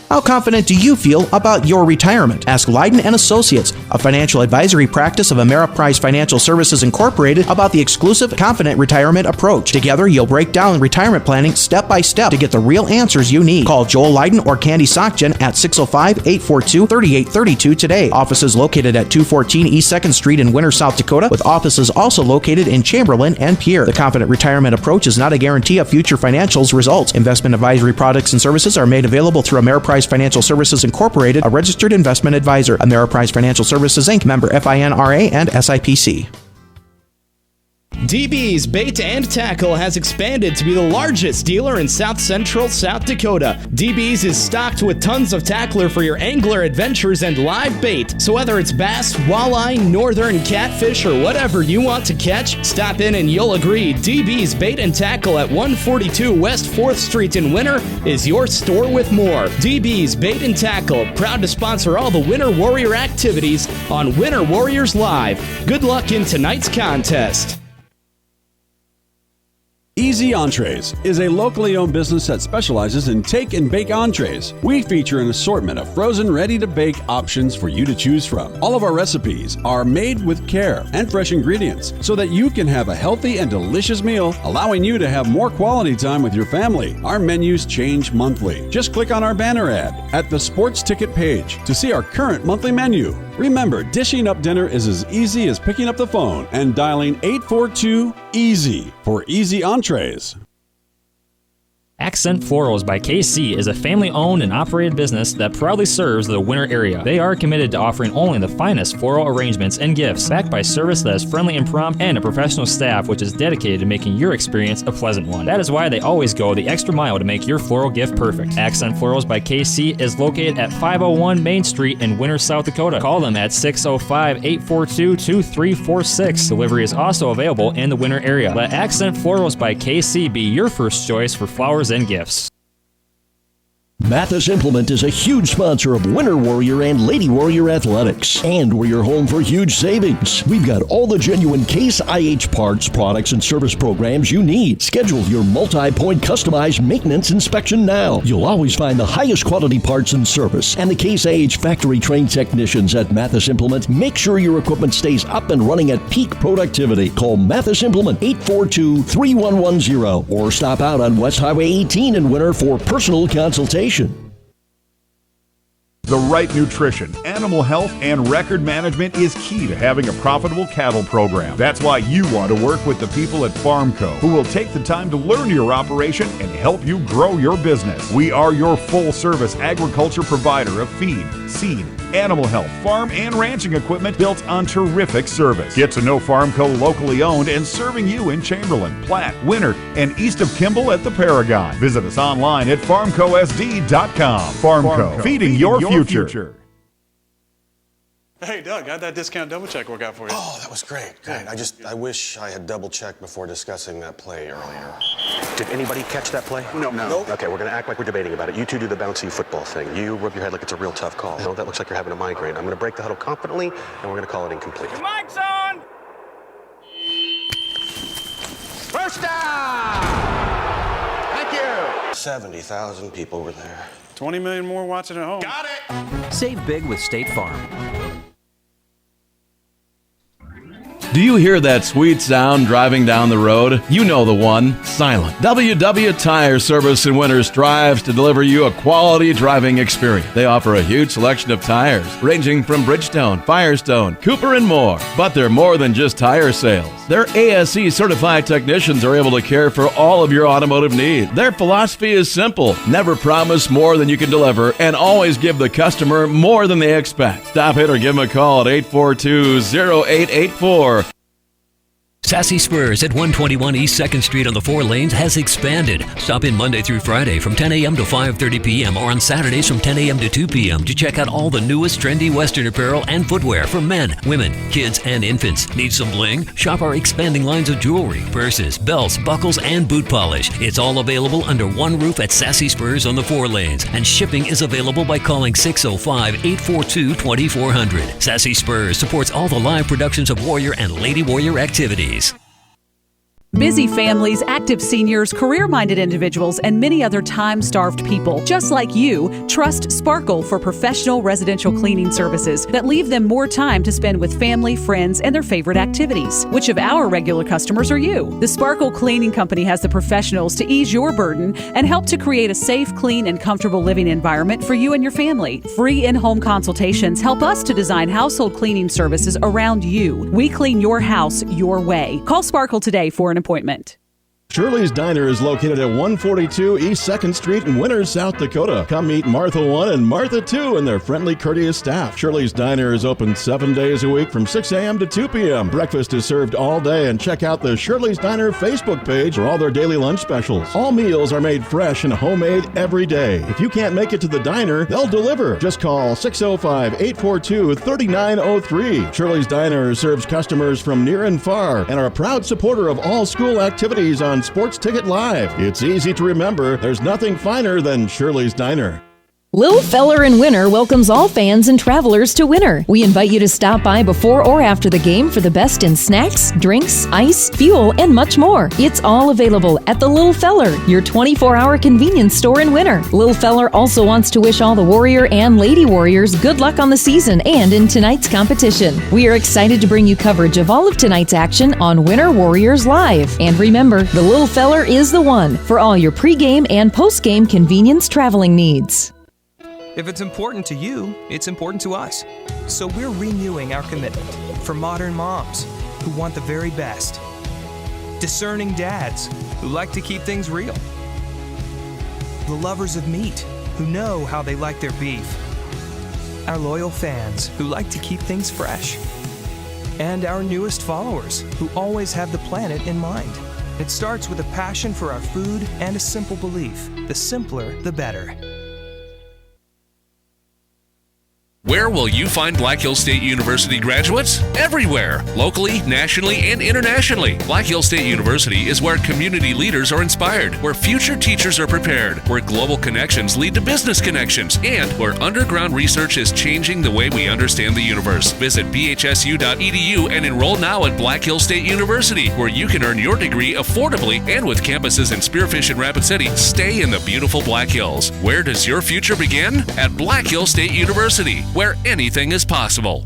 How confident do you feel about your retirement? Ask Leiden & Associates, a financial advisory practice of Ameriprise Financial Services Incorporated, about the exclusive Confident Retirement approach. Together, you'll break down retirement planning step by step to get the real answers you need. Call Joel Leiden or Candy Sockjen at 605-842-3832 today. Offices located at 214 East 2nd Street in Winter, South Dakota, with offices also located in Chamberlain and Pierre. The Confident Retirement approach is not a guarantee of future financials results. Investment advisory products and services are made available through Ameriprise Financial Services Incorporated, a registered investment advisor. Ameriprise Financial Services, Inc., member FINRA and SIPC. DB's Bait and Tackle has expanded to be the largest dealer in South Central South Dakota. DB's is stocked with tons of tackler for your angler adventures and live bait. So whether it's bass, walleye, northern catfish, or whatever you want to catch, stop in and you'll agree DB's Bait and Tackle at 142 West 4th Street in Winter is your store with more. DB's Bait and Tackle, proud to sponsor all the Winter Warrior activities on Winter Warriors Live. Good luck in tonight's contest. Easy Entrees is a locally owned business that specializes in take and bake entrees. We feature an assortment of frozen, ready-to-bake options for you to choose from. All of our recipes are made with care and fresh ingredients so that you can have a healthy and delicious meal, allowing you to have more quality time with your family. Our menus change monthly. Just click on our banner ad at the sports ticket page to see our current monthly menu. Remember, dishing up dinner is as easy as picking up the phone and dialing 842-EASY for Easy Entrees. Accent Florals by KC is a family-owned and operated business that proudly serves the Winter area. They are committed to offering only the finest floral arrangements and gifts, backed by service that is friendly and prompt, and a professional staff which is dedicated to making your experience a pleasant one. That is why they always go the extra mile to make your floral gift perfect. Accent Florals by KC is located at 501 Main Street in Winter, South Dakota. Call them at 605-842-2346. Delivery is also available in the Winter area. Let Accent Florals by KC be your first choice for flowers and gifts. Mathis Implement is a huge sponsor of Winter Warrior and Lady Warrior Athletics, and we're your home for huge savings. We've got all the genuine Case IH parts, products, and service programs you need. Schedule your multi-point customized maintenance inspection now. You'll always find the highest quality parts and service, and the Case IH factory-trained technicians at Mathis Implement make sure your equipment stays up and running at peak productivity. Call Mathis Implement 842-3110 or stop out on West Highway 18 in Winter for personal consultation. The right nutrition, animal health, and record management is key to having a profitable cattle program. That's why you want to work with the people at Farmco, who will take the time to learn your operation and help you grow your business. We are your full-service agriculture provider of feed, seed, animal health, farm, and ranching equipment built on terrific service. Get to know Farmco locally owned and serving you in Chamberlain, Platte, Winter, and east of Kimball at the Paragon. Visit us online at farmcosd.com. Farmco, feeding your future. Hey, Doug, how'd that discount double check work out for you? Oh, that was great. I wish I had double checked before discussing that play earlier. Did anybody catch that play? No. Okay, we're going to act like we're debating about it. You two do the bouncy football thing. You rub your head like it's a real tough call. No, that looks like you're having a migraine. I'm going to break the huddle confidently, and we're going to call it incomplete. Your mic's on! First down! Thank you! 70,000 people were there. 20 million more watching at home. Got it! Save big with State Farm. Do you hear that sweet sound driving down the road? You know the one, silent. WW Tire Service in Winter strives to deliver you a quality driving experience. They offer a huge selection of tires, ranging from Bridgestone, Firestone, Cooper, and more. But they're more than just tire sales. Their ASE certified technicians are able to care for all of your automotive needs. Their philosophy is simple: never promise more than you can deliver, and always give the customer more than they expect. Stop it or give them a call at 842-0884. Sassy Spurs at 121 East 2nd Street on the 4 lanes has expanded. Stop in Monday through Friday from 10 a.m. to 5:30 p.m. or on Saturdays from 10 a.m. to 2 p.m. to check out all the newest trendy Western apparel and footwear for men, women, kids, and infants. Need some bling? Shop our expanding lines of jewelry, purses, belts, buckles, and boot polish. It's all available under one roof at Sassy Spurs on the 4 lanes, and shipping is available by calling 605-842-2400. Sassy Spurs supports all the live productions of Warrior and Lady Warrior activities. Busy families, active seniors, career-minded individuals, and many other time-starved people, just like you, trust Sparkle for professional residential cleaning services that leave them more time to spend with family, friends, and their favorite activities. Which of our regular customers are you? The Sparkle Cleaning Company has the professionals to ease your burden and help to create a safe, clean, and comfortable living environment for you and your family. Free in-home consultations help us to design household cleaning services around you. We clean your house your way. Call Sparkle today for an appointment. Shirley's Diner is located at 142 East 2nd Street in Winter, South Dakota. Come meet Martha 1 and Martha 2 and their friendly, courteous staff. Shirley's Diner is open 7 days a week from 6 a.m. to 2 p.m. Breakfast is served all day, and check out the Shirley's Diner Facebook page for all their daily lunch specials. All meals are made fresh and homemade every day. If you can't make it to the diner, they'll deliver. Just call 605-842-3903. Shirley's Diner serves customers from near and far and are a proud supporter of all school activities on Sports Ticket Live. It's easy to remember. There's nothing finer than Shirley's Diner. Lil Feller in Winter welcomes all fans and travelers to Winter. We invite you to stop by before or after the game for the best in snacks, drinks, ice, fuel, and much more. It's all available at the Lil Feller, your 24-hour convenience store in Winter. Lil Feller also wants to wish all the Warrior and Lady Warriors good luck on the season and in tonight's competition. We are excited to bring you coverage of all of tonight's action on Winter Warriors Live. And remember, the Lil Feller is the one for all your pregame and postgame convenience traveling needs. If it's important to you, it's important to us. So we're renewing our commitment for modern moms who want the very best. Discerning dads who like to keep things real. The lovers of meat who know how they like their beef. Our loyal fans who like to keep things fresh. And our newest followers who always have the planet in mind. It starts with a passion for our food and a simple belief. The simpler, the better. Where will you find Black Hills State University graduates? Everywhere, locally, nationally, and internationally. Black Hills State University is where community leaders are inspired, where future teachers are prepared, where global connections lead to business connections, and where underground research is changing the way we understand the universe. Visit bhsu.edu and enroll now at Black Hills State University, where you can earn your degree affordably and with campuses in Spearfish and Rapid City. Stay in the beautiful Black Hills. Where does your future begin? At Black Hills State University, where anything is possible.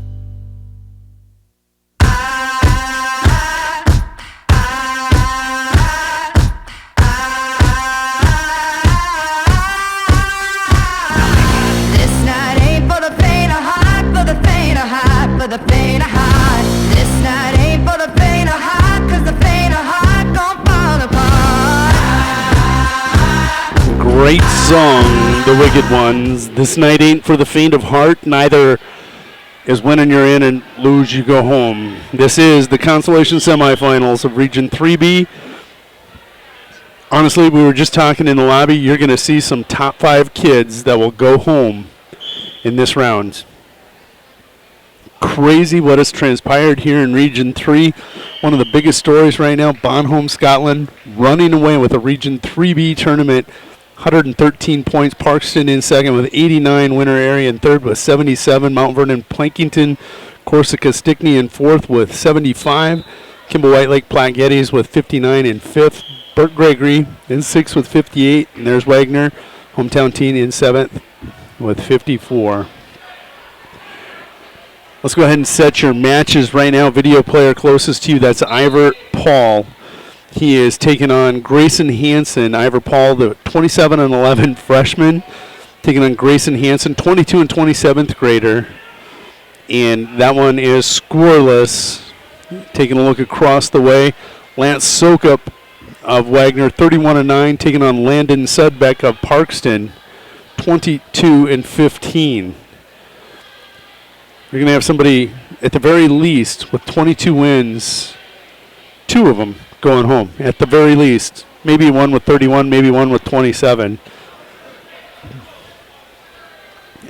This night ain't for the faint of heart, for the faint of heart, for the faint of heart. This night ain't for the faint of heart, 'cause the faint of heart gon' fall apart. Great song, The Wicked Ones. This night ain't for the faint of heart, neither is winning you're in and lose you go home. This is the consolation semifinals of Region 3B. Honestly, we were just talking in the lobby, you're going to see some top 5 kids that will go home in this round. Crazy what has transpired here in Region 3. One of the biggest stories right now, Bonholm, Scotland, running away with a Region 3B tournament. 113 points. Parkston in second with 89. Winter Area in third with 77. Mount Vernon, Plankington, Corsica, Stickney in fourth with 75. Kimball, White Lake, Platte Geddes with 59 in fifth. Burt Gregory in sixth with 58. And there's Wagner, hometown teen, in seventh with 54. Let's go ahead and set your matches right now. Video player closest to you, that's Ivor Paul. He is taking on Grayson Hansen. Ivor Paul, the 27 and 11 freshman, taking on Grayson Hansen, 22 and 27th grader. And that one is scoreless. Taking a look across the way, Lance Sokup of Wagner, 31 and 9, taking on Landon Sudbeck of Parkston, 22 and 15. You're going to have somebody at the very least with 22 wins, 2 of them going home at the very least. Maybe one with 31, maybe one with 27.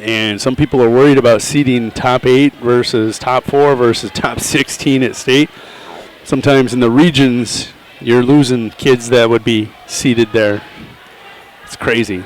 And some people are worried about seeding top 8 versus top 4 versus top 16 at state. Sometimes in the regions, you're losing kids that would be seeded there. It's crazy.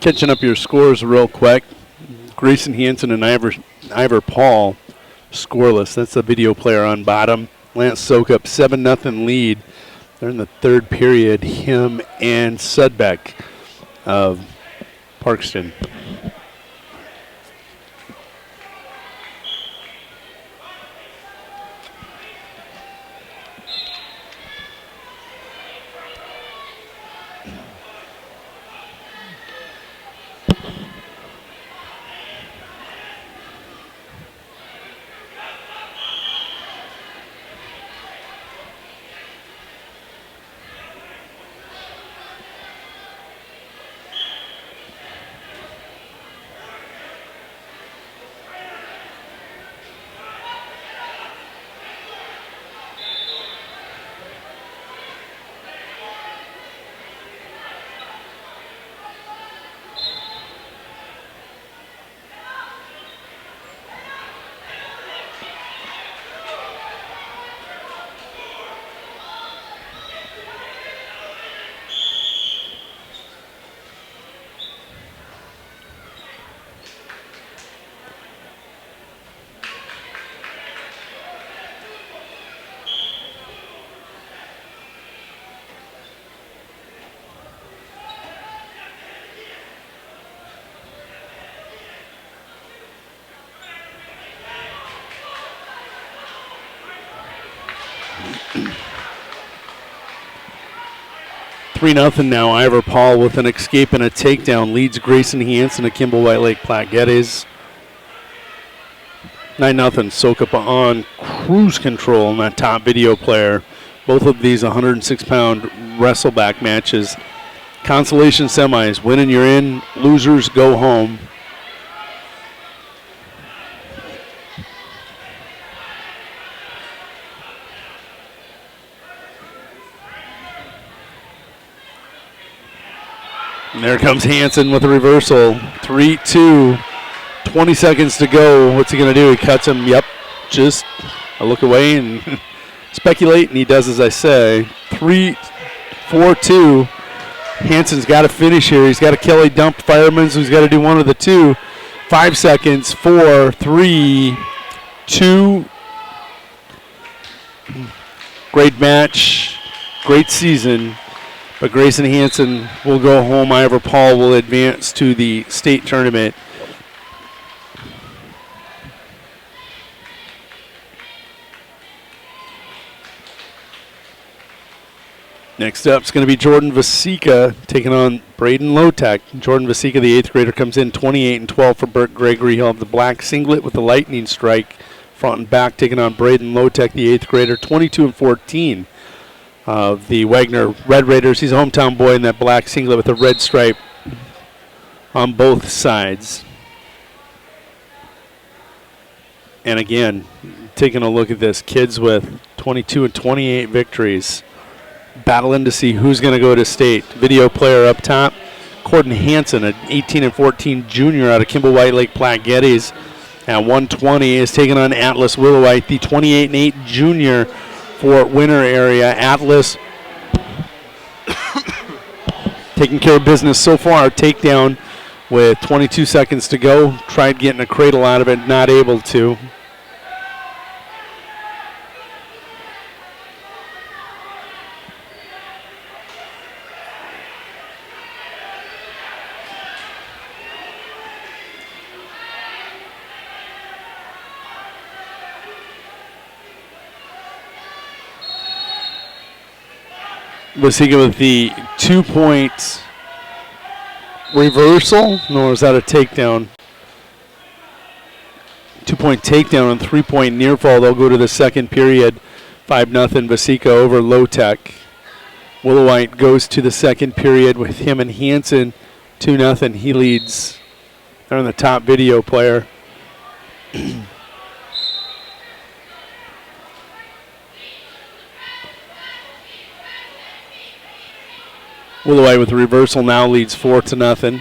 Catching up your scores real quick. Grayson Hansen and Ivor Paul scoreless. That's the video player on bottom. Lance Sokup 7-0 lead. They're in the third period. Him and Sudbeck of Parkston. Three 0 now. Ivor Paul with an escape and a takedown leads Grayson Hansen at Kimball White Lake Platte Geddes. 9-0. Sokup on cruise control on that top video player. Both of these 106-pound wrestleback matches. Consolation semis. Winning, you're in. Losers go home. And there comes Hansen with a reversal. 3-2. 20 seconds to go. What's he going to do? He cuts him. Yep. Just a look away and speculate, and he does as I say. 3-4-2. Hansen's got to finish here. He's got a Kelly dump fireman, so he's got to do one of the two. 5 seconds. 4, 3, 2. Great match. Great season. But Grayson Hansen will go home. Ivor Paul will advance to the state tournament. Next up is going to be Jordan Vasika taking on Braden Lotek. Jordan Vasika, the 8th grader, comes in 28-12 for Burt Gregory. He'll have the black singlet with the lightning strike front and back, taking on Braden Lotek, the 8th grader, 22-14. Of the Wagner Red Raiders. He's a hometown boy in that black singlet with a red stripe on both sides. And again, taking a look at this, kids with 22 and 28 victories, battling to see who's going to go to state. Video player up top, Corden Hansen, an 18-14 junior out of Kimball White Lake Platte Geddes at 120, is taking on Atlas Willowite, the 28-8 junior for Winter area. Atlas taking care of business so far. Takedown with 22 seconds to go. Tried getting a cradle out of it, not able to. Vasika with the 2-point reversal. No, is that a takedown? 2-point takedown and 3-point near fall. They'll go to the second period. 5-0 Vasika over Lotek. Willowite goes to the second period with him and Hansen. 2-0. He leads. They're on the top video player. Willowite with the reversal now leads 4-0.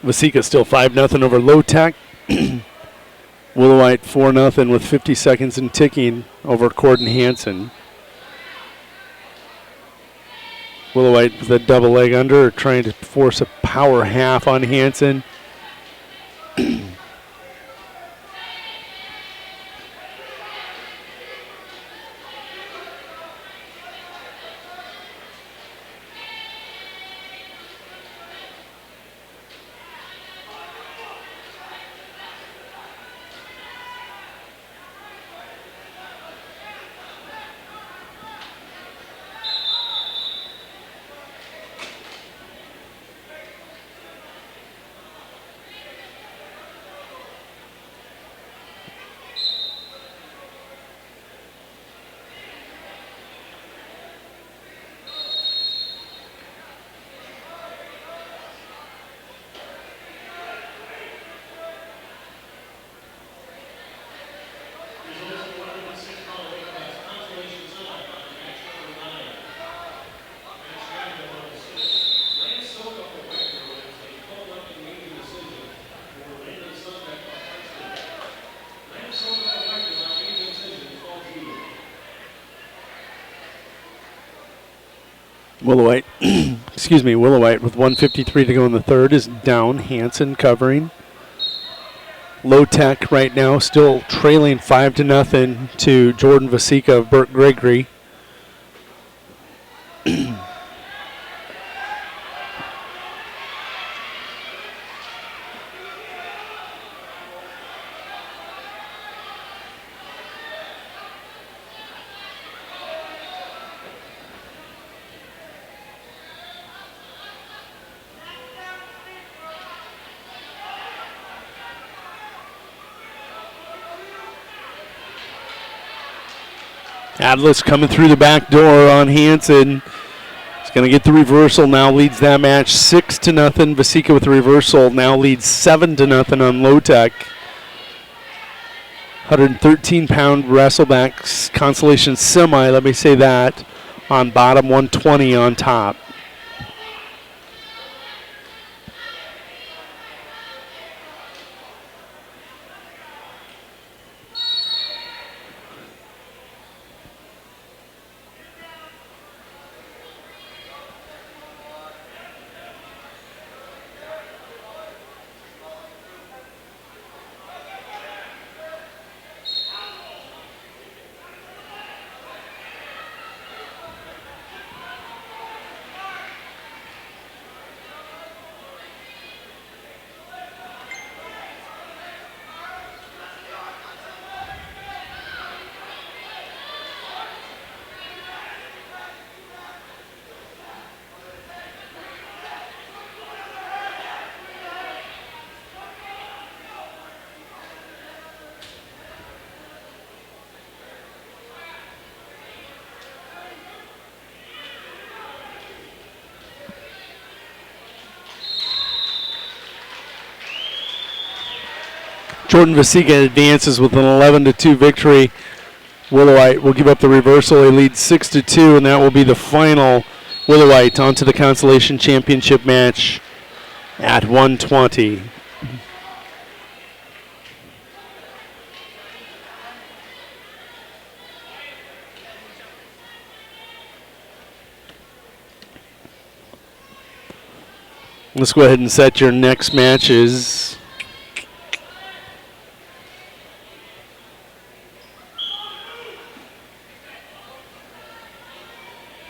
Vasika still 5-0 over Low Tech. Willowite 4-0 with 50 seconds and ticking over Corden Hansen. Willowite with a double leg under, trying to force a power half on Hansen. Willowite, Willowite with 1:53 to go in the third is down. Hansen covering. Low Tech right now still trailing 5-0 to Jordan Vasika of Burt Gregory. Atlas coming through the back door on Hansen. He's going to get the reversal now, leads that match 6-0. Vasika with the reversal now leads 7-0 on Low Tech. 113-pound wrestleback consolation semi, let me say that, on bottom, 120 on top. Jordan Vasika advances with an 11-2 victory. Willowite will give up the reversal. He leads 6-2, and that will be the final. Willowite onto the consolation championship match at 120. Let's go ahead and set your next matches.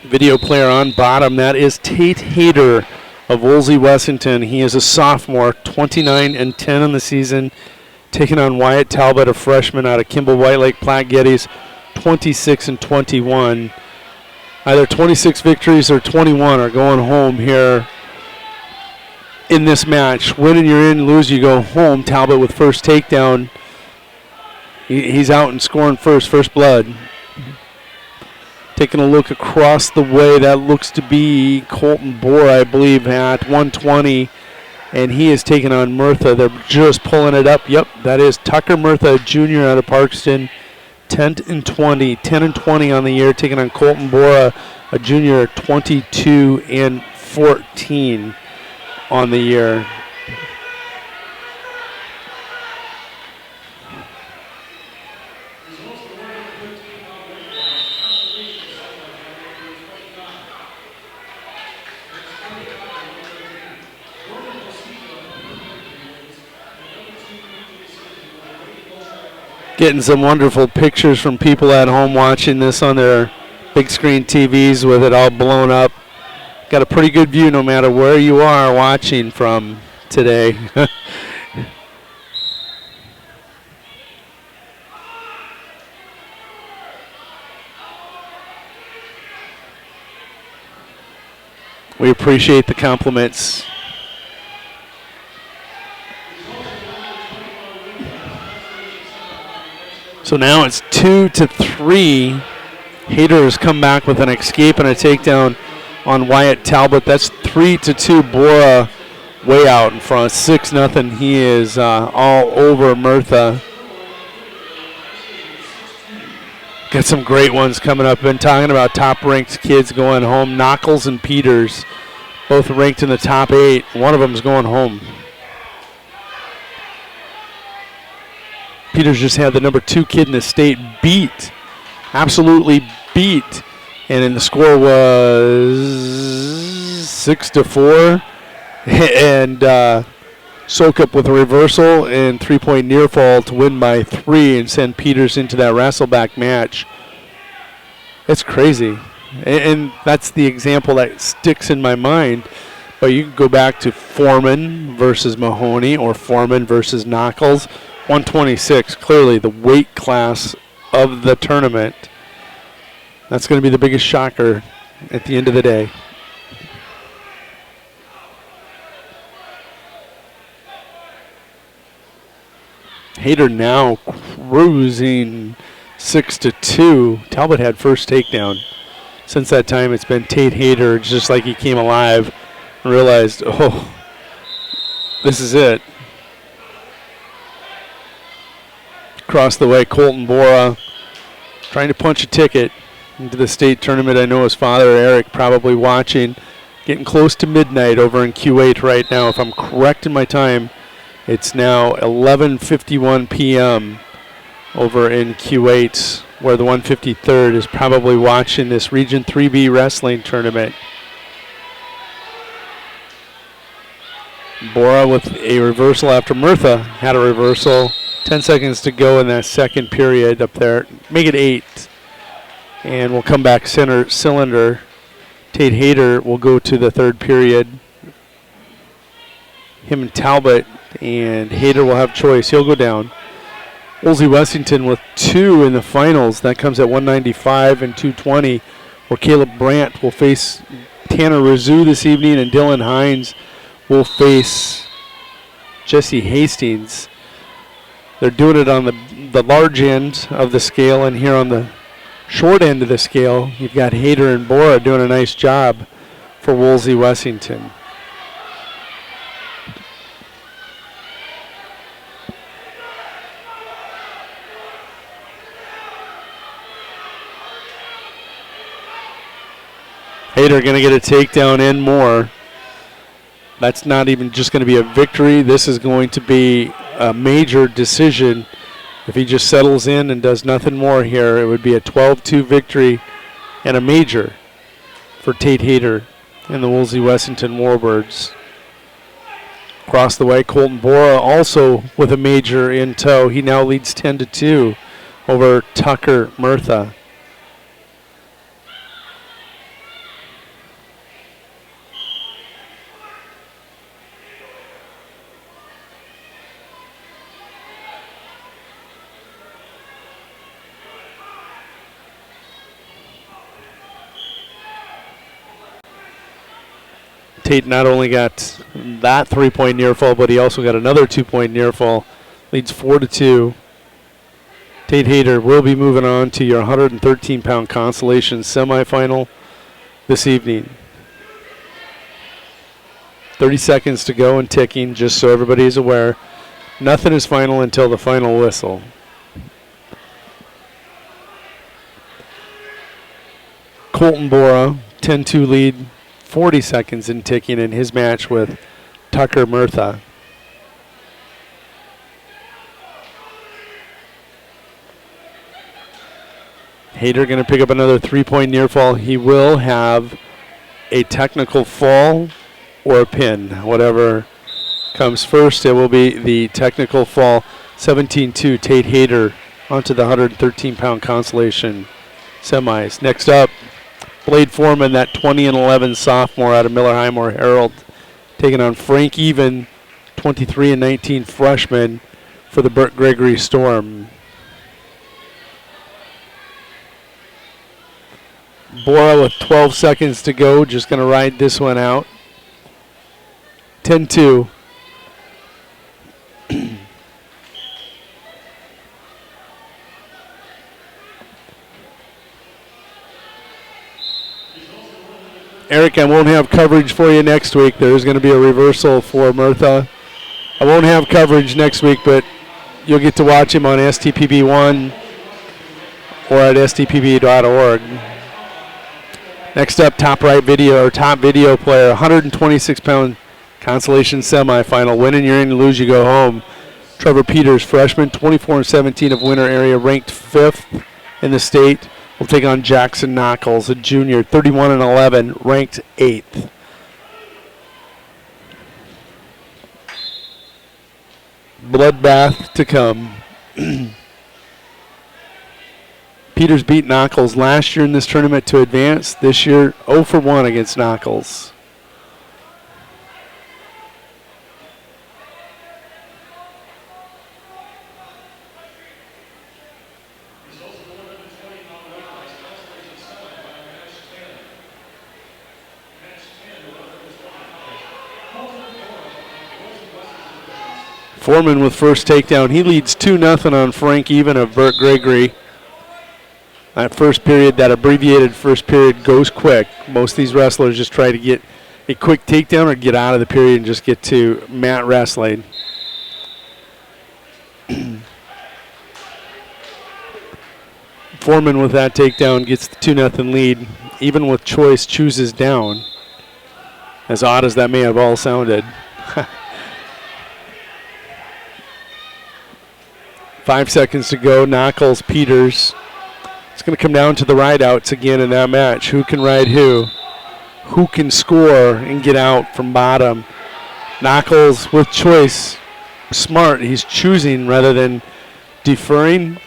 Video player on bottom, that is Tate Hayter of Woolsey, Washington. He is a sophomore, 29-10 in the season, taking on Wyatt Talbot, a freshman out of Kimball White Lake Platte Geddes, 26-21. Either 26 victories or 21 are going home here in this match. Win and you're in, lose you go home. Talbot with first takedown. He's out and scoring first blood. Taking a look across the way, that looks to be Colton Bohr, I believe, at 120. And he is taking on Murtha. They're just pulling it up. Yep, that is Tucker Murtha, junior out of Parkston. 10-20 on the year, taking on Colton Bohr, a junior, 22-14 on the year. Getting some wonderful pictures from people at home watching this on their big screen TVs with it all blown up. Got a pretty good view no matter where you are watching from today. We appreciate the compliments. So now it's 2-3. Hayter has come back with an escape and a takedown on Wyatt Talbot. That's 3-2. Bora way out in front, 6-0. He is all over Murtha. Got some great ones coming up. Been talking about top-ranked kids going home. Knuckles and Peters, both ranked in the top 8. One of them is going home. Peters just had the number 2 kid in the state beat, absolutely beat, and then the score was 6-4. And Soak up with a reversal and 3-point near fall to win by 3 and send Peters into that wrestleback match. It's crazy. And that's the example that sticks in my mind. But you can go back to Foreman versus Mahoney or Foreman versus Knuckles. 126, clearly the weight class of the tournament. That's going to be the biggest shocker at the end of the day. Hayter now cruising 6-2. Talbot had first takedown. Since that time, it's been Tate Hayter. It's just like he came alive and realized, oh, this is it. Across the way, Colton Bora trying to punch a ticket into the state tournament. I know his father, Eric, probably watching. Getting close to midnight over in Q8 right now. If I'm correct in my time, it's now 11:51 p.m. over in Q8, where the 153rd is probably watching this Region 3B wrestling tournament. Bora with a reversal after Murtha had a reversal. 10 seconds to go in that second period up there. Make it 8. And we'll come back center cylinder. Tate Hayter will go to the third period. Him and Talbot and Hayter will have choice. He'll go down. Woolsey Wessington with 2 in the finals. That comes at 195 and 220, where Caleb Brandt will face Tanner Razoo this evening, and Dylan Hines will face Jesse Hastings. They're doing it on the large end of the scale, and here on the short end of the scale, you've got Hayter and Bora doing a nice job for Woolsey Wessington. Hayter going to get a takedown and more. That's not even just going to be a victory. This is going to be a major decision. If he just settles in and does nothing more here, it would be a 12-2 victory and a major for Tate Hayter and the Woolsey Wessington Warbirds. Across the way, Colton Bora also with a major in tow. He now leads 10-2 over Tucker Murtha. Tate not only got that 3-point near fall, but he also got another 2-point near fall. Leads 4-2. Tate Hayter will be moving on to your 113-pound consolation semifinal this evening. 30 seconds to go and ticking, just so everybody is aware. Nothing is final until the final whistle. Colton Bora, 10-2 lead. 40 seconds in ticking in his match with Tucker Murtha. Hayter going to pick up another 3-point near fall. He will have a technical fall or a pin. Whatever comes first, it will be the technical fall. 17-2 Tate Hayter onto the 113-pound consolation semis. Next up, Blade Foreman, that 20-11 sophomore out of Miller Highmore Herald, taking on Frank Even, 23-19 freshman for the Burt Gregory Storm. Bora with 12 seconds to go, just going to ride this one out. 10-2. Eric, I won't have coverage for you next week. There's going to be a reversal for Murtha. I won't have coverage next week, but you'll get to watch him on STPB1 or at stpb.org. Next up, top right video, or top video player, 126-pound consolation semifinal. Win and you're in, lose you go home. Trevor Peters, freshman, 24-17 of winter area, ranked 5th in the state. Will take on Jackson Knuckles, a junior, 31-11, ranked 8th. Bloodbath to come. Peters beat Knuckles last year in this tournament to advance. This year, 0-for-1 against Knuckles. Foreman with first takedown. He leads 2-0 on Frank Even of Burt Gregory. That first period, that abbreviated first period, goes quick. Most of these wrestlers just try to get a quick takedown or get out of the period and just get to mat wrestling. Foreman with that takedown gets the 2-0 lead. Even with choice, chooses down. As odd as that may have all sounded. 5 seconds to go. Knuckles, Peters. It's going to come down to the ride-outs again in that match. Who can ride who? Who can score and get out from bottom? Knuckles with choice. Smart. He's choosing rather than deferring.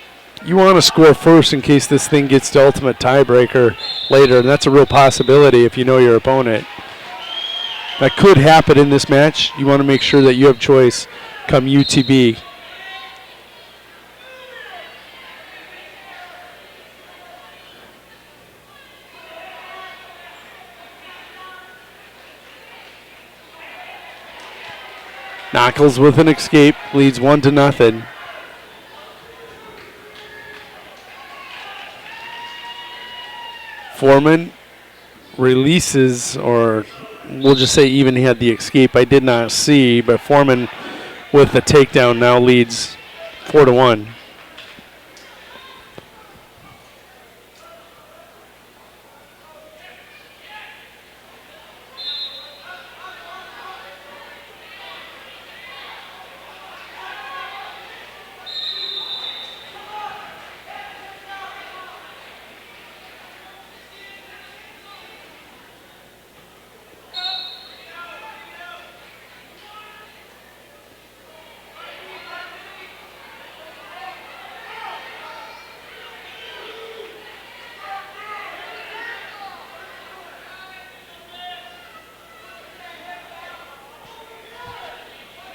You want to score first in case this thing gets to ultimate tiebreaker later, and that's a real possibility if you know your opponent. That could happen in this match. You want to make sure that you have choice come UTB. Knuckles with an escape, leads 1-0. Foreman releases, or we'll just say Even he had the escape. I did not see, but Foreman with the takedown now leads 4-1.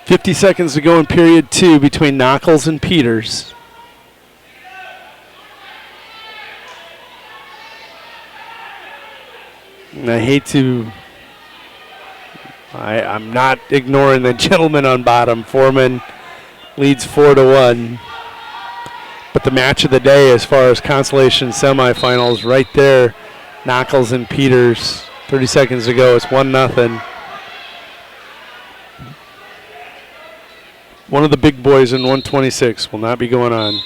.50 seconds to go in period 2 between Knuckles and Peters. And I hate to, I'm not ignoring the gentleman on bottom. Foreman leads 4-1. But the match of the day as far as consolation semifinals right there, Knuckles and Peters. 30 seconds to go, it's 1-0. One of the big boys in 126 will not be going on.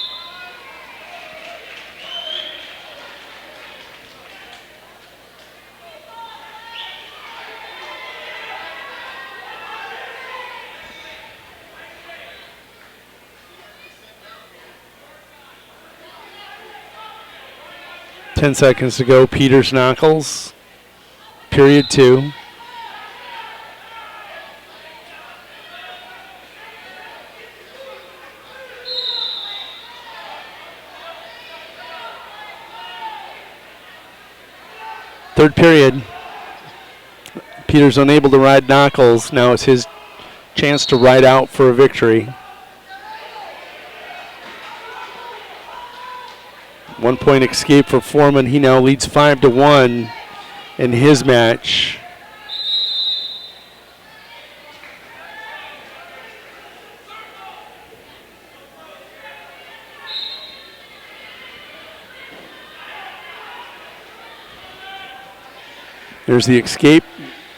Ten seconds to go. Peters Knuckles. Period 2. Third period. Peters unable to ride Knuckles. Now it's his chance to ride out for a victory. 1 point escape for Foreman. He now leads 5-1 in his match. There's the escape,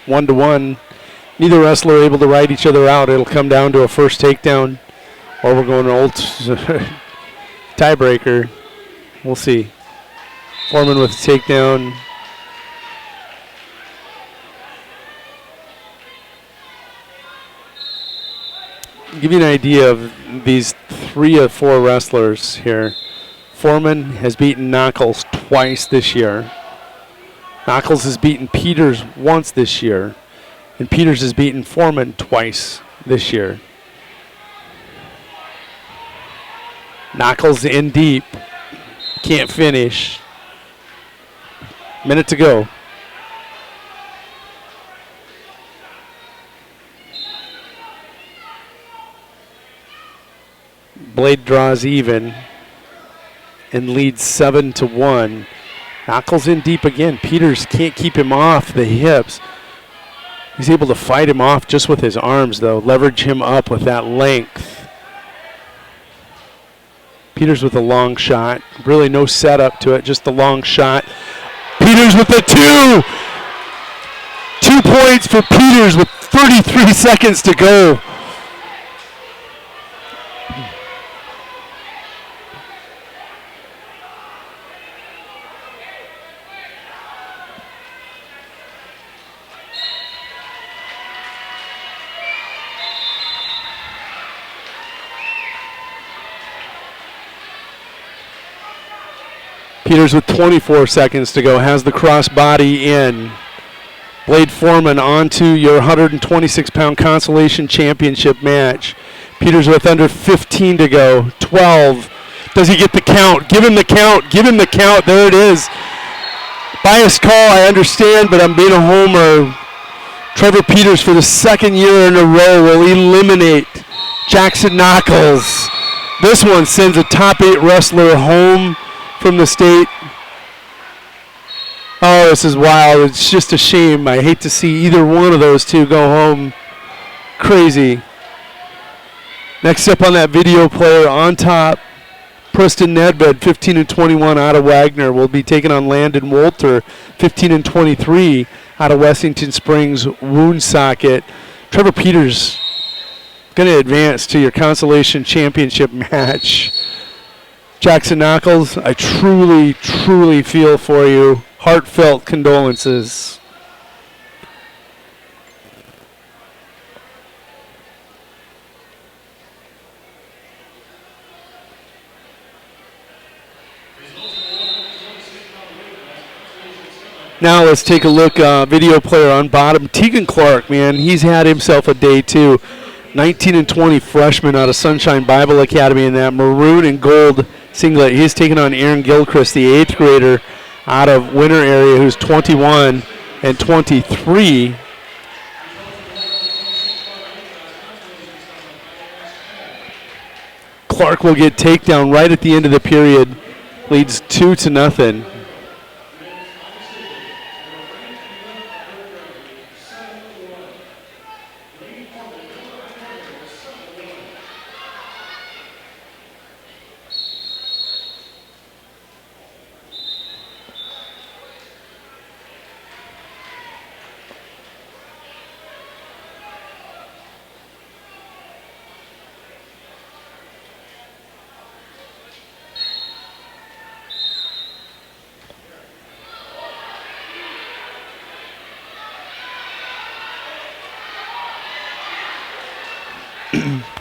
1-1. Neither wrestler able to ride each other out. It'll come down to a first takedown, or we're going to old tiebreaker. We'll see. Foreman with the takedown. Give you an idea of these 3 or 4 wrestlers here. Foreman has beaten Knuckles twice this year. Knuckles has beaten Peters once this year, and Peters has beaten Foreman twice this year. Knuckles in deep, can't finish. Minute to go. Blade draws even and leads 7-1. Knuckles in deep again. Peters can't keep him off the hips. He's able to fight him off just with his arms, though. Leverage him up with that length. Peters with a long shot. Really no setup to it, just the long shot. Peters with the 2! 2 points for Peters with 33 seconds to go. Peters with 24 seconds to go has the crossbody in. Blade Foreman onto your 126-pound consolation championship match. Peters with under 15 to go. 12. Does he get the count? Give him the count. Give him the count. There it is. Biased call, I understand, but I'm being a homer. Trevor Peters, for the 2nd year in a row, will eliminate Jackson Knuckles. This one sends a top 8 wrestler home from the state. Oh, this is wild. It's just a shame. I hate to see either one of those two go home. Crazy. Next up on that video player on top, Preston Nedved, 15-21 out of Wagner, will be taking on Landon Wolter, 15-23 out of Wessington Springs Woonsocket. Trevor Peters going to advance to your consolation championship match. Jackson Knuckles, I truly, truly feel for you. Heartfelt condolences. Now let's take a look, video player on bottom. Tegan Clark, man, he's had himself a day too. 19-20 freshman out of Sunshine Bible Academy in that maroon and gold singlet. He's taking on Aaron Gilchrist, the 8th grader out of Winter area, who's 21-23. Clark will get takedown right at the end of the period. Leads 2-0.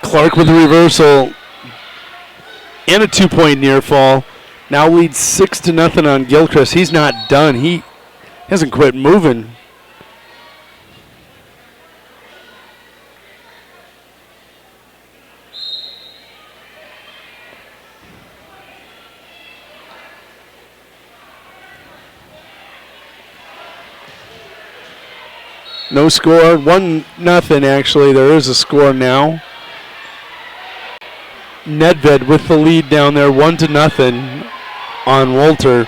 Clark with a reversal and a 2-point near fall. Now leads 6-0 on Gilchrist. He's not done. He hasn't quit moving. No score. 1-0 actually. There is a score now. Nedved with the lead down there, 1-0 on Walter.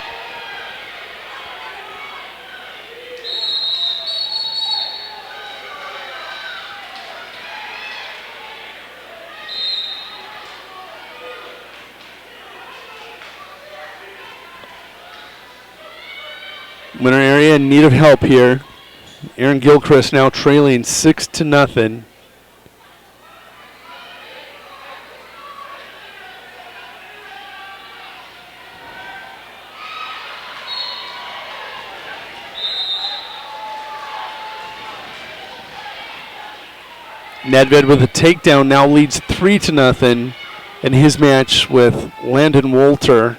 Winter area in need of help here. Aaron Gilchrist now trailing 6-0. Nedved with a takedown now leads 3-0 in his match with Landon Walter.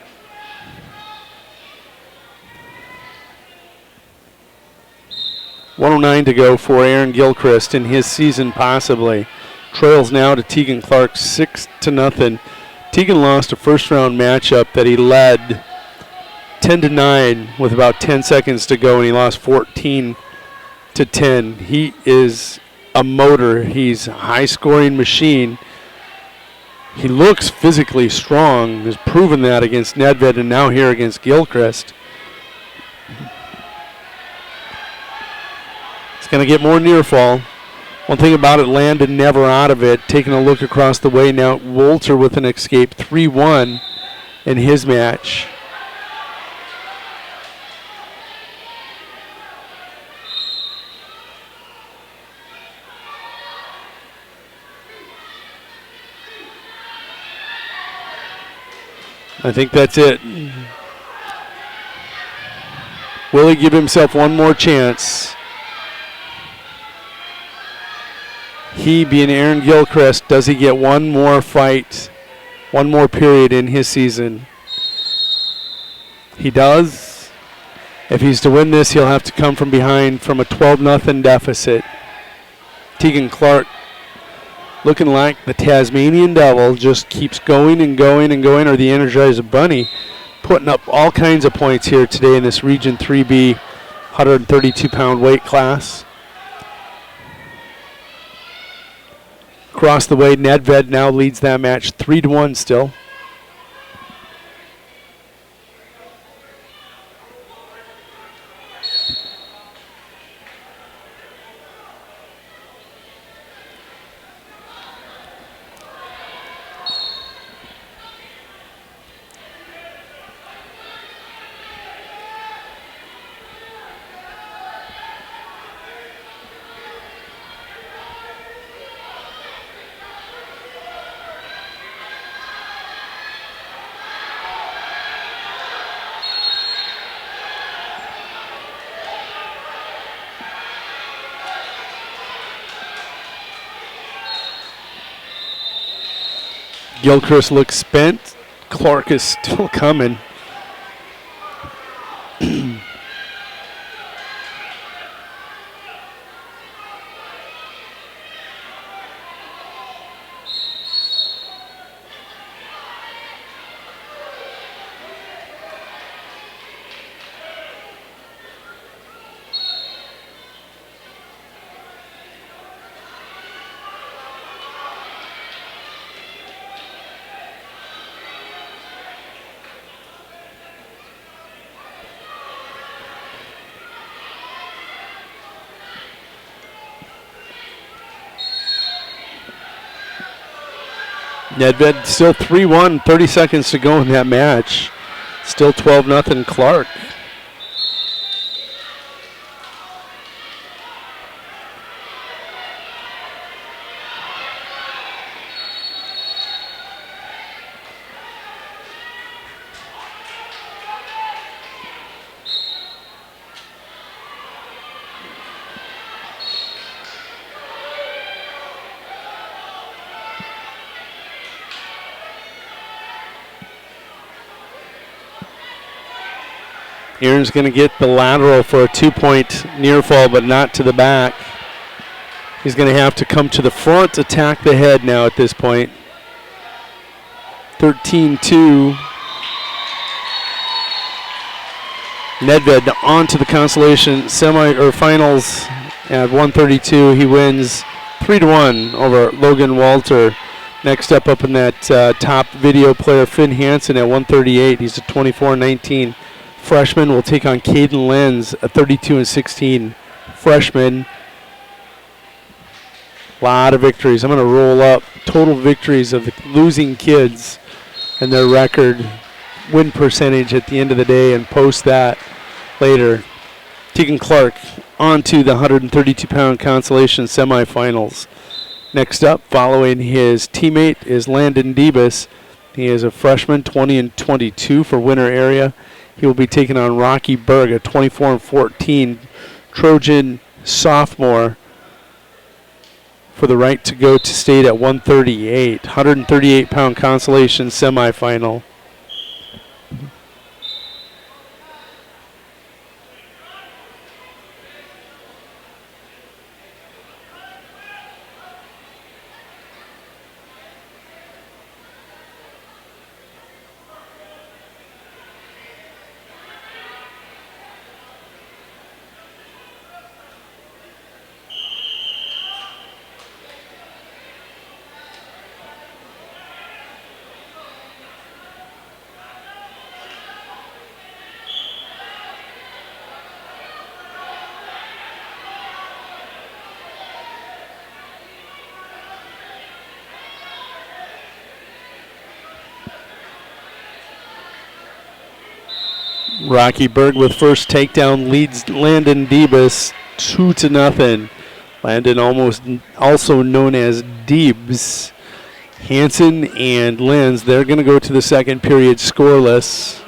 .109 to go for Aaron Gilchrist in his season, possibly. Trails now to Tegan Clark 6-0. Tegan lost a first-round matchup that he led 10-9 with about 10 seconds to go, and he lost 14-10. He is a motor. He's a high-scoring machine. He looks physically strong. Has proven that against Nedved and now here against Gilchrist. It's going to get more near fall. One thing about it, Landon never out of it. Taking a look across the way now, Walter with an escape, 3-1 in his match. I think that's it. Will he give himself one more chance? He being Aaron Gilchrist, does he get one more fight, one more period in his season? He does. If he's to win this, he'll have to come from behind from a 12-0 deficit. Tegan Clark, looking like the Tasmanian Devil, just keeps going and going and going, or the Energizer Bunny, putting up all kinds of points here today in this Region 3B 132-pound weight class. Across the way, Nedved now leads that match 3-1 still. Gilchrist looks spent. Clark is still coming. Nedved still 3-1, 30 seconds to go in that match. Still 12-0 Clark. Aaron's going to get the lateral for a 2-point near fall, but not to the back. He's going to have to come to the front, attack the head now at this point. 13-2. Nedved on to the consolation finals At 132, he wins 3-1 over Logan Walter. Next up in that top video player, Finn Hansen at 138. He's a 24-19 freshman. Will take on Caden Lenz, a 32-16 freshman. A lot of victories. I'm going to roll up total victories of the losing kids and their record win percentage at the end of the day and post that later. Tegan Clark on to the 132-pound consolation semifinals. Next up, following his teammate, is Landon Debus. He is a freshman, 20-22 for winter area. He will be taking on Rocky Berg, a 24-14 Trojan sophomore, for the right to go to state at 138. 138-pound consolation semifinal. Rocky Berg with first takedown leads Landon Debus 2-0. Landon also known as Deebs. Hansen and Lenz, they're going to go to the second period scoreless.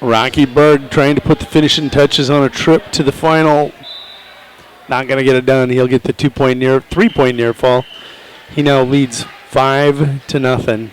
Rocky Berg trying to put the finishing touches on a trip to the final. Not going to get it done. He'll get the 3-point near fall. He now leads 5-0.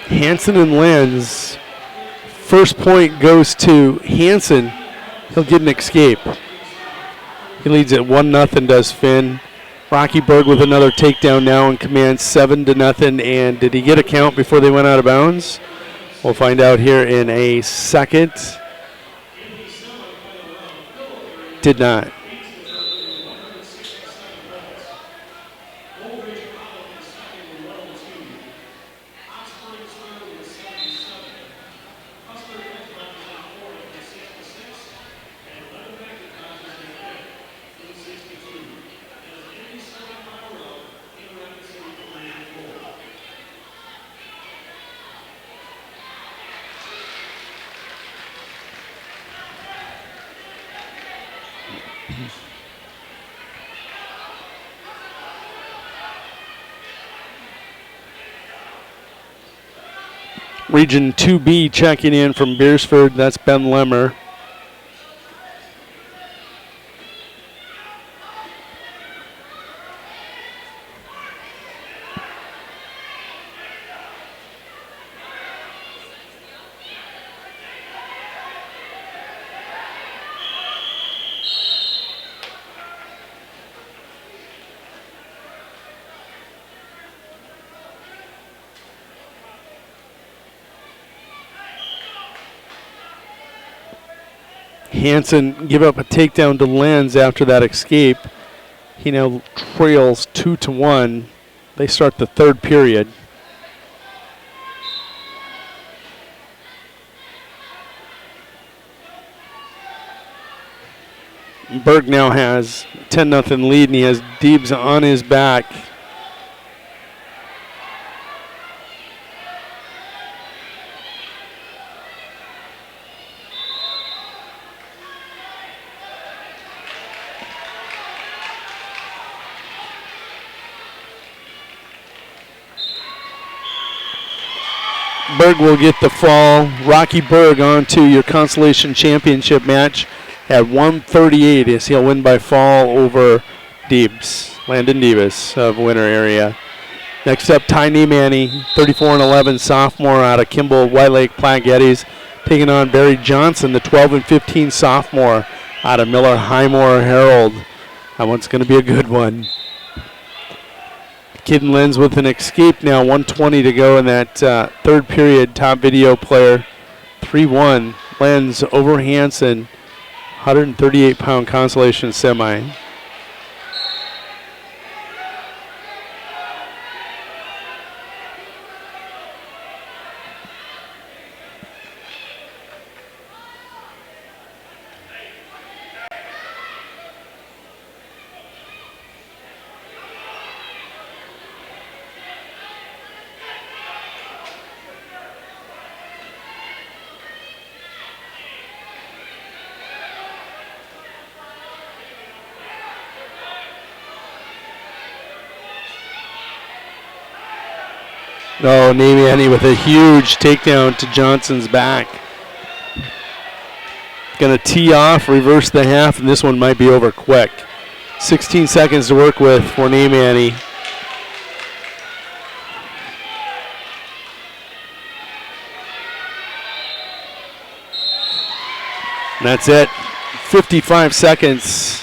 Hansen and Lenz. First point goes to Hansen. He'll get an escape. He leads at 1-0, does Finn. Rocky Berg with another takedown now and commands 7-0. And did he get a count before they went out of bounds? We'll find out here in a second. Did not. Region 2B checking in from Beersford. That's Ben Lemmer. Hansen give up a takedown to Lenz after that escape. He now trails 2-1. They start the third period. Berg now has 10-0 lead, and he has Deebs on his back. Berg will get the fall. Rocky Berg on to your Consolation Championship match at 138 as he'll win by fall over Landon Deebs of Winter area. Next up, Ty Niemani, 34-11 sophomore out of Kimball White Lake Platte Geddes, taking on Barry Johnson, the 12-15 sophomore out of Miller Highmore Herald. That one's going to be a good one. Kid Lenz with an escape now, 1:20 to go in that third period. Top video player, 3-1. Lenz over Hansen, 138-pound consolation semi. Oh, Niemani with a huge takedown to Johnson's back. Going to tee off, reverse the half, and this one might be over quick. 16 seconds to work with for Niemani. And that's it. 55 seconds.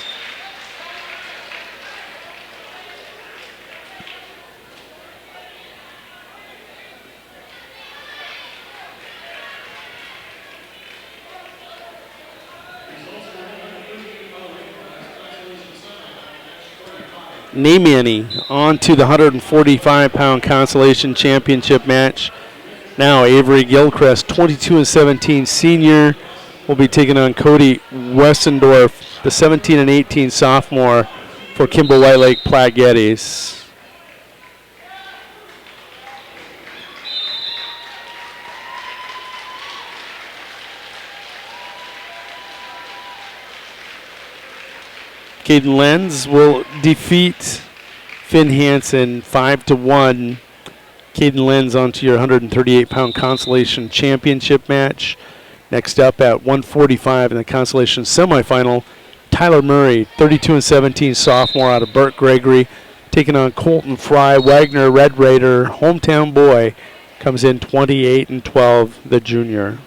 Niemani on to the 145-pound Consolation Championship match. Now Avery Gilchrist, 22-17 senior, will be taking on Cody Westendorf, the 17-18 sophomore for Kimball White Lake Platte Geddes. Caden Lenz will defeat Finn Hansen 5-1. Caden Lenz onto your 138-pound Consolation Championship match. Next up at 145 in the Consolation semifinal, Tyler Murray, 32-17 sophomore out of Burt Gregory, taking on Colton Fry. Wagner Red Raider, hometown boy, comes in 28-12, the junior.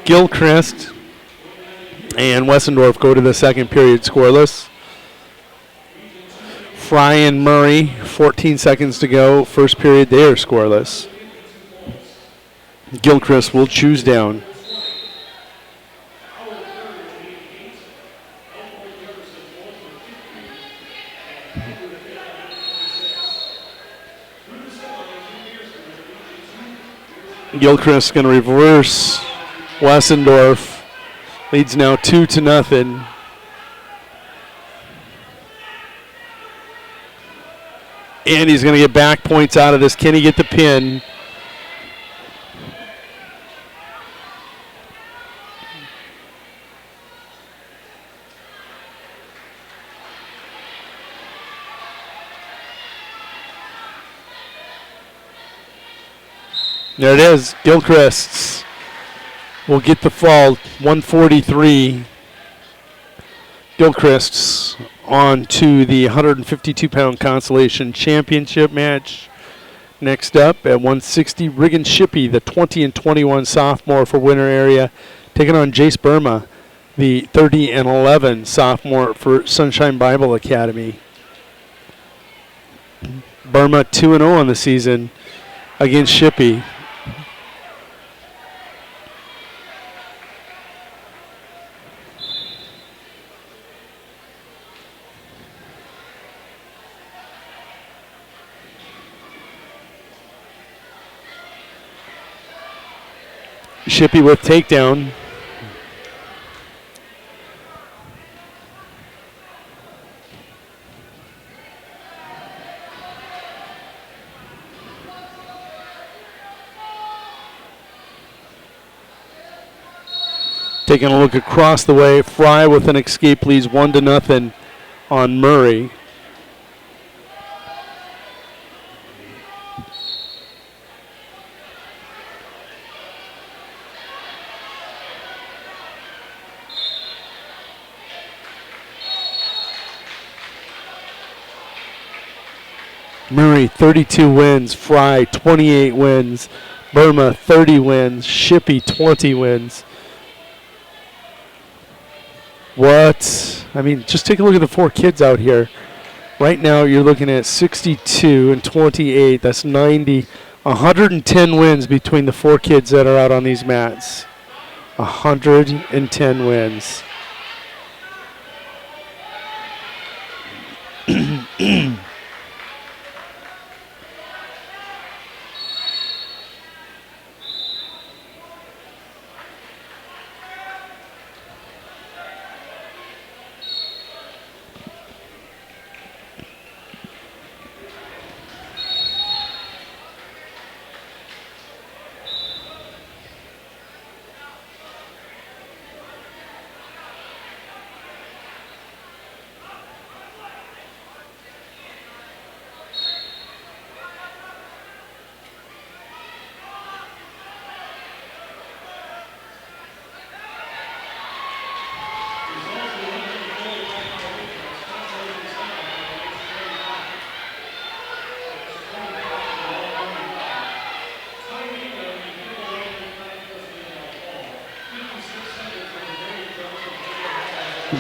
Gilchrist and Westendorf go to the second period scoreless. Fry and Murray, 14 seconds to go. First period, they are scoreless. Gilchrist will choose down. Gilchrist going to reverse. Westendorf leads now 2-0. And he's going to get back points out of this. Can he get the pin? There it is. Gilchrist will get the fall, 143. Gilchrist's on to the 152-pound Consolation Championship match. Next up at 160, Riggin Shippey, the 20-21 sophomore for Winter area, taking on Jace Burma, the 30-11 sophomore for Sunshine Bible Academy. Burma 2-0 on the season against Shippey. Shippey with takedown. Taking a look across the way, Fry with an escape leads 1-0 on Murray. Murray 32 wins, Fry 28 wins, Burma 30 wins, Shippey 20 wins. What? I mean, just take a look at the 4 kids out here. Right now, you're looking at 62 and 28. That's 90. 110 wins between the 4 kids that are out on these mats. 110 wins.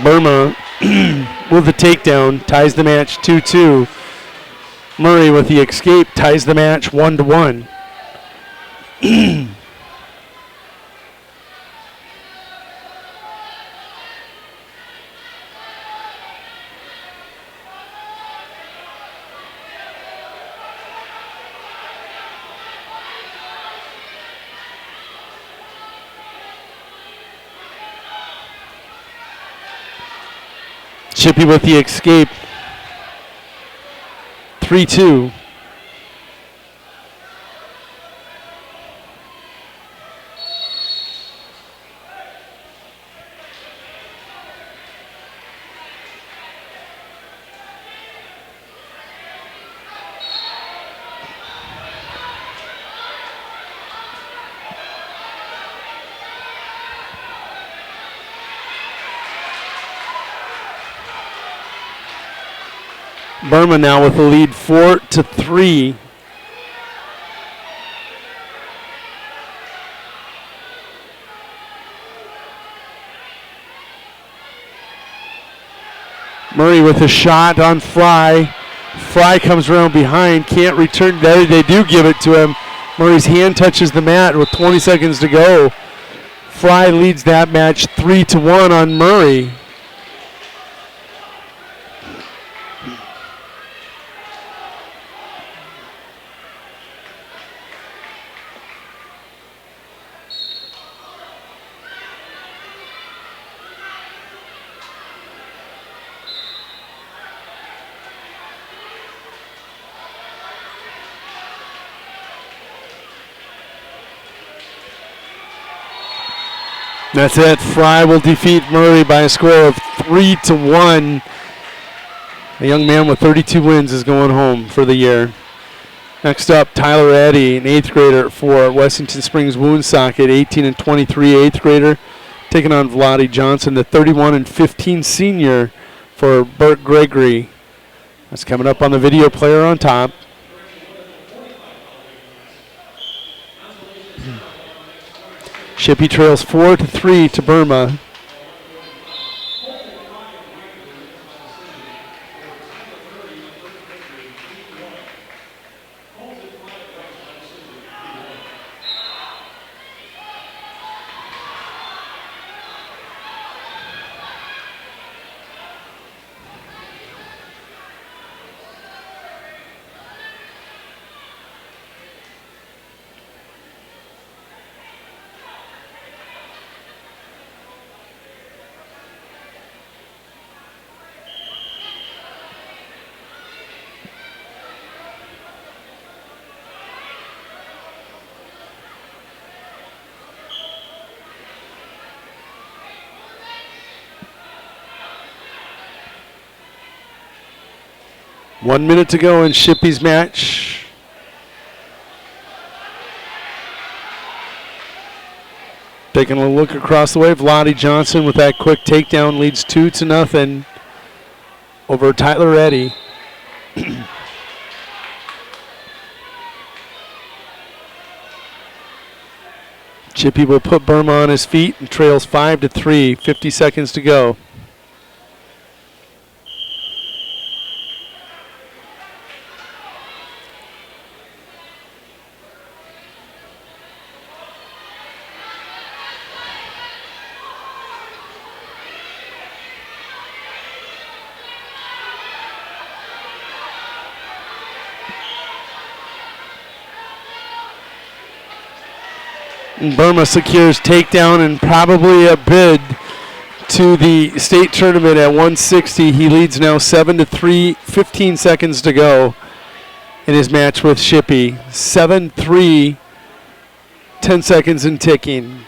Burma with the takedown ties the match 2-2. Murray with the escape ties the match 1-1. Shippey with the escape. 3-2. Burma now with the lead 4-3. Murray with a shot on Fry. Fry comes around behind, can't return. There they do give it to him. Murray's hand touches the mat with 20 seconds to go. Fry leads that match 3-1 on Murray. That's it. Fry will defeat Murray by a score of 3-1. A young man with 32 wins is going home for the year. Next up, Tyler Addy, an 8th grader for Wessington Springs Woonsocket, 18 and 23 8th grader, taking on Vladi Johnson, the 31 and 15 senior for Burt Gregory. That's coming up on the video player on top. Shippey trails 4-3 to Burma. 1 minute to go in Shippey's match. Taking a look across the way, Vlade Johnson with that quick takedown leads 2-0 over Tyler Eddy. Chippy will put Burma on his feet and trails 5-3, 50 seconds to go. Burma secures takedown and probably a bid to the state tournament at 160. He leads now 7-3, 15 seconds to go in his match with Shippey. 7-3, 10 seconds and ticking.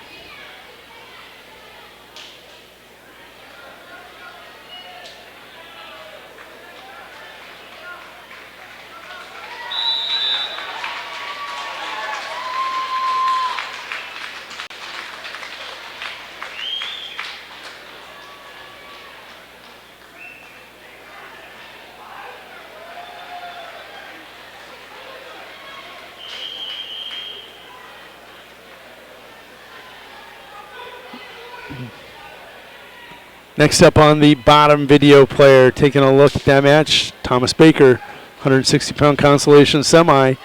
Next up on the bottom video player, taking a look at that match, Thomas Baker, 160-pound consolation semi.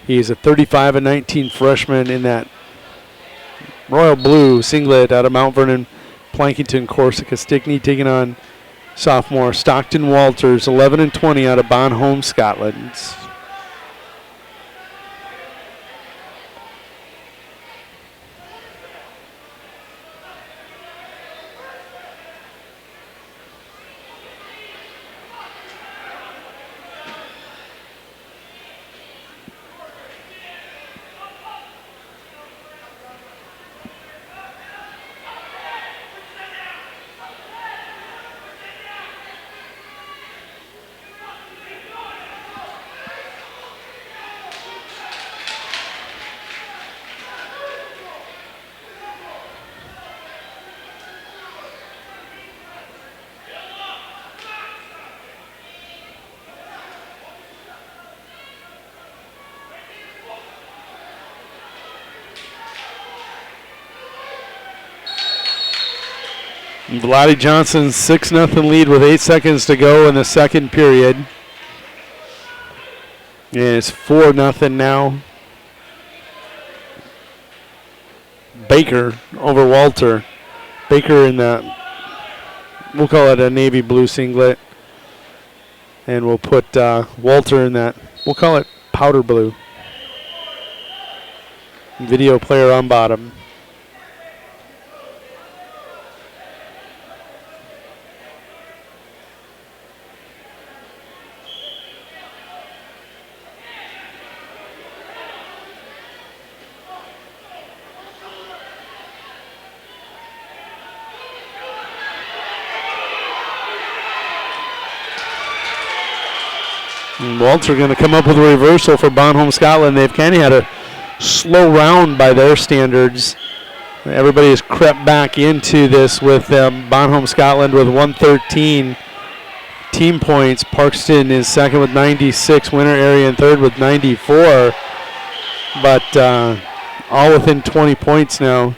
He's a 35-19 freshman in that royal blue singlet out of Mount Vernon, Plankington, Corsica, Stickney, taking on sophomore Stockton Walters, 11-20 out of Bonholm, Scotland. Vlade Johnson's 6-0 lead with 8 seconds to go in the second period. And it's 4-0 now. Baker over Walter. Baker in the, we'll call it a navy blue singlet. And we'll put Walter in that, we'll call it powder blue. Video player on bottom. Walter going to come up with a reversal for Bonholm, Scotland. They've kind of had a slow round by their standards. Everybody has crept back into this with Bonholm, Scotland with 113 team points. Parkston is second with 96. Winter area in third with 94. But all within 20 points now.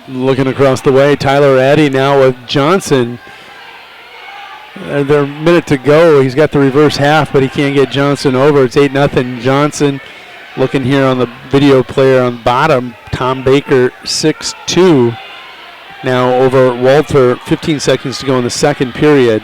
Looking across the way, Tyler Addy now with Johnson. They're a minute to go. He's got the reverse half, but he can't get Johnson over. It's 8-0 Johnson. Looking here on the video player on bottom, Tom Baker, 6'2", now over Walter. 15 seconds to go in the second period.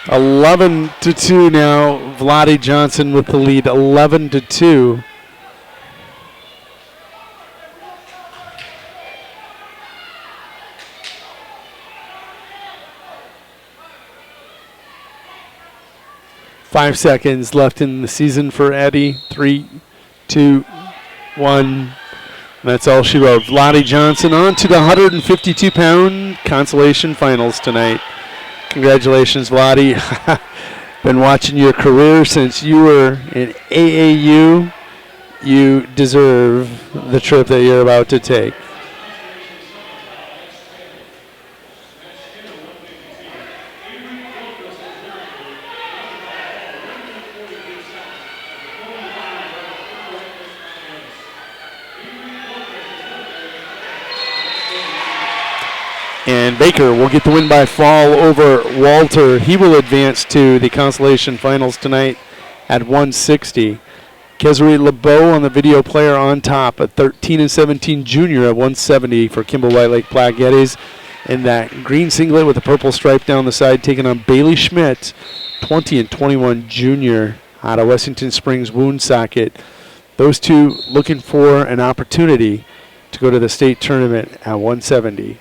(11-2) now. Vlade Johnson with the lead. 11-2. Five seconds left in the season for Eddie. 3, 2, 1. That's all she wrote. Vlade Johnson on to the 152-pound consolation finals tonight. Congratulations, Vlade. Been watching your career since you were in AAU. You deserve the trip that you're about to take. And Baker will get the win by fall over Walter. He will advance to the consolation finals tonight at 160. Kesri LeBeau on the video player on top, a 13-17 junior at 170 for Kimball White Lake Black Yetis. In that green singlet with a purple stripe down the side, taking on Bailey Schmidt, 20-21 junior out of Wessington Springs Woonsocket. Those two looking for an opportunity to go to the state tournament at 170.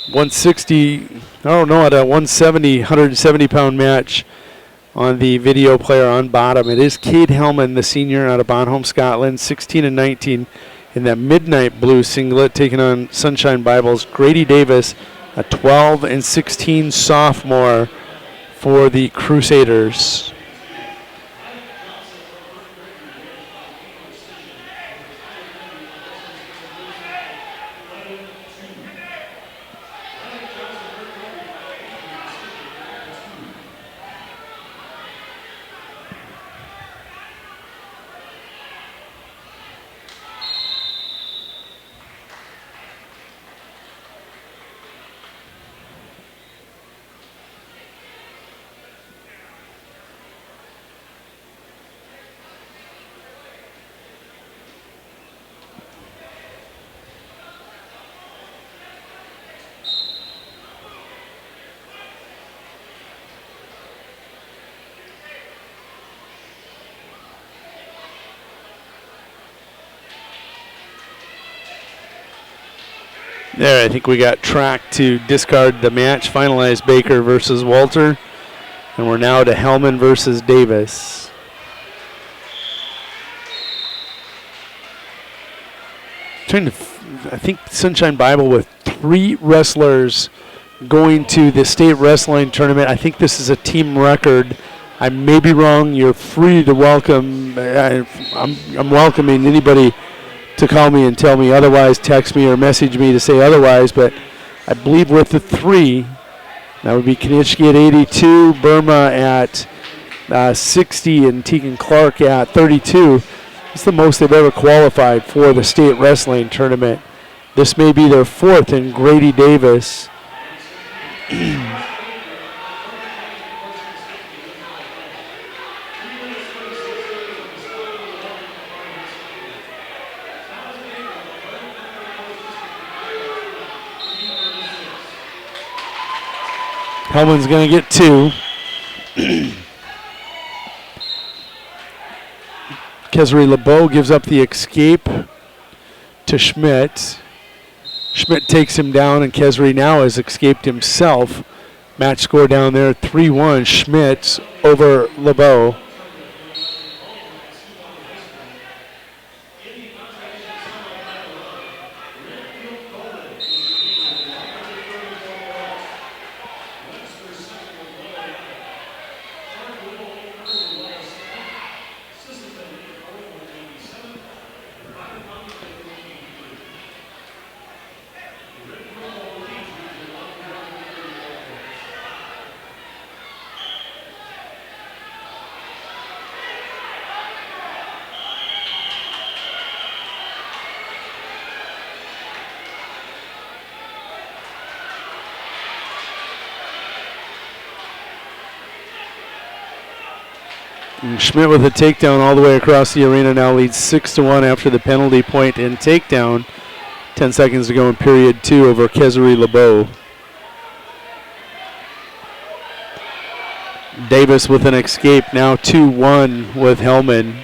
160, oh no, at a 170, 170-pound match on the video player on bottom. It is Cade Hellman, the senior out of Bonholm, Scotland, 16-19 in that midnight blue singlet, taking on Sunshine Bible's Grady Davis, a 12-16 sophomore for the Crusaders. There, I think we got track to discard the match, finalize Baker versus Walter, and we're now to Hellman versus Davis. I think Sunshine Bible with 3 wrestlers going to the state wrestling tournament. I think this is a team record. I may be wrong. You're free to welcome. I'm welcoming anybody to call me and tell me otherwise, text me or message me to say otherwise, but I believe with the 3, that would be Kanishki at 82, Burma at 60, and Tegan Clark at 32. It's the most they've ever qualified for the state wrestling tournament. This may be their 4th, and Grady Davis Hellman's going to get 2. Kesri LeBeau gives up the escape to Schmidt. Schmidt takes him down, and Kesri now has escaped himself. Match score down there, 3-1. Schmidt over LeBeau. And Schmidt with a takedown all the way across the arena now leads 6-1 after the penalty point and takedown. 10 seconds to go in period 2 over Kesari LeBeau. Davis with an escape, now 2-1 with Hellman.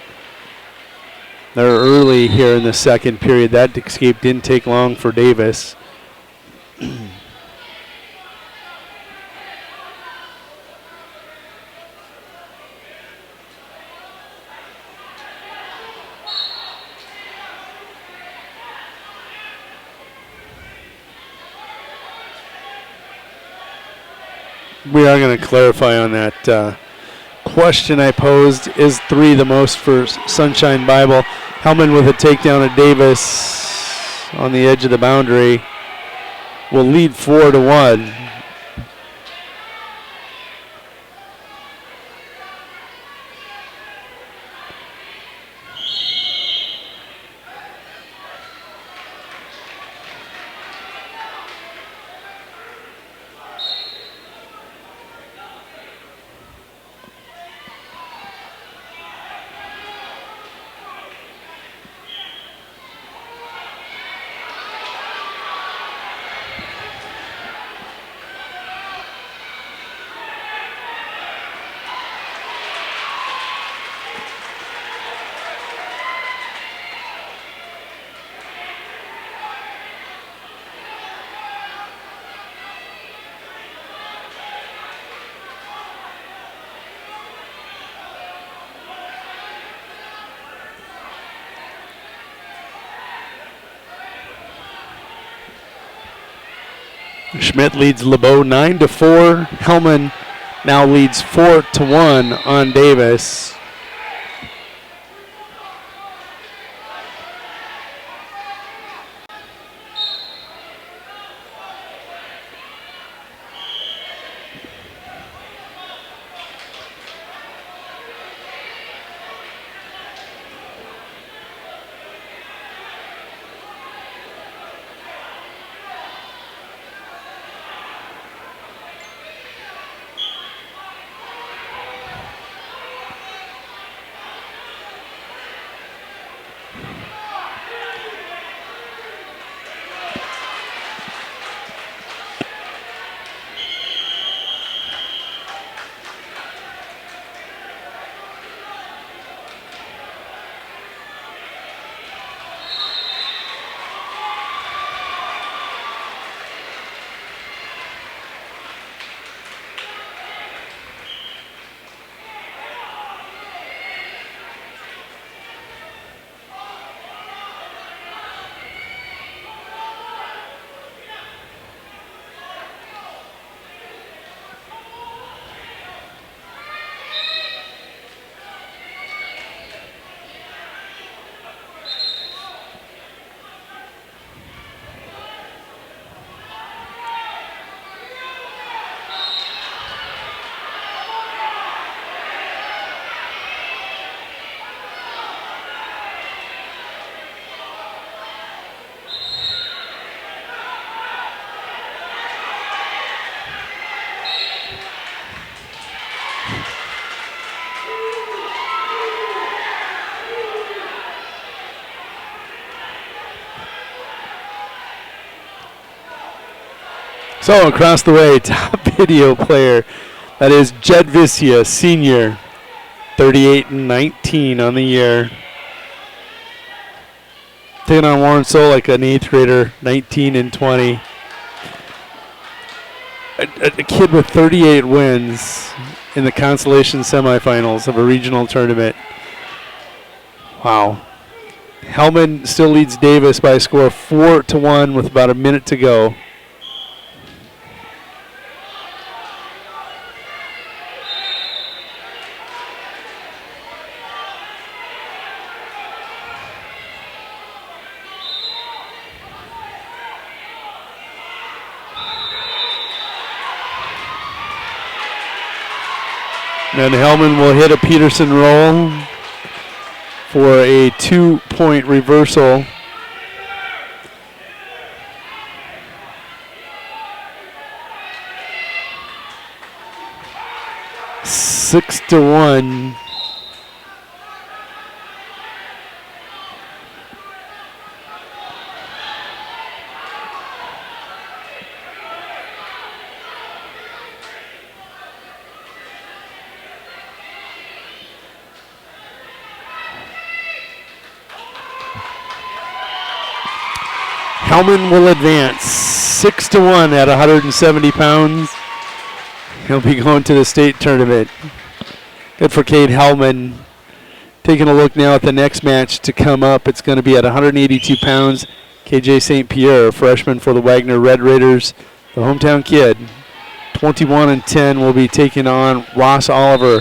They're early here in the second period. That escape didn't take long for Davis. We are going to clarify on that question I posed. Is 3 the most for Sunshine Bible? Hellman with a takedown of Davis on the edge of the boundary will lead 4-1. Schmidt leads LeBeau 9-4. Hellman now leads 4-1 on Davis. So across the way, top video player, that is Jed Vicia, senior, 38-19 on the year. Taking on Warren Solik, an 8th grader, 19-20. A kid with 38 wins in the consolation semifinals of a regional tournament. Wow. Hellman still leads Davis by a score of 4-1 with about a minute to go. And Hellman will hit a Peterson roll for a 2-point reversal. Six to 1. Hellman will advance 6-1 at 170 pounds. He'll be going to the state tournament. Good for Cade Hellman. Taking a look now at the next match to come up. It's going to be at 182 pounds. KJ St. Pierre, freshman for the Wagner Red Raiders, the hometown kid. 21-10 will be taking on Ross Oliver,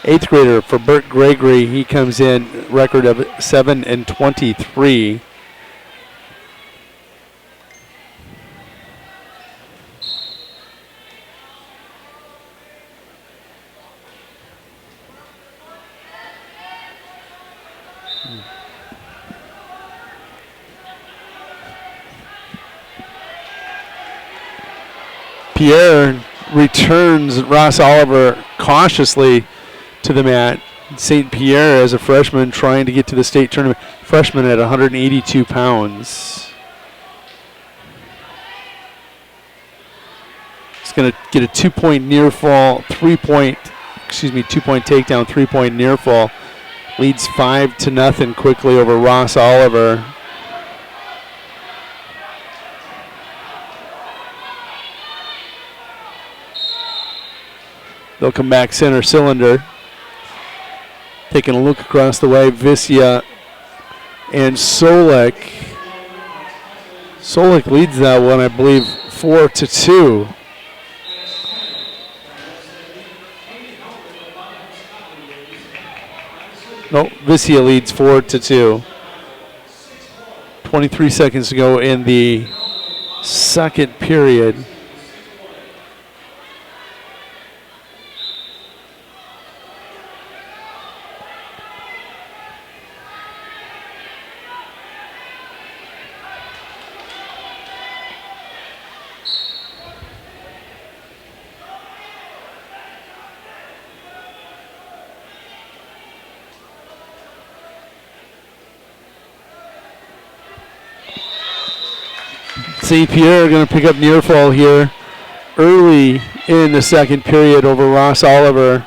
8th grader for Burt Gregory. He comes in record of 7-23. Pierre returns Ross Oliver cautiously to the mat. St. Pierre, as a freshman, trying to get to the state tournament. Freshman at 182 pounds. He's going to get a 2-point near fall, 2-point takedown, 3-point near fall. Leads 5-0 quickly over Ross Oliver. They'll come back center cylinder. Taking a look across the way, Visya and Solik. Solik leads that one, I believe, 4-2. No, Visya leads 4-2. 23 seconds to go in the second period. St. Pierre are going to pick up near fall here early in the second period over Ross Oliver.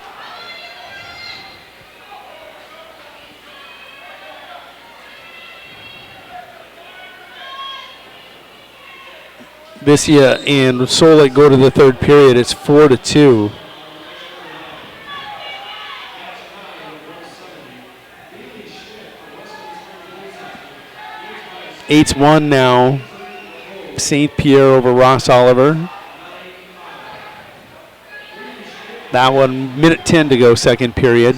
Visya and Solik go to the third period. It's 4-2. It's 1 now. St. Pierre over Ross Oliver. That one, minute 10 to go, second period.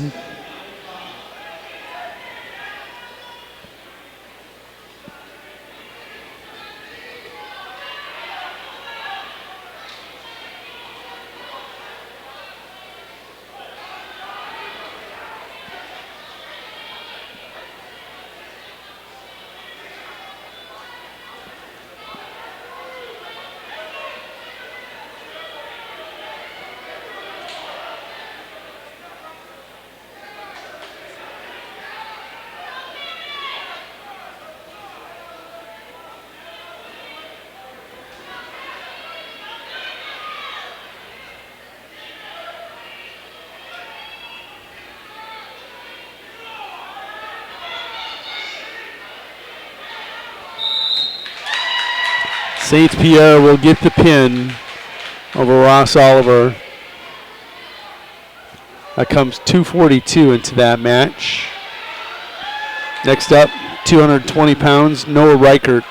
St. Pierre will get the pin over Ross Oliver. That comes 2:42 into that match. Next up, 220 pounds, Noah Reichert,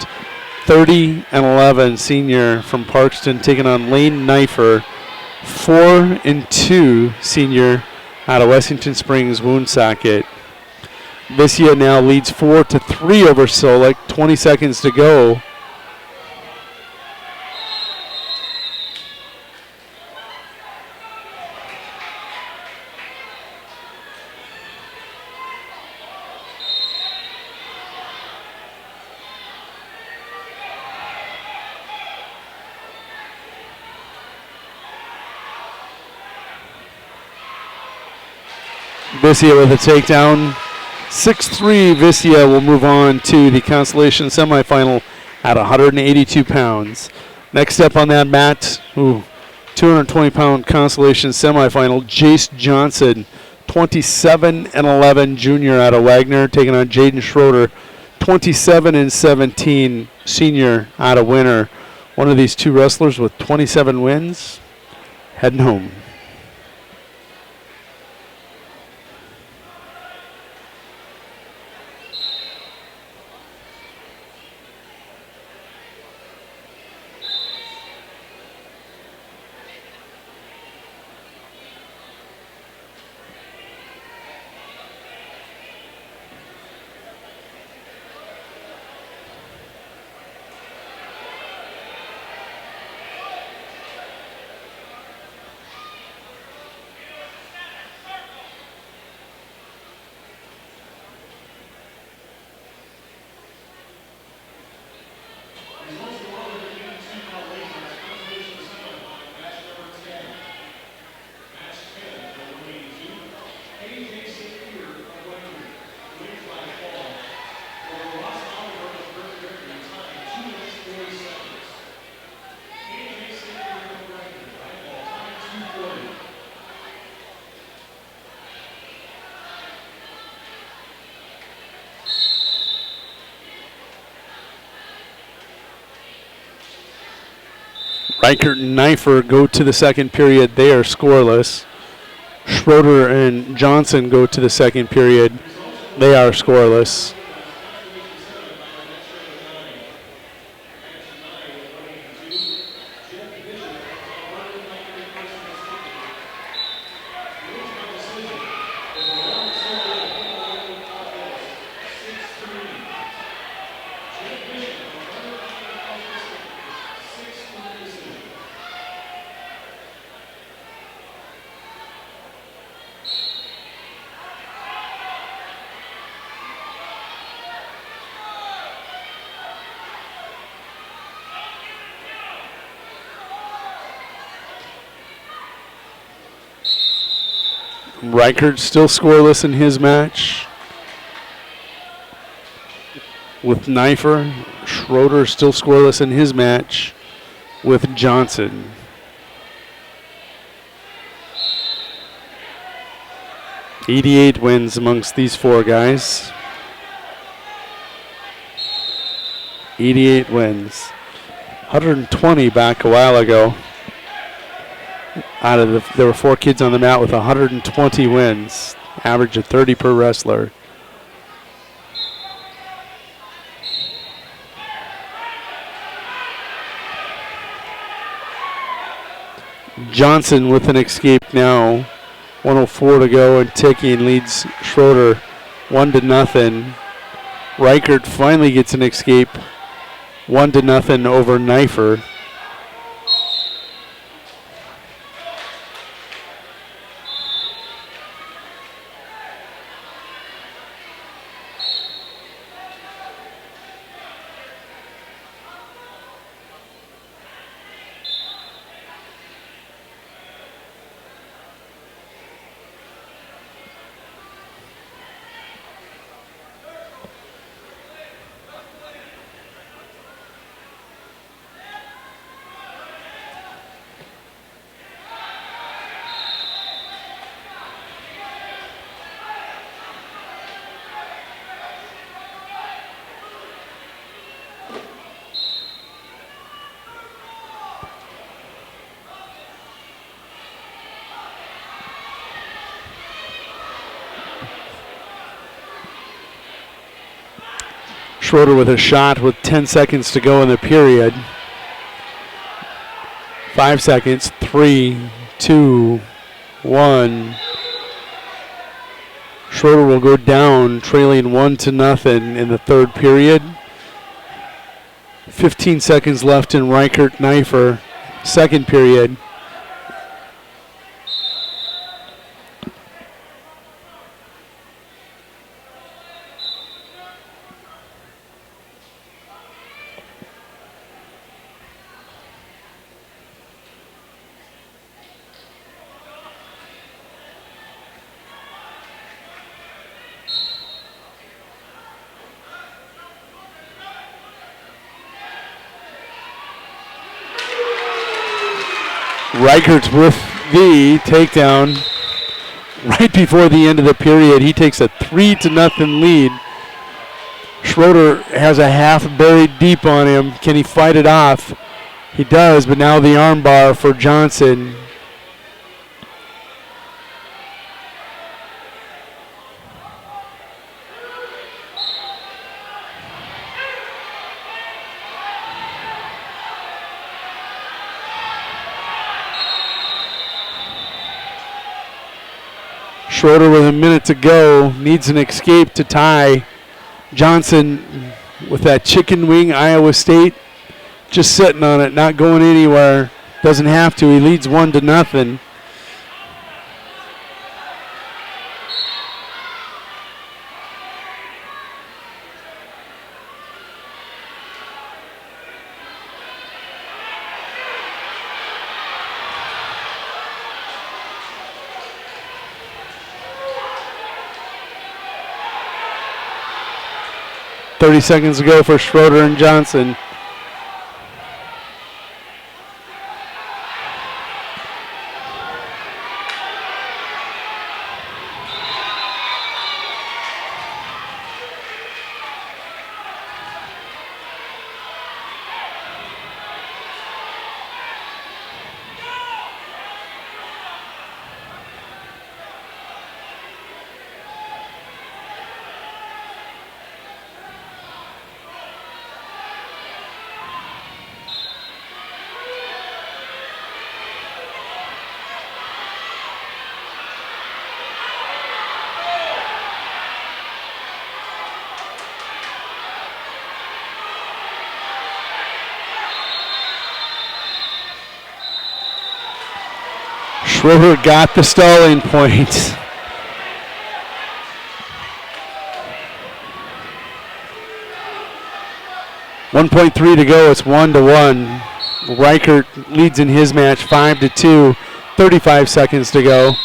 30-11, senior from Parkston, taking on Lane Knifer, 4-2, senior out of Wessington Springs, Woonsocket. Visya now leads 4-3 over Solik, 20 seconds to go. Visya with a takedown. 6-3, Visya will move on to the consolation semifinal at 182 pounds. Next up on that mat, 220-pound consolation semifinal, Jace Johnson, 27-11, junior out of Wagner, taking on Jaden Schroeder, 27-17 senior out of Winter. One of these two wrestlers with 27 wins heading home. Reichert and Knifer go to the second period. They are scoreless. Schroeder and Johnson go to the second period. They are scoreless. Reichert still scoreless in his match with Knifer. Schroeder still scoreless in his match with Johnson. .88 wins amongst these four guys. 88 wins. 120 back a while ago. There were four kids on the mat with 120 wins, average of 30 per wrestler. Johnson with an escape now. 1:04 to go and ticking, leads Schroeder 1-0. Reichert finally gets an escape, 1-0 over Knifer. Schroeder with a shot with 10 seconds to go in the period. 5 seconds, 3, 2, 1. Schroeder will go down, trailing 1-0 in the third period. 15 seconds left in Reichert Knifer, second period. Reichert's with the takedown right before the end of the period. He takes a 3-0 lead. Schroeder has a half buried deep on him. Can he fight it off? He does, but now the arm bar for Johnson. Schroeder with a minute to go needs an escape to tie. Johnson with that chicken wing, Iowa State, just sitting on it, not going anywhere. Doesn't have to. He leads 1-0. .30 seconds to go for Schroeder and Johnson. Schroeder got the stalling point. .3 to go. It's 1-1. Reichert leads in his match 5-2. 35 seconds to go.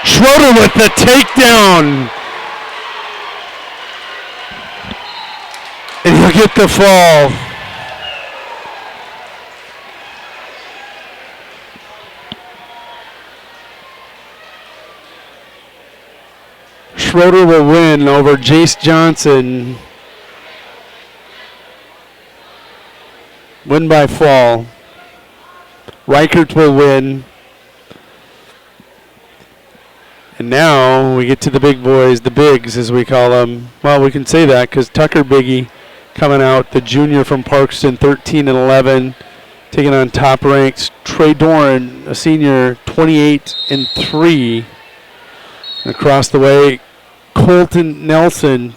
Schroeder with the takedown. And he'll get the fall. Schroeder will win over Jace Johnson. Win by fall. Reichert will win. And now we get to the big boys, the bigs as we call them. Well, we can say that because Tucker Biggie coming out, the junior from Parkston, 13-11, taking on top ranks Trey Doran, a senior, 28-3. Across the way, Colton Nelson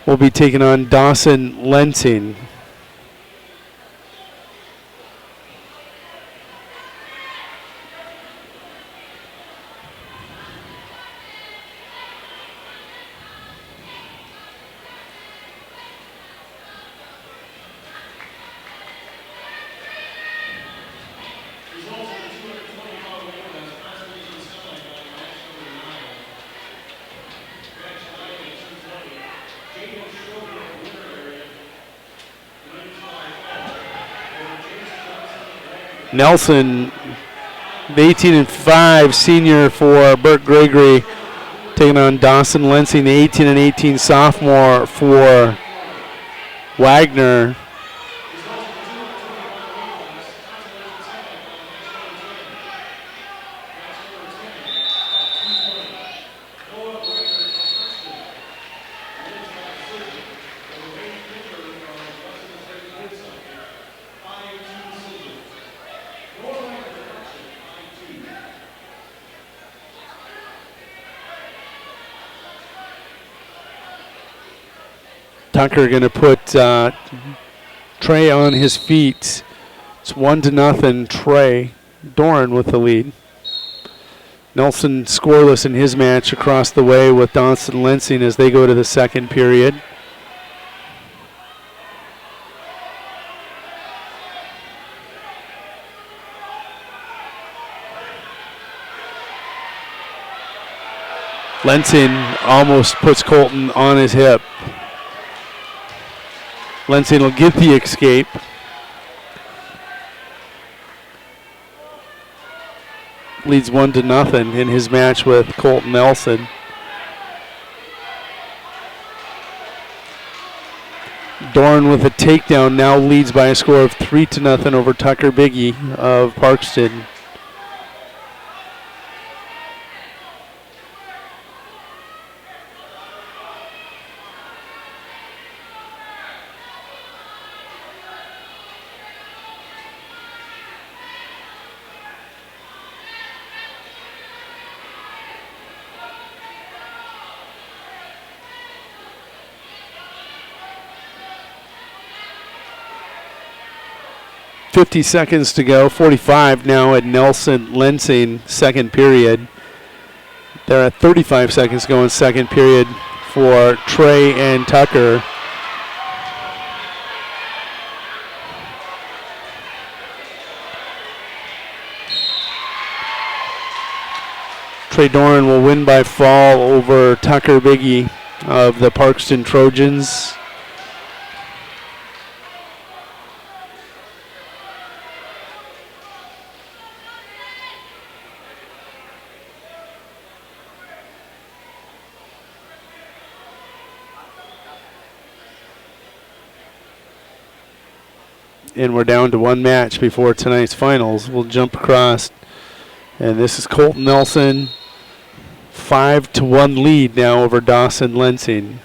will be taking on Dawson Lensing. Nelson, the 18-5 senior for Burt Gregory, taking on Dawson Lensing, the 18-18 sophomore for Wagner. Tucker going to put Trey on his feet. It's 1-0, Trey. Doran with the lead. Nelson scoreless in his match across the way with Dawson Lensing as they go to the second period. Lensing almost puts Colton on his hip. Lensing will get the escape. Leads 1-0 in his match with Colton Nelson. Dorn with a takedown now leads by a score of 3-0 over Tucker Biggie of Parkston. .50 to go, 45 now at Nelson Lensing, second period. There are 35 seconds to go in second period for Trey and Tucker. Trey Doran will win by fall over Tucker Biggie of the Parkston Trojans. And we're down to one match before tonight's finals. We'll jump across. And this is Colton Nelson. 5-1 lead now over Dawson Lensing.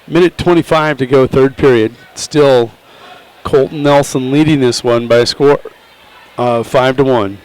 Minute 25 to go, third period. Still Colton Nelson leading this one by a score of 5-1.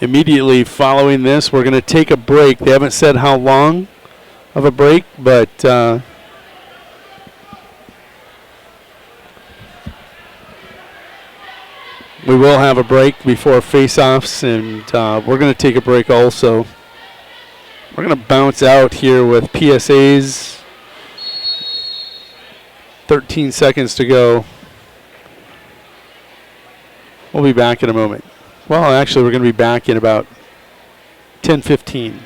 Immediately following this, we're going to take a break. They haven't said how long of a break, but we will have a break before face-offs, and we're going to take a break also. We're going to bounce out here with PSAs. 13 seconds to go. We'll be back in a moment. Well, actually, we're going to be back in about 10:15.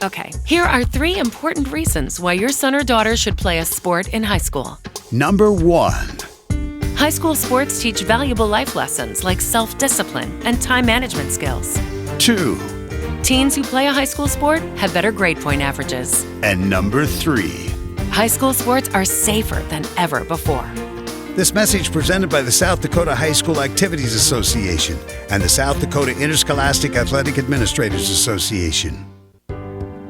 Okay, here are 3 important reasons why your son or daughter should play a sport in high school. Number 1. High school sports teach valuable life lessons like self-discipline and time management skills. 2. Teens who play a high school sport have better grade point averages. And number 3. High school sports are safer than ever before. This message presented by the South Dakota High School Activities Association and the South Dakota Interscholastic Athletic Administrators Association.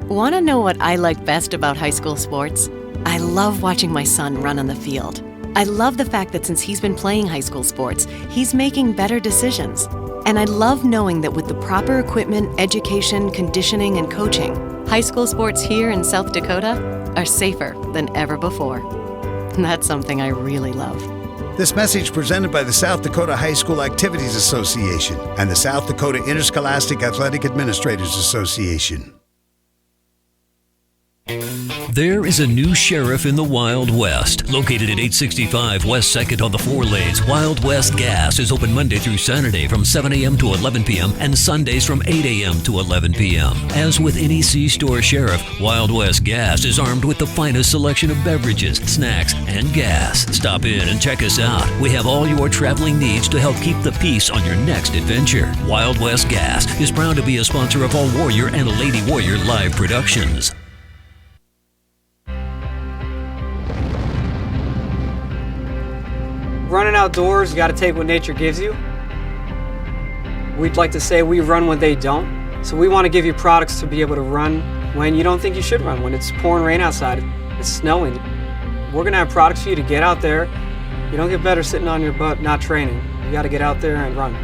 Want to know what I like best about high school sports? I love watching my son run on the field. I love the fact that since he's been playing high school sports, he's making better decisions. And I love knowing that with the proper equipment, education, conditioning, and coaching, high school sports here in South Dakota are safer than ever before. That's something I really love. This message presented by the South Dakota High School Activities Association and the South Dakota Interscholastic Athletic Administrators Association. There is a new sheriff in the Wild West. Located at 865 West 2nd on the 4 lanes, Wild West Gas is open Monday through Saturday from 7 a.m. to 11 p.m. and Sundays from 8 a.m. to 11 p.m. As with any C-store sheriff, Wild West Gas is armed with the finest selection of beverages, snacks, and gas. Stop in and check us out. We have all your traveling needs to help keep the peace on your next adventure. Wild West Gas is proud to be a sponsor of all Warrior and Lady Warrior live productions. Running outdoors, you got to take what nature gives you. We'd like to say we run when they don't. So we want to give you products to be able to run when you don't think you should run, when it's pouring rain outside, it's snowing. We're going to have products for you to get out there. You don't get better sitting on your butt not training. You got to get out there and run.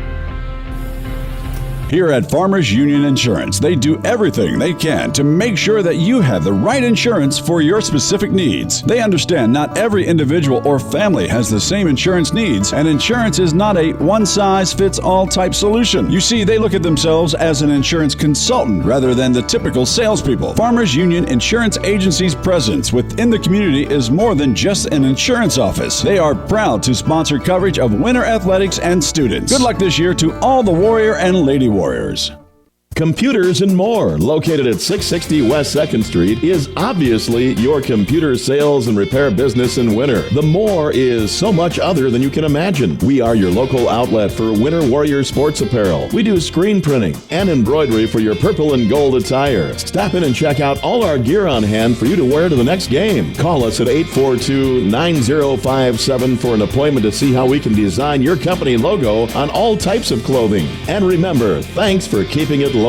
Here at Farmers Union Insurance, they do everything they can to make sure that you have the right insurance for your specific needs. They understand not every individual or family has the same insurance needs, and insurance is not a one-size-fits-all type solution. You see, they look at themselves as an insurance consultant rather than the typical salespeople. Farmers Union Insurance Agency's presence within the community is more than just an insurance office. They are proud to sponsor coverage of winter athletics and students. Good luck this year to all the Warrior and Lady Warriors. Computers and More, located at 660 West 2nd Street, is obviously your computer sales and repair business in winter. The More is so much other than you can imagine. We are your local outlet for Winter Warrior sports apparel. We do screen printing and embroidery for your purple and gold attire. Stop in and check out all our gear on hand for you to wear to the next game. Call us at 842-9057 for an appointment to see how we can design your company logo on all types of clothing. And remember, thanks for keeping it local.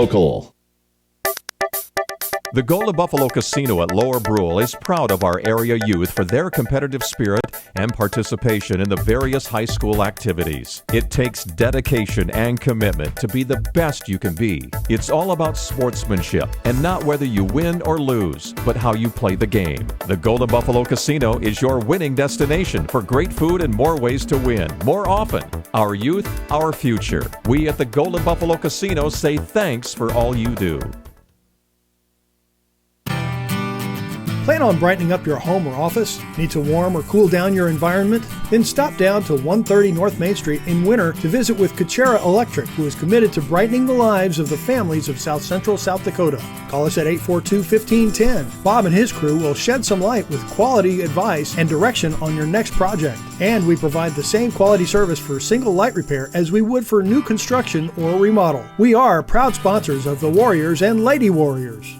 The Golden Buffalo Casino at Lower Brule is proud of our area youth for their competitive spirit and participation in the various high school activities. It takes dedication and commitment to be the best you can be. It's all about sportsmanship and not whether you win or lose, but how you play the game. The Golden Buffalo Casino is your winning destination for great food and more ways to win, more often. Our youth, our future. We at the Golden Buffalo Casino say thanks for all you do. Plan on brightening up your home or office? Need to warm or cool down your environment? Then stop down to 130 North Main Street in winter to visit with Kuchera Electric, who is committed to brightening the lives of the families of South Central South Dakota. Call us at 842-1510. Bob and his crew will shed some light with quality advice and direction on your next project. And we provide the same quality service for single light repair as we would for new construction or remodel. We are proud sponsors of the Warriors and Lady Warriors.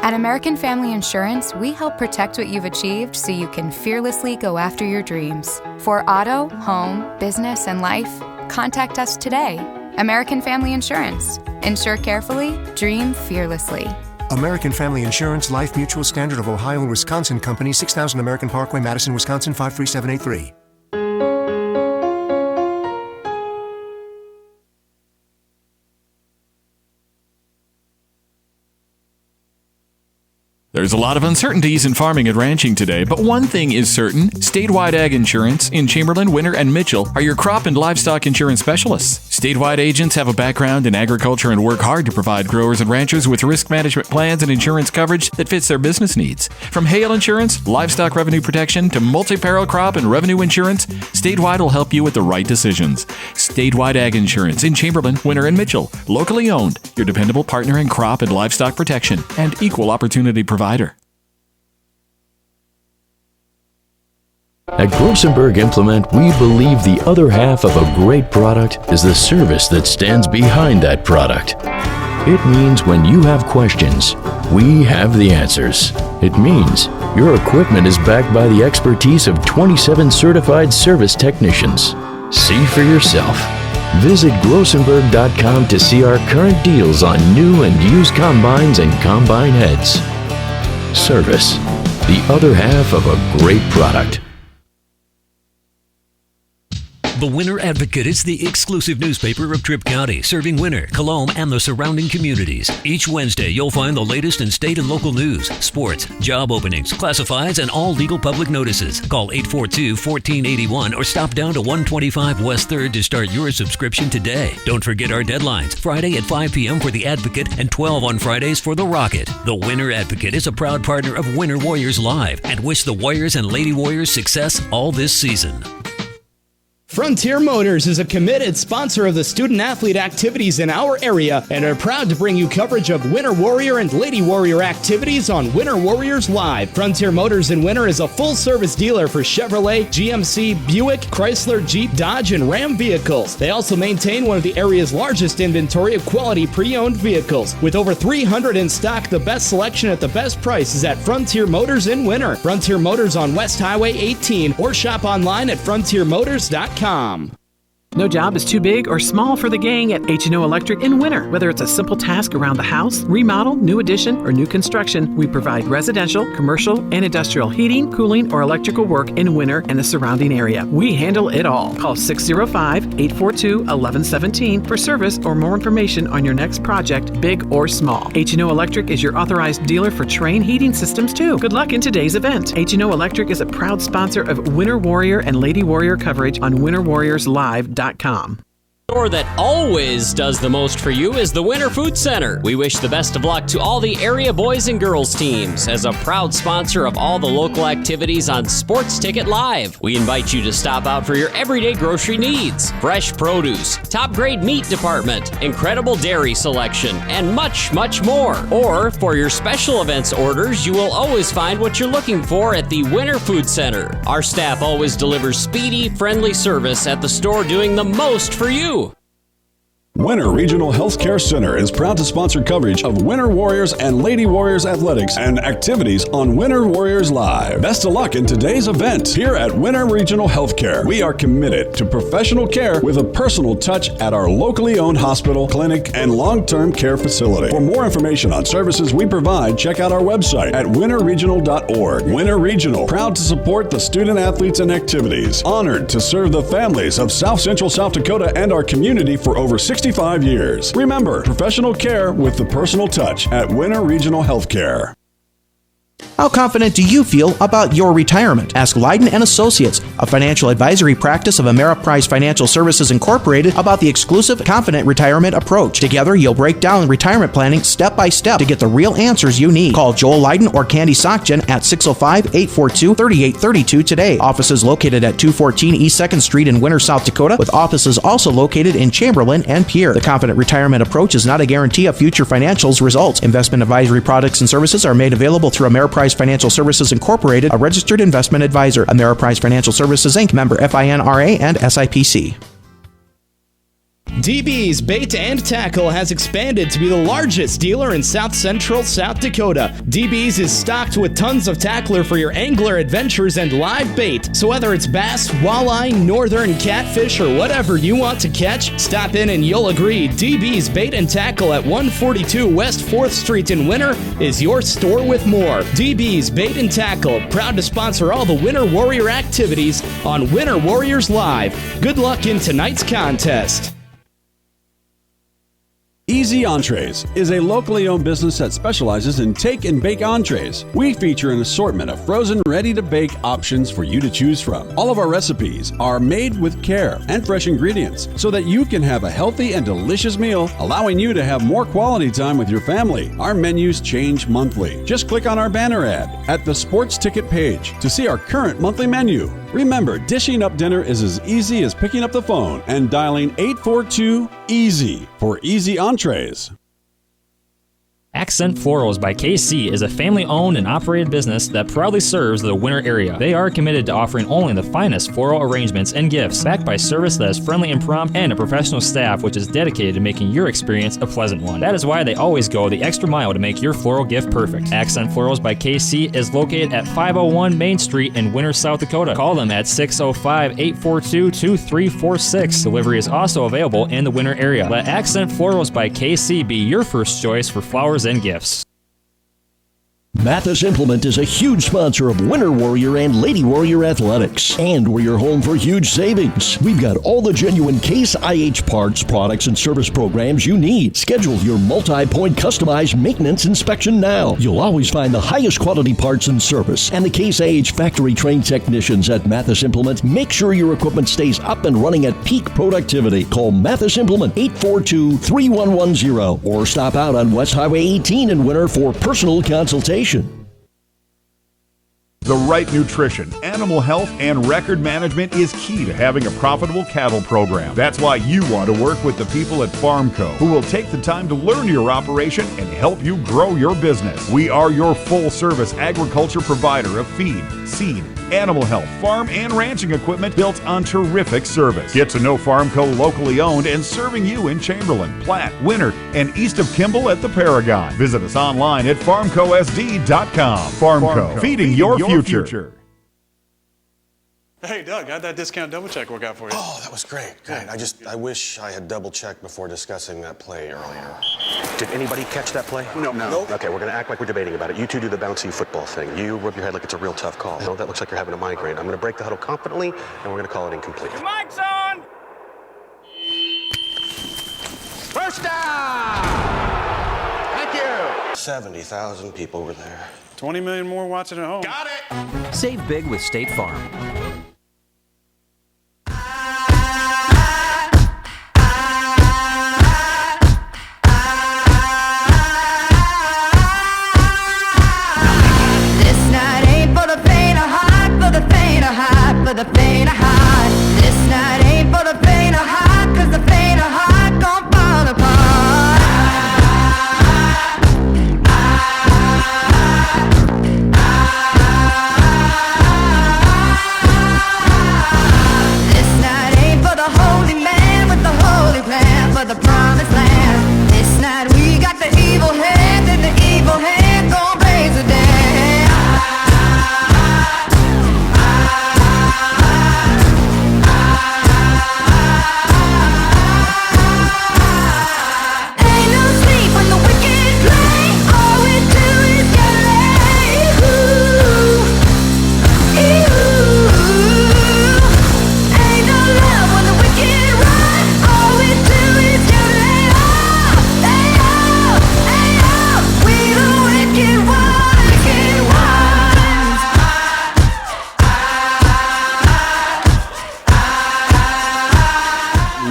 At American Family Insurance, we help protect what you've achieved so you can fearlessly go after your dreams. For auto, home, business, and life, contact us today. American Family Insurance. Insure carefully, dream fearlessly. American Family Insurance, Life Mutual, Standard of Ohio and Wisconsin Company, 6000 American Parkway, Madison, Wisconsin, 53783. There's a lot of uncertainties in farming and ranching today, but one thing is certain. Statewide Ag Insurance in Chamberlain, Winter, and Mitchell are your crop and livestock insurance specialists. Statewide agents have a background in agriculture and work hard to provide growers and ranchers with risk management plans and insurance coverage that fits their business needs. From hail insurance, livestock revenue protection, to multi-peril crop and revenue insurance, Statewide will help you with the right decisions. Statewide Ag Insurance in Chamberlain, Winter, and Mitchell. Locally owned, your dependable partner in crop and livestock protection and equal opportunity provider. At Grossenberg Implement, we believe the other half of a great product is the service that stands behind that product. It means when you have questions, we have the answers. It means Your equipment is backed by the expertise of 27 certified service technicians. See for yourself. Visit grossenberg.com to see our current deals on new and used combines and combine heads. Service, the other half of a great product. The Winter Advocate is the exclusive newspaper of Tripp County, serving Winter, Colome, and the surrounding communities. Each Wednesday, you'll find the latest in state and local news, sports, job openings, classifieds, and all legal public notices. Call 842-1481 or stop down to 125 West 3rd to start your subscription today. Don't forget our deadlines, Friday at 5 p.m. for the Advocate and 12 on Fridays for the Rocket. The Winter Advocate is a proud partner of Winter Warriors Live and wish the Warriors and Lady Warriors success all this season. Frontier Motors is a committed sponsor of the student-athlete activities in our area and are proud to bring you coverage of Winter Warrior and Lady Warrior activities on Winter Warriors Live. Frontier Motors in Winter is a full-service dealer for Chevrolet, GMC, Buick, Chrysler, Jeep, Dodge, and Ram vehicles. They also maintain one of the area's largest inventory of quality pre-owned vehicles. With over 300 in stock, the best selection at the best price is at Frontier Motors in Winter. Frontier Motors on West Highway 18 or shop online at frontiermotors.com. No job is too big or small for the gang at H&O Electric in Winter. Whether it's a simple task around the house, remodel, new addition, or new construction, we provide residential, commercial, and industrial heating, cooling, or electrical work in Winter and the surrounding area. We handle it all. Call 605-842-1117 for service or more information on your next project, big or small. H&O Electric is your authorized dealer for Trane heating systems too. Good luck in today's event. H&O Electric is a proud sponsor of Winter Warrior and Lady Warrior coverage on winterwarriorslive.com. The store that always does the most for you is the Winter Food Center. We wish the best of luck to all the area boys and girls teams. As a proud sponsor of all the local activities on Sports Ticket Live, we invite you to stop out for your everyday grocery needs. Fresh produce, top grade meat department, incredible dairy selection, and much, much more. Or for your special events orders, you will always find what you're looking for at the Winter Food Center. Our staff always delivers speedy, friendly service at the store, doing the most for you. Winter Regional Healthcare Center is proud to sponsor coverage of Winter Warriors and Lady Warriors athletics and activities on Winter Warriors Live. Best of luck in today's event. Here at Winter Regional Healthcare, we are committed to professional care with a personal touch at our locally owned hospital, clinic, and long-term care facility. For more information on services we provide, check out our website at winterregional.org. Winter Regional, proud to support the student athletes and activities. Honored to serve the families of South Central South Dakota and our community for over 65 years. Remember, professional care with the personal touch at Winter Regional Healthcare. How confident do you feel about your retirement? Ask Leiden & Associates, a financial advisory practice of Ameriprise Financial Services Incorporated, about the exclusive Confident Retirement approach. Together, you'll break down retirement planning step by step to get the real answers you need. Call Joel Leiden or Candy Sockjen at 605-842-3832 today. Offices located at 214 East 2nd Street in Winter, South Dakota, with offices also located in Chamberlain and Pierre. The Confident Retirement approach is not a guarantee of future financials results. Investment advisory products and services are made available through Ameriprise Financial Services Incorporated, a registered investment advisor. Ameriprise Financial Services Inc., member FINRA and SIPC. DB's Bait and Tackle has expanded to be the largest dealer in South Central South Dakota. DB's is stocked with tons of tackler for your angler adventures and live bait. So whether it's bass, walleye, northern catfish, or whatever you want to catch, stop in and you'll agree DB's Bait and Tackle at 142 West 4th Street in Winter is your store with more. DB's Bait and Tackle, proud to sponsor all the Winter Warrior activities on Winter Warriors Live. Good luck in tonight's contest. Easy Entrees is a locally owned business that specializes in take and bake entrees. We feature an assortment of frozen, ready-to-bake options for you to choose from. All of our recipes are made with care and fresh ingredients so that you can have a healthy and delicious meal, allowing you to have more quality time with your family. Our menus change monthly. Just click on our banner ad at the Sports Ticket page to see our current monthly menu. Remember, dishing up dinner is as easy as picking up the phone and dialing 842-EASY for Easy Entrees. Accent Florals by KC is a family-owned and operated business that proudly serves the Winter area. They are committed to offering only the finest floral arrangements and gifts, backed by service that is friendly and prompt, and a professional staff which is dedicated to making your experience a pleasant one. That is why they always go the extra mile to make your floral gift perfect. Accent Florals by KC is located at 501 Main Street in Winter, South Dakota. Call them at 605-842-2346. Delivery is also available in the Winter area. Let Accent Florals by KC be your first choice for flowers and gifts. Mathis Implement is a huge sponsor of Winter Warrior and Lady Warrior athletics, and we're your home for huge savings. We've got all the genuine Case IH parts, products, and service programs you need. Schedule your multi-point customized maintenance inspection now. You'll always find the highest quality parts and service, and the Case IH factory-trained technicians at Mathis Implement make sure your equipment stays up and running at peak productivity. Call Mathis Implement 842-3110 or stop out on West Highway 18 in Winter for personal consultation. The right nutrition, animal health, and record management is key to having a profitable cattle program. That's why you want to work with the people at Farmco, who will take the time to learn your operation and help you grow your business. We are your full-service agriculture provider of feed, seed, animal health, farm, and ranching equipment built on terrific service. Get to know Farmco locally owned and serving you in Chamberlain, Platte, Winter, and east of Kimball at the Paragon. Visit us online at farmcosd.com. Farmco, feeding your future. Hey, Doug, how'd that discount double check work out for you? Oh, that was great. Great. I wish I had double checked before discussing that play earlier. Did anybody catch that play? No. Okay, we're going to act like we're debating about it. You two do the bouncy football thing. You rub your head like it's a real tough call. No, that looks like you're having a migraine. I'm going to break the huddle confidently, and we're going to call it incomplete. Your mic's on! First down! Thank you! 70,000 people were there. 20 million more watching at home. Got it! Save big with State Farm. For the faint of heart, this night ain't for the faint of heart, 'cause the faint of heart gon' fall apart. This night ain't for the holy man with the holy plan for the promised land. This night we got the evil hand, and the evil hand gon' raise the dead.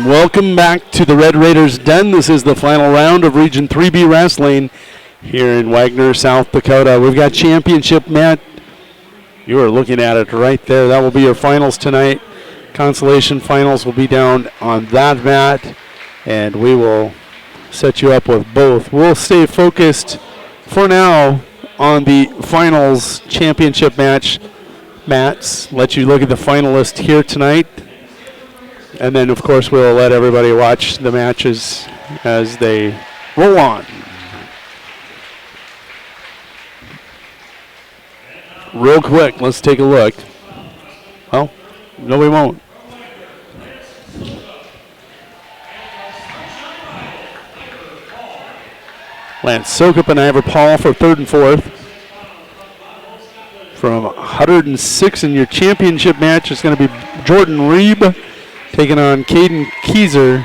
Welcome back to the Red Raiders Den. This is the final round of Region 3B Wrestling here in Wagner, South Dakota. We've got championship mat. You are looking at it right there. That will be your finals tonight. Consolation finals will be down on that mat, and we will set you up with both. We'll stay focused for now on the finals championship match mats. Let you look at the finalists here tonight. And then, of course, we'll let everybody watch the matches as they roll on. Real quick, let's take a look. Well, no, we won't. Lance Sokup and Ivor Paul for third and fourth. From 106 in your championship match, it's going to be Jordan Reeb taking on Caden Keyser.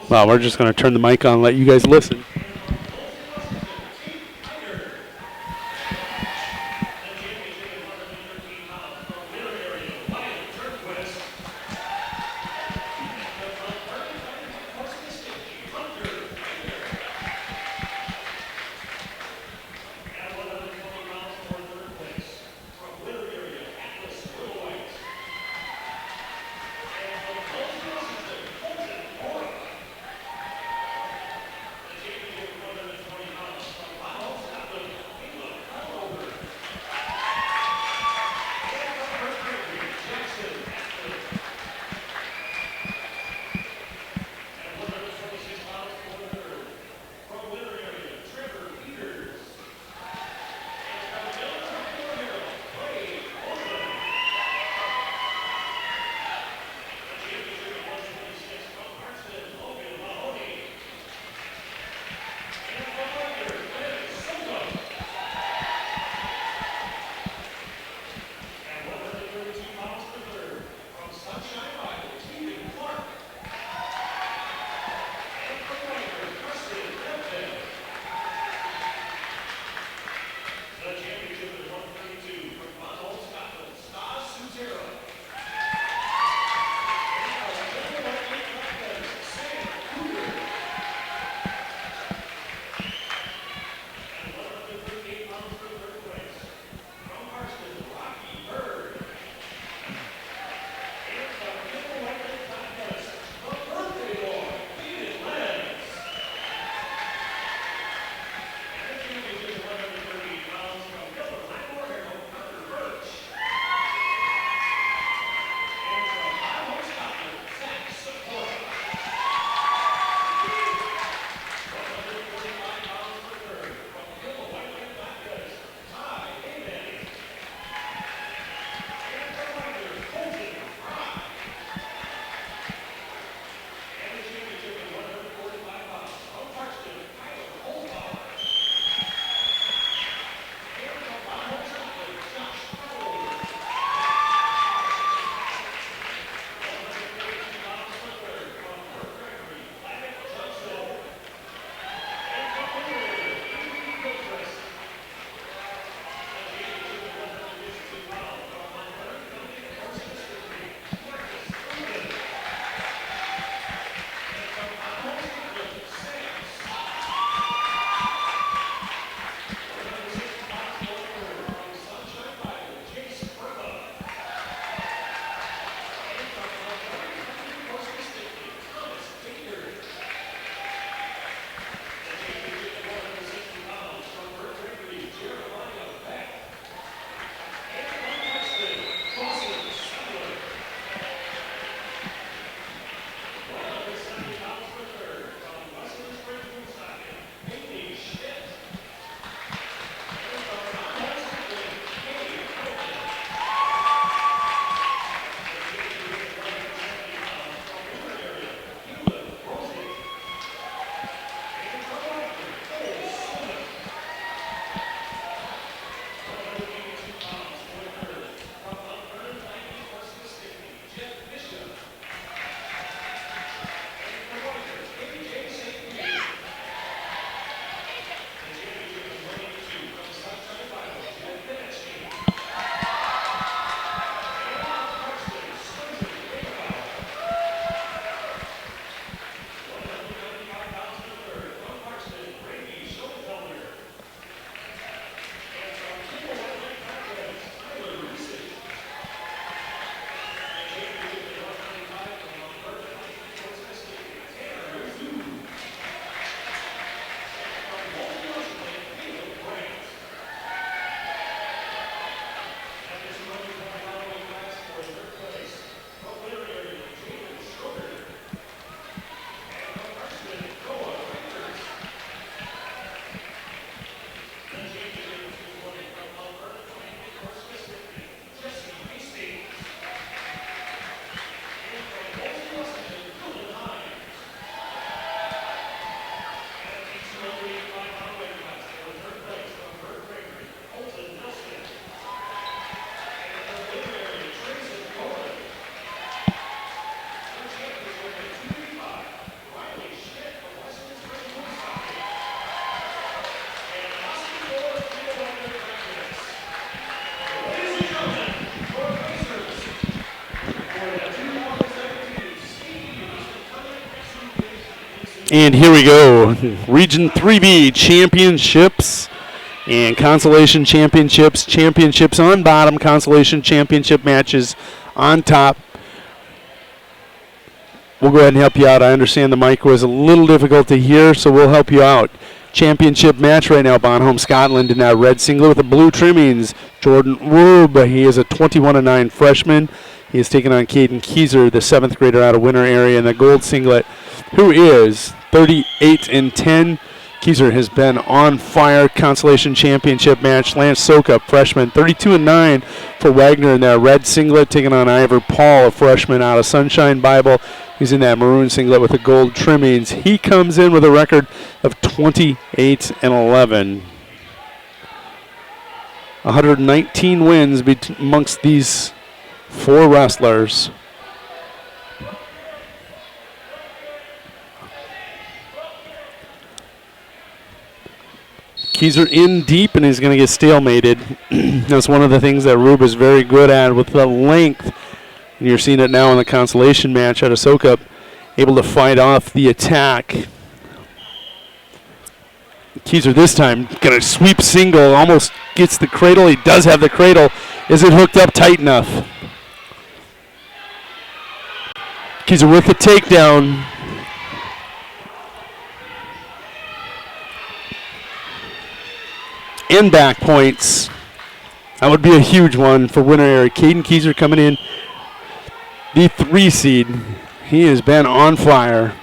Wow, we're just going to turn the mic on and let you guys listen. And here we go. Region 3B championships and consolation championships. Championships on bottom, consolation championship matches on top. We'll go ahead and help you out. I understand the mic was a little difficult to hear, so we'll help you out. Championship match right now, Bonholm, Scotland, in that red singlet with the blue trimmings. Jordan Woob, he is a 21-9 freshman. He is taking on Caden Keyser, the 7th grader out of Winter area, in the gold singlet, who is 38-10. Keyser has been on fire. Consolation championship match. Lance Sokup, freshman, 32-9 for Wagner in that red singlet, taking on Ivor Paul, a freshman out of Sunshine Bible. He's in that maroon singlet with the gold trimmings. He comes in with a record of 28-11. 119 wins amongst these 4 wrestlers. Keyser in deep, and he's going to get stalemated. That's one of the things that Rube is very good at with the length. And you're seeing it now in the consolation match out of Sokup, able to fight off the attack. Keyser this time going to sweep single, almost gets the cradle. He does have the cradle. Is it hooked up tight enough? Keyser with the takedown. And back points. That would be a huge one for winner area. Caden Keyser coming in, the 3 seed. He has been on fire.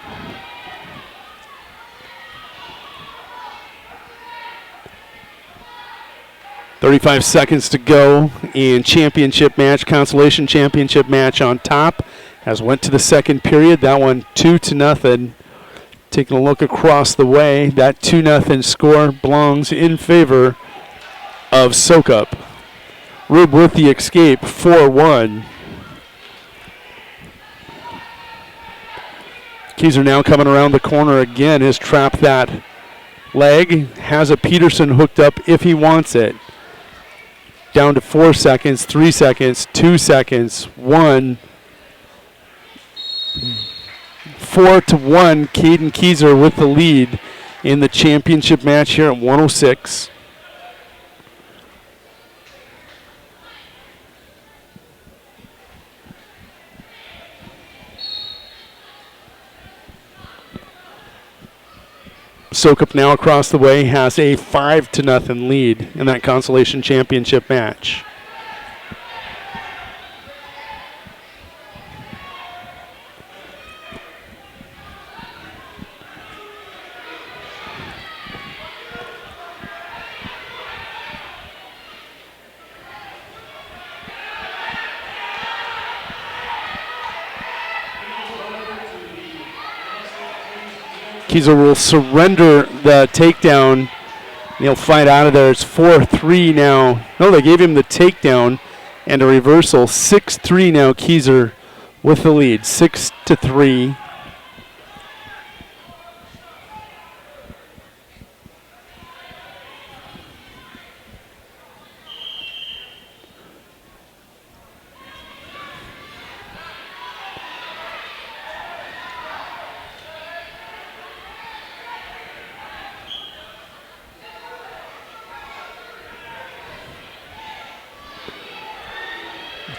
.35 seconds to go in championship match, consolation championship match on top. Has went to the second period. That one 2-0. Taking a look across the way, that 2-0 score belongs in favor of Sokup. Rube with the escape, 4-1. Keyser now coming around the corner again, has trapped that leg, has a Peterson hooked up if he wants it. Down to 4 seconds, 3 seconds, 2 seconds, 1. 4-1, Caden Keyser with the lead in the championship match here at 106. Sokup now across the way has a 5-0 lead in that consolation championship match. Keyser will surrender the takedown. He'll fight out of there. It's 4-3 now. No, they gave him the takedown and a reversal. 6-3 now, Keyser with the lead. 6-3.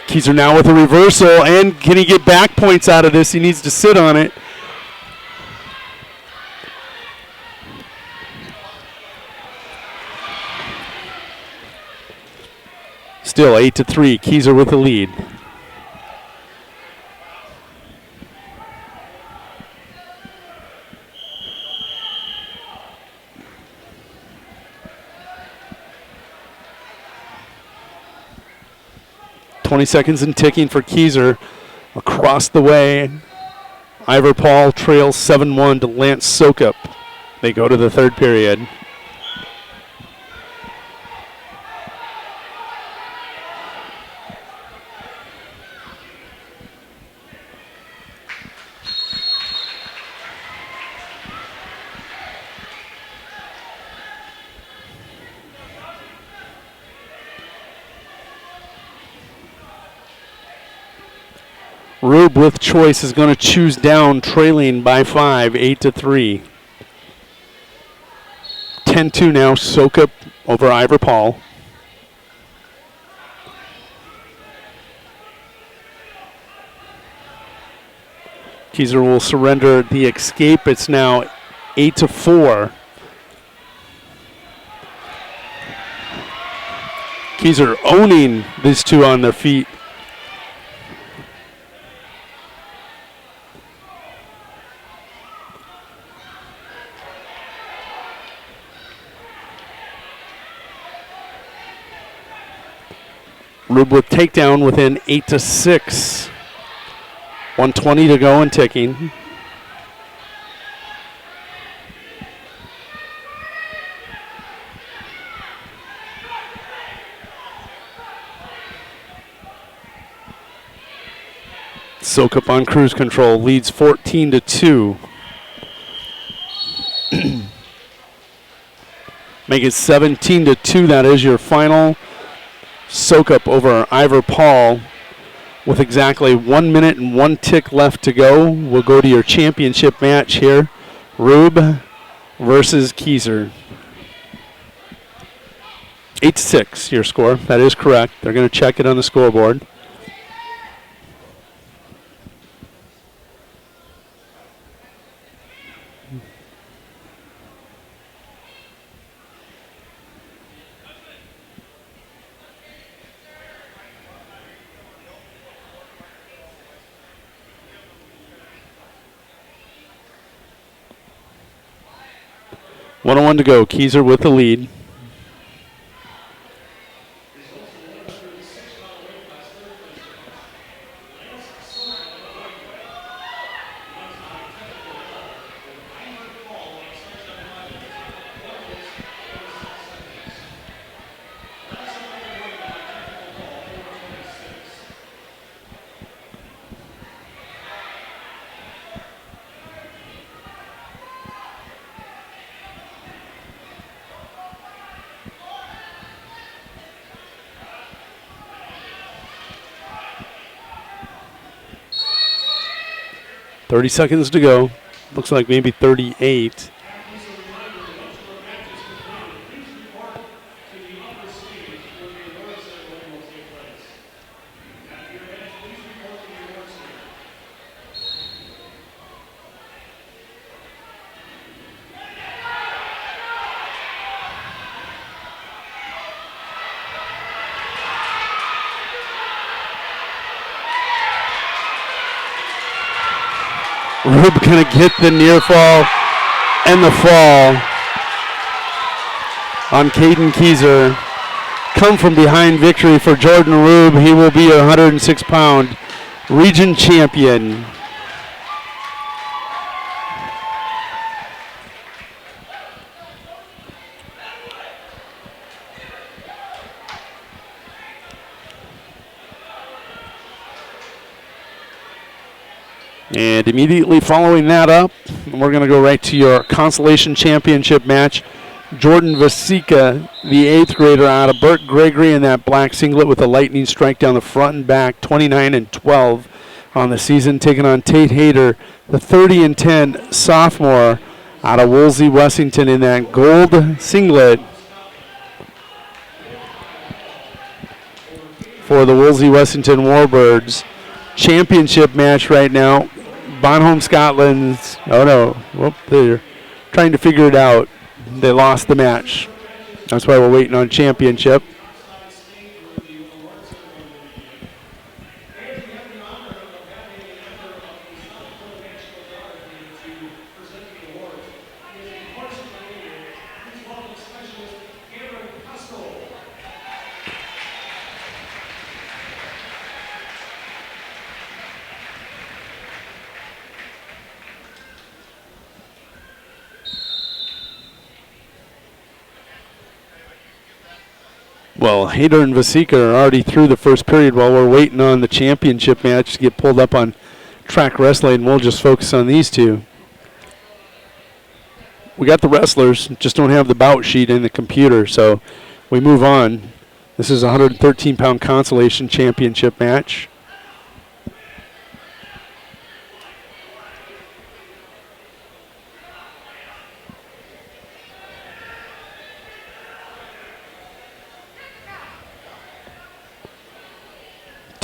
Keyser now with a reversal, and can he get back points out of this? He needs to sit on it. Still 8-3, Keyser with the lead. .20 seconds and ticking for Keyser across the way. Ivor Paul trails 7-1 to Lance Sokup. They go to the third period. Rube with choice is going to choose down, trailing by 5, 8-3. 10-2 now, Sokup over Ivor Paul. Keyser will surrender the escape. It's now 8-4. Keyser owning these two on their feet. Rube with takedown within 8-6. 1:20 to go and ticking. Sokup on cruise control, leads 14-2. Make it 17-2. That is your final. Sokup over Ivor Paul with exactly 1 minute and 1 tick left to go. We'll go to your championship match here. Rube versus Keyser. 8-6 your score. That is correct. They're going to check it on the scoreboard. One to go. Keyser with the lead. .30 seconds to go. Looks like maybe 38. Rube going to get the near fall and the fall on Caden Keyser. Come from behind victory for Jordan Rube. He will be a 106-pound region champion. And immediately following that up, we're going to go right to your consolation championship match. Jordan Vasika, the 8th grader out of Burt Gregory in that black singlet with a lightning strike down the front and back, 29-12 on the season, taking on Tate Hayter, the 30-10 sophomore out of Woolsey, Washington in that gold singlet for the Woolsey, Washington Warbirds. Championship match right now. Bonholm, Scotland's, they're trying to figure it out. They lost the match. That's why we're waiting on championship. Well, Hayter and Vasika are already through the first period while we're waiting on the championship match to get pulled up on track wrestling, and we'll just focus on these two. We got the wrestlers, just don't have the bout sheet in the computer, so we move on. This is a 113-pound consolation championship match.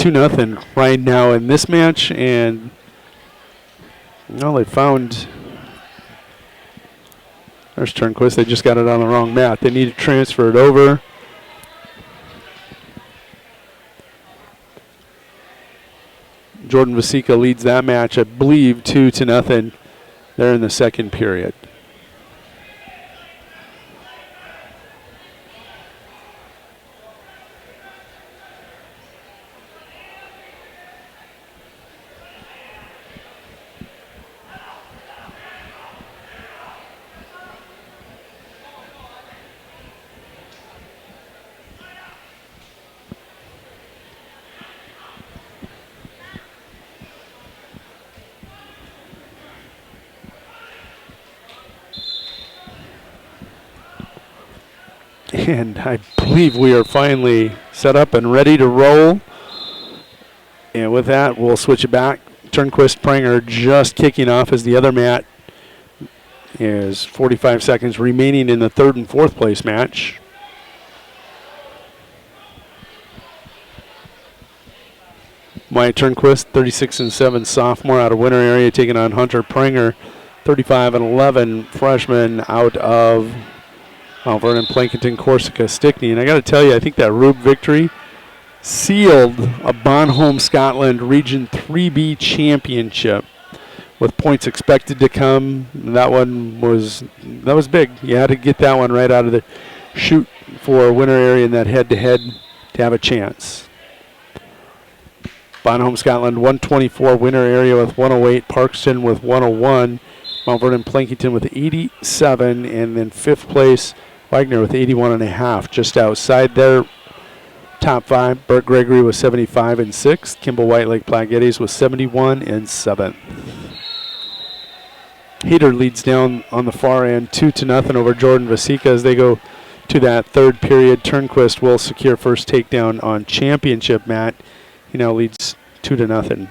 2-0 right now in this match, and they found. There's Turnquist. They just got it on the wrong mat. They need to transfer it over. Jordan Vasica leads that match, I believe, 2-0. They're in the second period. And I believe we are finally set up and ready to roll. And with that, we'll switch it back. Turnquist Pranger just kicking off as the other mat is 45 seconds remaining in the third and fourth place match. Maya Turnquist, 36-7 sophomore out of winter area, taking on Hunter Pranger, 35-11 freshman out of Mount Vernon, Plankinton, Corsica, Stickney. And I got to tell you, I think that Rube victory sealed a Bonholm Scotland Region 3B championship with points expected to come. That was big. You had to get that one right out of the chute for winter area in that head-to-head to have a chance. Bonholm Scotland 124, winter area with 108, Parkston with 101, Mount Vernon, Plankinton with 87, and then fifth place Wagner with 81.5, just outside their top five. Burt Gregory was 75 and 6th. Kimball White Lake Platte Geddes was 71 and 7th. Heater leads down on the far end 2-0 over Jordan Vasica as they go to that third period. Turnquist will secure first takedown on championship mat. He now leads 2-0.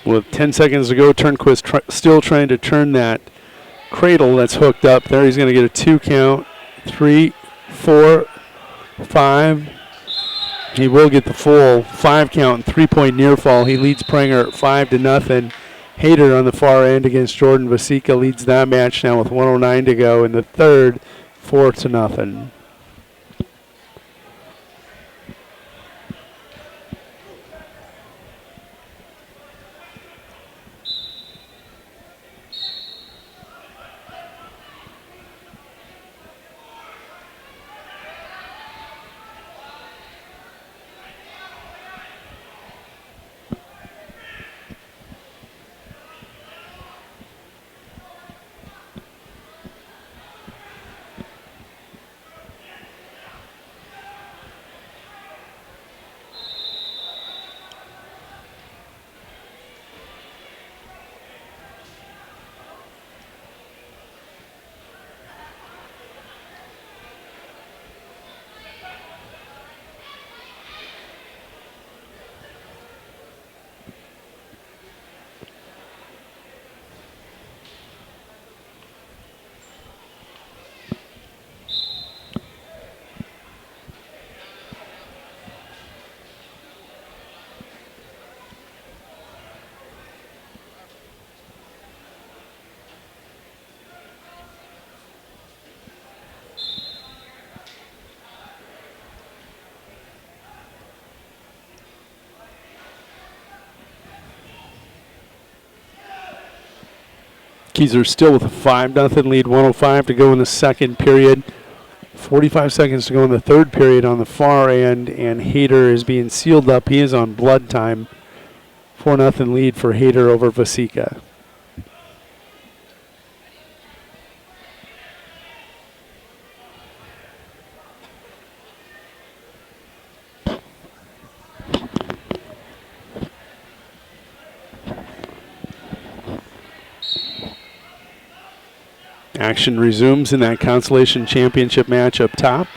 With 10 seconds to go, Turnquist still trying to turn that cradle that's hooked up there. He's going to get a 2 count, 3, 4, 5. He will get the full 5 count and 3-point near fall. He leads Pranger 5-0. Hayter on the far end against Jordan Vasica leads that match now with 109 to go in the third, 4-0. Huskies are still with a 5-0 lead, 1:05 to go in the second period. 45 seconds to go in the third period on the far end, and Hayter is being sealed up. He is on blood time. 4-0 lead for Hayter over Vasika. Action resumes in that consolation championship match up top.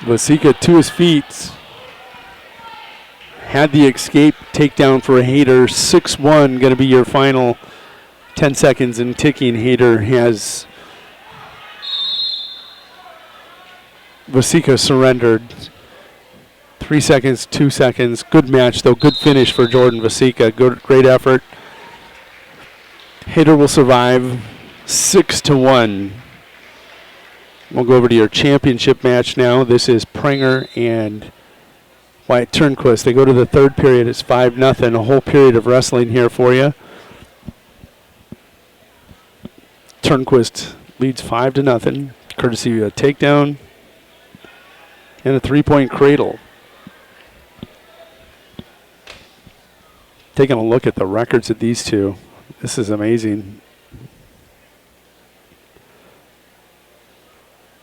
Vasika to his feet. Had the escape takedown for Hayter. 6-1 going to be your final 10 seconds and ticking. Hayter has Vasika surrendered. 3 seconds, 2 seconds. Good match though. Good finish for Jordan Vasika. Great effort. Hayter will survive. 6-1. We'll go over to your championship match now. This is Prenger and Wyatt Turnquist. They go to the third period. It's 5-0. A whole period of wrestling here for you. Turnquist leads 5-0, courtesy of a takedown and a 3-point cradle. Taking a look at the records of these two. This is amazing.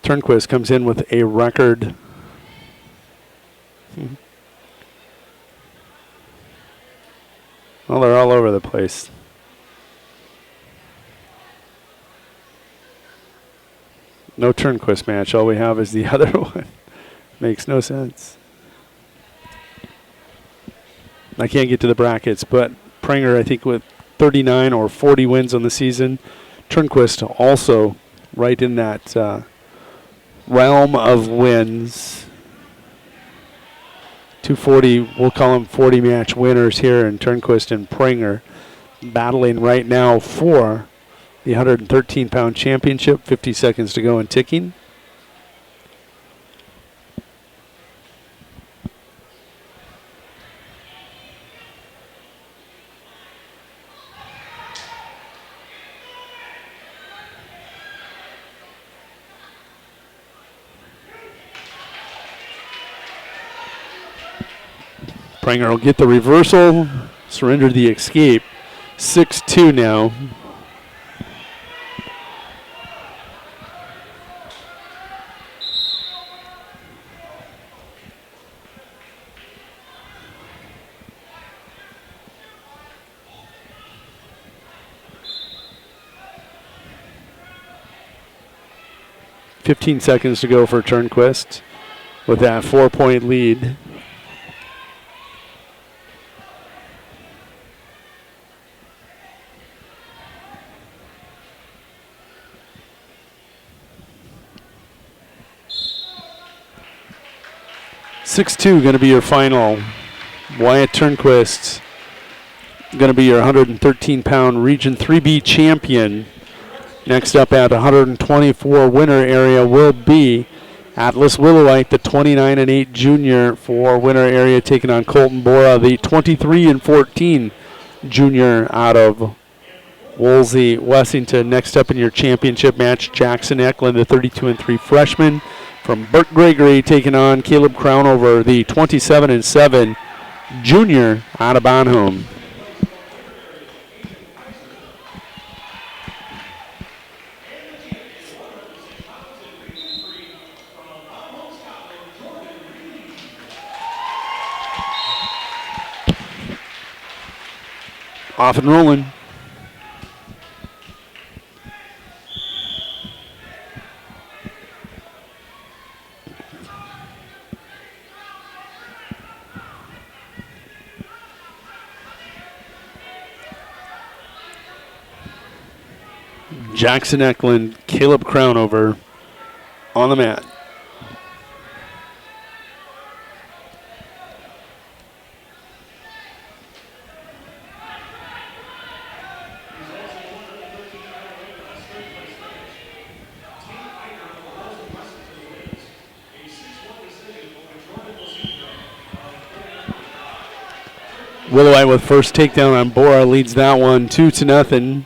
Turnquist comes in with a record. Well, they're all over the place. No Turnquist match. All we have is the other one. Makes no sense. I can't get to the brackets, but Prenger, I think, with 39 or 40 wins on the season. Turnquist also right in that realm of wins. 240, we'll call them 40-match winners here in Turnquist and Prenger, battling right now for the 113-pound championship. 50 seconds to go and ticking. Prenger will get the reversal, surrender the escape. 6-2 now. Fifteen seconds to go for Turnquist with that 4-point lead. Going to be your final. Wyatt Turnquist going to be your 113-pound Region 3B champion. Next up at 124 winner area will be Atlas Willowite, the 29-8 junior for winner area, taking on Colton Bora, the 23-14 junior out of Woolsey, Wessington. Next up in your championship match, Jackson Eklund, the 32-3 freshman from Burke Gregory, taking on Caleb Crownover, the 27-7 junior out of Bonhomme. Off and rolling. Jackson Eklund, Caleb Crownover on the mat. Willowite with first takedown on Bora leads that one 2-0.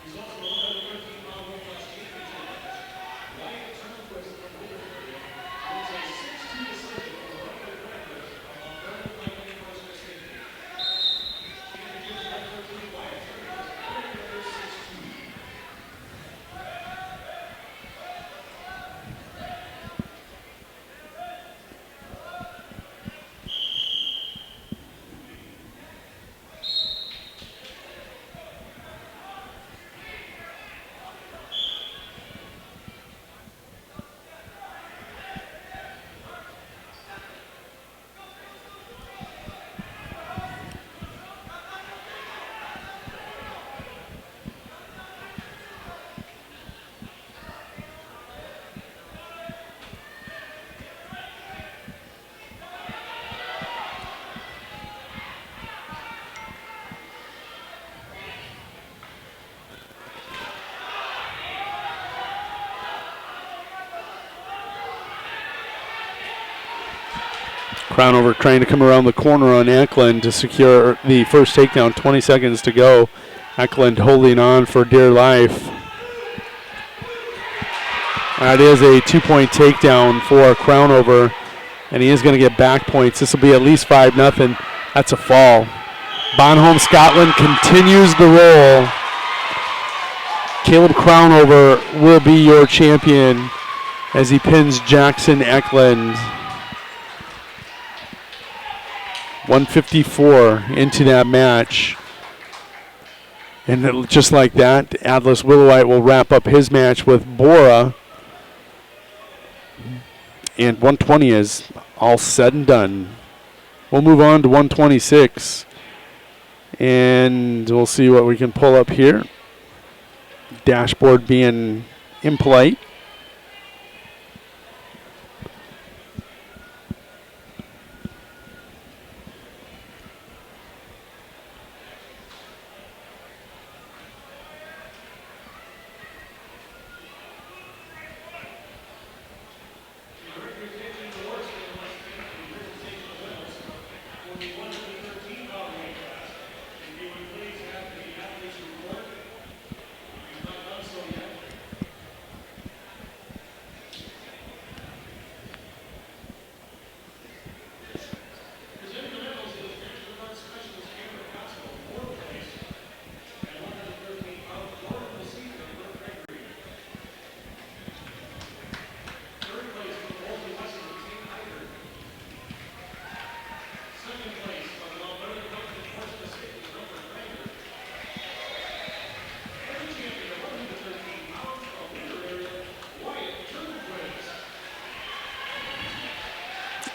Crownover trying to come around the corner on Eklund to secure the first takedown. 20 seconds to go. Eklund holding on for dear life. That is a 2-point takedown for Crownover, and he is going to get back points. This will be at least 5-0. That's a fall. Bonholm Scotland continues the roll. Caleb Crownover will be your champion as he pins Jackson Eklund. 154 into that match. And just like that, Atlas Willowite will wrap up his match with Bora. And 120 is all said and done. We'll move on to 126. And we'll see what we can pull up here. Dashboard being impolite.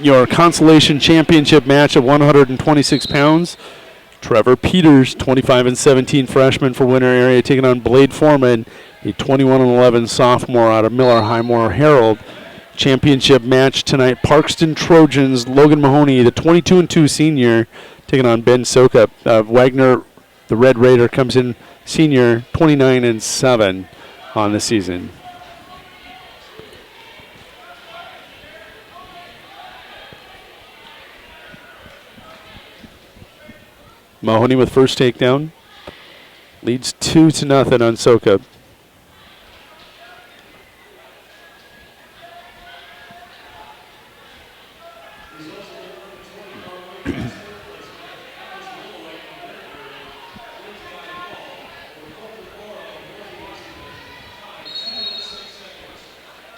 Your consolation championship match of 126 pounds. Trevor Peters, 25-17 freshman for Winter Area, taking on Blade Foreman, a 21-11 sophomore out of Miller Highmore Herald. Championship match tonight, Parkston Trojans, Logan Mahoney, the 22-2 senior, taking on Ben Sokup. Wagner, the Red Raider, comes in senior, 29-7 on the season. Mahoney with first takedown. Leads 2-0 on Sokup.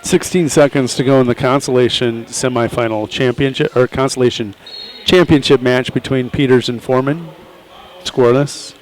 $16 seconds to go in the consolation semifinal championship, or consolation championship match between Peters and Foreman. Scoreless.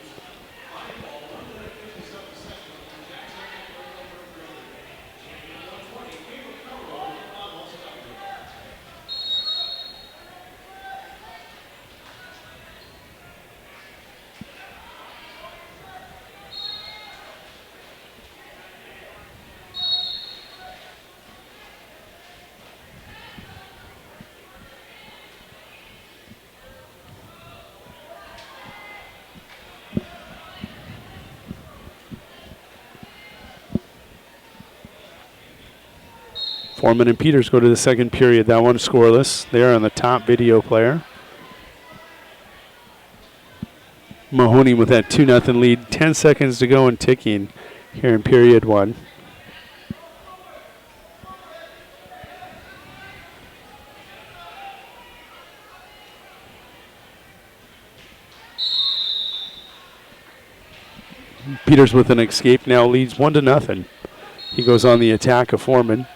Foreman and Peters go to the second period. That one scoreless. They're on the top video player. Mahoney with that 2-0 lead. 10 seconds to go and ticking here in period one. Peters with an escape now leads 1-0. He goes on the attack of Foreman.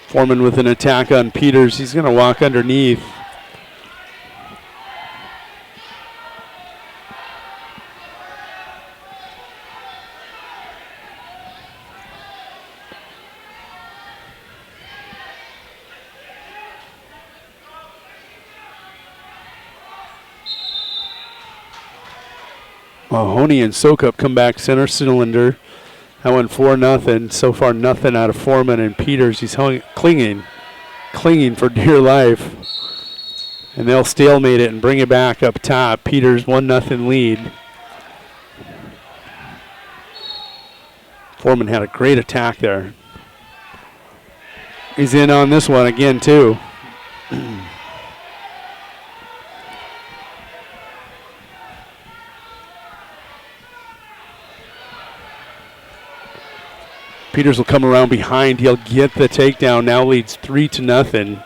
Foreman with an attack on Peters. He's going to walk underneath. Mahoney and Sokup come back center cylinder. That went 4-0. So far, nothing out of Foreman and Peters. He's clinging for dear life. And they'll stalemate it and bring it back up top. Peters 1-0 lead. Foreman had a great attack there. He's in on this one again, too. Peters will come around behind. He'll get the takedown. Now leads 3-0.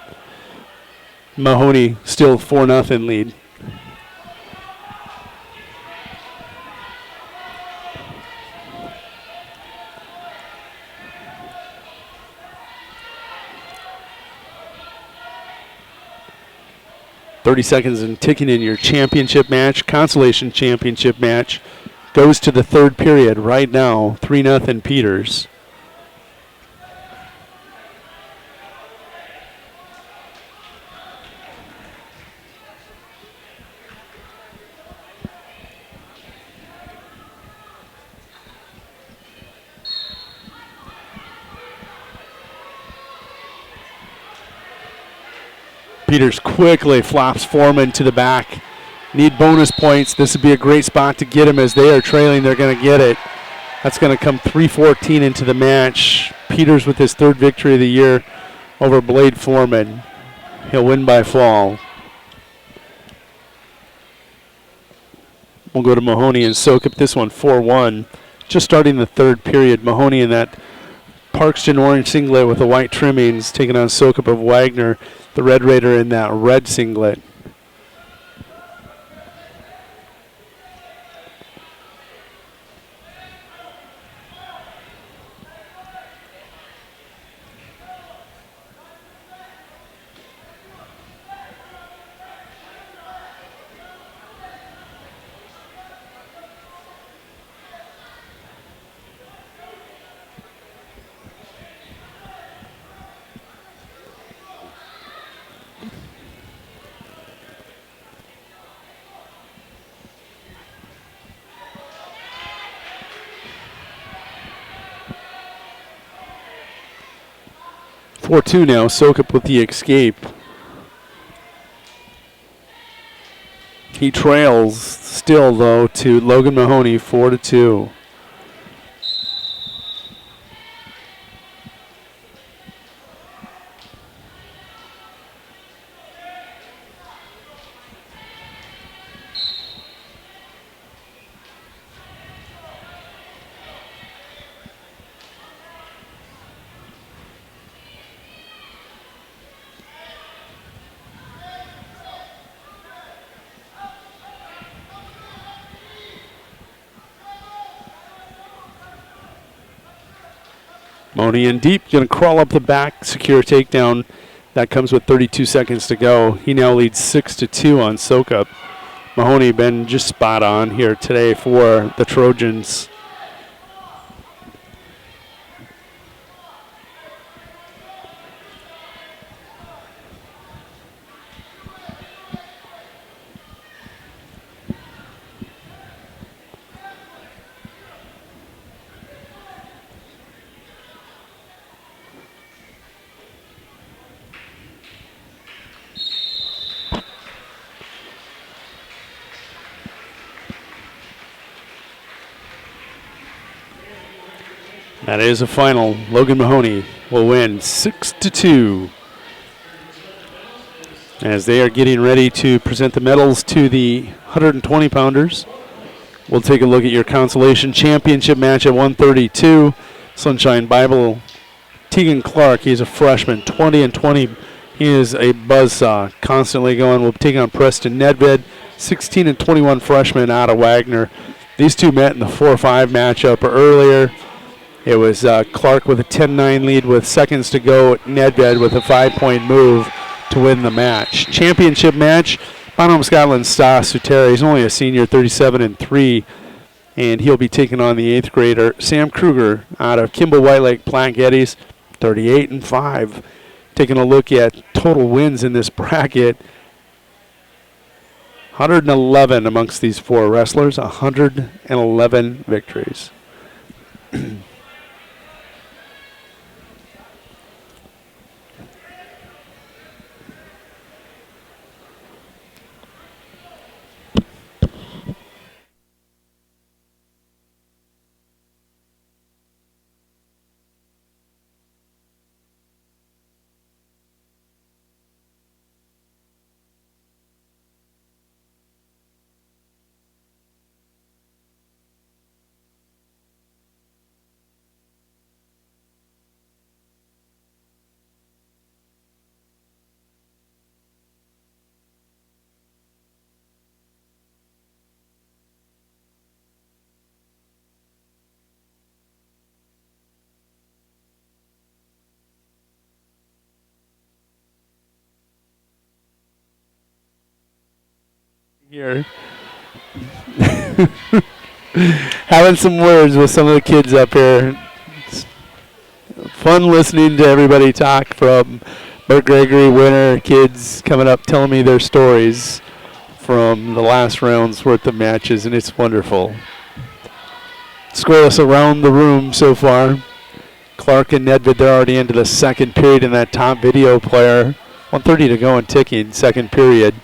Mahoney still 4-0 lead. .30 seconds and ticking in your championship match, consolation championship match. Goes to the third period right now. 3-0 Peters. Peters quickly flops Foreman to the back. Need bonus points. This would be a great spot to get him as they are trailing. They're going to get it. That's going to come 3:14 into the match. Peters with his third victory of the year over Blade Foreman. He'll win by fall. We'll go to Mahoney and Sokup. This one 4-1. Just starting the third period. Mahoney in that Parkston orange singlet with the white trimmings, taking on Sokup of Wagner, the Red Raider in that red singlet. .42 now, Sokup with the escape. He trails still, though, to Logan Mahoney, 4-2. Mahoney in deep, going to crawl up the back, secure takedown. That comes with 32 seconds to go. He now leads 6-2 on Sokup. Mahoney been just spot on here today for the Trojans. That is a final. Logan Mahoney will win 6-2. As they are getting ready to present the medals to the 120-pounders. We'll take a look at your consolation championship match at 132. Sunshine Bible, Tegan Clark, he's a freshman, 20-20. He is a buzzsaw, constantly going. We'll take on Preston Nedved, 16-21 freshman out of Wagner. These two met in the 4-5 matchup earlier. It was Clark with a 10-9 lead with seconds to go. Nedved with a 5-point move to win the match. Championship match, Bonham Scotland Stas Sutera. He's only a senior, 37-3, and he'll be taking on the 8th grader Sam Kruger out of Kimball White Lake Platte Geddes, 38-5. Taking a look at total wins in this bracket, 111 amongst these four wrestlers, 111 victories. Here. Having some words with some of the kids up here. It's fun listening to everybody talk, from Bert Gregory, Winter, kids coming up telling me their stories from the last round's worth of matches, and it's wonderful. Scoreless around the room so far. Clark and Nedved, they're already into the second period in that top video player. 1:30 to go and ticking, second period.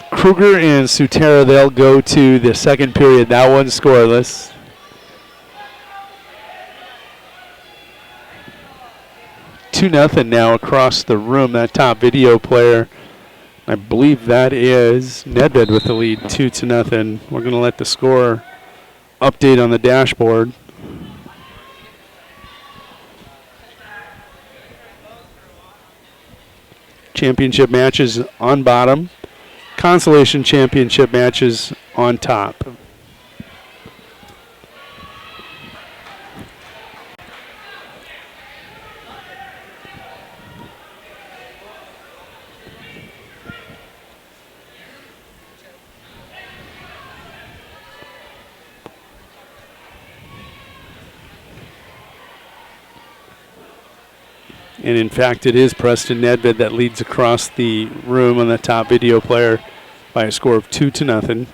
Kruger and Sutera, they'll go to the second period. That one's scoreless. Two nothing now across the room. That top video player, I believe that is Nedved with the lead, 2-0. We're going to let the score update on the dashboard. Championship matches on bottom. Consolation championship matches on top. And in fact, it is Preston Nedved that leads across the room on the top video player by a score of 2-0.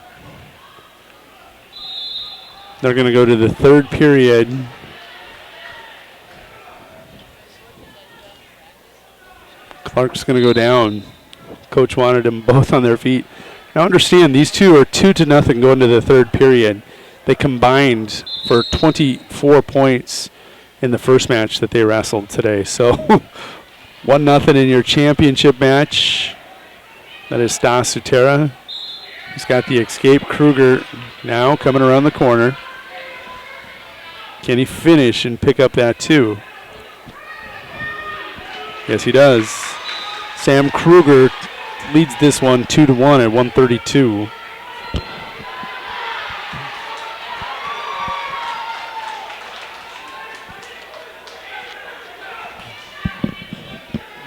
They're going to go to the third period. Clark's going to go down. Coach wanted them both on their feet. Now understand, these two are 2-0 going to the third period. They combined for 24 points in the first match that they wrestled today. So 1-0 in your championship match. That is Stas Sutera. He's got the escape. Kruger now coming around the corner. Can he finish and pick up that 2? Yes, he does. Sam Kruger leads this one 2-1 at 132.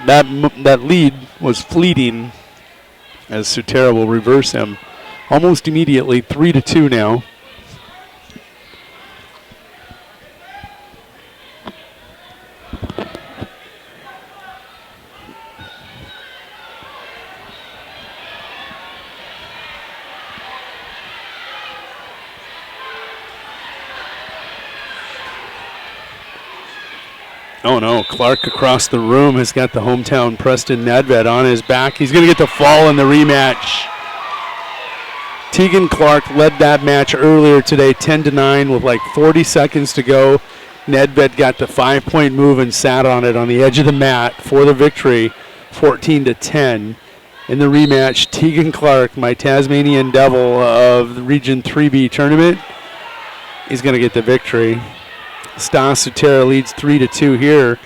That lead was fleeting, as Sutera will reverse him almost immediately. 3-2 now. Oh no, Clark across the room has got the hometown Preston Nedved on his back. He's going to get the fall in the rematch. Tegan Clark led that match earlier today, 10-9 with like 40 seconds to go. Nedved got the 5-point move and sat on it on the edge of the mat for the victory, 14-10. In the rematch, Tegan Clark, my Tasmanian Devil of the Region 3B tournament, is going to get the victory. Stas Sutera leads 3-2 here.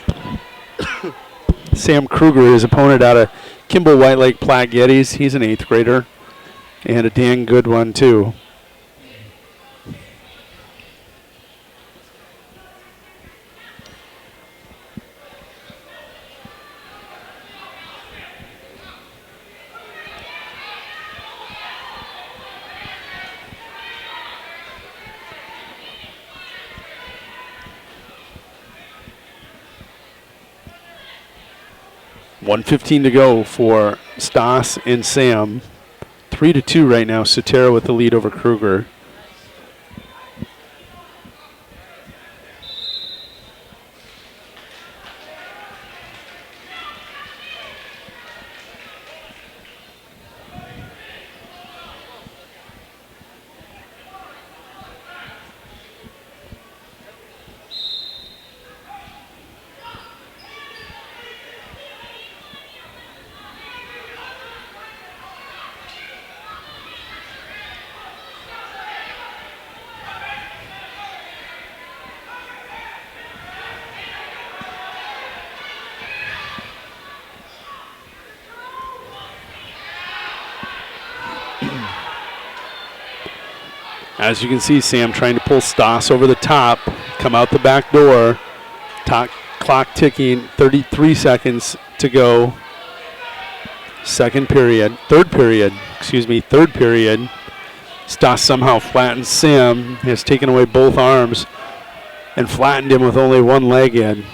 Sam Kruger, his opponent out of Kimball White Lake Platte Geddes. He's an 8th grader and a dang good one too. $1:15 to go for Stas and Sam. 3-2 right now. Sotero with the lead over Kruger. As you can see, Sam trying to pull Stas over the top, come out the back door. Clock ticking, 33 seconds to go. Third period. Stas somehow flattens Sam, has taken away both arms and flattened him with only one leg in.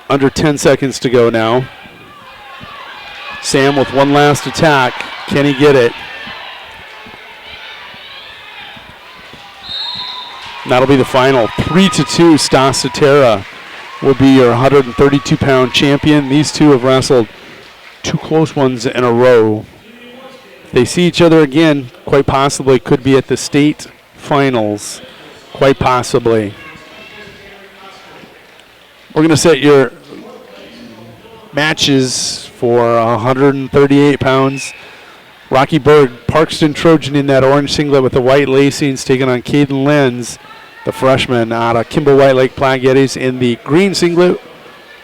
Under 10 seconds to go now. Sam with one last attack. Can he get it? That'll be the final. 3-2. Stas Sotera will be your 132-pound champion. These two have wrestled 2 close ones in a row. If they see each other again, quite possibly could be at the state finals. Quite possibly. We're going to set your matches for 138 pounds. Rocky Berg, Parkston Trojan in that orange singlet with the white lacings, taking on Caden Lenz, the freshman out of Kimball White Lake Platte Geddes, in the green singlet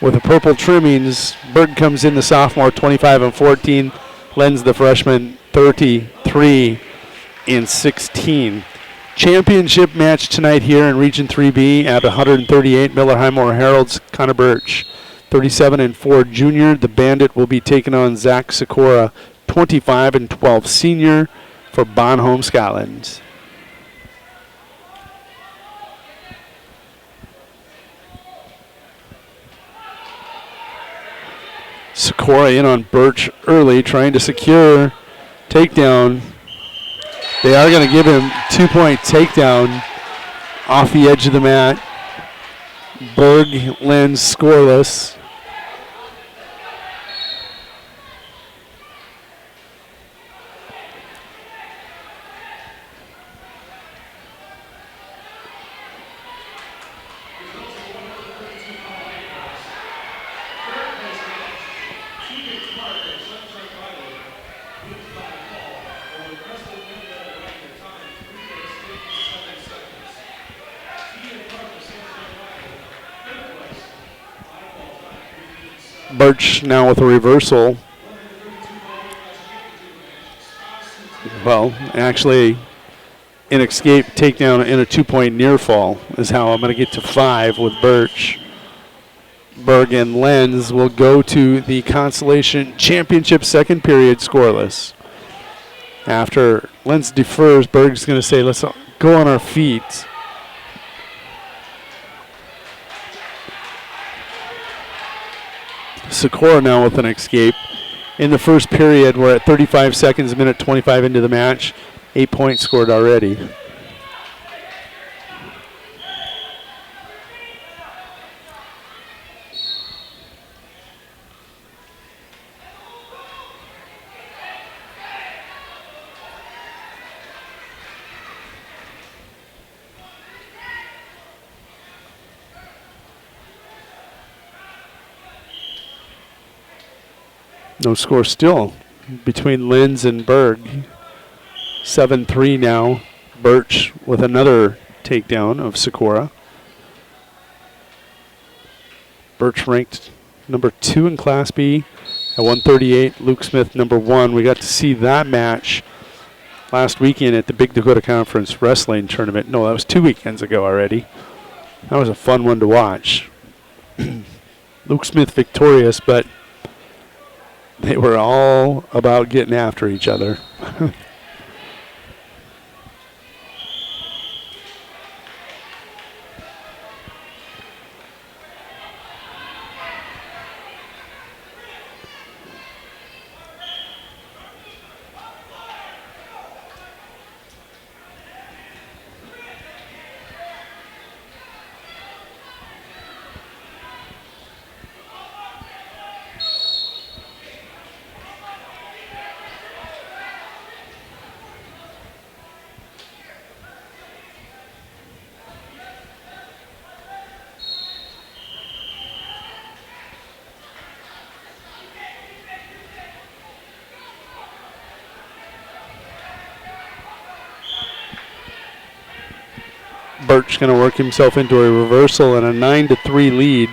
with the purple trimmings. Berg comes in, the sophomore, 25-14. Lenz, the freshman, 33-16. Championship match tonight here in Region 3B at 138. Miller Highmore Herald's Connor Birch, 37-4 junior. The Bandit will be taking on Zach Sikora, 25-12 senior for Bonholm, Scotland. Sikora in on Birch early, trying to secure takedown. They are going to give him 2-point takedown off the edge of the mat. Berg, Lenz scoreless. Birch now with a reversal. Well, actually, an escape takedown and a 2-point near fall is how I'm going to get to 5 with Birch. Berg and Lenz will go to the Consolation Championship second period scoreless. After Lenz defers, Berg's going to say, let's go on our feet. Sikora now with an escape. in the first period. We're at 35 seconds, minute 25 into the match. 8 points scored already. No score still between Lenz and Berg. 7-3 now. Birch with another takedown of Sikora. Birch ranked number 2 in Class B at 138. Luke Smith number 1. We got to see that match last weekend at the Big Dakota Conference Wrestling Tournament. No, that was 2 weekends ago already. That was a fun one to watch. Luke Smith victorious, but they were all about getting after each other. Birch going to work himself into a reversal and a 9-3 lead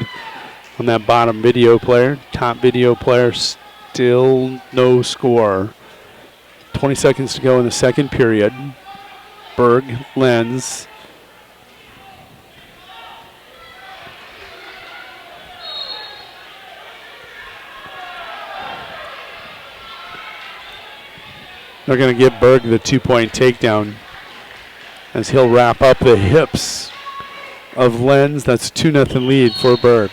on that bottom video player. Top video player, still no score. 20 seconds to go in the second period. Berg, Lenz. They're going to give Berg the 2-point takedown as he'll wrap up the hips of Lenz. That's 2-0 lead for Berg.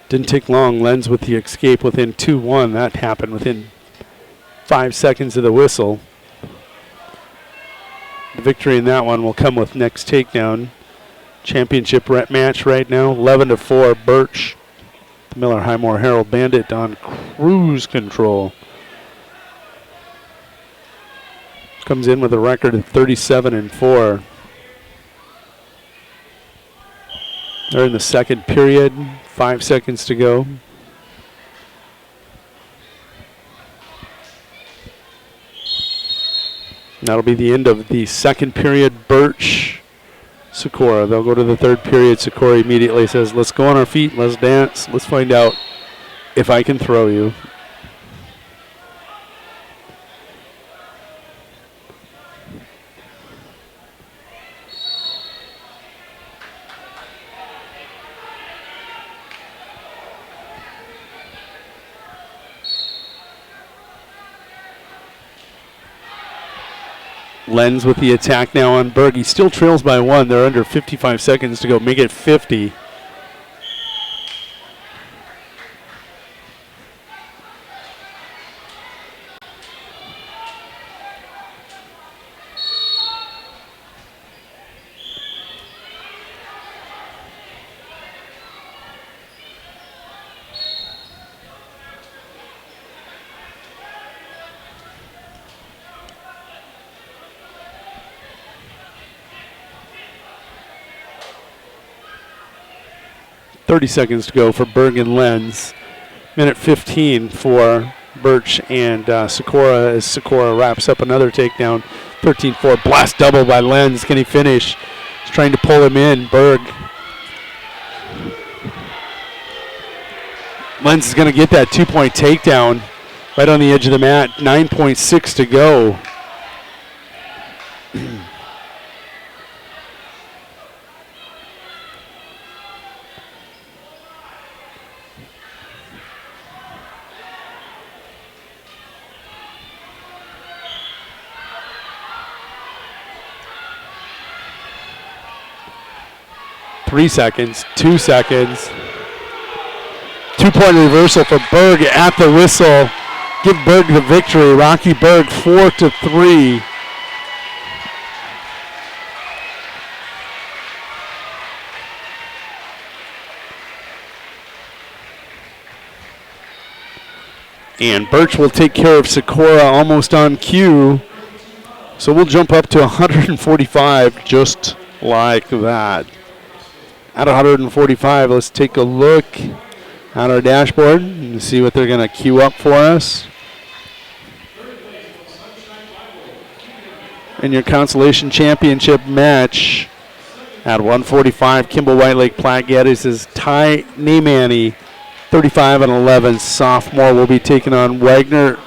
Didn't take long. Lenz with the escape within 2-1. That happened within 5 seconds of the whistle. The victory in that one will come with next takedown. Championship match right now, 11-4. Birch, the Miller Highmore Herald Bandit on cruise control. Comes in with a record of 37-4. They're in the second period. 5 seconds to go. That'll be the end of the second period. Birch, Sikora. They'll go to the third period. Sikora immediately says, let's go on our feet. Let's dance. Let's find out if I can throw you. Lenz with the attack now on Berg. He still trails by 1. They're under 55 seconds to go. Make it 50. .30 seconds to go for Berg and Lenz. Minute 15 for Birch and Sikora as Sikora wraps up another takedown. 13-4. Blast double by Lenz. Can he finish? He's trying to pull him in. Berg. Lenz is going to get that 2-point takedown right on the edge of the mat. 9.6 to go. 3 seconds, 2 seconds. 2-point reversal for Berg at the whistle. Give Berg the victory. Rocky Berg 4-3. And Birch will take care of Sikora almost on cue. So we'll jump up to 145 just like that. At 145, let's take a look at our dashboard and see what they're going to queue up for us. In your consolation championship match at 145, Kimball White Lake Platte Geddes is Ty Neimani, 35-11 sophomore, will be taking on Wagner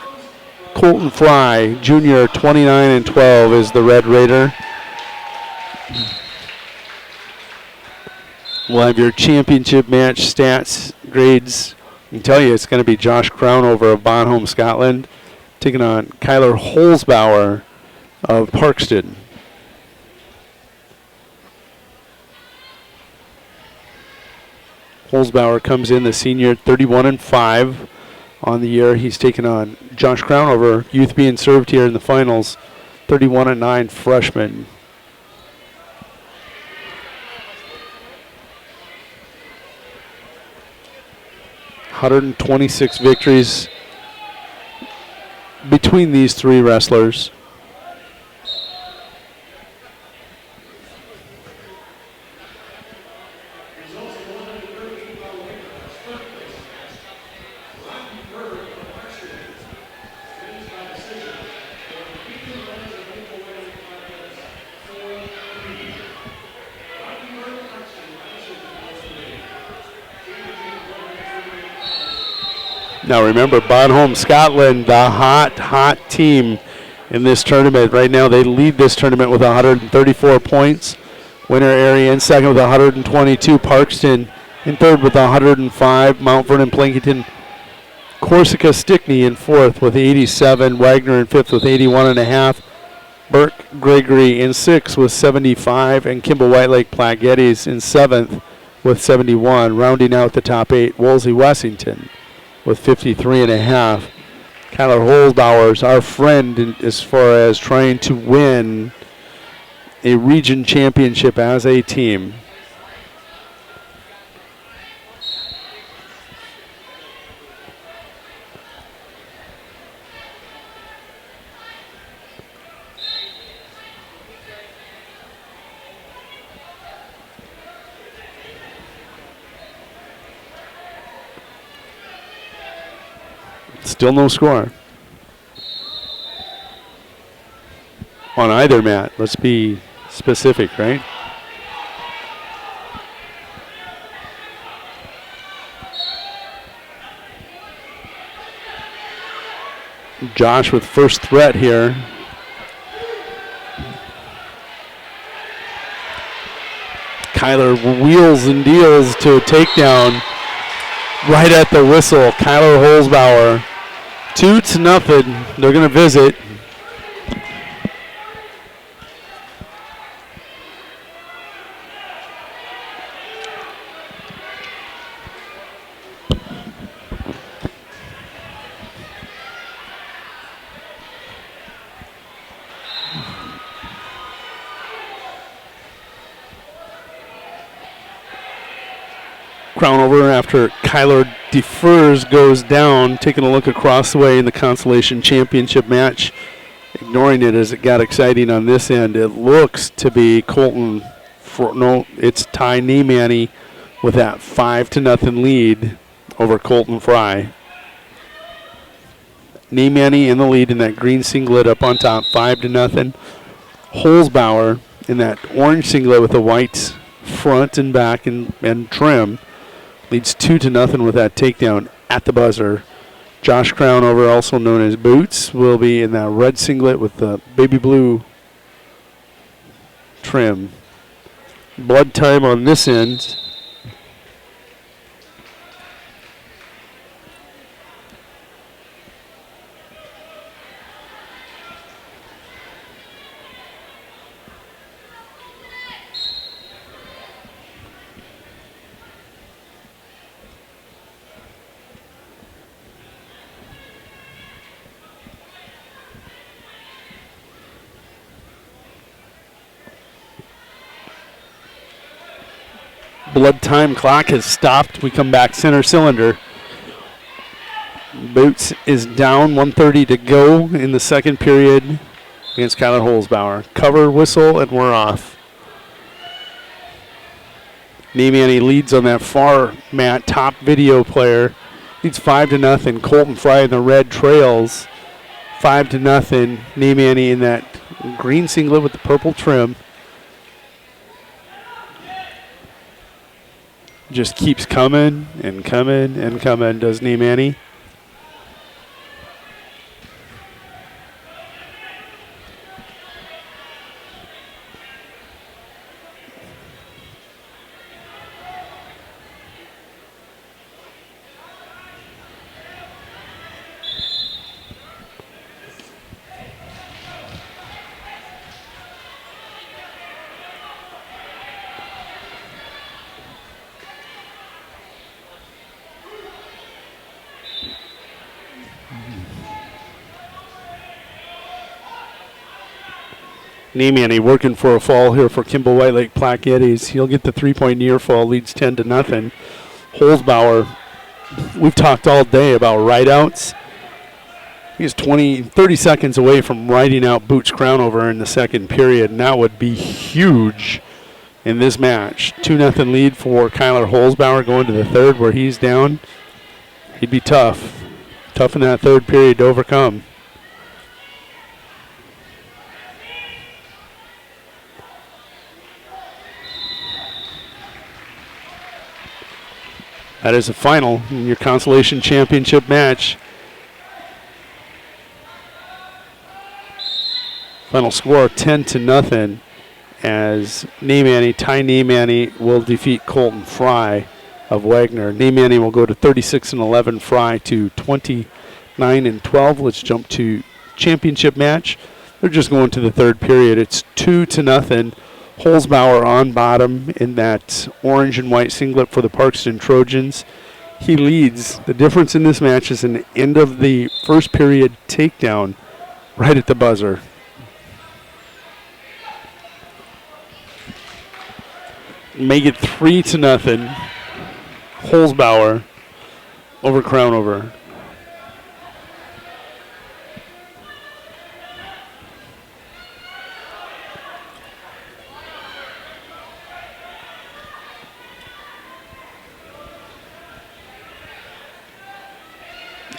Colton Fry, junior, 29-12 is the Red Raider. We'll have your championship match stats, grades. I can tell you it's going to be Josh Crownover of Bonholm, Scotland, taking on Kyler Holzbauer of Parkston. Holzbauer comes in, the senior, 31-5 on the year. He's taken on Josh Crownover, youth being served here in the finals, 31-9 freshman. $126 victories between these three wrestlers. Now remember, Bonholm, Scotland, the hot team in this tournament. Right now they lead this tournament with 134 points. Winner area in second with 122. Parkston in third with 105. Mount Vernon, Plankinton, Corsica, Stickney in fourth with 87. Wagner in fifth with 81.5. Burke Gregory in sixth with 75. And Kimball White Lake Platte Geddes in seventh with 71. Rounding out the top eight, Wolsey Wessington with 53.5. Kyler Holzbauer, our friend as far as trying to win a region championship as a team. Still no score on either mat. Let's be specific, right? Josh with first threat here. Kyler wheels and deals to a takedown right at the whistle. Kyler Holzbauer. 2-0. They're going to visit. Crownover, after Kyler defers, goes down, taking a look across the way in the consolation championship match, ignoring it as it got exciting on this end. It looks to be Colton, it's Ty Neimani with that 5-0 lead over Colton Fry. Neimani in the lead in that green singlet up on top, 5-0. Holzbauer in that orange singlet with the white front and back and trim leads 2-0 with that takedown at the buzzer. Josh Crownover, also known as Boots, will be in that red singlet with the baby blue trim. Blood time on this end. blood time clock has stopped. We come back center cylinder. Boots is down, 1:30 to go in the second period against Kyler Holzbauer. Cover, whistle, and we're off. Namiani leads on that far mat, top video player. Leads 5-0. Colton Fry in the red trails 5-0. Namiani in that green singlet with the purple trim. Just keeps coming and coming and coming, does Namiani. Namiani working for a fall here for Kimball White Lake Platte Geddes. He'll get the 3-point near fall, leads 10-0. Holzbauer, we've talked all day about rideouts. He's 30 seconds away from riding out Boots Crownover in the second period, and that would be huge in this match. 2-0 lead for Kyler Holzbauer going to the third where he's down. He'd be tough. Tough in that third period to overcome. That is the final in your consolation championship match. Final score 10-0 as Ty Namiani will defeat Colton Fry of Wagner. Namiani will go to 36-11, Fry to 29-12. Let's jump to championship match. They're just going to the third period. It's 2-0. Holzbauer on bottom in that orange and white singlet for the Parkston Trojans. He leads. The difference in this match is an end of the first period takedown right at the buzzer. Make it 3-0. Holzbauer over Crownover.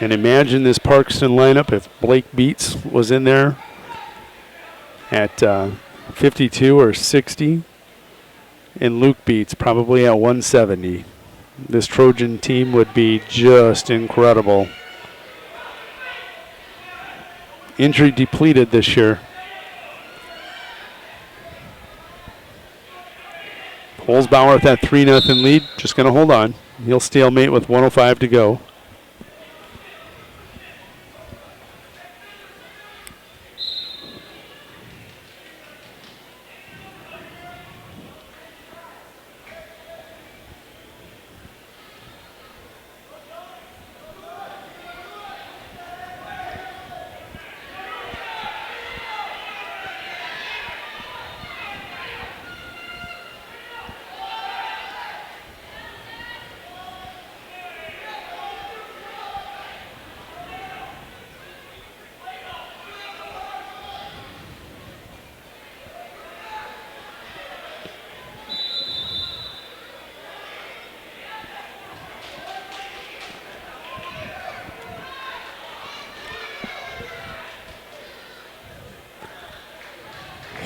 And imagine this Parkston lineup if Blake Beats was in there at 52 or 60, and Luke Beats probably at 170. This Trojan team would be just incredible. Injury depleted this year. Holzbauer with that 3-0 lead, just going to hold on. He'll stalemate with 1:05 to go.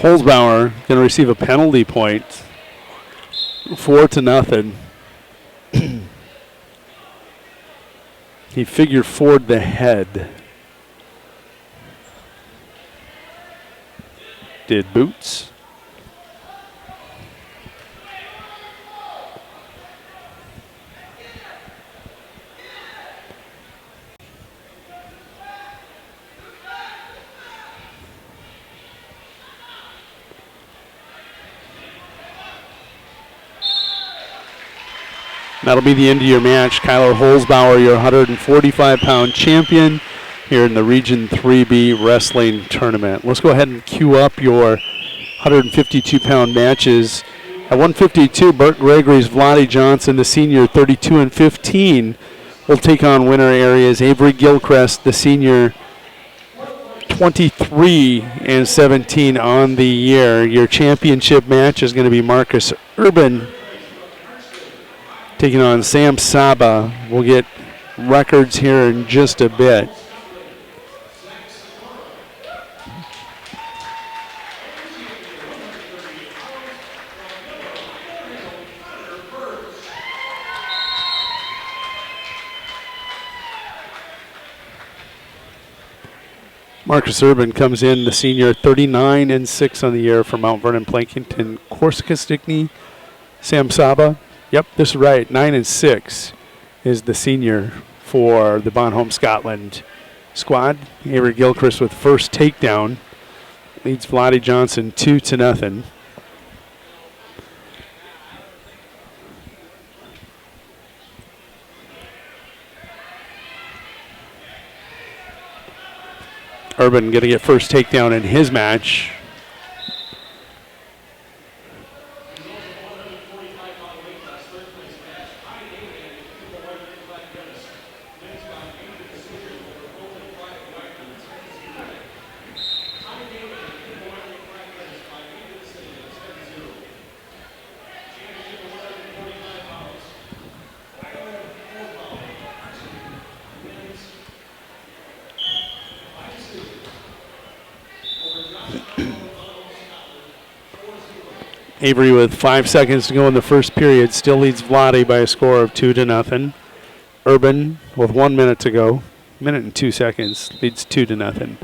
Holzbauer going to receive a penalty point, 4-0. He figured forward the head. Did Boots. That'll be the end of your match. Kyler Holzbauer, your 145-pound champion here in the Region 3B Wrestling Tournament. Let's go ahead and queue up your 152-pound matches. At 152, Burt Gregory's Vlade Johnson, the senior, 32-15, will take on winner areas. Avery Gilchrist, the senior, 23-17 on the year. Your championship match is going to be Marcus Urban taking on Sam Saba. We'll get records here in just a bit. Marcus Urban comes in, the senior, 39-6 on the year for Mount Vernon, Plankington, Corsica, Stickney. Sam Saba, yep, this is right, 9-6 is the senior for the Bonhomme Scotland squad. Avery Gilchrist with first takedown leads Vlade Johnson 2-0. Urban going to get first takedown in his match. Avery with 5 seconds to go in the first period still leads Vlade by a score of 2-0. Urban with 1 minute to go, minute and 2 seconds, leads 2-0.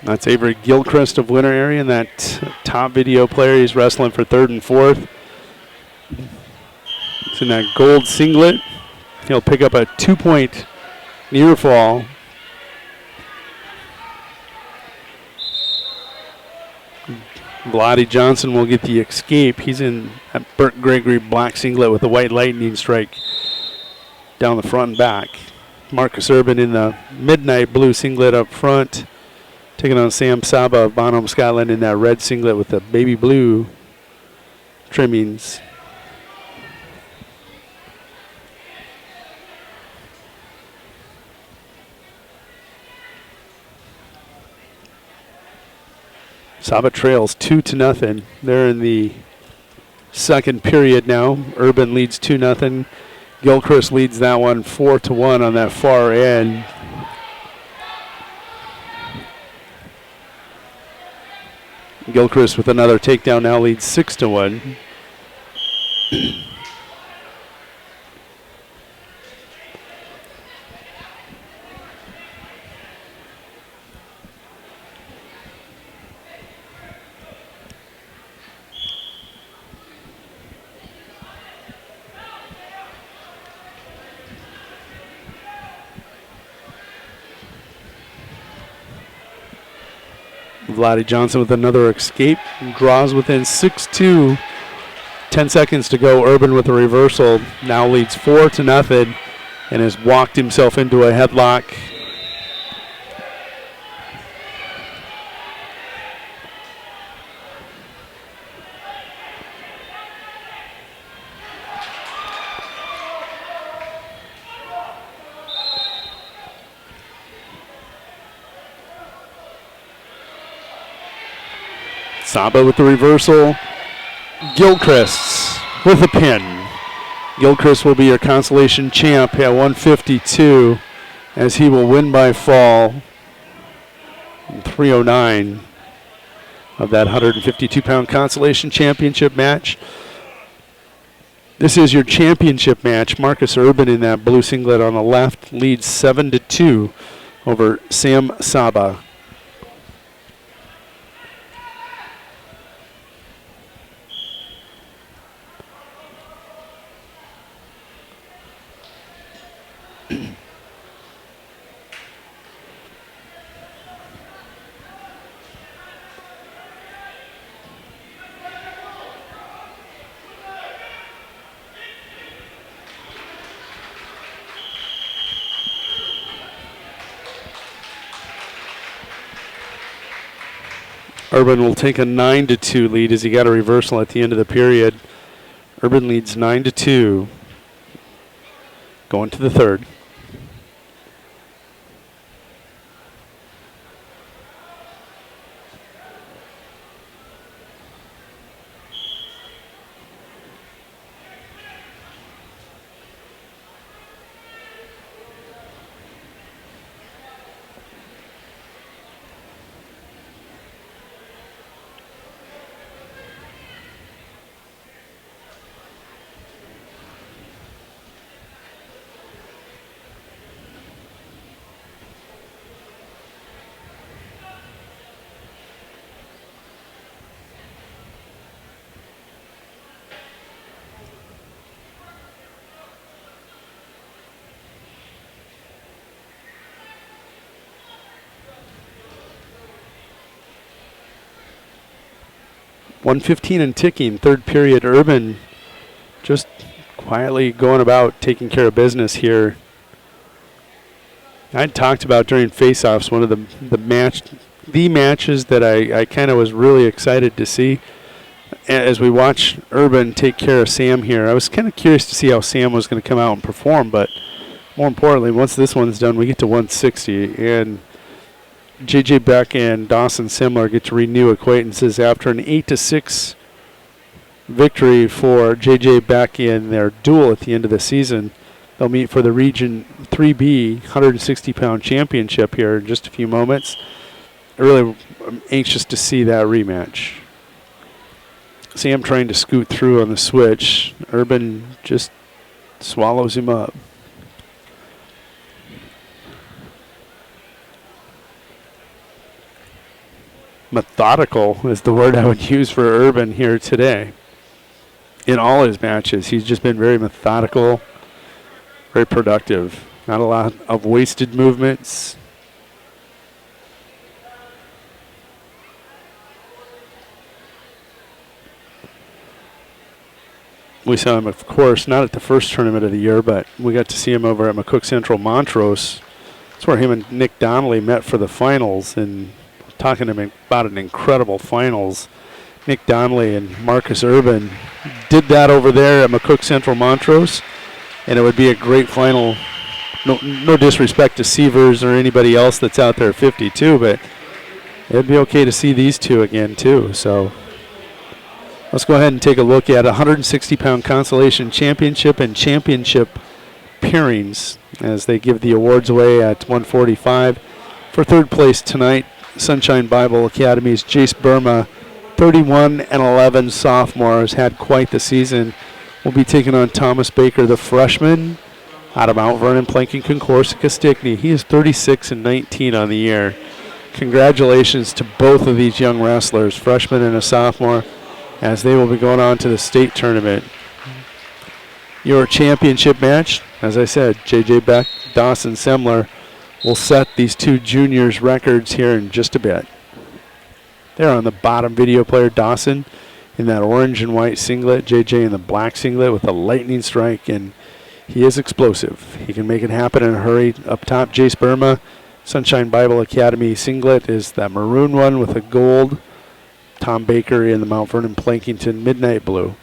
That's Avery Gilchrist of winner area, and that top video player, he's wrestling for third and fourth. It's in that gold singlet. He'll pick up a 2-point near fall. Vlade Johnson will get the escape. He's in that Burt Gregory black singlet with the white lightning strike down the front and back. Marcus Urban in the midnight blue singlet up front, taking on Sam Saba of Bonhomme, Scotland in that red singlet with the baby blue trimmings. Saba trails 2-0. They're in the second period now. Urban leads 2-0. Gilchrist leads that one 4-1 on that far end. Gilchrist with another takedown now leads 6-1. Vlade Johnson with another escape, draws within 6-2. 10 seconds to go. Urban with a reversal now leads 4-0 and has walked himself into a headlock. Saba with the reversal. Gilchrist with a pin. Gilchrist will be your consolation champ at 152 as he will win by fall in 309 of that 152-pound consolation championship match. This is your championship match. Marcus Urban in that blue singlet on the left leads 7-2 over Sam Saba. Urban will take a 9-2 lead as he got a reversal at the end of the period. Urban leads 9-2 going to the third. .115 and ticking, third period. Urban just quietly going about taking care of business here. I talked about during face-offs one of the matches that I kind of was really excited to see as we watch Urban take care of Sam here. I was kind of curious to see how Sam was going to come out and perform, but more importantly, once this one's done, we get to 160, and J.J. Beck and Dawson Simler get to renew acquaintances after an 8-6 victory for J.J. Beck in their duel at the end of the season. They'll meet for the Region 3B 160-pound championship here in just a few moments. Really anxious to see that rematch. Sam trying to scoot through on the switch. Urban just swallows him up. Methodical is the word I would use for Urban here today. In all his matches, he's just been very methodical, very productive. Not a lot of wasted movements. We saw him, of course, not at the first tournament of the year, but we got to see him over at McCook Central Montrose. That's where him and Nick Donnelly met for the finals, and talking to him about an incredible finals. Nick Donnelly and Marcus Urban did that over there at McCook Central Montrose, and it would be a great final. No disrespect to Sievers or anybody else that's out there at 52, but it'd be okay to see these two again too. So let's go ahead and take a look at 160-pound consolation championship and championship pairings as they give the awards away at 145. For third place tonight, Sunshine Bible Academy's Jace Burma, 31-11 sophomore, has had quite the season. Will be taking on Thomas Baker, the freshman out of Mount Vernon, Planking Corsica Stickney. He is 36-19 on the year. Congratulations to both of these young wrestlers, freshman and a sophomore, as they will be going on to the state tournament. Your championship match, as I said, J.J. Beck, Dawson Semler, will set these two juniors' records here in just a bit. There on the bottom video player, Dawson in that orange and white singlet, JJ in the black singlet with a lightning strike, and he is explosive. He can make it happen in a hurry. Up top, Jace Burma, Sunshine Bible Academy singlet is that maroon one with a gold. Tom Baker in the Mount Vernon Plankington midnight blue.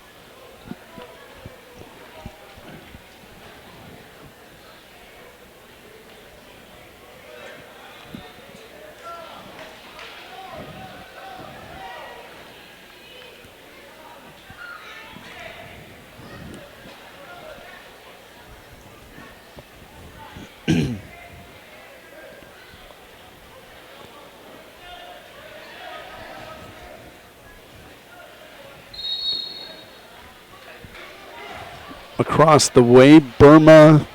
across the way. Burma,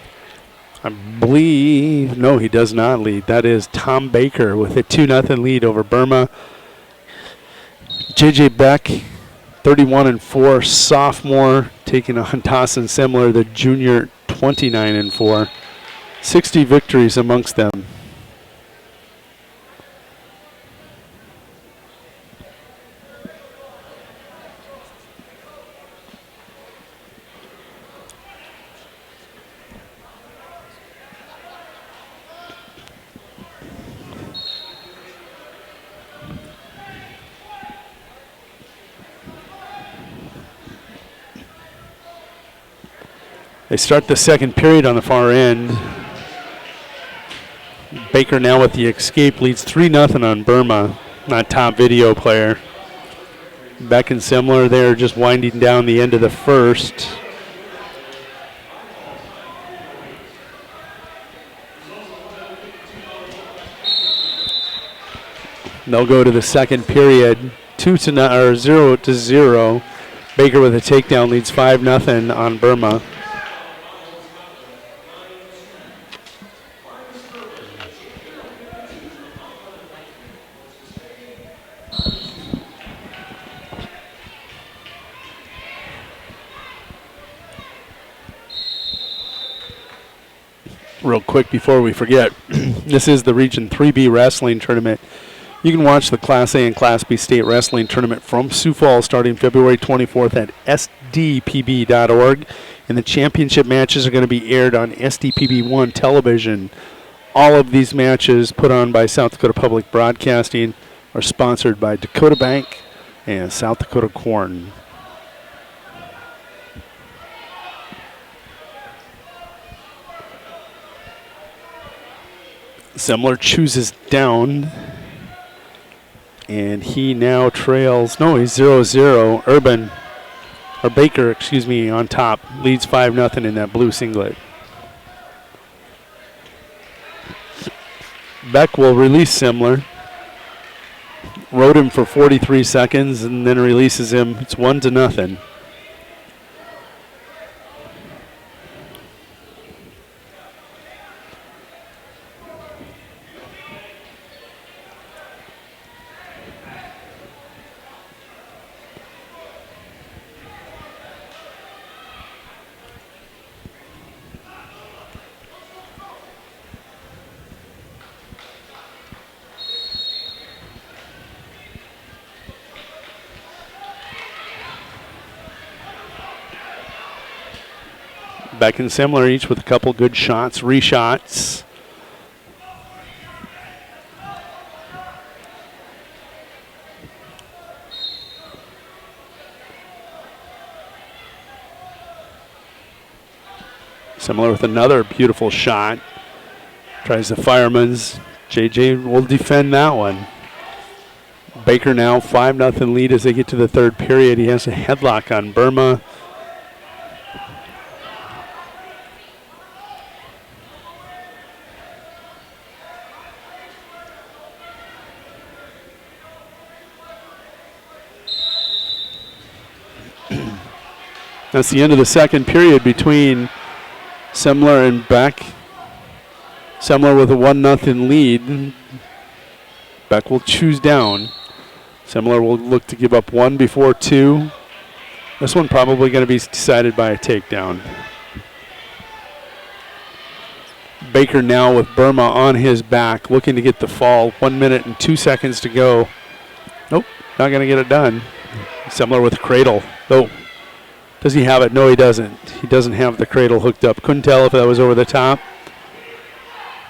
I believe, no, he does not lead. That is Tom Baker with a 2-0 lead over Burma. JJ Beck, 31-4, sophomore, taking on Dawson Semler, the junior, 29-4. 60 victories amongst them. They start the second period on the far end. Baker now with the escape leads 3-0 on Burma, not top video player. Beck and Semler there just winding down the end of the first. They'll go to the second period, 0-0. Baker with a takedown leads 5-0 on Burma. Real quick before we forget, this is the Region 3B Wrestling Tournament. You can watch the Class A and Class B State Wrestling Tournament from Sioux Falls starting February 24th at sdpb.org. And the championship matches are going to be aired on SDPB1 television. All of these matches put on by South Dakota Public Broadcasting are sponsored by Dakota Bank and South Dakota Corn. Semler chooses down, and he now trails. No, he's 0-0. Baker, on top, leads 5-0 in that blue singlet. Beck will release Semler. Rode him for 43 seconds and then releases him. It's 1-0. Beck and Semler each with a couple good shots, reshots. Semler with another beautiful shot. Tries the fireman's. JJ will defend that one. Baker now 5-0 lead as they get to the third period. He has a headlock on Burma. That's the end of the second period between Semler and Beck. Semler with a 1-0 lead. Beck will choose down. Semler will look to give up one before two. This one probably going to be decided by a takedown. Baker now with Burma on his back, looking to get the fall. 1 minute and 2 seconds to go. Nope, not going to get it done. Semler with cradle. Oh. Does he have it? No, he doesn't. He doesn't have the cradle hooked up. Couldn't tell if that was over the top.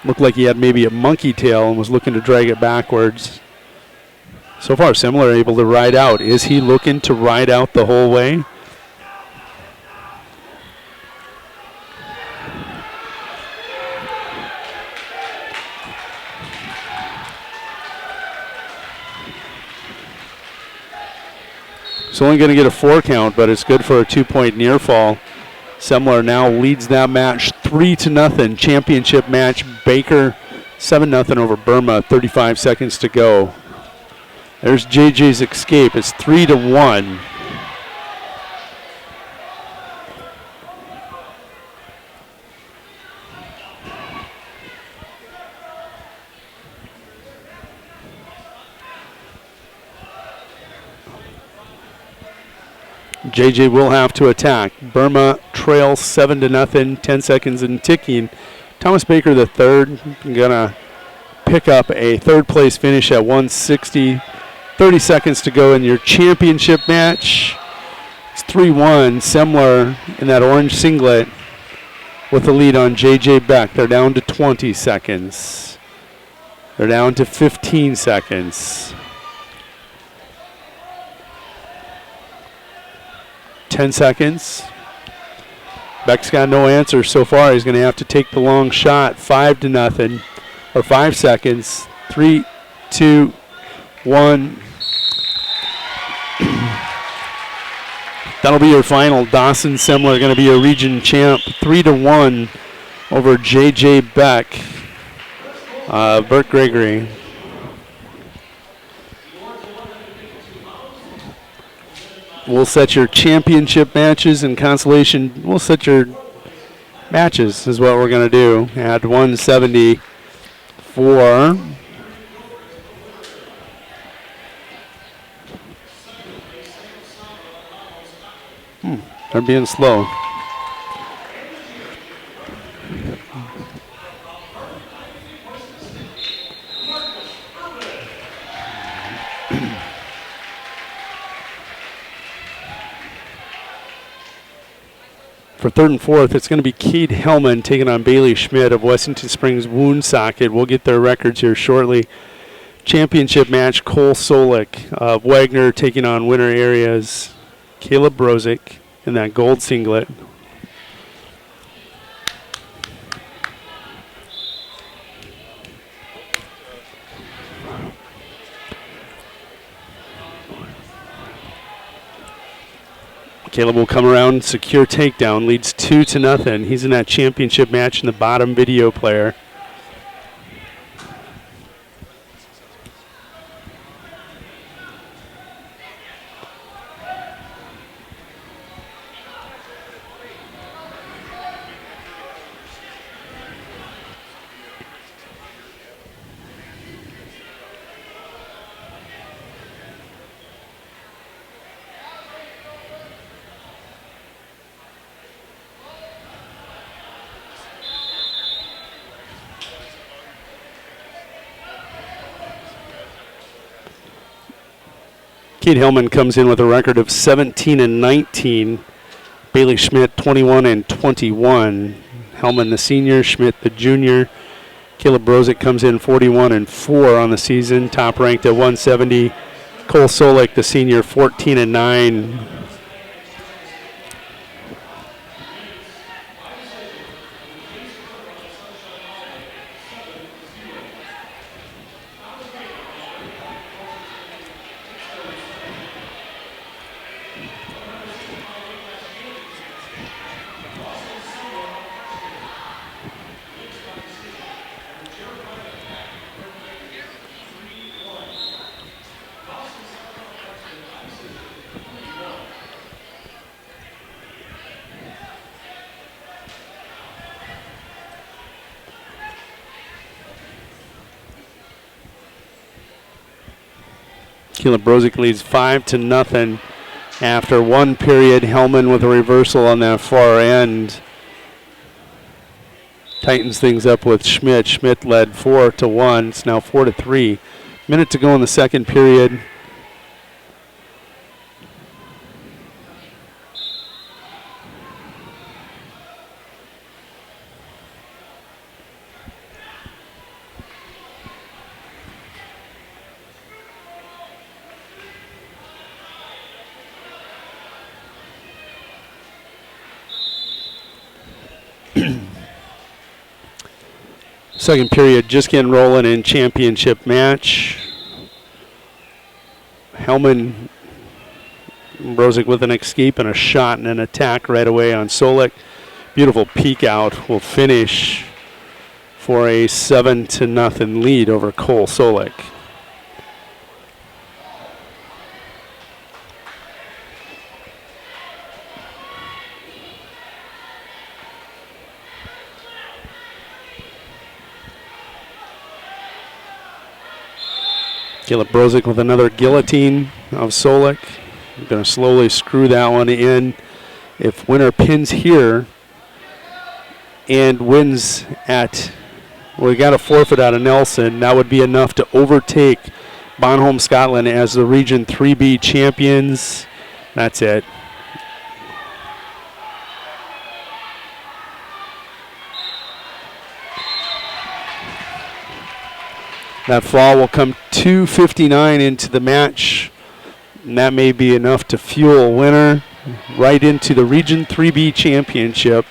Looked like he had maybe a monkey tail and was looking to drag it backwards. So far, Semler able to ride out. Is he looking to ride out the whole way? He's only going to get a 4 count, but it's good for a 2-point near fall. Semler now leads that match 3-0. Championship match. Baker 7-0 over Burma. 35 seconds to go. There's JJ's escape. It's 3-1. JJ will have to attack. Burma trails 7-0, 10 seconds and ticking. Thomas Baker III gonna pick up a third place finish at 160. 30 seconds to go in your championship match. It's 3-1. Semler in that orange singlet with the lead on JJ Beck. They're down to 20 seconds. They're down to 15 seconds. 10 seconds. Beck's got no answer so far. He's going to have to take the long shot. 5-0, or 5 seconds. 3, 2, 1. That'll be your final. Dawson Semler going to be a region champ. 3-1 over JJ Beck. Burt Gregory. We'll set your championship matches and consolation. We'll set your matches is what we're going to do at 174. They're being slow. For third and fourth, it's going to be Cade Hellman taking on Bailey Schmidt of Wessington Springs Woonsocket. We'll get their records here shortly. Championship match, Cole Solik of Wagner taking on Winter Area's Caleb Brozick in that gold singlet. Caleb will come around, secure takedown, leads 2-0. He's in that championship match in the bottom video player. Cade Hellman comes in with a record of 17-19. Bailey Schmidt 21-21. Hellman the senior, Schmidt the junior. Caleb Brozick comes in 41-4 on the season, top ranked at 170. Cole Solik the senior 14-9. Caleb Brozick leads 5-0 after one period. Hellman with a reversal on that far end. Tightens things up with Schmidt. Schmidt led 4-1. It's now 4-3. Minute to go in the second period. Second period just getting rolling in championship match. Hellman, Brozick with an escape and a shot and an attack right away on Solik. Beautiful peek out will finish for a 7-0 lead over Cole Solik. Caleb Brozick with another guillotine of Solik. Going to slowly screw that one in. If Winter pins here and wins at, well, we got a forfeit out of Nelson, that would be enough to overtake Bonholm Scotland as the Region 3B champions. That's it. That fall will come 2:59 into the match, and that may be enough to fuel Winter right into the Region 3B championship.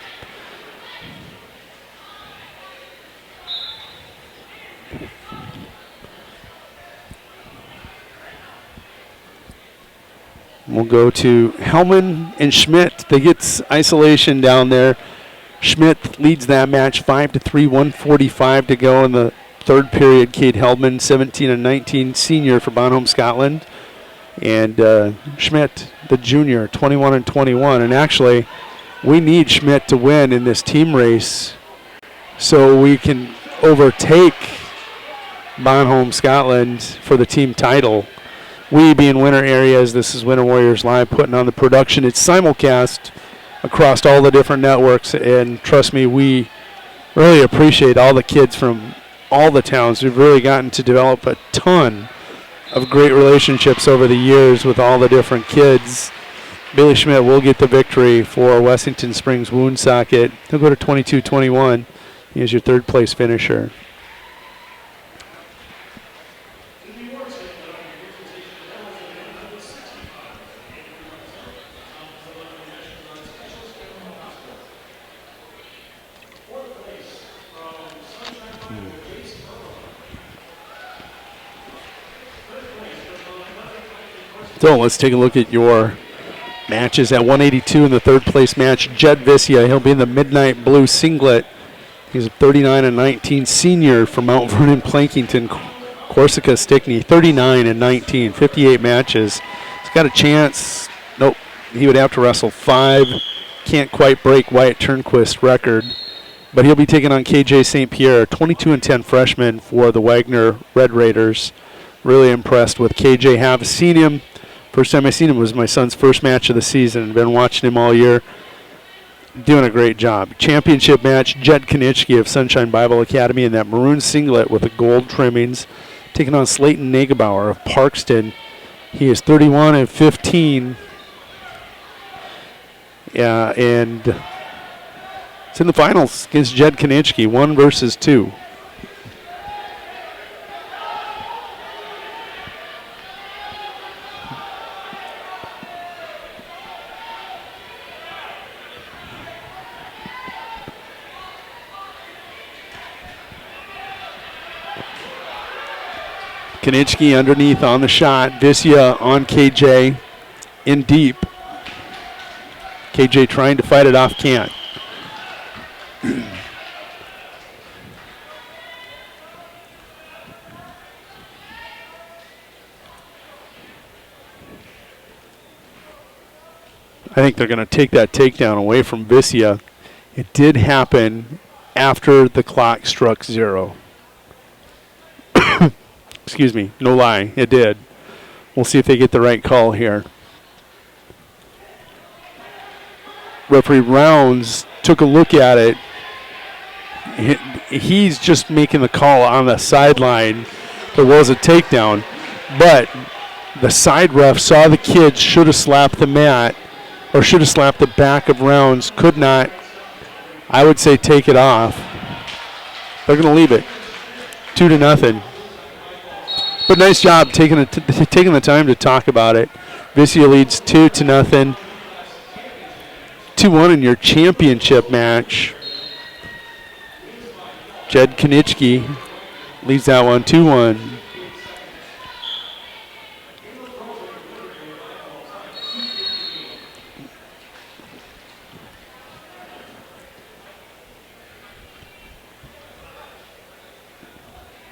We'll go to Hellman and Schmidt. They get isolation down there. Schmidt leads that match 5-3, 1:45 to go in the third period. Kate Hellman, 17-19, senior for Bonholm Scotland. And Schmidt, the junior, 21-21. And actually, we need Schmidt to win in this team race so we can overtake Bonholm Scotland for the team title. We being Winter Areas, this is Winter Warriors Live putting on the production. It's simulcast across all the different networks, and trust me, we really appreciate all the kids from all the towns. We've really gotten to develop a ton of great relationships over the years with all the different kids. Billy Schmidt will get the victory for Wessington Springs Woonsocket. He'll go to 22-21. He is your third place finisher. So let's take a look at your matches. At 182 in the third place match, Jed Vicia. He'll be in the Midnight Blue singlet. He's a 39-19 senior from Mount Vernon, Plankington, Corsica, Stickney. 39-19, 58 matches. He's got a chance. Nope, he would have to wrestle 5. Can't quite break Wyatt Turnquist's record. But he'll be taking on KJ St. Pierre, 22-10 freshman for the Wagner Red Raiders. Really impressed with KJ. Have seen him. First time I seen him was my son's first match of the season. Been watching him all year. Doing a great job. Championship match, Jed Konitschke of Sunshine Bible Academy in that maroon singlet with the gold trimmings. Taking on Slayton Nagebauer of Parkston. He is 31-15. And it's in the finals against Jed Konitschke, 1 versus 2. Konitschke underneath on the shot. Vicia on KJ in deep. KJ trying to fight it off, can't. I think they're going to take that takedown away from Vicia. It did happen after the clock struck 0. Excuse me, no lie, it did. We'll see if they get the right call here. Referee Rounds took a look at it. He's just making the call on the sideline. There was a takedown, but the side ref saw the kid should have slapped the mat or should have slapped the back of Rounds, could not, I would say, take it off. They're going to leave it 2-0. But nice job taking the time to talk about it. Vicia leads 2-0. 2-1 in your championship match. Jed Konitschke leads that one 2-1.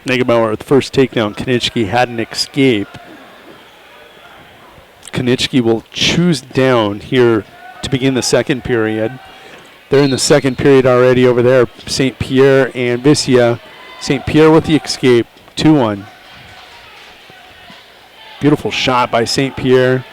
Nagebauer with the first takedown. Konitschke had an escape. Konitschke will choose down here to begin the second period. They're in the second period already over there. St. Pierre and Vicia. St. Pierre with the escape. 2-1. Beautiful shot by St. Pierre.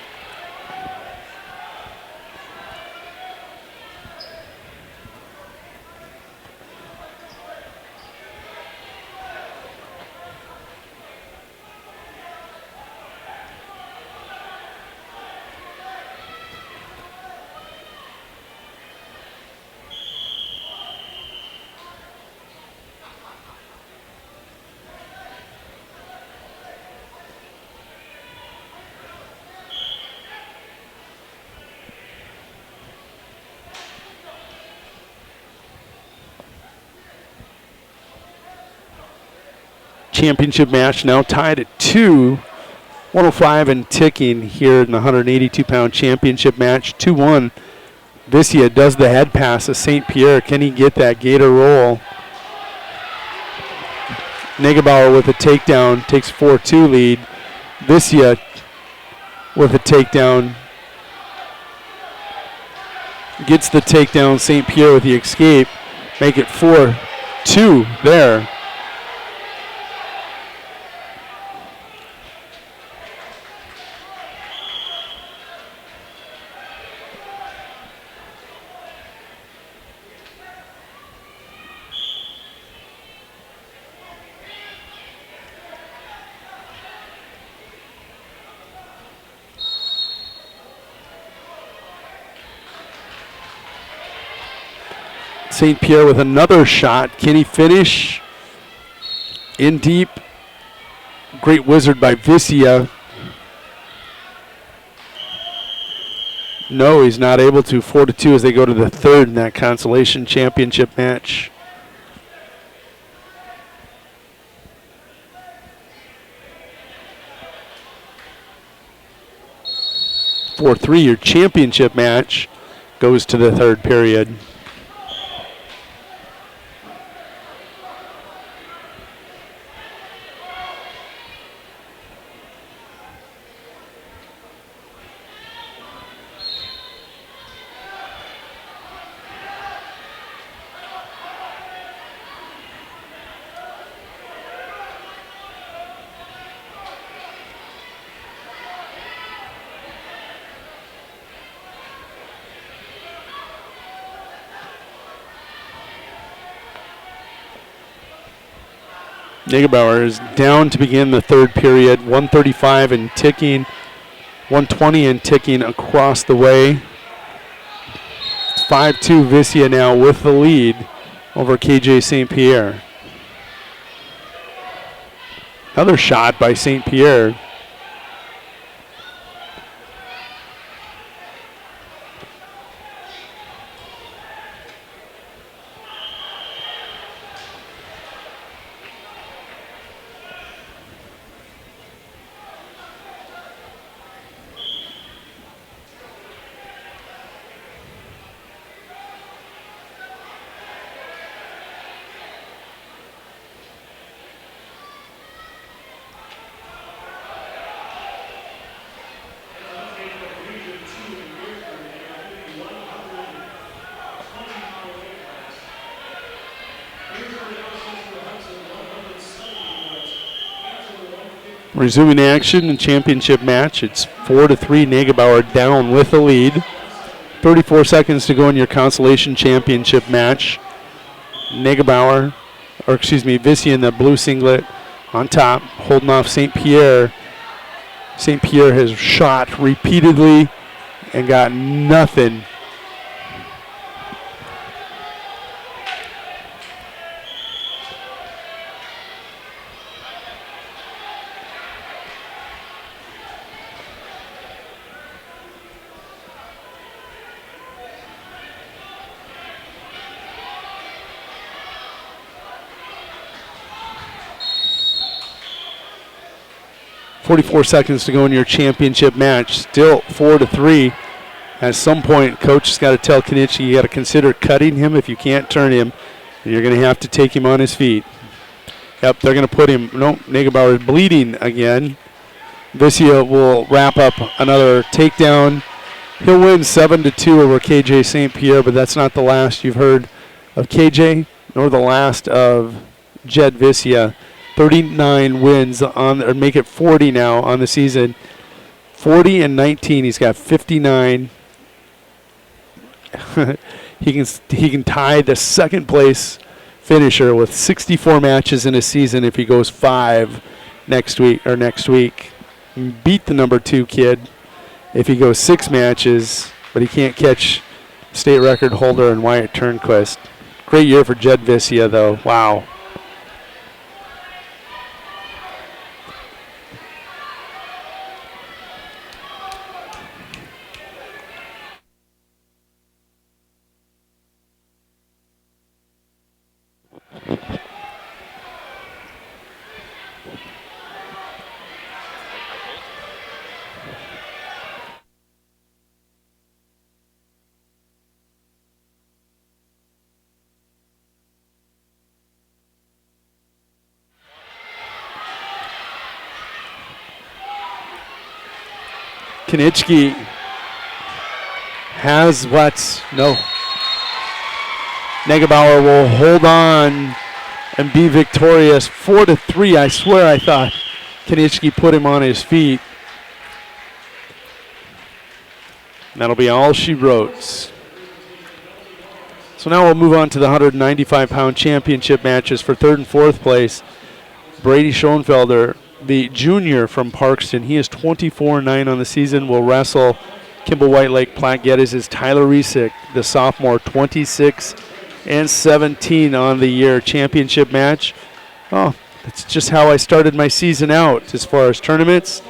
championship match now tied at 2. 105 and ticking here in the 182-pound championship match. 2-1. Vicia does the head pass to St. Pierre. Can he get that Gator roll? Negebauer with a takedown, takes 4-2 lead. Vicia with a takedown. Gets the takedown. St. Pierre with the escape. Make it 4-2 there. St. Pierre with another shot. Can he finish? In deep. Great wizard by Vicia. No, he's not able to. 4-2 as they go to the third in that consolation championship match. Your championship match goes to the third period. Negebauer is down to begin the third period. 135 and ticking. 120 and ticking across the way. 5-2 Vicia now with the lead over KJ St. Pierre. Another shot by St. Pierre. Resuming action in championship match. It's 4-3. Negebauer down with the lead. 34 seconds to go in your consolation championship match. Vicia in the blue singlet on top, holding off St. Pierre. St. Pierre has shot repeatedly and got nothing. .44 seconds to go in your championship match. Still 4-3. At some point, coach has got to tell Kenichi you got to consider cutting him if you can't turn him. You're going to have to take him on his feet. Yep, they're going to put him. Nope, Negebauer is bleeding again. Vicia will wrap up another takedown. He'll win 7-2 over KJ St. Pierre, but that's not the last you've heard of KJ, nor the last of Jed Vicia. 39 wins on, or make it 40 now on the season. 40 and 19. He's got 59. He can tie the second place finisher with 64 matches in a season if he goes 5 next week. Beat the number 2 kid if he goes 6 matches, but he can't catch state record holder and Wyatt Turnquist. Great year for Jed Vicia though. Wow. Kanichki has no. Negebauer will hold on and be victorious 4-3. I swear I thought Kanichki put him on his feet. And that'll be all she wrote. So now we'll move on to the 195-pound championship matches for third and fourth place. Brady Schoenfelder, the junior from Parkston, he is 24-9 on the season, will wrestle Kimball White Lake Platte Geddes is Tyler Resick, the sophomore, 26-17 on the year. Championship match. Oh, that's just how I started my season out as far as tournaments.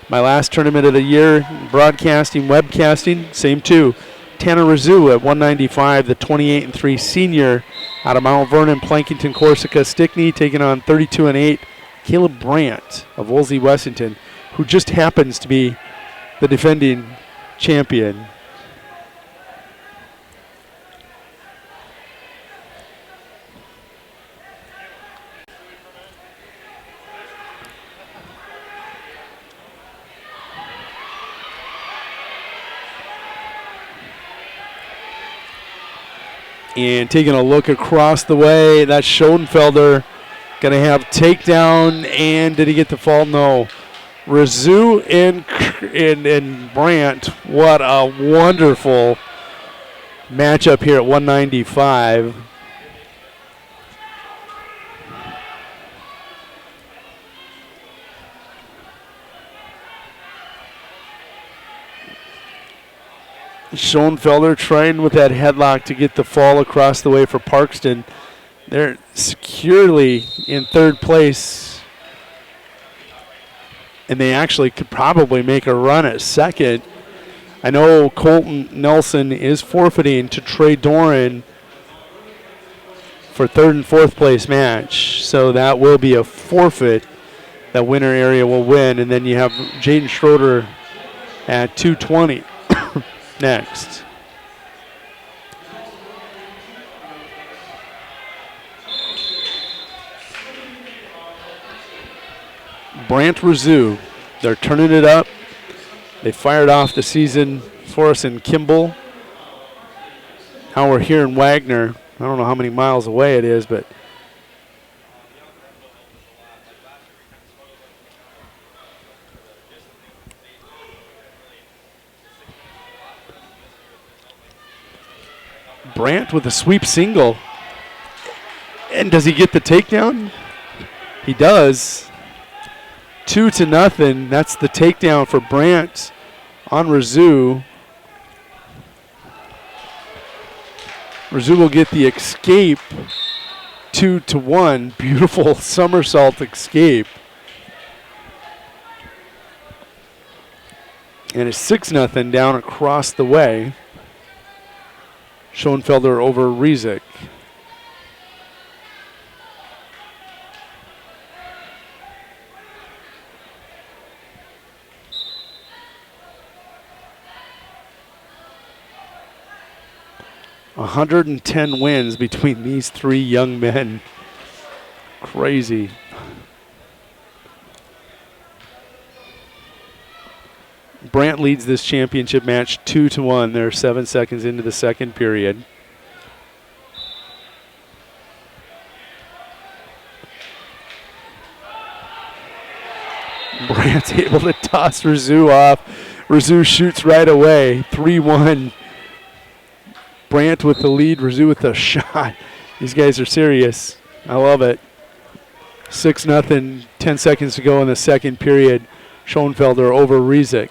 My last tournament of the year, broadcasting, webcasting, same two. Tanner Rizou at 195, the 28-3 senior out of Mount Vernon, Plankington, Corsica, Stickney, taking on 32-8. Caleb Brandt of Wolsey Wessington, who just happens to be the defending champion. And taking a look across the way, that's Schoenfelder. Going to have takedown, and did he get the fall? No. Rizou and Brandt, what a wonderful matchup here at 195. Schoenfelder trying with that headlock to get the fall across the way for Parkston. They're securely in third place, and they actually could probably make a run at second. I know Colton Nelson is forfeiting to Trey Doran for third and fourth place match, so that will be a forfeit. That winner area will win, and then you have Jaden Schroeder at 220 next. Brandt Rizou, they're turning it up. They fired off the season for us in Kimball. Now we're here in Wagner. I don't know how many miles away it is, but Brandt with a sweep single. And does he get the takedown? He does. 2-0. That's the takedown for Brandt on Rizou. Rizou will get the escape. 2-1. Beautiful somersault escape. And it's 6-0 down across the way. Schoenfelder over Resick. $110 wins between these three young men. Crazy. Brandt leads this championship match 2-1. They're 7 seconds into the second period. Brandt's able to toss Rizou off. Rizou shoots right away. 3-1. Brandt with the lead, Rizou with the shot. These guys are serious. I love it. 6-0, 10 seconds to go in the second period. Schoenfelder over Resick.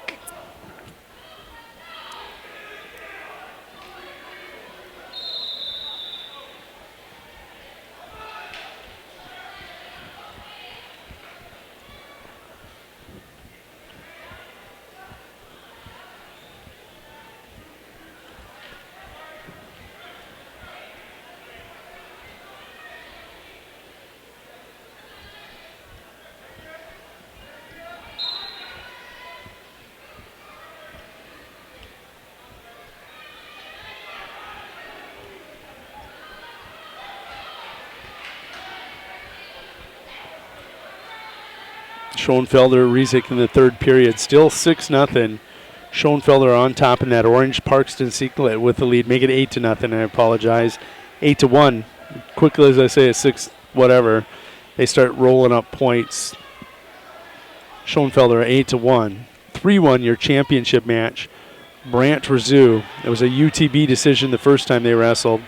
Schoenfelder, Rizik in the third period. Still 6-0. Schoenfelder on top in that orange Parkston Seeklet with the lead. Make it 8-0. I apologize. 8-1. Quickly as I say, it's 6 whatever. They start rolling up points. Schoenfelder 8-1. 3-1 your championship match. Brant Rizou. It was a UTB decision the first time they wrestled.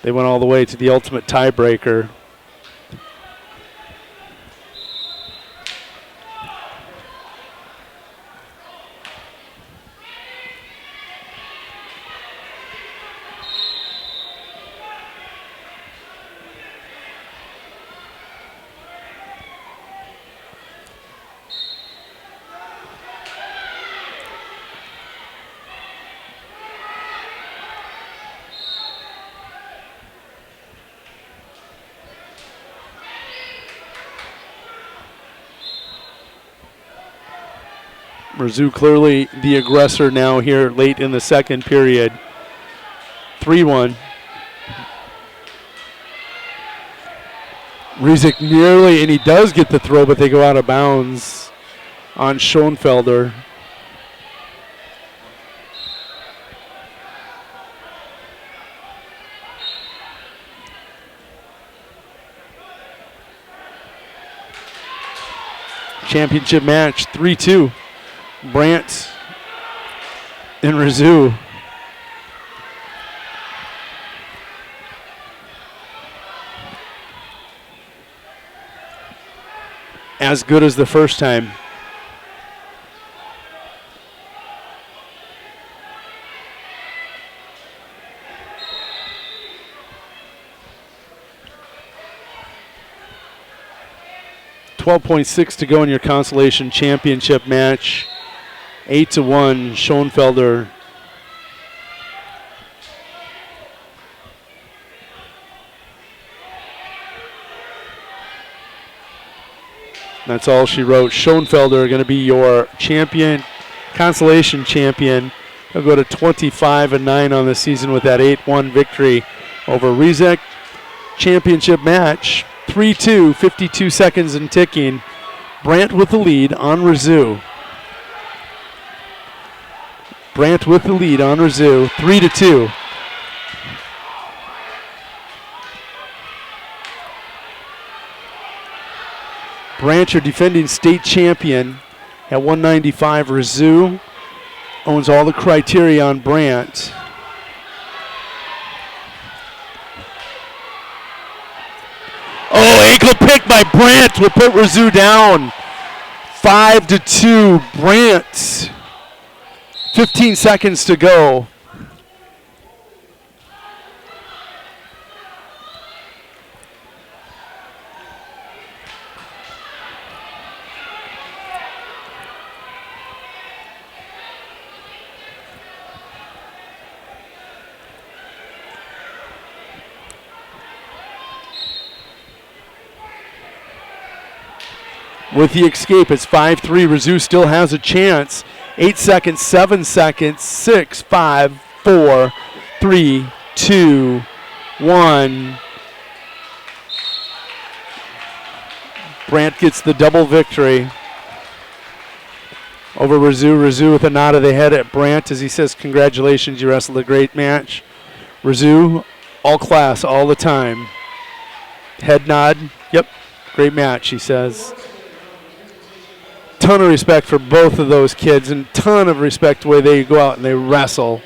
They went all the way to the ultimate tiebreaker. Rizou clearly the aggressor now here late in the second period. 3-1. Rizik nearly, and he does get the throw, but they go out of bounds on Schoenfelder. Championship match, 3-2. Brant and Rizou. As good as the first time. .6 to go in your consolation championship match. 8-1, Schoenfelder. That's all she wrote. Schoenfelder going to be your champion, consolation champion. He'll go to 25-9 on the season with that 8-1 victory over Rizik. Championship match, 3-2, 52 seconds and ticking. Brant with the lead on Rizou. Brant with the lead on Rizou, 3-2. Brant, your defending state champion at 195. Rizou owns all the criteria on Brant. Oh, ankle pick by Brant will put Rizou down. 5-2, Brant. 15 seconds to go. With the escape, it's 5-3. Rizou still has a chance. 8 seconds, 7 seconds, 6, 5, 4, 3, 2, 1. Brant gets the double victory over Rizou. Rizou with a nod of the head at Brant as he says, congratulations, you wrestled a great match. Rizou, all class, all the time. Head nod, yep, great match, he says. Ton of respect for both of those kids and ton of respect the way they go out and they wrestle.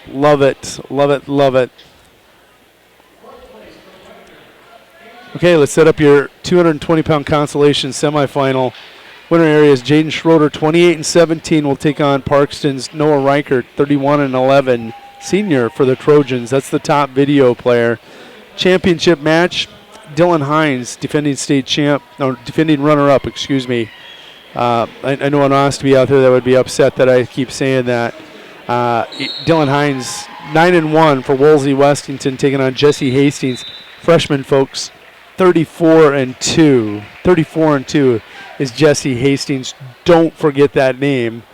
Love it, love it, love it. Okay, let's set up your 220-pound consolation semifinal. Winner area is Jaden Schroeder, 28-17, will take on Parkston's Noah Reichert, 31-11, senior for the Trojans. That's the top video player. Championship match, Dylan Hines, defending state champ, no, defending runner-up, excuse me. I know an Ostomy out there that would be upset that I keep saying that. Dylan Hines, 9-1 for Wolsey Westington, taking on Jesse Hastings. Freshman folks, 34-2. 34-2 is Jesse Hastings. Don't forget that name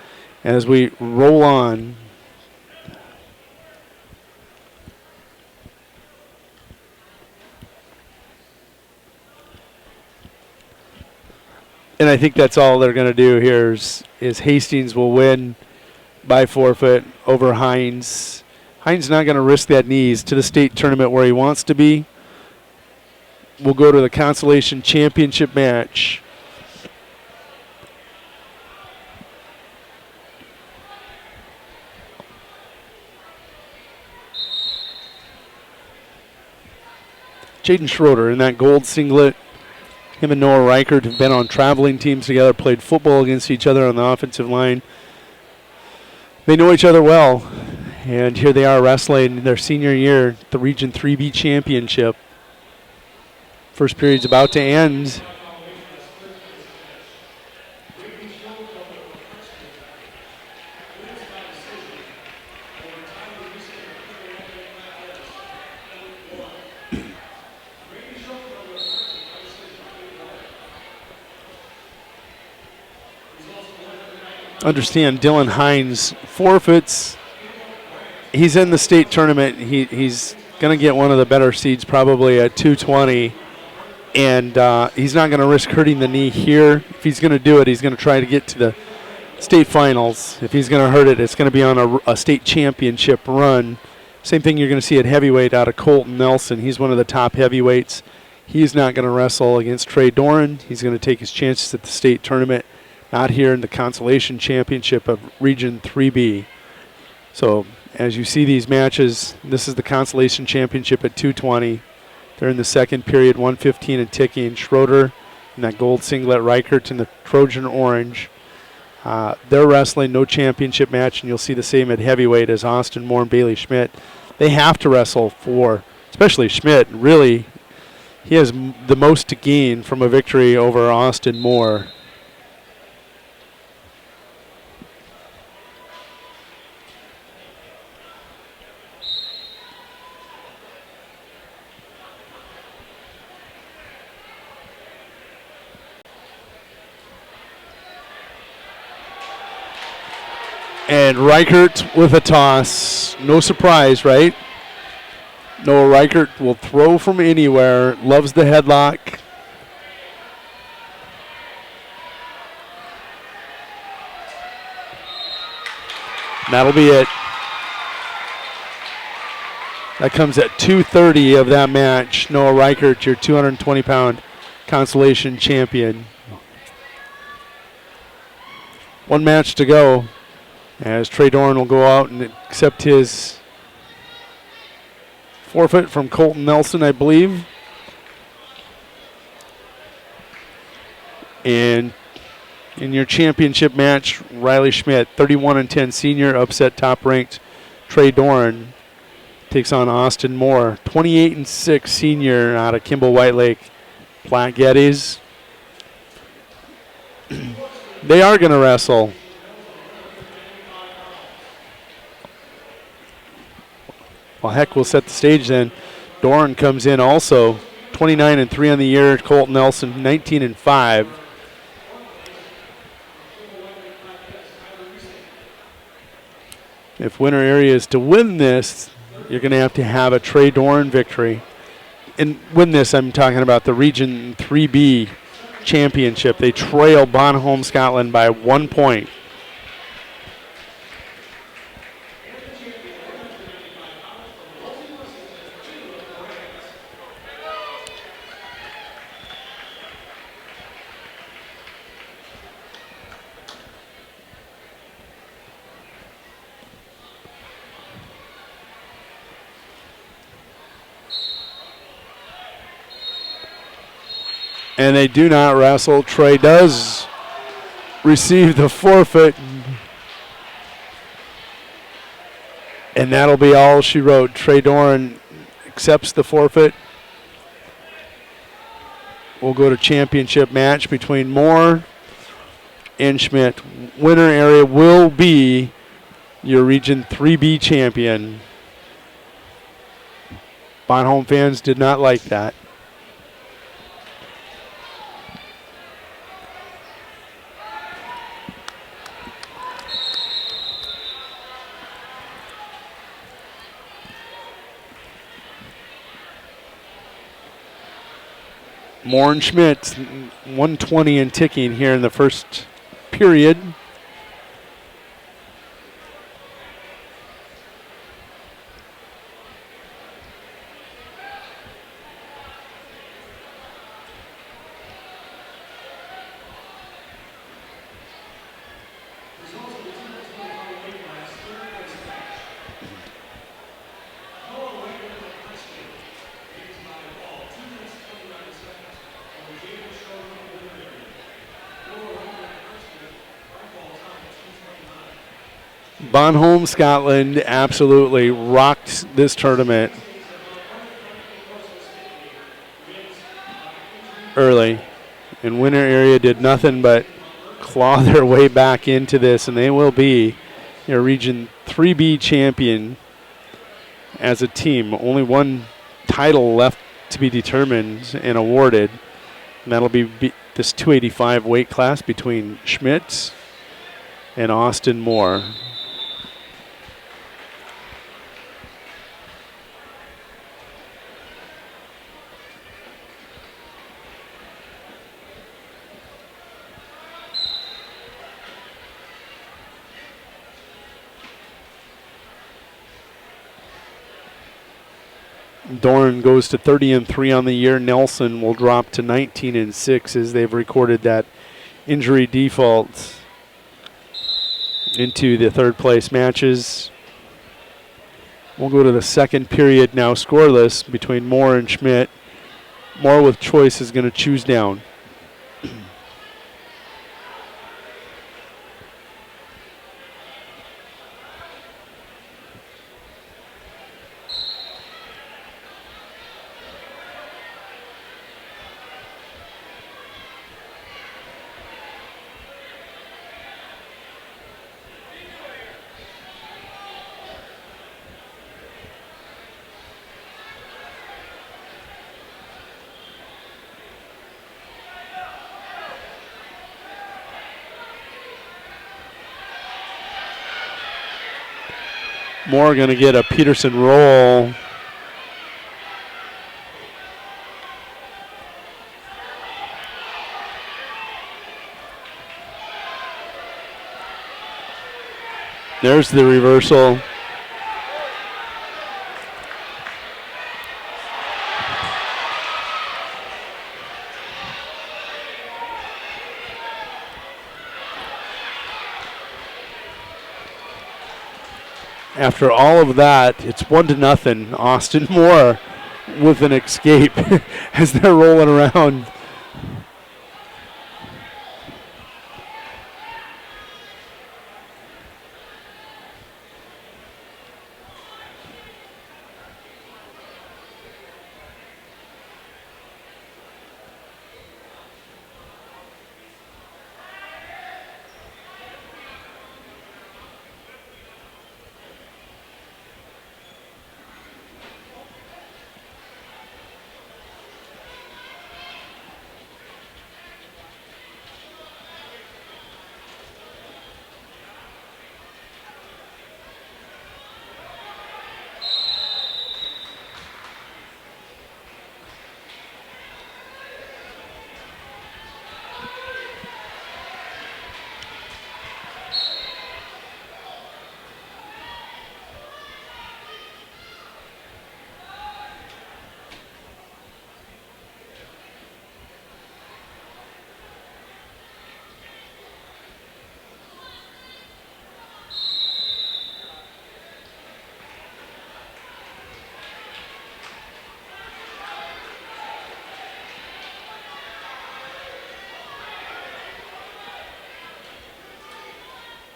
as we roll on. And I think that's all they're going to do here is Hastings will win by forfeit over Hines. Hines not going to risk that knee. He's to the state tournament where he wants to be. We'll go to the consolation championship match. Jaden Schroeder in that gold singlet. Him and Noah Reichert have been on traveling teams together, played football against each other on the offensive line. They know each other well, and here they are wrestling their senior year, the Region 3B Championship. First period's about to end. Understand Dylan Hines forfeits. He's in the state tournament. He's going to get one of the better seeds probably at 220. And he's not going to risk hurting the knee here. If he's going to do it, he's going to try to get to the state finals. If he's going to hurt it, it's going to be on a state championship run. Same thing you're going to see at heavyweight out of Colton Nelson. He's one of the top heavyweights. He's not going to wrestle against Trey Doran. He's going to take his chances at the state tournament. Not here in the consolation championship of Region 3B. So as you see these matches, this is the consolation championship at 220. They're in the second period, 115 and ticking. Schroeder in that gold singlet, Reichert in the Trojan orange. They're wrestling no championship match, and you'll see the same at heavyweight as Austin Moore and Bailey Schmidt. They have to wrestle for, especially Schmidt, really, he has the most to gain from a victory over Austin Moore. And Reichert with a toss. No surprise, right? Noah Reichert will throw from anywhere. Loves the headlock. That'll be it. That comes at 2:30 of that match. Noah Reichert, your 220-pound consolation champion. One match to go, as Trey Doran will go out and accept his forfeit from Colton Nelson, I believe. And in your championship match, Riley Schmidt, 31-10 senior, upset top-ranked Trey Doran. Takes on Austin Moore, 28-6 senior out of Kimball White Lake. Platte Geddes. They are going to wrestle. Well, heck, we'll set the stage then. Doran comes in also, 29-3 on the year. Colton Nelson, 19-5. If winner area is to win this, you're going to have a Trey Doran victory. And win this, I'm talking about the Region 3B championship. They trail Bonholm, Scotland by 1 point. And they do not wrestle. Trey does receive the forfeit. And that'll be all she wrote. Trey Doran accepts the forfeit. We'll go to championship match between Moore and Schmidt. Winner area will be your Region 3B champion. Bonholm fans did not like that. Moore and Schmidt, 120 and ticking here in the first period. Bonholm, Scotland absolutely rocked this tournament early. And Winter Area did nothing but claw their way back into this, and they will be your Region 3B champion as a team. Only one title left to be determined and awarded, and that'll be this 285 weight class between Schmidt and Austin Moore. Doran goes to 30-3 on the year. Nelson will drop to 19-6 as they've recorded that injury default into the third place matches. We'll go to the second period now, scoreless between Moore and Schmidt. Moore with choice is going to choose down. Moore going to get a Peterson roll. There's the reversal. After all of that, it's 1-0. Austin Moore with an escape as they're rolling around.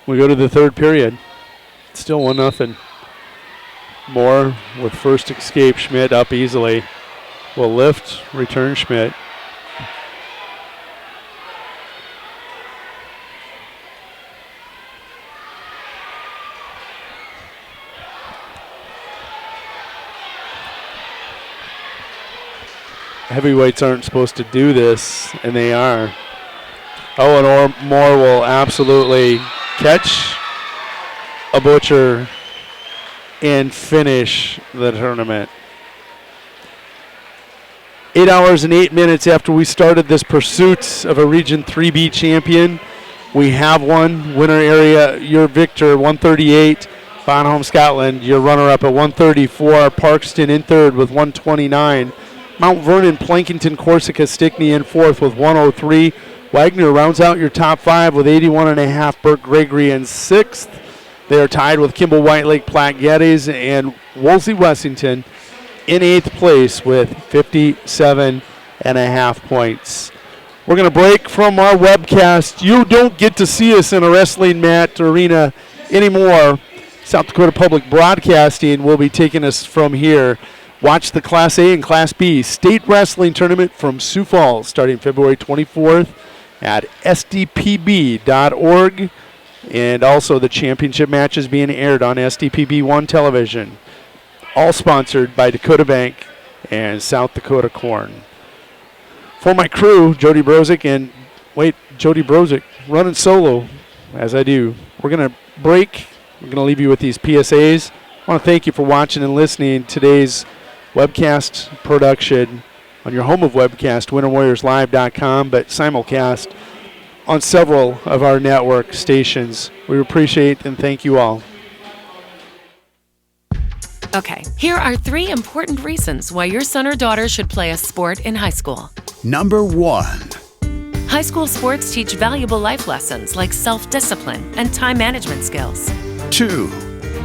We go to the third period. Still 1-0. Moore with first escape. Schmidt up easily. Will lift, return Schmidt. Heavyweights aren't supposed to do this, and they are. Oh, and Moore will absolutely catch a butcher and finish the tournament. 8 hours and 8 minutes after we started this pursuit of a Region 3B champion. We have one. Winner area, your victor, 138. Bonholm, Scotland, your runner-up at 134. Parkston in third with 129. Mount Vernon, Plankington, Corsica, Stickney in fourth with 103. Wagner rounds out your top five with 81.5. Burke Gregory in sixth. They are tied with Kimball, White Lake, Platte Geddes, and Wolsey Wessington in eighth place with 57.5 points. We're going to break from our webcast. You don't get to see us in a wrestling mat arena anymore. South Dakota Public Broadcasting will be taking us from here. Watch the Class A and Class B state wrestling tournament from Sioux Falls starting February 24th at sdpb.org. And also the championship matches being aired on SDPB1 television. All sponsored by Dakota Bank and South Dakota Corn. For my crew, Jody Brozick running solo as I do. We're going to break. We're going to leave you with these PSAs. I want to thank you for watching and listening to today's webcast production on your home of webcast, winterwarriorslive.com, but simulcast on several of our network stations. We appreciate and thank you all. Okay, here are 3 important reasons why your son or daughter should play a sport in high school. Number 1. High school sports teach valuable life lessons like self-discipline and time management skills. 2.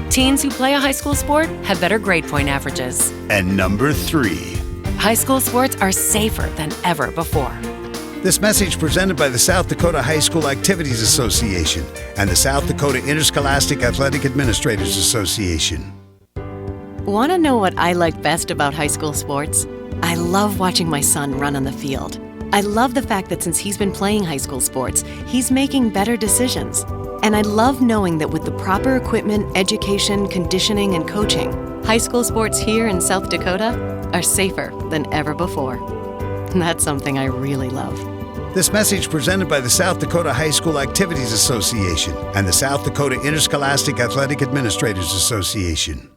Teens who play a high school sport have better grade point averages. And number 3. High school sports are safer than ever before. This message presented by the South Dakota High School Activities Association and the South Dakota Interscholastic Athletic Administrators Association. Want to know what I like best about high school sports? I love watching my son run on the field. I love the fact that since he's been playing high school sports, he's making better decisions. And I love knowing that with the proper equipment, education, conditioning, and coaching, high school sports here in South Dakota are safer than ever before. That's something I really love. This message presented by the South Dakota High School Activities Association and the South Dakota Interscholastic Athletic Administrators Association.